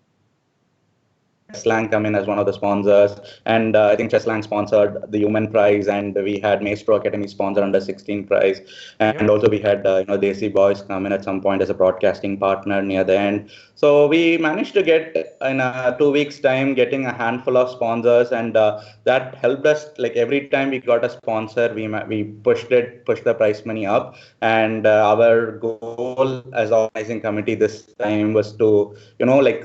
Chesslang come in as one of the sponsors, and I think Chesslang sponsored the Human Prize, and we had Maestro Academy sponsor under 16 prize, and also we had Desi Boys come in at some point as a broadcasting partner near the end. So we managed to get in 2 weeks time getting a handful of sponsors, and that helped us. Like every time we got a sponsor, we pushed the prize money up, and our goal as organizing committee this time was to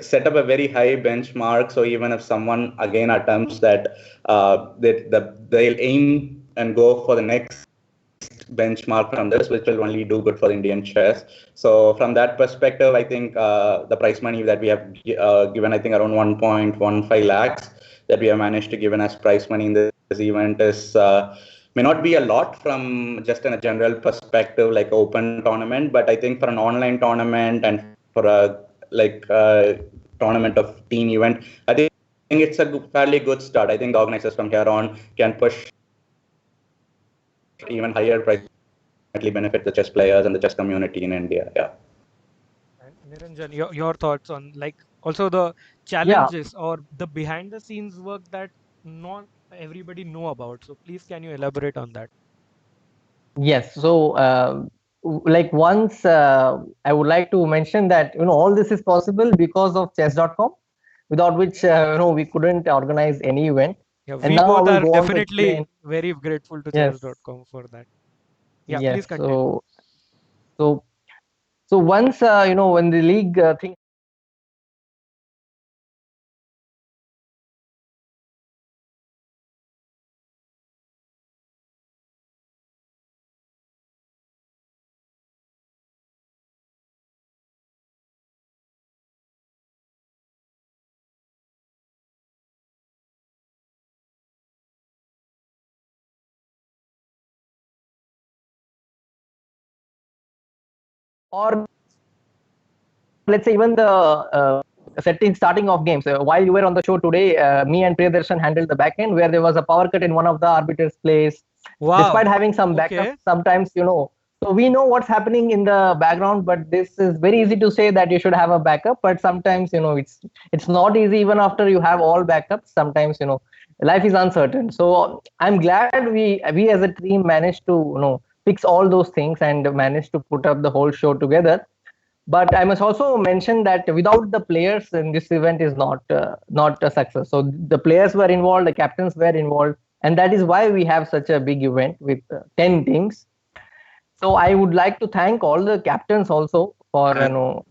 set up a very high benchmark. So even if someone again attempts that, they'll aim and go for the next benchmark from this, which will only do good for Indian chess. So from that perspective, I think the prize money that we have given, I think around 1.15 lakhs that we have managed to given as prize money in this event is may not be a lot from just in a general perspective, like open tournament, but I think for an online tournament and for a tournament of team event, I think it's a fairly good start. I think the organizers from here on can push even higher price, benefit the chess players and the chess community in India. Yeah. And Niranjan, your thoughts on also the challenges or the behind the scenes work that not everybody know about. So please, can you elaborate on that? Yes. So, once I would like to mention that all this is possible because of chess.com, without which we couldn't organize any event. Yeah, And we now I both will are go on to definitely explain. very grateful to Yes. chess.com for that. Yeah, Yes. please continue. So once when the league thing. Or let's say even the starting of games. While you were on the show today, me and Priyadarshan handled the back end where there was a power cut in one of the arbiters' place. Wow. Despite having some backup, Okay. sometimes so we know what's happening in the background, but this is very easy to say that you should have a backup. But sometimes it's not easy even after you have all backups. Sometimes life is uncertain. So I'm glad we as a team managed to fix all those things and managed to put up the whole show together. But I must also mention that without the players, in this event is not a success. So the players were involved, the captains were involved, and that is why we have such a big event with 10 teams. So I would like to thank all the captains also for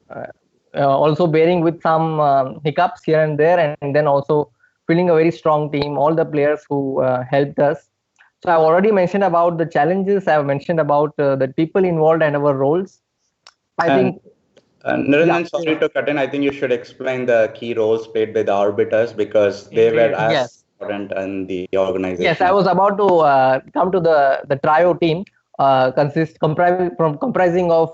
also bearing with some hiccups here and there, and then also feeling a very strong team. All the players who helped us. So I've already mentioned about the challenges. I've mentioned about the people involved and our roles. I think. Niranjan, sorry to cut in. I think you should explain the key roles played by the arbiters, because they were as important in the organization. Yes, I was about to come to the trio team, comprising of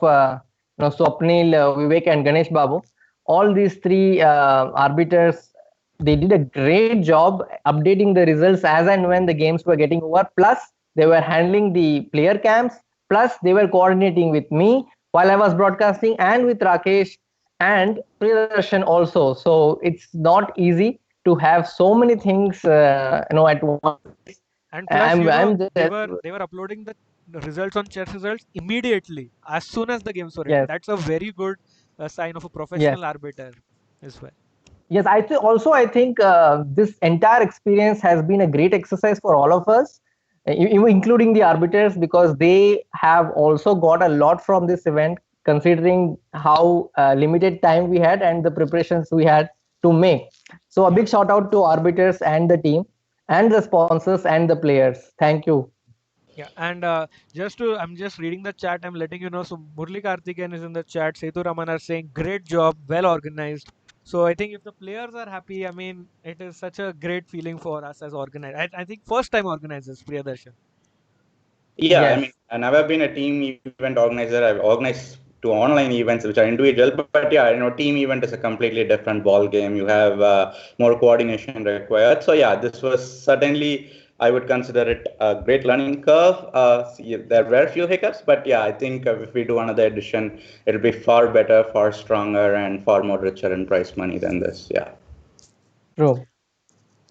Swapnil, Vivek, and Ganesh Babu. All these three arbiters, they did a great job updating the results as and when the games were getting over. Plus, they were handling the player camps. Plus, they were coordinating with me while I was broadcasting and with Rakesh and Priyadarshan also. So it's not easy to have so many things at once. And plus, they were uploading the results on chess results immediately as soon as the games were ended. That's a very good sign of a professional arbiter as well. Yes, I think this entire experience has been a great exercise for all of us, including the arbiters, because they have also got a lot from this event, considering how limited time we had and the preparations we had to make. So a big shout out to arbiters and the team and the sponsors and the players. Thank you. Yeah, and I'm just reading the chat. I'm letting you know. So Murli Karthikeyan is in the chat. Setu Raman are saying, great job, well organized. So I think if the players are happy, I mean, it is such a great feeling for us as organizers. I think first time organizers, Priyadarshan. Yeah, I mean, I've never been a team event organizer. I've organized to online events which are individual, but yeah, team event is a completely different ball game. You have more coordination required. So yeah, this was certainly, I would consider it a great learning curve. There were a few hiccups, but yeah, I think if we do another edition, it'll be far better, far stronger, and far more richer in prize money than this. Yeah. True.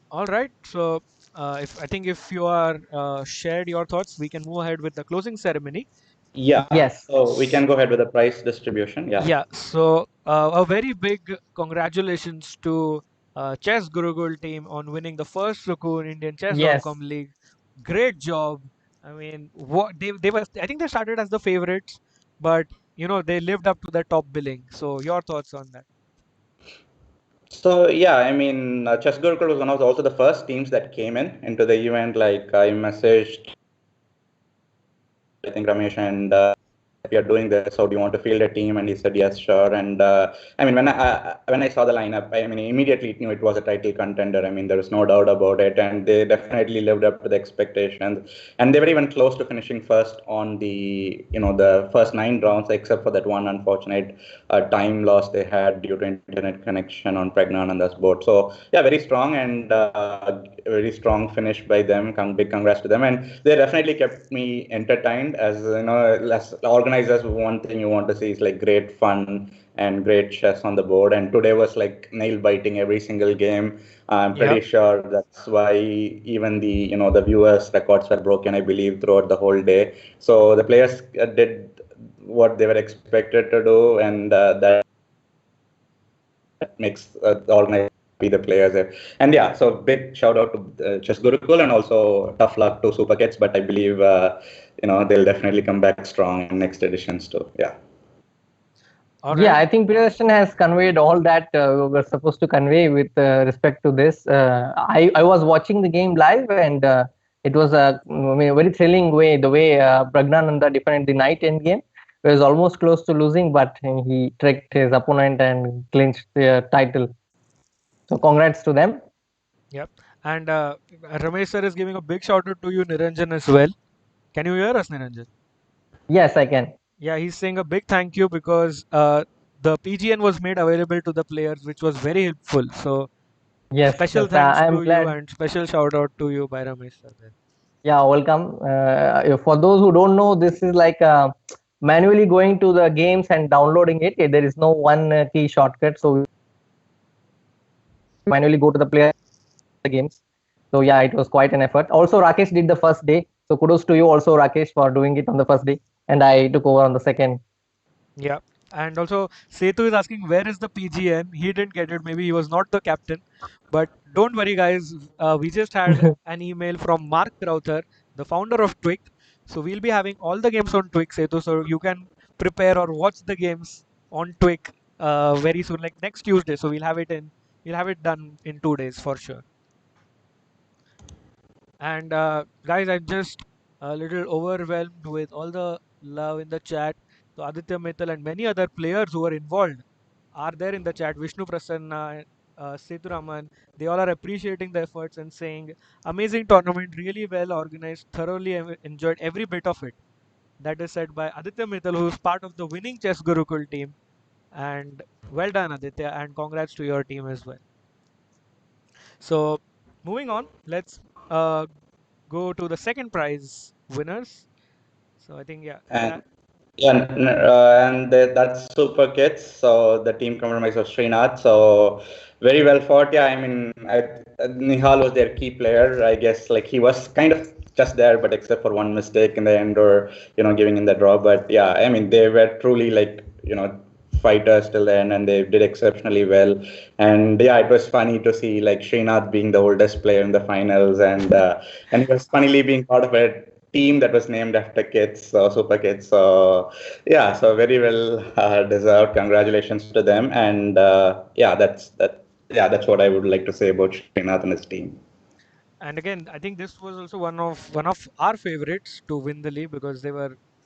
All right. So if I think if you are shared your thoughts, we can move ahead with the closing ceremony. Yeah. Yes. So we can go ahead with the prize distribution. Yeah. Yeah. So a very big congratulations to Chess Gurukul team on winning the first Sukooon Indian Yes. Chess.com League. Great job. I mean, what they were. I think they started as the favorites, but they lived up to the top billing. So your thoughts on that? So yeah, I mean, Chess Gurukul was one of also the first teams that came into the event. Like I messaged, I think Ramesh and we are doing this. How do you want to field a team? And he said yes, sure. And I mean, when I saw the lineup, I mean, immediately knew it was a title contender. I mean, there was no doubt about it, and they definitely lived up to the expectations. And they were even close to finishing first on the first 9 rounds, except for that one unfortunate time loss they had due to internet connection on Pragnananda's board. So yeah, very strong and very strong finish by them. Big congrats to them, and they definitely kept me entertained. As organizers, one thing you want to see is like great fun and great chess on the board. And today was like nail biting every single game. I'm pretty sure that's why even the viewers' records were broken, I believe, throughout the whole day. So the players did what they were expected to do, and that makes the organizer be the players there. And yeah, so big shout out to Chess Gurukul, and also tough luck to Super Kids. But I believe they'll definitely come back strong in next editions too. Yeah. Yeah, I think Priyadarshan has conveyed all that we were supposed to convey with respect to this. I was watching the game live, and it was a very thrilling way. The way Pragnananda defended the knight end game, he was almost close to losing, but he tricked his opponent and clinched the title. So congrats to them. Yep. And Ramesh sir is giving a big shout out to you, Niranjan, as well. Can you hear us, Niranjan? Yes, I can. Yeah, he's saying a big thank you because the PGN was made available to the players, which was very helpful. So Yes, special yes, thanks I'm to you glad. and special shout out to you by Ramesh sir. Yeah, welcome. For those who don't know, this is like manually going to the games and downloading it. There is no one key shortcut, so manually go to the player games. So yeah, it was quite an effort. Also, Rakesh did the first day, so kudos to you also, Rakesh, for doing it on the first day, and I took over on the second. Yeah. And also, Setu is asking where is the PGN? He didn't get it. Maybe he was not the captain. But don't worry, guys. We just had an email from Mark Crowther, the founder of Twig. So we'll be having all the games on Twig, Setu. So you can prepare or watch the games on Twig very soon, like next Tuesday. So we'll have it done in 2 days for sure. And guys, I'm just a little overwhelmed with all the love in the chat. So Aditya Mittal and many other players who are involved are there in the chat. Vishnu Prasanna, Seturaman, they all are appreciating the efforts and saying, amazing tournament, really well organized, thoroughly enjoyed every bit of it. That is said by Aditya Mittal, who is part of the winning Chess Gurukul team. And well done, Aditya, and congrats to your team as well. So, moving on, let's uh, go to the second prize winners. So I think And that's Super Kids. So the team comprised of Srinath. So very well fought. Yeah, I mean, Nihal was their key player. I guess like he was kind of just there, but except for one mistake in the end, or giving in the draw. But yeah, I mean, they were truly like fighters till the end, and they did exceptionally well. And yeah, it was funny to see like Srinath being the oldest player in the finals, and it was funnily being part of a team that was named after kids, Super Kids. So yeah, so very well deserved. Congratulations to them. And yeah, that's that. Yeah, that's what I would like to say about Srinath and his team. and again, I think this was also one of our favorites to win the league because they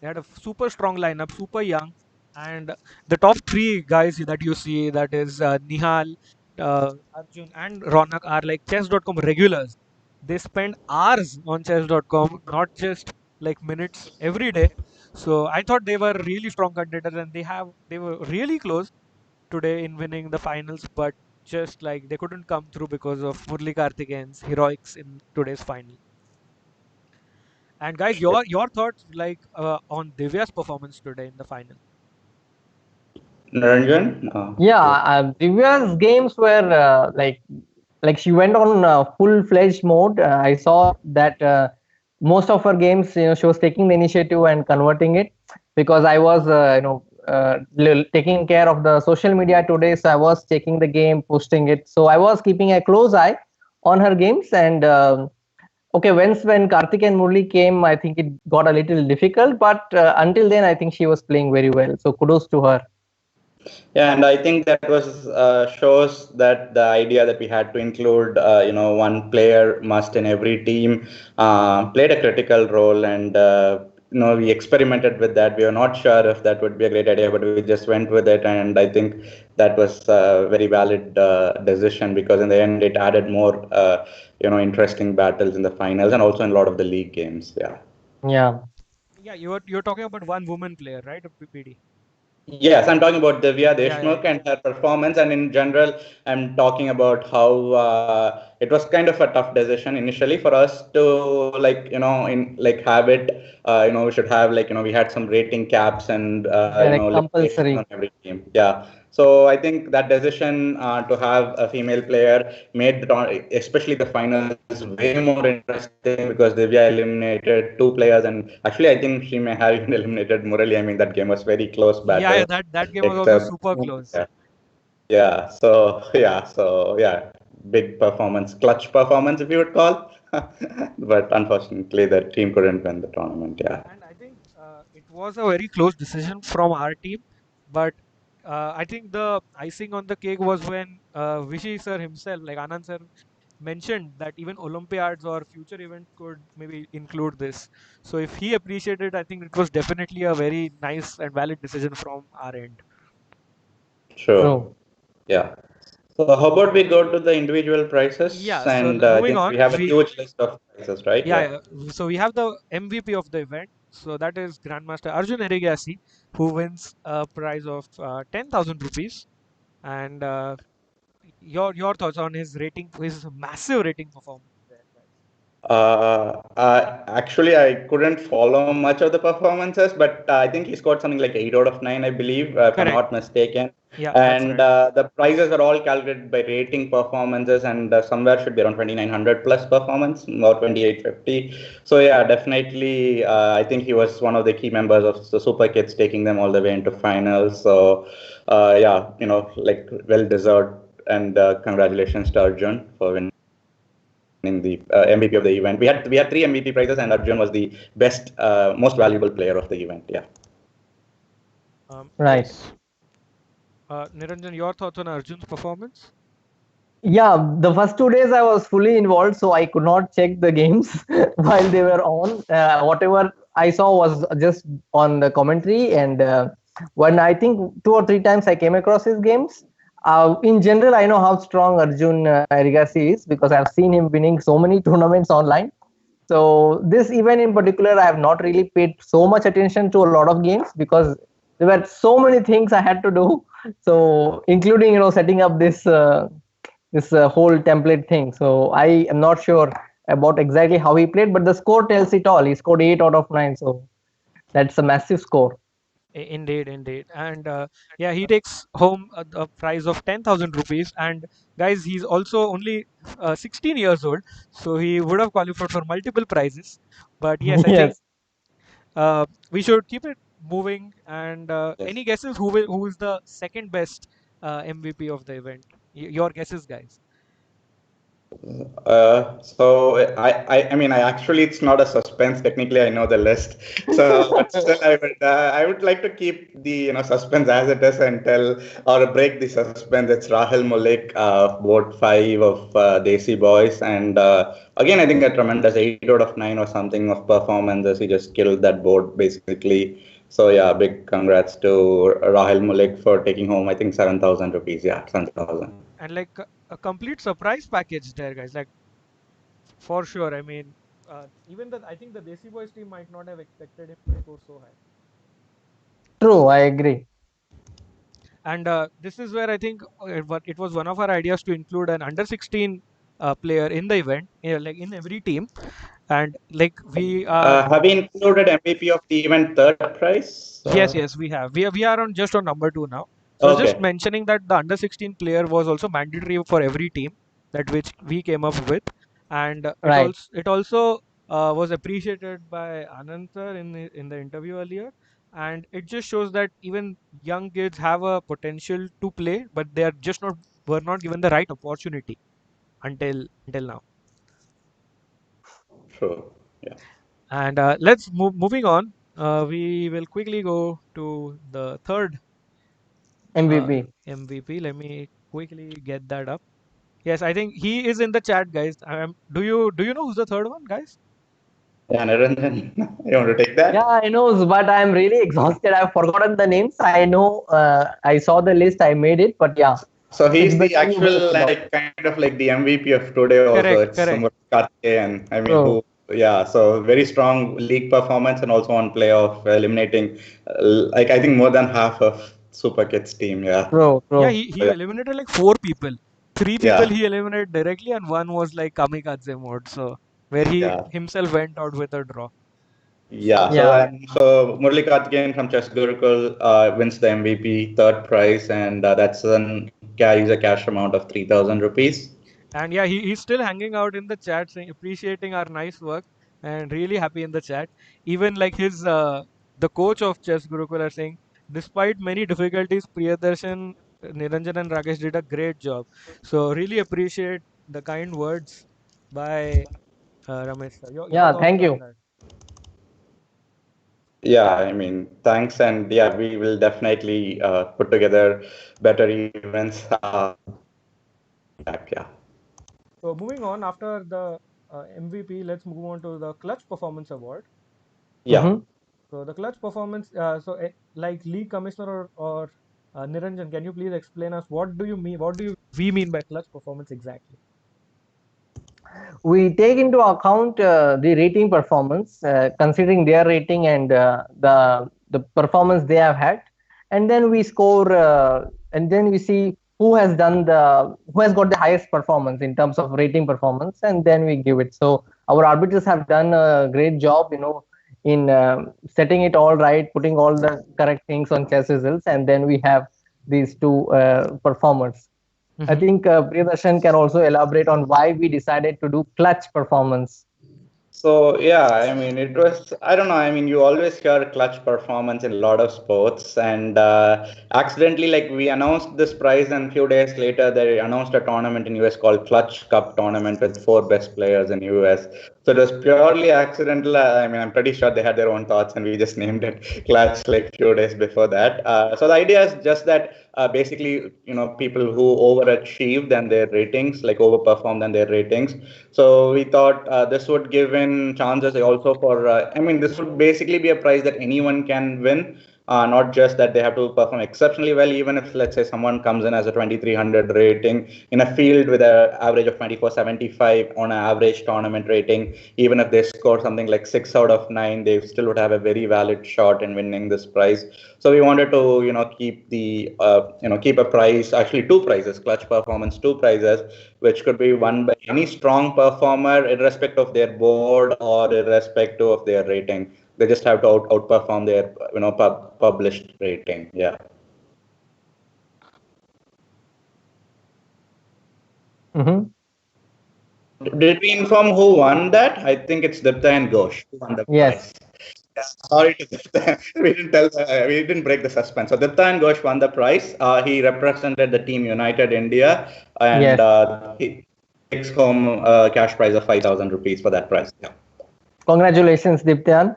had a super strong lineup, super young, And the top three guys that you see, that is Nihal, Arjun, and Ronak, are like chess.com regulars. They spend hours on chess.com, not just like minutes every day. So I thought they were really strong contenders, and they were really close today in winning the finals, but just like they couldn't come through because of Murli Karthikeyan's heroics in today's final. And guys, your thoughts like on Divya's performance today in the final? Naranjan? Yeah, Divya's games were like she went on full-fledged mode. I saw that most of her games, she was taking the initiative and converting it, because I was taking care of the social media today, so I was checking the game, posting it. So I was keeping a close eye on her games. And okay, when Karthik and Murli came, I think it got a little difficult, but until then I think she was playing very well, so kudos to her. Yeah, and I think that was shows that the idea that we had to include, one player must in every team played a critical role, and we experimented with that. We were not sure if that would be a great idea, but we just went with it, and I think that was a very valid decision, because in the end it added more, interesting battles in the finals and also in a lot of the league games. Yeah. Yeah. Yeah, you're talking about one woman player, right? PD. Yes, I'm talking about Divya Yeah, Deshmukh and her performance, and in general, I'm talking about how it was kind of a tough decision initially for us to have it. We should have we had some rating caps and Like limitations compulsory. on every team. Yeah. So I think that decision to have a female player made especially the finals way more interesting, because Divya eliminated two players, and actually I think she may have even eliminated Murali. I mean, that game was very close Yeah, battle. that game was also Except, super close. yeah. So big performance, clutch performance, if you would call. But unfortunately, the team couldn't win the tournament. Yeah. And I think it was a very close decision from our team, but I think the icing on the cake was when Vishy sir himself, like Anand sir, mentioned that even Olympiads or future events could maybe include this. So if he appreciated, I think it was definitely a very nice and valid decision from our end. Sure. Yeah. So how about we go to the individual prizes, Yeah, so and I moving think on, we have a huge list of prizes, right? yeah. So we have the MVP of the event. So that is Grandmaster Arjun Erigasi, who wins a prize of 10,000 rupees. And your thoughts on his massive rating performance there, guys? Actually, I couldn't follow much of the performances, but I think he scored something like 8 out of 9, I believe, if I'm Correct. not mistaken. Yeah, that's And right. the prizes are all calculated by rating performances, and somewhere should be around 2,900 plus performance, or 2,850. So yeah, definitely, I think he was one of the key members of the Super Kids, taking them all the way into finals. So yeah, well deserved, and congratulations to Arjun for winning the MVP of the event. We had three MVP prizes, and Arjun was the best, most valuable player of the event. Yeah. Right. Yes. Niranjan, your thoughts on Arjun's performance? Yeah, the first 2 days I was fully involved, so I could not check the games while they were on. Whatever I saw was just on the commentary, and when I think 2 or 3 times I came across his games. In general, I know how strong Arjun Erigasi is, because I've seen him winning so many tournaments online. So this event in particular, I have not really paid so much attention to a lot of games, because there were so many things I had to do. So including setting up this whole template thing. So I am not sure about exactly how he played, but the score tells it all. He scored 8 out of 9, so that's a massive score. Indeed, indeed. And yeah, he takes home a prize of 10,000 rupees. And guys, he's also only 16 years old, so he would have qualified for multiple prizes. But yes, I think Yes. we should keep it moving. And Yes. any guesses who is the second best MVP of the event? Your guesses, guys. So I mean, I actually, it's not a suspense. Technically, I know the list. So, but still, I would like to keep the suspense as it is and tell, or break the suspense. It's Rahul Mullik, board 5 of Desi Boys, and again, I think a tremendous 8 out of 9 or something of performances. He just killed that board basically. So yeah, big congrats to Rahil Malik for taking home, I think, 7,000 rupees. Yeah, 7,000. And like a complete surprise package there, guys. Like for sure. I mean, even the I think the Desi Boys team might not have expected him to score so high. True, I agree. And this is where I think it was one of our ideas to include an under 16 player in the event, like in every team. And like we are Have you included MVP of the event third prize? yes, we are on just on number two now. So just Okay. mentioning that the under 16 player was also mandatory for every team that which we came up with, and Right. it also was appreciated by Anand sir in the interview earlier, and it just shows that even young kids have a potential to play, but they are just not were not given the right opportunity until now. True. Yeah. And let's moving on. We will quickly go to the third MVP. MVP. Let me quickly get that up. Yes, I think he is in the chat, guys. Do you know who's the third one, guys? Yeah, Niranjan, you want to take that? Yeah, I know, but I'm really exhausted. I've forgotten the names. I know, I saw the list, I made it, but yeah, So it's he's the better you break actual, it down. like, kind of like the MVP of today also. Correct, It's correct. somewhat Karthikeyan. I mean, True, who, yeah, so very strong league performance and also on playoff eliminating, like, I think more than half of Super Kids team. Yeah. true, Yeah, true. he eliminated like four people. Three people Yeah. he eliminated directly, and one was like kamikaze mode. So where he Yeah. himself went out with a draw. Yeah. So So, Yeah, so Murali Karthikeyan from Chess Gurukul wins the MVP third prize, and that's an carries a cash amount of 3,000 rupees. and yeah, he's still hanging out in the chat, saying appreciating our nice work and really happy in the chat. Even like his the coach of Chess Gurukul are saying, despite many difficulties, Priyadarshan, Niranjan, and Rakesh did a great job. So really appreciate the kind words by Ramesh sir. Your yeah, thoughts thank on you. that? Yeah, I mean, thanks, and yeah, we will definitely put together better events. Yeah. So moving on after the MVP, let's move on to the Clutch Performance Award. Yeah. Mm-hmm. So the clutch performance, like league commissioner or Niranjan, can you please explain us what do you mean? What do we mean by clutch performance exactly? We take into account the rating performance, considering their rating and the performance they have had, and then we score, and then we see who has got the highest performance in terms of rating performance, and then we give it. So our arbiters have done a great job, in setting it all right, putting all the correct things on chess results, and then we have these two performers. I Mm-hmm. think Priyadarshan can also elaborate on why we decided to do clutch performance. So yeah, I mean, it was, I don't know. I mean, you always hear clutch performance in a lot of sports, and accidentally, like, we announced this prize, and a few days later, they announced a tournament in US called Clutch Cup tournament with four best players in US. So it was purely accidental. I mean, I'm pretty sure they had their own thoughts, and we just named it Clutch like few days before that. So the idea is just that basically, people who overachieved than their ratings, like overperformed than their ratings. So we thought this would give in chances also for, I mean, this would basically be a prize that anyone can win. Not just that they have to perform exceptionally well, even if, let's say, someone comes in as a 2300 rating in a field with an average of 2475 on an average tournament rating, even if they score something like 6 out of 9, they still would have a very valid shot in winning this prize. So we wanted to, keep keep a prize, actually two prizes, clutch performance, two prizes, which could be won by any strong performer, irrespective of their board or irrespective of their rating. They just have to outperform their, published rating. Yeah. Mm-hmm. Did we inform who won that? I think it's Dipta and Ghosh who won the Yes, prize. Yeah, sorry to Dipta. We didn't break the suspense. So Dipta and Ghosh won the prize. He represented the team United India, and yes. he takes home a cash prize of 5,000 rupees for that prize. Yeah. Congratulations, Diptyan.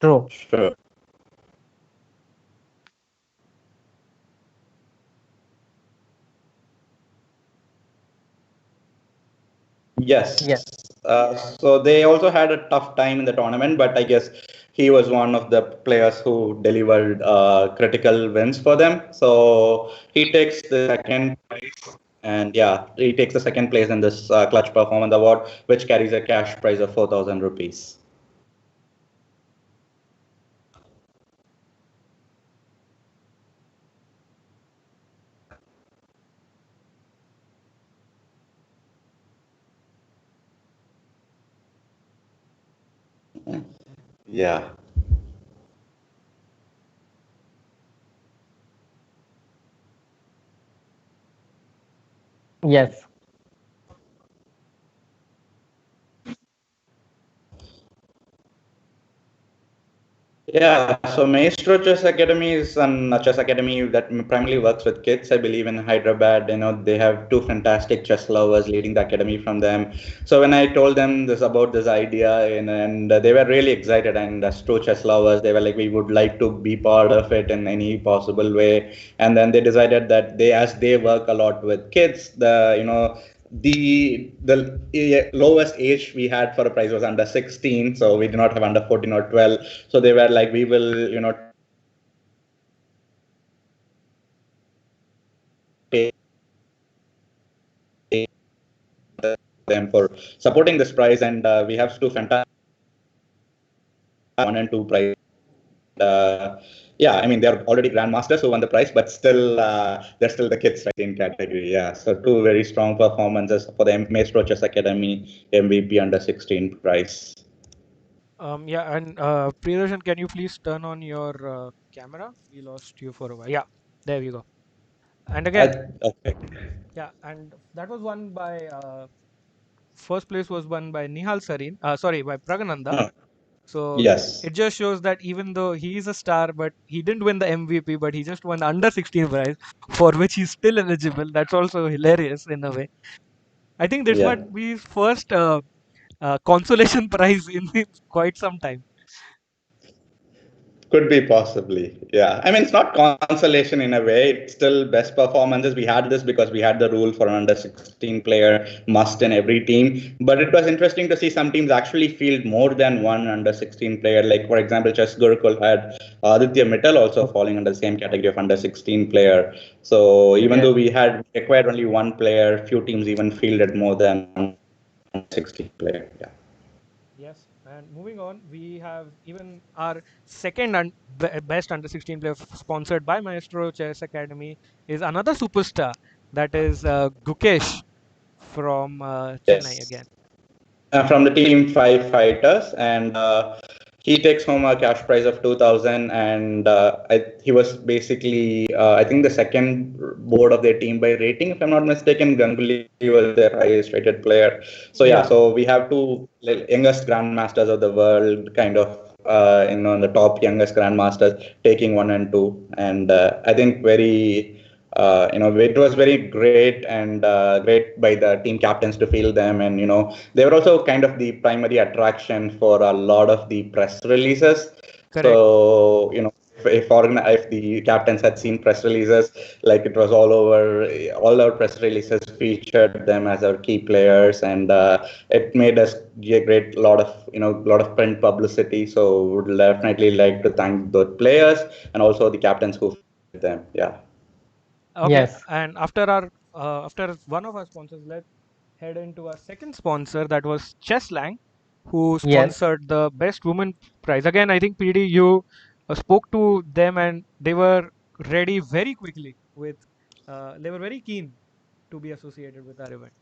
True. Sure. Yes. So they also had a tough time in the tournament, but I guess he was one of the players who delivered critical wins for them. So he takes the second prize, and yeah, he takes the second place in this clutch performance award, which carries a cash prize of 4,000 rupees. Yeah. Yes. Yeah, so Maestro Chess Academy is a chess academy that primarily works with kids, I believe, in Hyderabad. They have two fantastic chess lovers leading the academy from them. So when I told them this about this idea, and they were really excited, and as true chess lovers, they were like, we would like to be part of it in any possible way. And then they decided that as they work a lot with kids, the lowest age we had for a prize was under 16, so we did not have under 14 or 12. So they were like, we will pay them for supporting this prize, and we have two fantastic 1 and 2 prize. Yeah, I mean, they're already grandmasters who won the prize, but still they're still the kids, right, in category. Yeah, so two very strong performances for the Maestro Chess Academy MVP under 16 prize. Yeah, and Priyadarshan, can you please turn on your camera? We lost you for a while. Yeah, there you go. And again, Okay. yeah, and that was won by first place was won by Nihal Sarin. Sorry, by Pragananda. So Yes. it just shows that even though he is a star, but he didn't win the MVP, but he just won the under 16 prize, for which he's still eligible. That's also hilarious in a way. I think this Yeah. might be his first consolation prize in quite some time. Could be possibly. Yeah. I mean, it's not consolation in a way. It's still best performances. We had this because we had the rule for an under 16 player must in every team. But it was interesting to see some teams actually field more than one under 16 player. Like, for example, Chess Gurukul had Aditya Mittal also falling under the same category of under 16 player. So even though we had required only one player, few teams even fielded more than 16 player. Yeah. Yes, and moving on, we have even our second best under 16 player sponsored by Maestro Chess Academy is another superstar, that is Gukesh from Chennai Yes. again. From the team Five Fighters, and he takes home a cash prize of 2,000. And he was basically, I think, the second board of their team by rating, if I'm not mistaken. Ganguly was their highest rated player. So yeah, so we have two youngest grandmasters of the world, kind of. The top youngest grandmasters taking 1 and 2, and I think it was very great, and great by the team captains to field them. And they were also kind of the primary attraction for a lot of the press releases. Correct. So if the captains had seen press releases, like it was all our press releases featured them as our key players, and it made us a lot of print publicity. So would definitely like to thank the players and also the captains who fielded them. Yeah. Okay, Yes. and after one of our sponsors, let's head into our second sponsor, that was Chesslang, who Yes. sponsored the Best Woman prize. Again, I think PD, you spoke to them, and they were ready very quickly they were very keen to be associated with our event.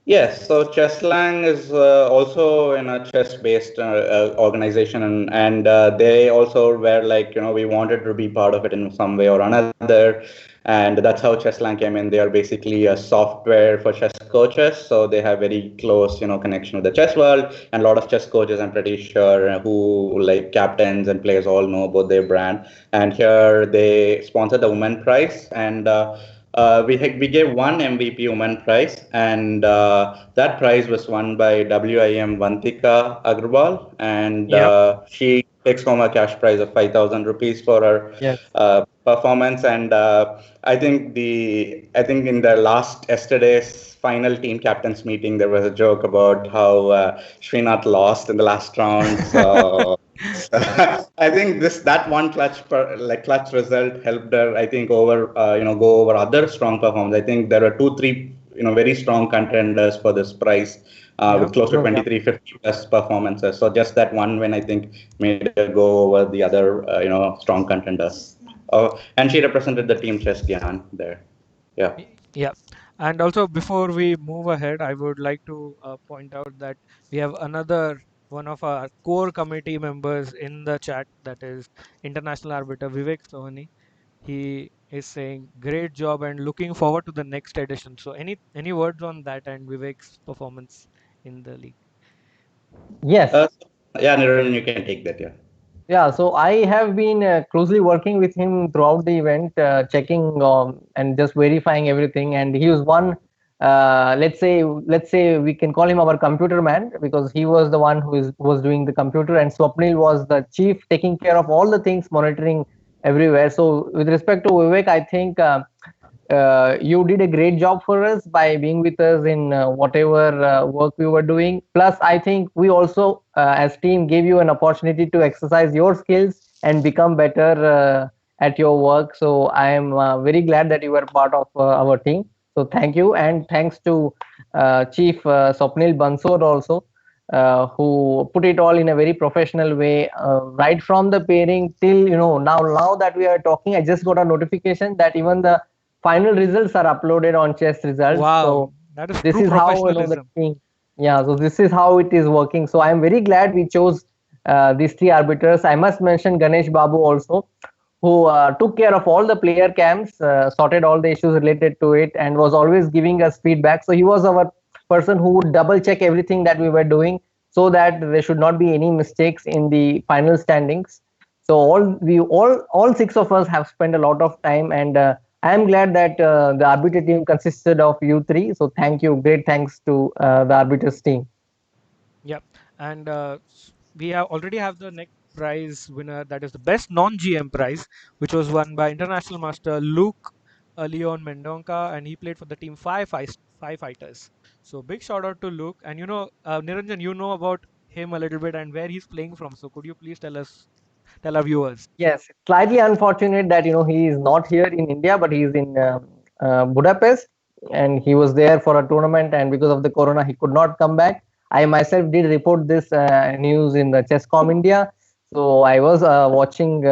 Yes, so Chesslang is also in a chess-based organization, and they also were like, we wanted to be part of it in some way or another, and that's how Chesslang came in. They are basically a software for chess coaches, so they have very close, connection with the chess world, and a lot of chess coaches, I'm pretty sure, who like captains and players all know about their brand. And here they sponsored the Women Prize, and we gave one MVP Women Prize, and that prize was won by WIM Vantika Agrawal, and she takes home a cash prize of 5,000 rupees for her performance. And I think in the yesterday's final team captains meeting, there was a joke about how Srinath lost in the last round. So I think that one clutch result helped her. I think go over other strong performers. I think there were 2-3 very strong contenders for this prize. With close to 2350 plus performances. So just that one win, I think, made her go over the other, strong contenders. And she represented the team chess Gyan there. Yeah. Yeah. And also, before we move ahead, I would like to point out that we have another one of our core committee members in the chat, that is international arbiter Vivek Sohani. He is saying great job and looking forward to the next edition. So any words on that and Vivek's performance in the league? Yes. Yeah, Niranjan, you can take that. Yeah. Yeah, so I have been closely working with him throughout the event, checking and just verifying everything. And he was one, let's say we can call him our computer man, because he was the one who was doing the computer, and Swapnil was the chief, taking care of all the things, monitoring everywhere. So with respect to Vivek, I think you did a great job for us by being with us in whatever work we were doing. Plus, I think we also, as team, gave you an opportunity to exercise your skills and become better at your work. So I am very glad that you were part of our team. So thank you, and thanks to Chief Swapnil Bansod also, who put it all in a very professional way, right from the pairing till now that we are talking. I just got a notification that even the final results are uploaded on chess results. Wow, so that is this true is how professionalism. so this is how it is working. So I am very glad we chose these three arbiters. I must mention Ganesh Babu also, who took care of all the player camps, sorted all the issues related to it, and was always giving us feedback. So he was our person who would double check everything that we were doing, so that there should not be any mistakes in the final standings. So all six of us have spent a lot of time, and I am glad that the arbiter team consisted of you three. So thank you, great thanks to the arbiters team. Yep, and we already have the next prize winner, that is the best non-GM prize, which was won by international master Luke Leon Mendonca, and he played for the team five fighters. So big shout out to Luke. And Niranjan, you know about him a little bit and where he's playing from. So could you please tell our viewers? Yes, slightly unfortunate that he is not here in India, but he is in Budapest, and he was there for a tournament, and because of the corona he could not come back. I myself did report this news in the Chesscom India, so I was watching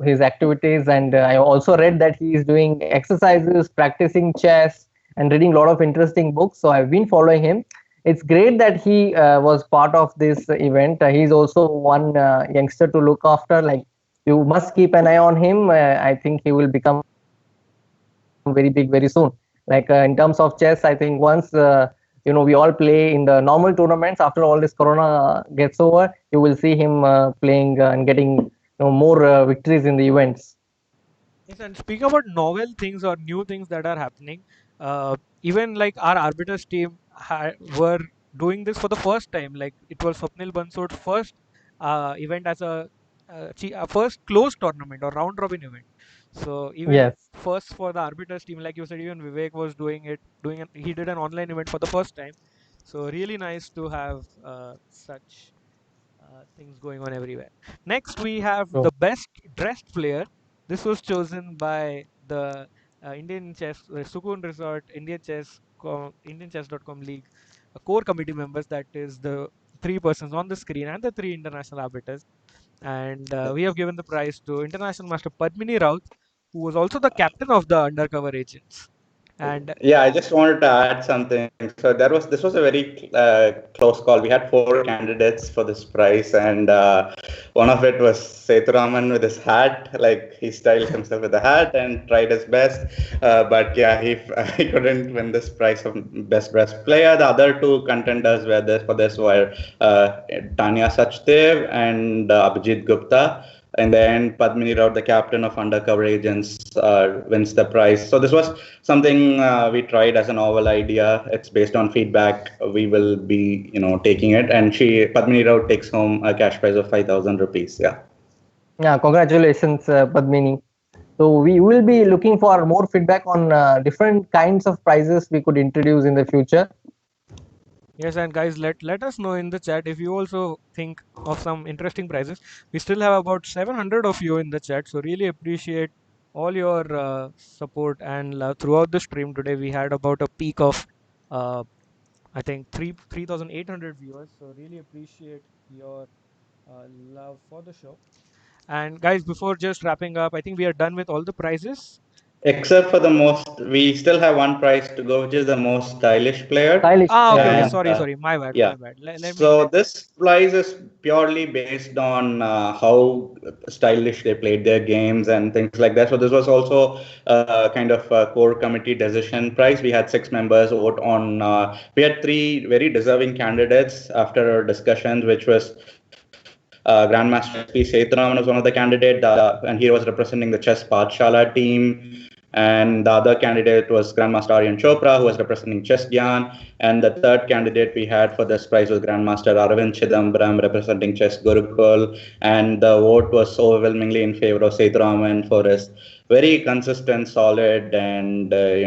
his activities, and I also read that he is doing exercises, practicing chess, and reading a lot of interesting books. So I've been following him. It's great that he was part of this event. He's also one youngster to look after. Like, you must keep an eye on him. I think he will become very big very soon. Like in terms of chess, I think once we all play in the normal tournaments, after all this corona gets over, you will see him playing and getting more victories in the events. Yes, and speaking about novel things or new things that are happening, even like our arbiters team were doing this for the first time. Like, it was Swapnil Bansod's first event as a first closed tournament or round robin event. So even first for the arbiters team, like you said, even Vivek was doing it. He did an online event for the first time. So really nice to have such things going on everywhere. Next, we have the best dressed player. This was chosen by the Indian Chess, Sukooon Resort Indian Chess.com League core committee members. That is the three persons on the screen and the three international arbiters. And we have given the prize to International Master Padmini Raut, who was also the captain of the undercover agents. And yeah, I just wanted to add something. So this was a very close call. We had 4 candidates for this prize, and one of it was Sethuraman with his hat. Like, he styled himself with a hat and tried his best. But yeah, he couldn't win this prize of best dressed player. The other 2 contenders were Tanya Sachdev and Abhijit Gupta. In the end, Padmini Rao, the captain of Undercover Agents, wins the prize. So this was something we tried as a novel idea. It's based on feedback. We will be, taking it, and Padmini Rao takes home a cash prize of 5,000 rupees. Yeah. Yeah, congratulations, Padmini. So we will be looking for more feedback on different kinds of prizes we could introduce in the future. Yes, and guys, let us know in the chat if you also think of some interesting prizes. We still have about 700 of you in the chat, so really appreciate all your support and love throughout the stream today. We had about a peak of uh, I think 3,800 viewers. So really appreciate your love for the show. And guys, before just wrapping up, I think we are done with all the prizes. Except for we still have one prize to go, which is the most stylish player. Stylish. Okay, Yeah. okay. Sorry. My bad. Yeah. My bad. Let me. So this prize is purely based on how stylish they played their games and things like that. So this was also kind of a core committee decision prize. We had 6 members vote on. We had 3 very deserving candidates after our discussions, which was Grandmaster SP Sethuraman was one of the candidates, and he was representing the Chess Pathshala team. And the other candidate was Grandmaster Aryan Chopra, who was representing Chess Gyan. And the third candidate we had for this prize was Grandmaster Arvind Chidambaram, representing Chess Gurukul. And the vote was overwhelmingly in favor of Sethuraman for his very consistent, solid, and we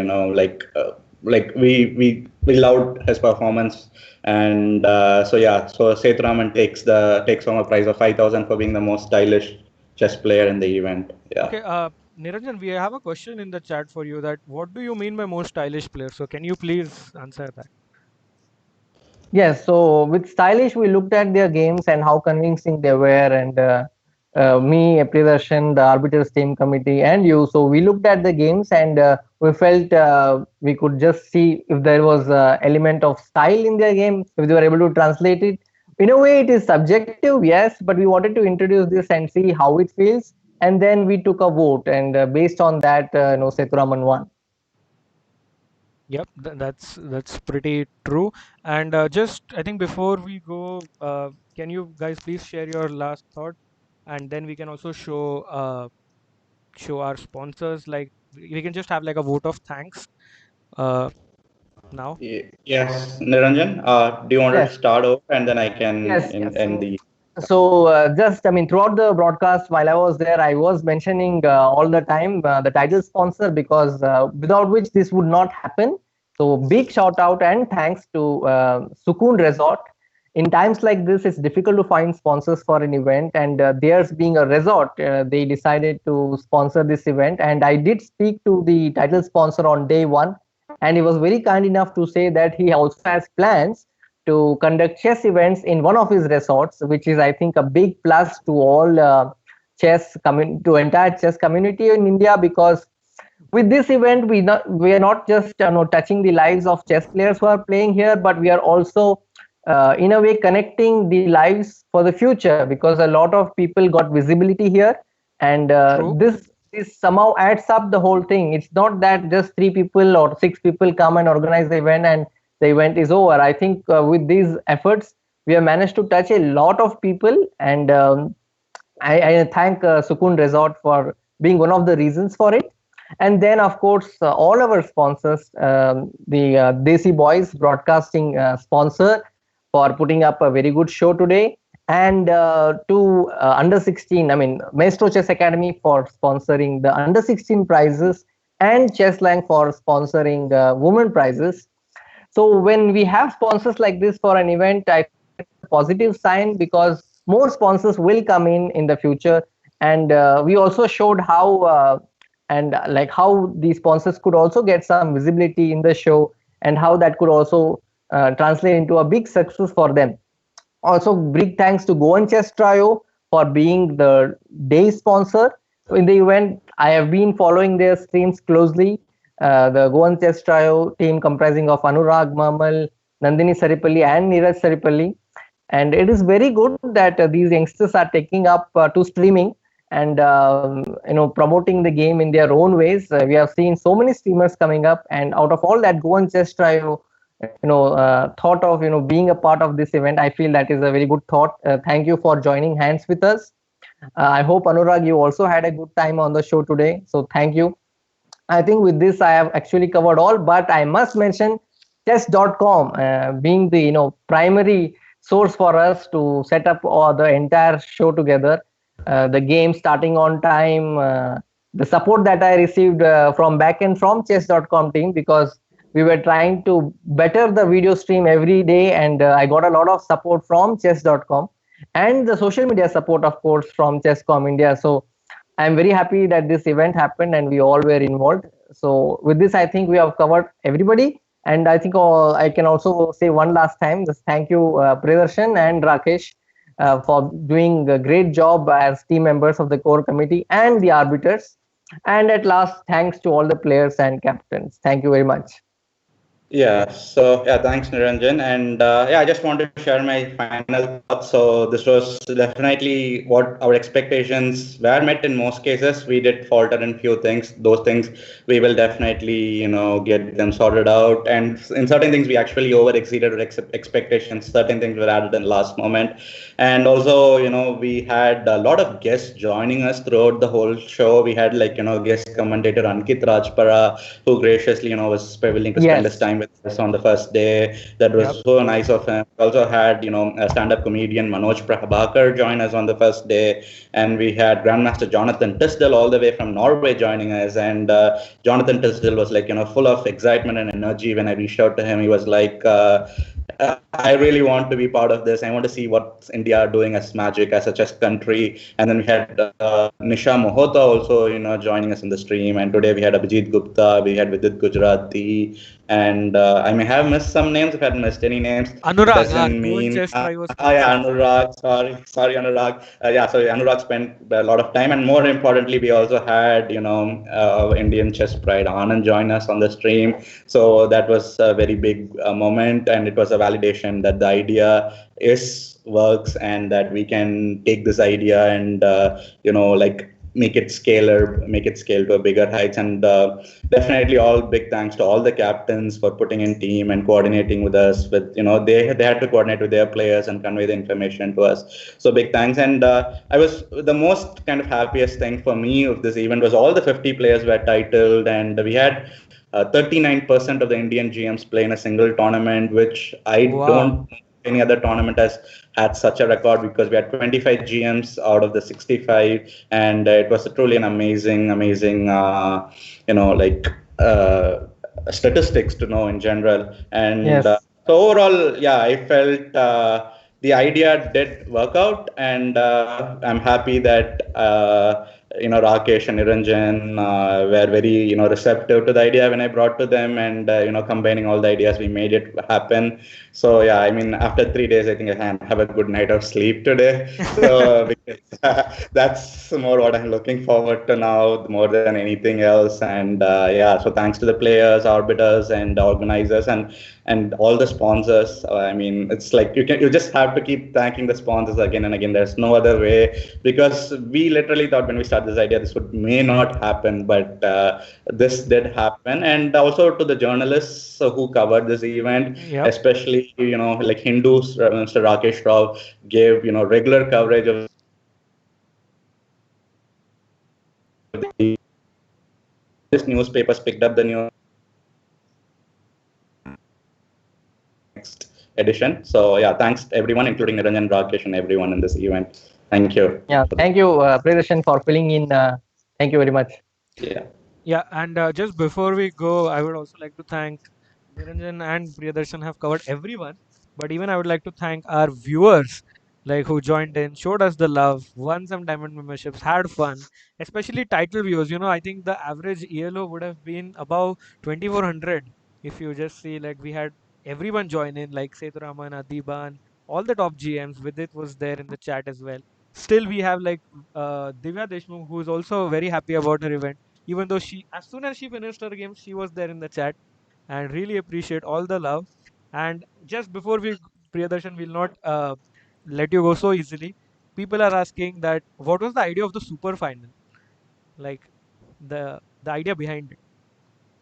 loved his performance. And so Sethuraman takes home a prize of 5,000 for being the most stylish chess player in the event. Yeah. Okay, Niranjan, we have a question in the chat for you that what do you mean by most stylish player? So can you please answer that? Yes, so with stylish, we looked at their games and how convincing they were, and me, Priyadarshan, the arbiters team committee, and you. So we looked at the games and we felt we could just see if there was element of style in their game, if they were able to translate it. In a way, it is subjective, yes, but we wanted to introduce this and see how it feels, and then we took a vote, and based on that, Sethuraman won. Yep, that's pretty true. And just I think before we go, can you guys please share your last thought, and then we can also show our sponsors. Like we can just have like a vote of thanks. Now. Yes, Niranjan. Do you want to start off, and then I can end the. So throughout the broadcast while I was there, I was mentioning all the time the title sponsor, because without which this would not happen. So big shout out and thanks to Sukooon Resort. In times like this, it's difficult to find sponsors for an event, and theirs being a resort, they decided to sponsor this event. And I did speak to the title sponsor on day one, and he was very kind enough to say that he also has plans to conduct chess events in one of his resorts, which is, I think, a big plus to all to entire chess community in India, because with this event we are not just touching the lives of chess players who are playing here, but we are also in a way connecting the lives for the future, because a lot of people got visibility here, and this somehow adds up the whole thing. It's not that just 3 people or 6 people come and organize the event and the event is over. I think with these efforts, we have managed to touch a lot of people, and I thank Sukooon Resort for being one of the reasons for it. And then, of course, all our sponsors, the Desi Boys Broadcasting sponsor, for putting up a very good show today, and to under 16, Maestro Chess Academy for sponsoring the under 16 prizes, and Chesslang for sponsoring women prizes. So when we have sponsors like this for an event, I think it's a positive sign, because more sponsors will come in the future. And we also showed how how the sponsors could also get some visibility in the show, and how that could also translate into a big success for them. Also, big thanks to Goan Chess Trio for being the day sponsor in the event. I have been following their streams closely. The Goan Chess Trio team comprising of Anurag Mamal, Nandini Saripalli, and Neeraj Saripalli. And it is very good that these youngsters are taking up to streaming and promoting the game in their own ways. We have seen so many streamers coming up, and out of all that, Goan Chess Trio thought of being a part of this event. I feel that is a very good thought. Thank you for joining hands with us. I hope Anurag, you also had a good time on the show today. So thank you. I think with this I have actually covered all, but I must mention chess.com being the primary source for us to set up all the entire show together. The game starting on time, the support that I received from backend from chess.com team, because we were trying to better the video stream every day, and I got a lot of support from chess.com and the social media support, of course, from chess.com India. So I'm very happy that this event happened and we all were involved. So with this, I think we have covered everybody. And I think I can also say one last time, just thank you, Priyadarshan and Rakesh, for doing a great job as team members of the core committee and the arbiters. And at last, thanks to all the players and captains. Thank you very much. Yeah, so yeah, thanks Niranjan. And yeah, I just wanted to share my final thoughts. So this was definitely what our expectations were met in most cases. We did falter in few things. Those things we will definitely, get them sorted out. And in certain things, we actually over exceeded our expectations. Certain things were added in last moment. And also, we had a lot of guests joining us throughout the whole show. We had guest commentator Ankit Rajpara, who graciously, was willing to spend his Yes. time with us on the first day. That was Yep. so nice of him. We also had, a stand-up comedian Manoj Prabhakar join us on the first day, and we had Grandmaster Jonathan Tisdale all the way from Norway joining us. And Jonathan Tisdale was full of excitement and energy. When I reached out to him, he was like, I really want to be part of this. I want to see what India are doing as magic, as a chess country. And then we had Nisha Mohota also, joining us in the stream. And today we had Abhijit Gupta, we had Vidit Gujarati, and I may have missed some names. If I had missed any names, Anurag, our doesn't noon mean. chess try was Yeah, completed. Anurag. Sorry, Anurag. Yeah, so Anurag spent a lot of time, and more importantly, we also had Indian chess pride Anand join us on the stream. So that was a very big moment, and it was a validation that the idea is works, and that we can take this idea and make it scale to a bigger heights. And definitely all big thanks to all the captains for putting in team and coordinating with us. With they had to coordinate with their players and convey the information to us. So big thanks. And I was the most kind of happiest thing for me of this event was all the 50 players were titled, and we had 39% of the Indian GMs play in a single tournament, which I Wow. don't think any other tournament has had such a record, because we had 25 GMs out of the 65, and it was truly an amazing, uh, statistics to know in general. And Yes. so overall, yeah, I felt the idea did work out, and I'm happy that Rakesh and Niranjan were very receptive to the idea when I brought to them, and combining all the ideas, we made it happen. So yeah, I mean, after 3 days, I think I can have a good night of sleep today. So because, that's more what I'm looking forward to now, more than anything else. And yeah, so thanks to the players, arbiters, and organizers, and all the sponsors. I mean, it's like you just have to keep thanking the sponsors again and again. There's no other way, because we literally thought when we started this idea this may not happen, but this did happen. And also to the journalists who covered this event, Yep. especially like Hindus, Mr. Rakesh Rao gave regular coverage of this. Newspapers picked up the news next edition. So yeah, thanks everyone, including Niranjan, Rakesh, and everyone in this event. Thank you. Yeah. Thank you, Priyadarshan, for filling in. Thank you very much. Yeah. Yeah, and just before we go, I would also like to thank Niranjan and Priyadarshan have covered everyone, but even I would like to thank our viewers, like who joined in, showed us the love, won some diamond memberships, had fun, especially title viewers. I think the average ELO would have been above 2400 if you just see like we had everyone join in, like Seturaman, Adiban, all the top GMs. Vidit was there in the chat as well. Still, we have like Divya Deshmukh, who is also very happy about her event, even though as soon as she finished her game, she was there in the chat, and really appreciate all the love. And just before Priyadarshan will not let you go so easily. People are asking that what was the idea of the super final, like the idea behind it,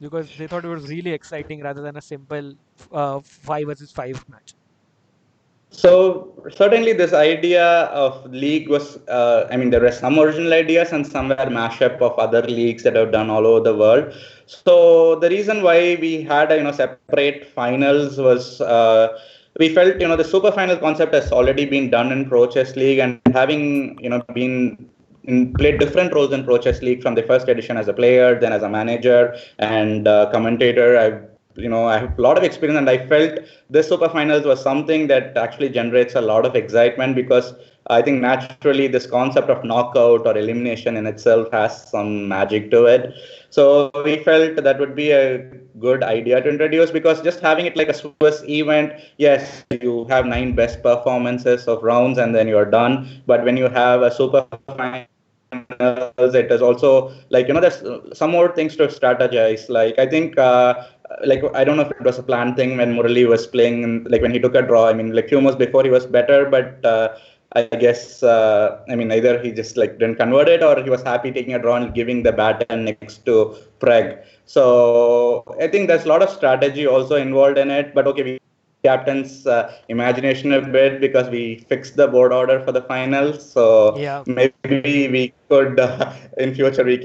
because they thought it was really exciting rather than a simple 5 versus 5 match. So certainly this idea of league was, I mean, there were some original ideas and some were mashup of other leagues that have done all over the world. So the reason why we had, separate finals was we felt, the super final concept has already been done in Pro Chess League, and having, been played different roles in Pro Chess League from the first edition as a player, then as a manager and commentator. I have a lot of experience, and I felt this super finals was something that actually generates a lot of excitement, because I think naturally this concept of knockout or elimination in itself has some magic to it. So we felt that would be a good idea to introduce, because just having it like a Swiss event, yes, you have 9 best performances of rounds and then you're done. But when you have a super finals, it is also like, there's some more things to strategize. Like, I think, like, I don't know if it was a planned thing when Murali was playing, like when he took a draw. I mean, like few months before he was better, but I guess, I mean, either he just like didn't convert it, or he was happy taking a draw and giving the baton next to Preg. So I think there's a lot of strategy also involved in it. But okay, we captain's imagination a bit, because we fixed the board order for the finals. So Yeah. maybe we could, in future, we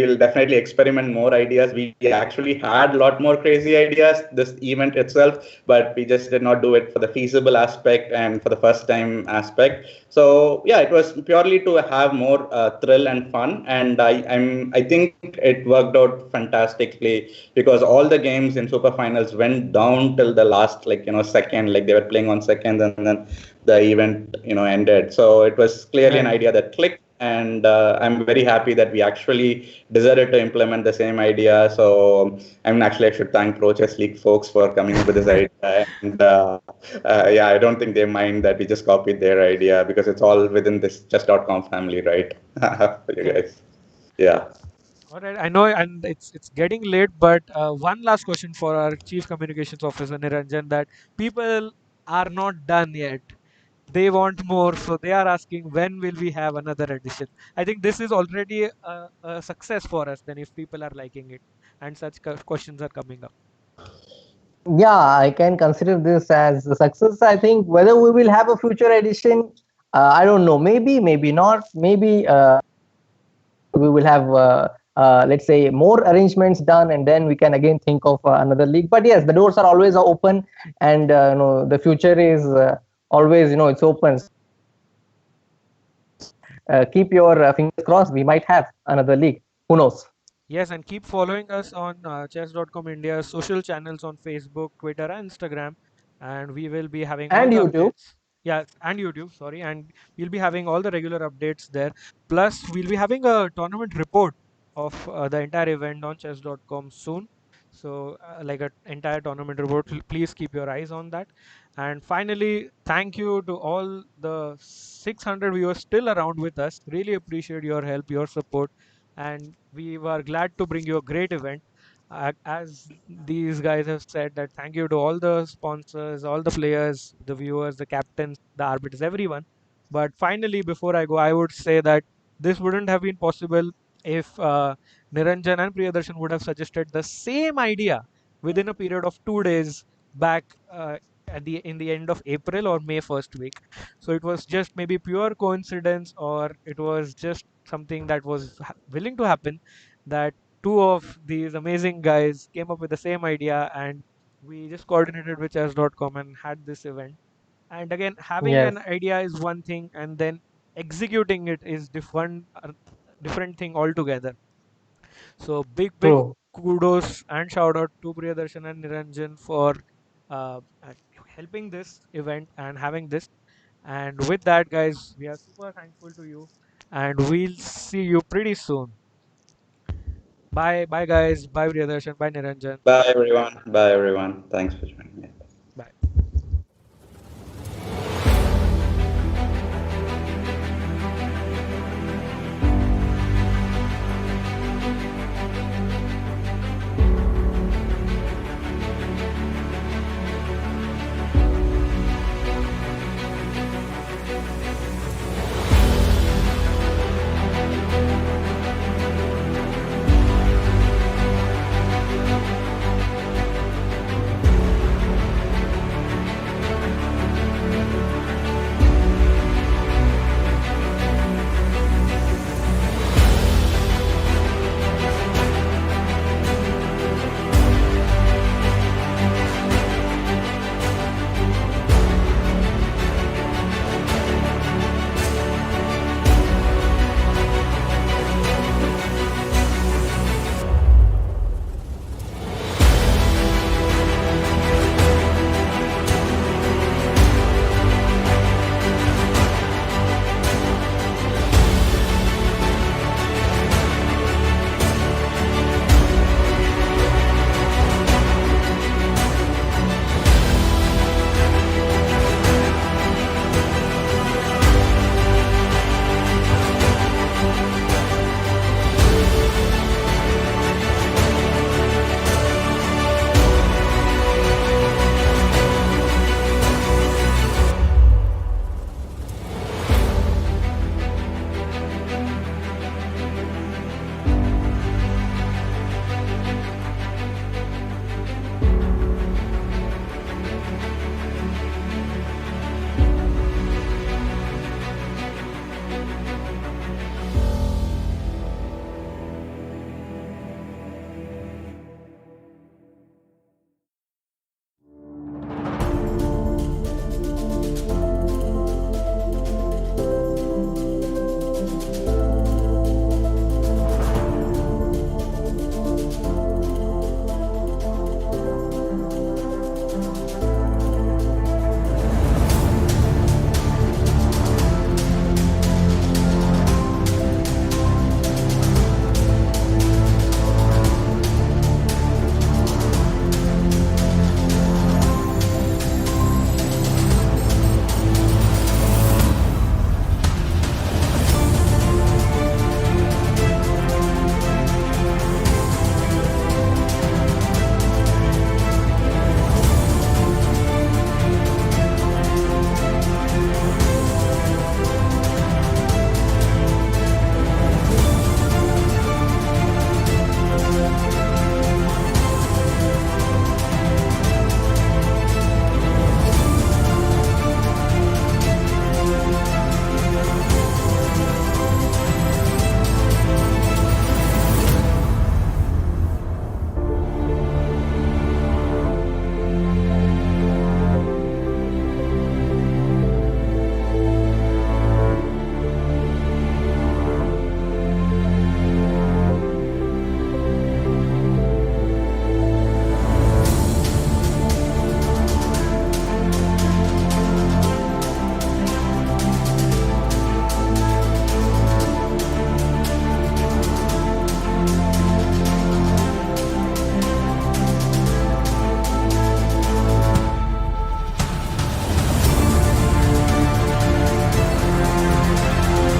will definitely experiment more ideas. We actually had a lot more crazy ideas this event itself, but we just did not do it for the feasible aspect and for the first time aspect. So yeah, it was purely to have more thrill and fun, and I think it worked out fantastically, because all the games in super finals went down till the last, like, second, like they were playing on seconds, and then the event ended. So it was clearly an Right. idea that clicked, and I'm very happy that we actually decided to implement the same idea. So I should thank Pro Chess League folks for coming up with this idea, and yeah, I don't think they mind that we just copied their idea, because it's all within this chess.com family, right? For you Right. guys. Yeah. All right, I know, and it's getting late, but one last question for our Chief Communications Officer Niranjan, that people are not done yet. They want more, so they are asking when will we have another edition. I think this is already a success for us. Then, if people are liking it, and such questions are coming up. Yeah, I can consider this as a success. I think whether we will have a future edition, I don't know. Maybe, maybe not. Maybe we will have, let's say, more arrangements done, and then we can again think of another league. But yes, the doors are always open, and the future is always, it's open. Keep your fingers crossed. We might have another league. Who knows? Yes, and keep following us on chess.com India's social channels on Facebook, Twitter, and Instagram. And we will be having all And the YouTube. updates. Yeah, and YouTube, sorry. And we'll be having all the regular updates there. Plus, we'll be having a tournament report of the entire event on chess.com soon. So, like an entire tournament report, please keep your eyes on that. And finally, thank you to all the 600 viewers still around with us. Really appreciate your help, your support, and we were glad to bring you a great event. As these guys have said, that thank you to all the sponsors, all the players, the viewers, the captains, the arbiters, everyone. But finally, before I go, I would say that this wouldn't have been possible if Niranjan and Priyadarshan would have suggested the same idea within a period of 2 days back at the in the end of April or May first week. So it was just maybe pure coincidence, or it was just something that was willing to happen, that two of these amazing guys came up with the same idea, and we just coordinated with chess.com and had this event. And again, having Yes. an idea is one thing, and then executing it is different thing altogether. So big True. kudos and shout out to Priyadarshan and Niranjan for helping this event and having this. And with that, guys, we are super thankful to you, and we'll see you pretty soon. Bye, bye, guys. Bye, Priyadarshan. Bye, Niranjan. Bye, everyone. Bye, everyone. Thanks for joining me.